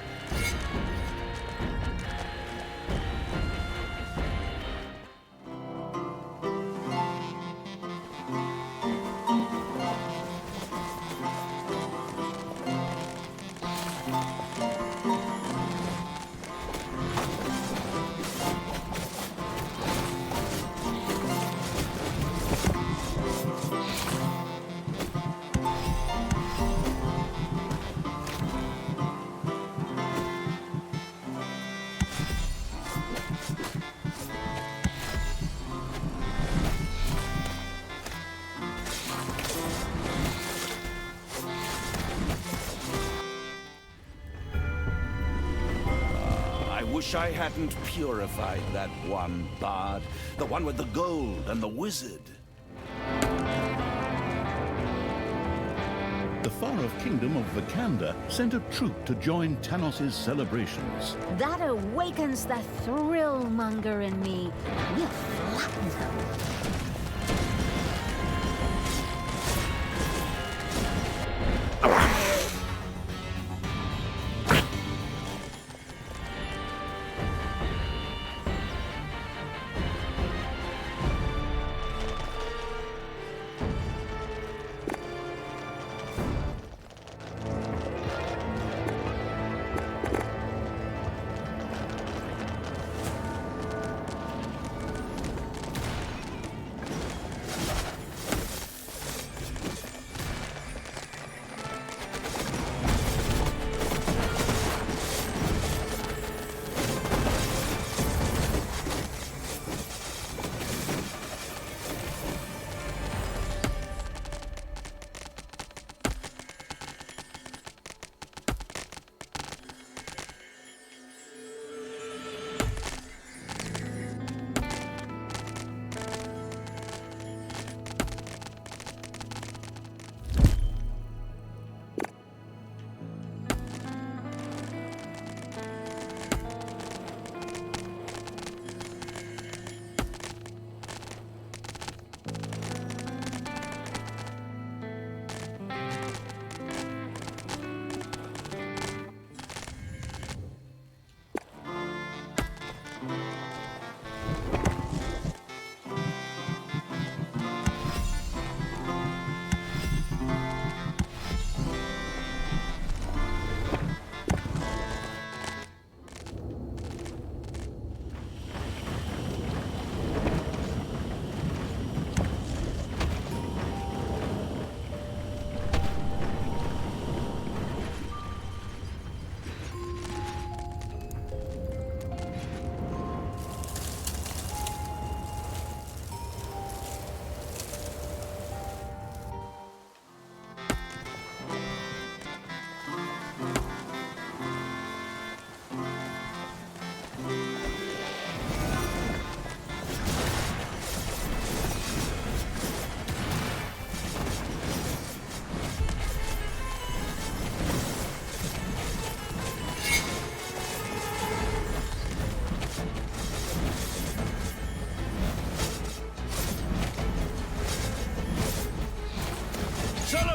I hadn't purified that one bard, the one with the gold and the wizard. The far-off kingdom of Vikander sent a troop to join Tanos's celebrations. That awakens the thrill-monger in me. We'll flatten them.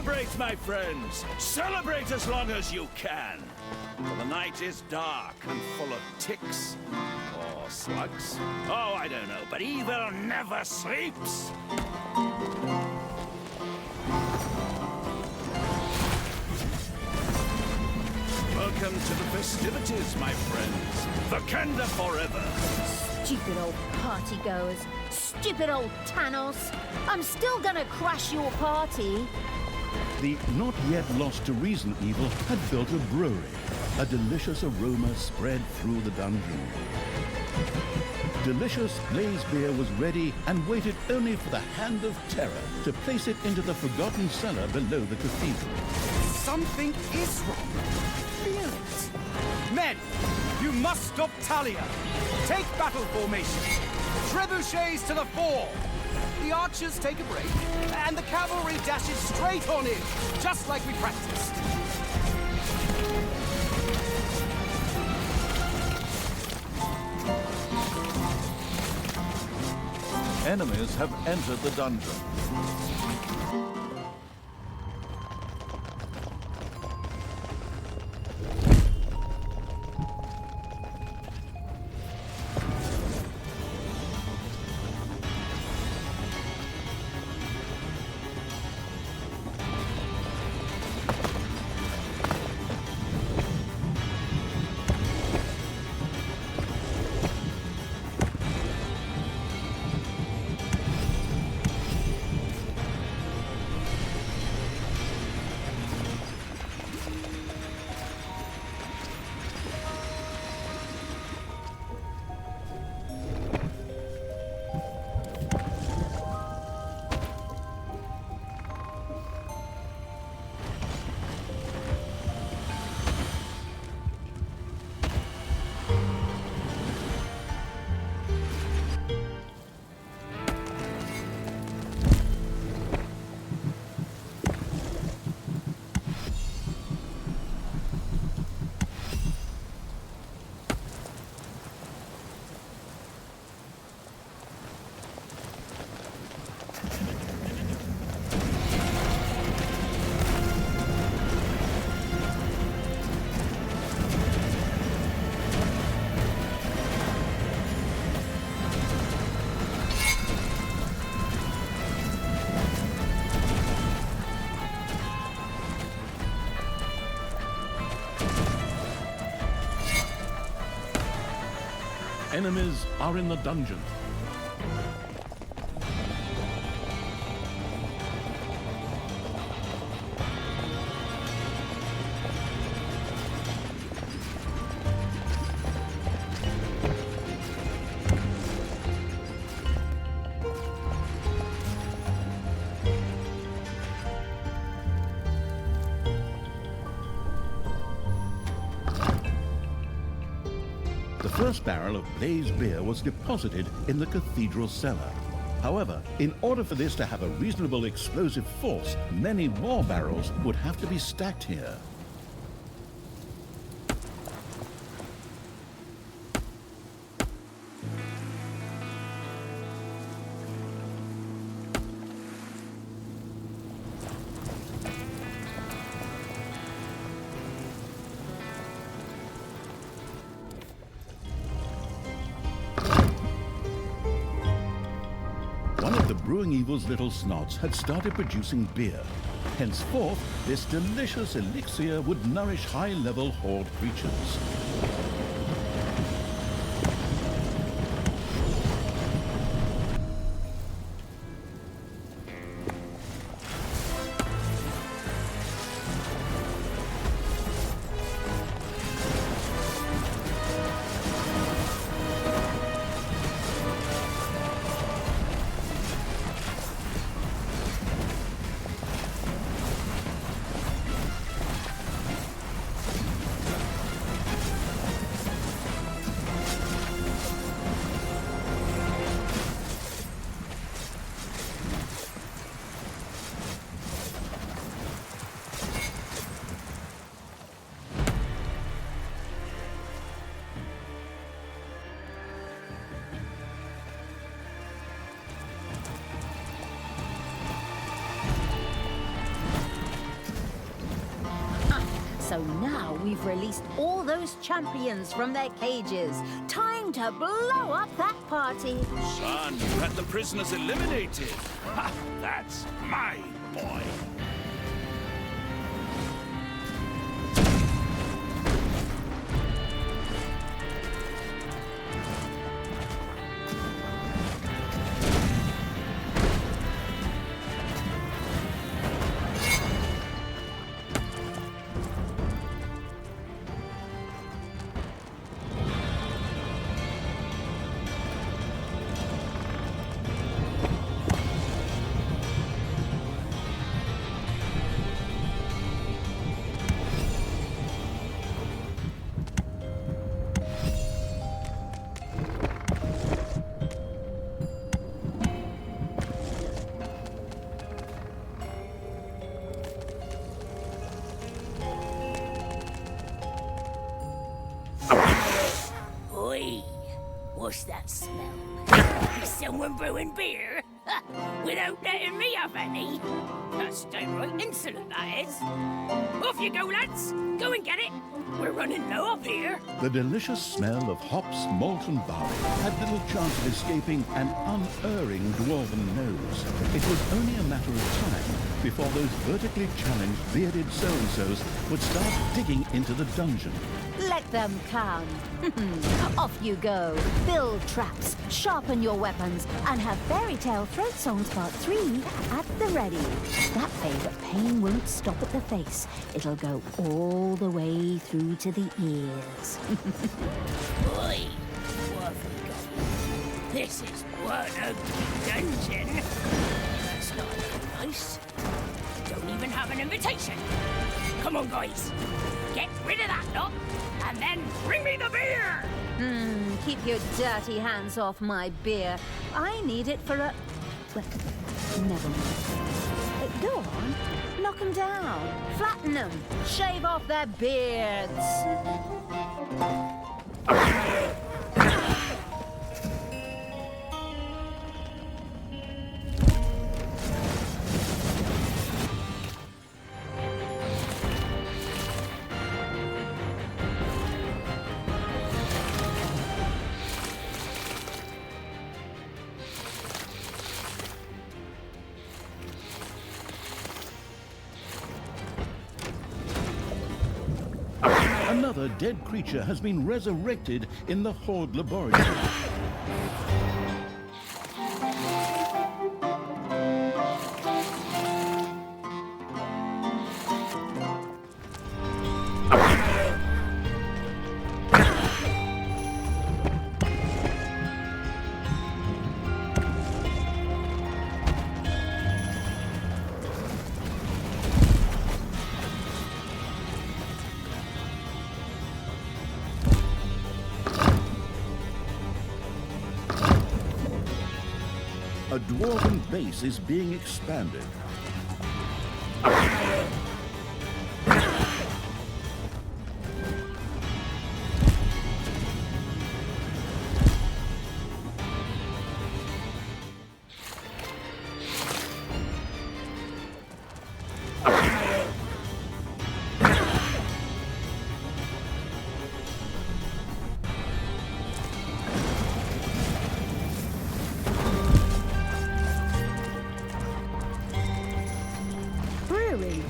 Celebrate, my friends! Celebrate as long as you can! For the night is dark and full of ticks. Or slugs. Oh, I don't know, but evil never sleeps! Welcome to the festivities, my friends. Vakanda forever! Stupid old partygoers. Stupid old Thanos. I'm still gonna crush your party. The not yet lost to reason evil had built a brewery. A delicious aroma spread through the dungeon. Delicious Blaze beer was ready and waited only for the hand of terror to place it into the forgotten cellar below the cathedral. Something is wrong. Feel it. Men, you must stop Talia. Take battle formation. Trebuchets to the fore. The archers take a break, and the cavalry dashes straight on in, just like we practiced. Enemies have entered the dungeon. Enemies are in the dungeon. The first barrel of Blaze beer was deposited in the cathedral cellar. However, in order for this to have a reasonable explosive force, many more barrels would have to be stacked here. Brewing Evil's little snots had started producing beer. Henceforth, this delicious elixir would nourish high-level horde creatures. So now we've released all those champions from their cages. Time to blow up that party. Son, you had the prisoners eliminated. Ha! That's my boy. What's that smell? Is someone brewing beer? Without letting me have any? That's downright insolent, that is. Off you go, lads. Go and get it. We're running low up here. The delicious smell of hops, malt and barley had little chance of escaping an unerring dwarven nose. It was only a matter of time before those vertically challenged bearded so-and-sos would start digging into the dungeon. Let them come. Off you go. Build traps, sharpen your weapons, and have Fairy Tale Throat Songs Part 3 at the ready. That favourite pain won't stop at the face. It'll go all the way through to the ears. Boy, what have we got? This is one ugly dungeon. That's not nice. Don't even have an invitation. Come on, guys. Get rid of that lot, and then bring me the beer! Keep your dirty hands off my beer. I need it for a... Well, never mind. Go on. Knock them down. Flatten them. Shave off their beards. Another dead creature has been resurrected in the Horde laboratory. A dwarven base is being expanded.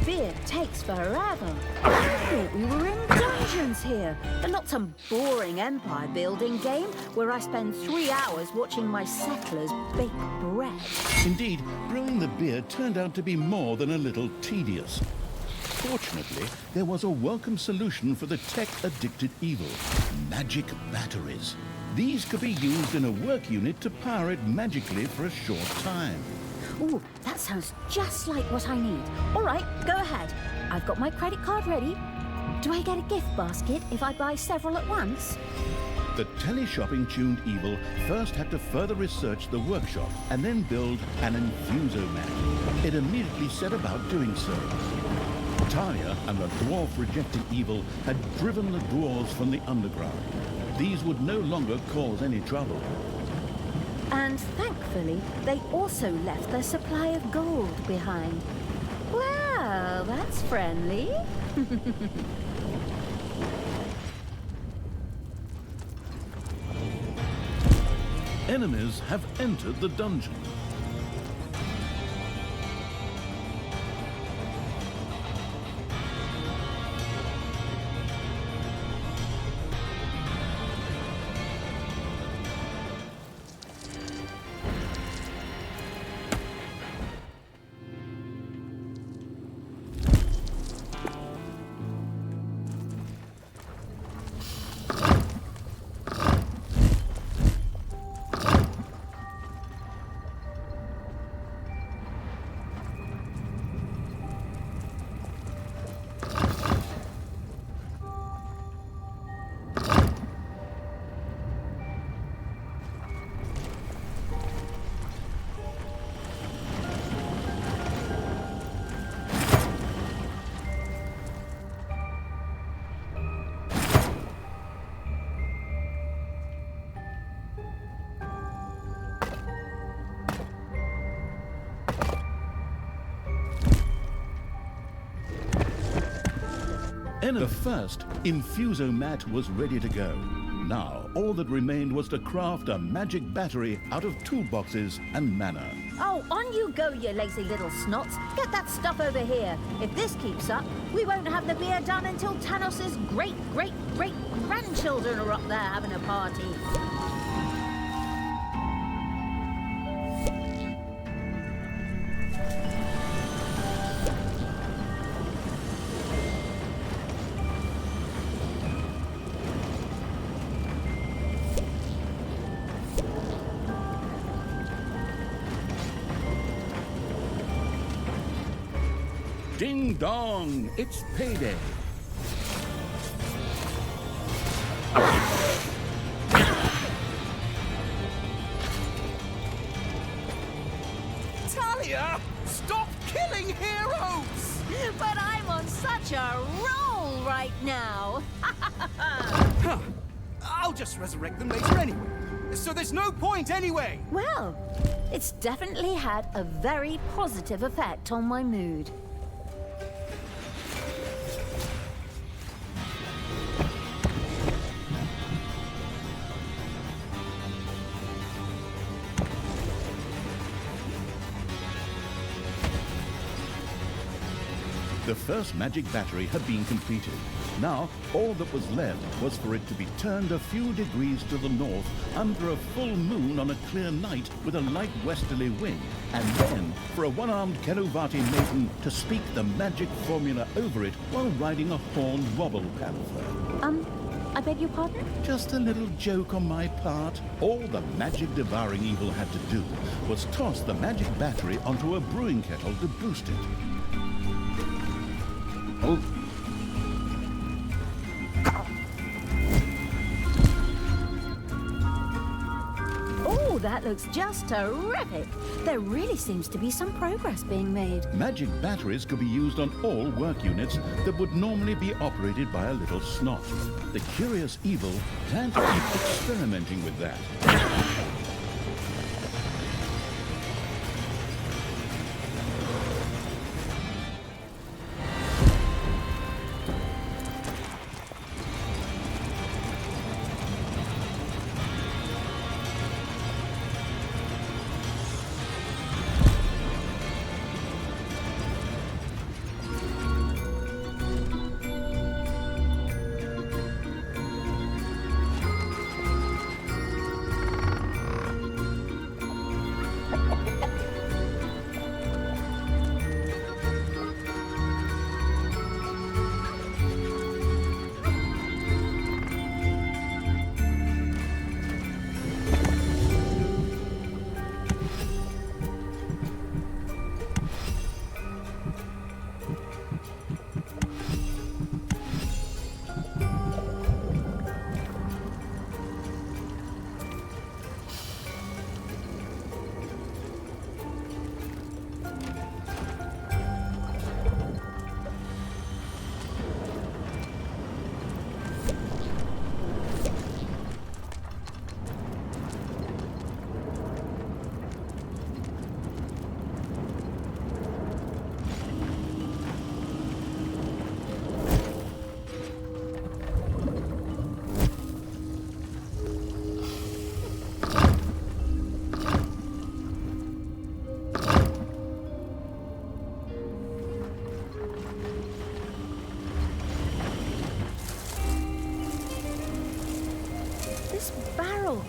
Beer takes forever. I thought we were in dungeons here, and not some boring empire building game where I spend 3 hours watching my settlers bake bread. Indeed, brewing the beer turned out to be more than a little tedious. Fortunately, there was a welcome solution for the tech-addicted evil: magic batteries. These could be used in a work unit to power it magically for a short time. Ooh, that sounds just like what I need. All right, go ahead. I've got my credit card ready. Do I get a gift basket if I buy several at once? The tele-shopping-tuned evil first had to further research the workshop and then build an infusomat. It immediately set about doing so. Talia and the dwarf-rejecting evil had driven the dwarves from the underground. These would no longer cause any trouble. And thankfully, they also left their supply of gold behind. Well, that's friendly. Enemies have entered the dungeon. The first infusomat was ready to go. Now, all that remained was to craft a magic battery out of toolboxes and mana. Oh, on you go, you lazy little snots. Get that stuff over here. If this keeps up, we won't have the beer done until Tanos's great-great-great-grandchildren are up there having a party. Ding dong, it's payday. Talia, stop killing heroes! But I'm on such a roll right now. Huh. I'll just resurrect them later anyway. So there's no point anyway. Well, it's definitely had a very positive effect on my mood. The first magic battery had been completed. Now, all that was left was for it to be turned a few degrees to the north under a full moon on a clear night with a light westerly wind, and then for a one-armed Kenovati maiden to speak the magic formula over it while riding a horned wobble panther. I beg your pardon? Just a little joke on my part. All the magic devouring evil had to do was toss the magic battery onto a brewing kettle to boost it. Oh, that looks just terrific. There really seems to be some progress being made. Magic batteries could be used on all work units that would normally be operated by a little snot. The curious evil planned to keep experimenting with that.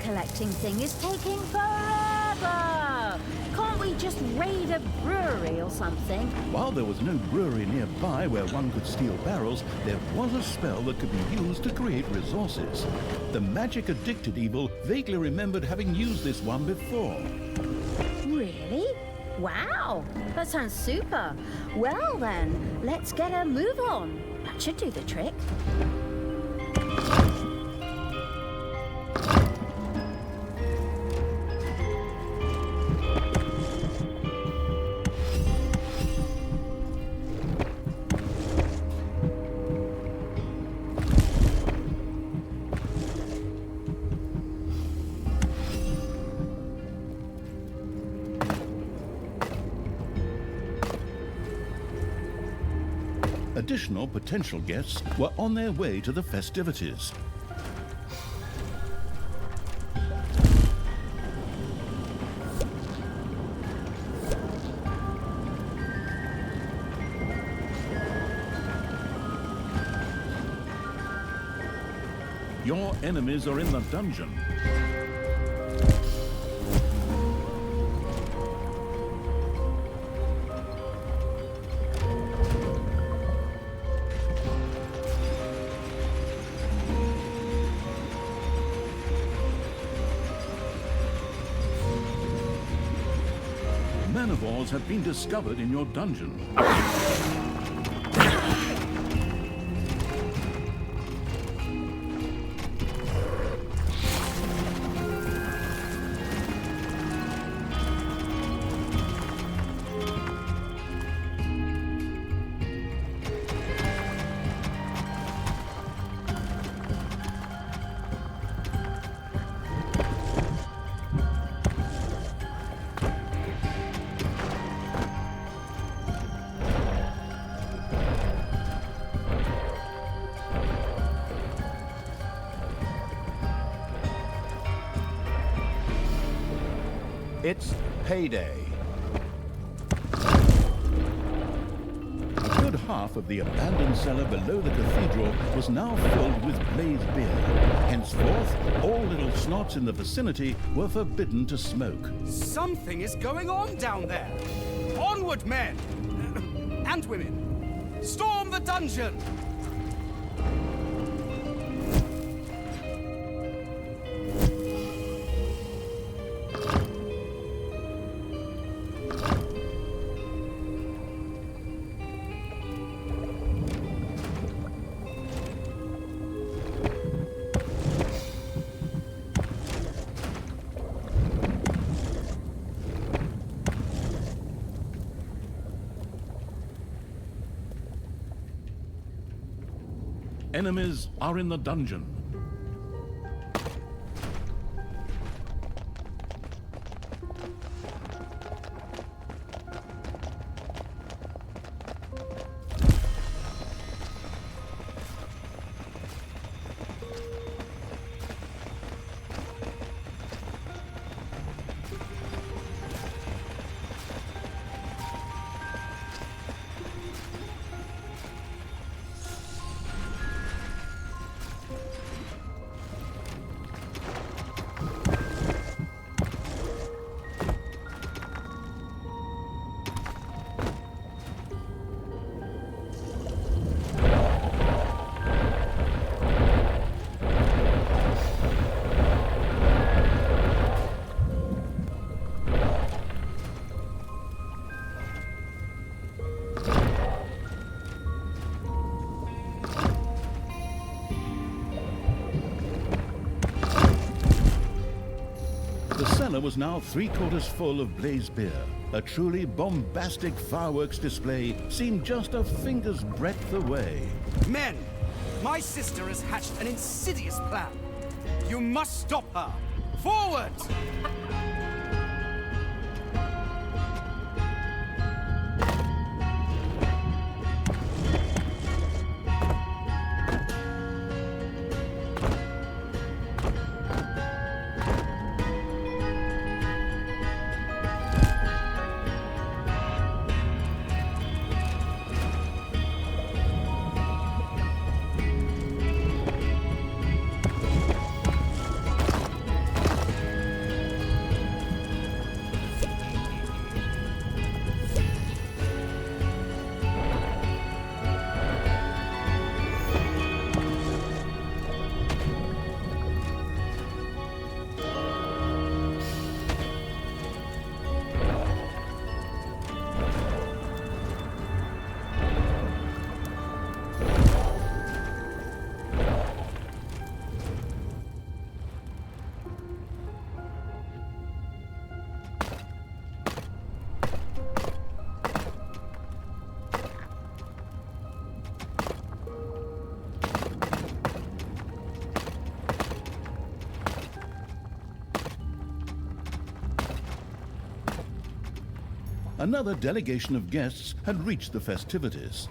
collecting thing is taking forever. Can't we just raid a brewery or something? While there was no brewery nearby where one could steal barrels, there was a spell that could be used to create resources. The magic-addicted evil vaguely remembered having used this one before. Really? Wow, that sounds super. Well then, let's get a move on. That should do the trick. Additional potential guests were on their way to the festivities. Your enemies are in the dungeon. Manivores have been discovered in your dungeon. It's payday. A good half of the abandoned cellar below the cathedral was now filled with blazed beer. Henceforth, all little snots in the vicinity were forbidden to smoke. Something is going on down there. Onward, men! And women. Storm the dungeon! Enemies are in the dungeon. The cellar was now 3/4 full of blazed beer. A truly bombastic fireworks display seemed just a finger's breadth away. Men, my sister has hatched an insidious plan. You must stop her. Forward! Another delegation of guests had reached the festivities.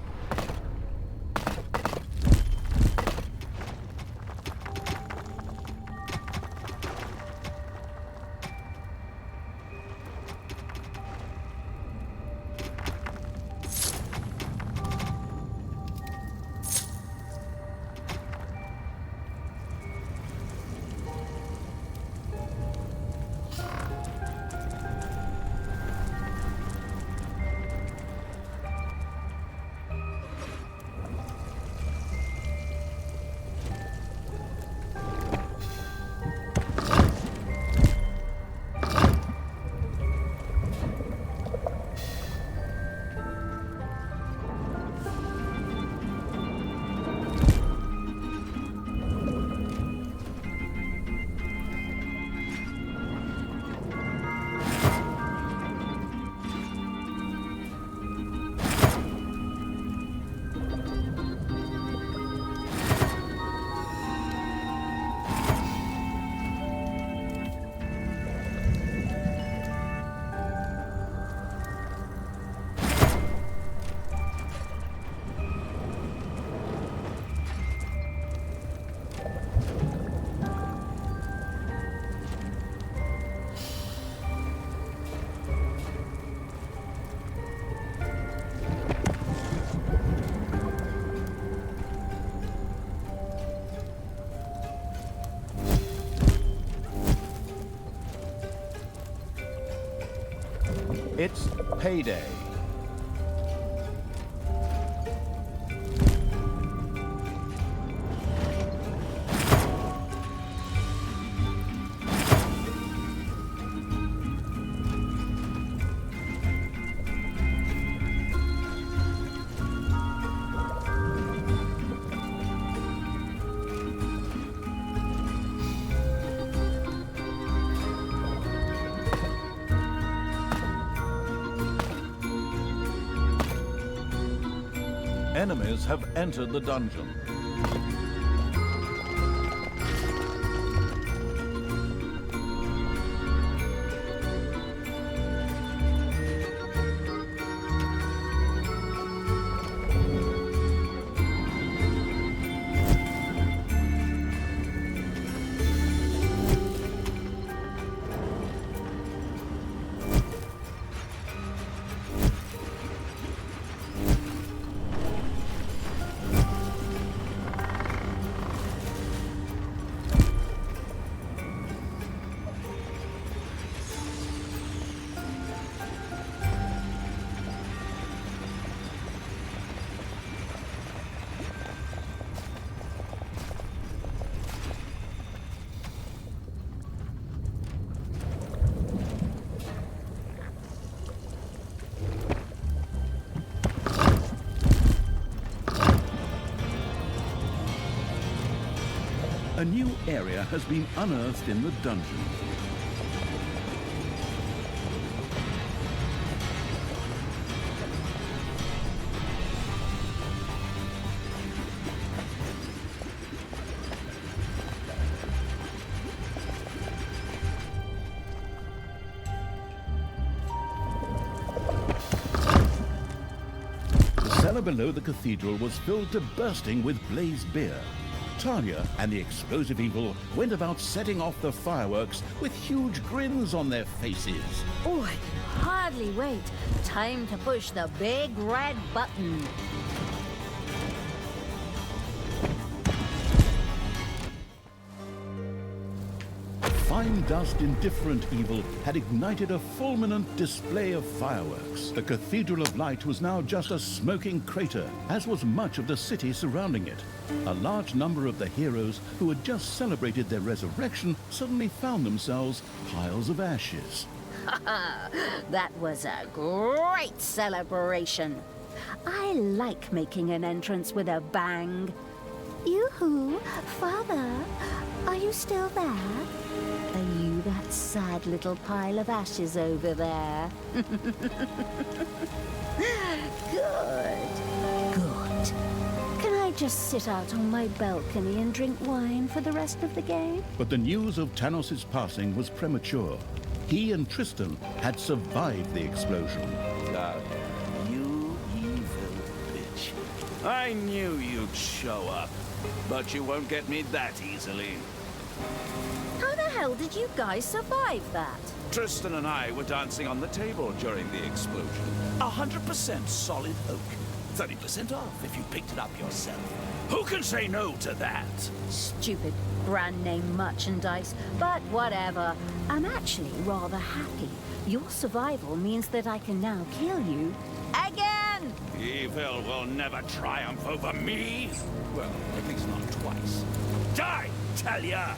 It's payday. Enemies have entered the dungeon. A new area has been unearthed in the dungeon. The cellar below the cathedral was filled to bursting with blazed beer. Talia and the explosive evil went about setting off the fireworks with huge grins on their faces. Oh, I can hardly wait. Time to push the big red button. Fine dust indifferent evil had ignited a fulminant display of fireworks. The Cathedral of Light was now just a smoking crater, as was much of the city surrounding it. A large number of the heroes who had just celebrated their resurrection suddenly found themselves piles of ashes. That was a great celebration. I like making an entrance with a bang. Yoo-hoo, Father, are you still there? Are you that sad little pile of ashes over there? Good. Can I just sit out on my balcony and drink wine for the rest of the game? But the news of Tanos' passing was premature. He and Tristan had survived the explosion. You evil bitch. I knew you'd show up, but you won't get me that easily. How the hell did you guys survive that? Tristan and I were dancing on the table during the explosion. 100% solid oak. 30% off if you picked it up yourself. Who can say no to that? Stupid brand name merchandise, but whatever. I'm actually rather happy. Your survival means that I can now kill you again! Evil will never triumph over me. Well, at least not twice. Die, tell ya!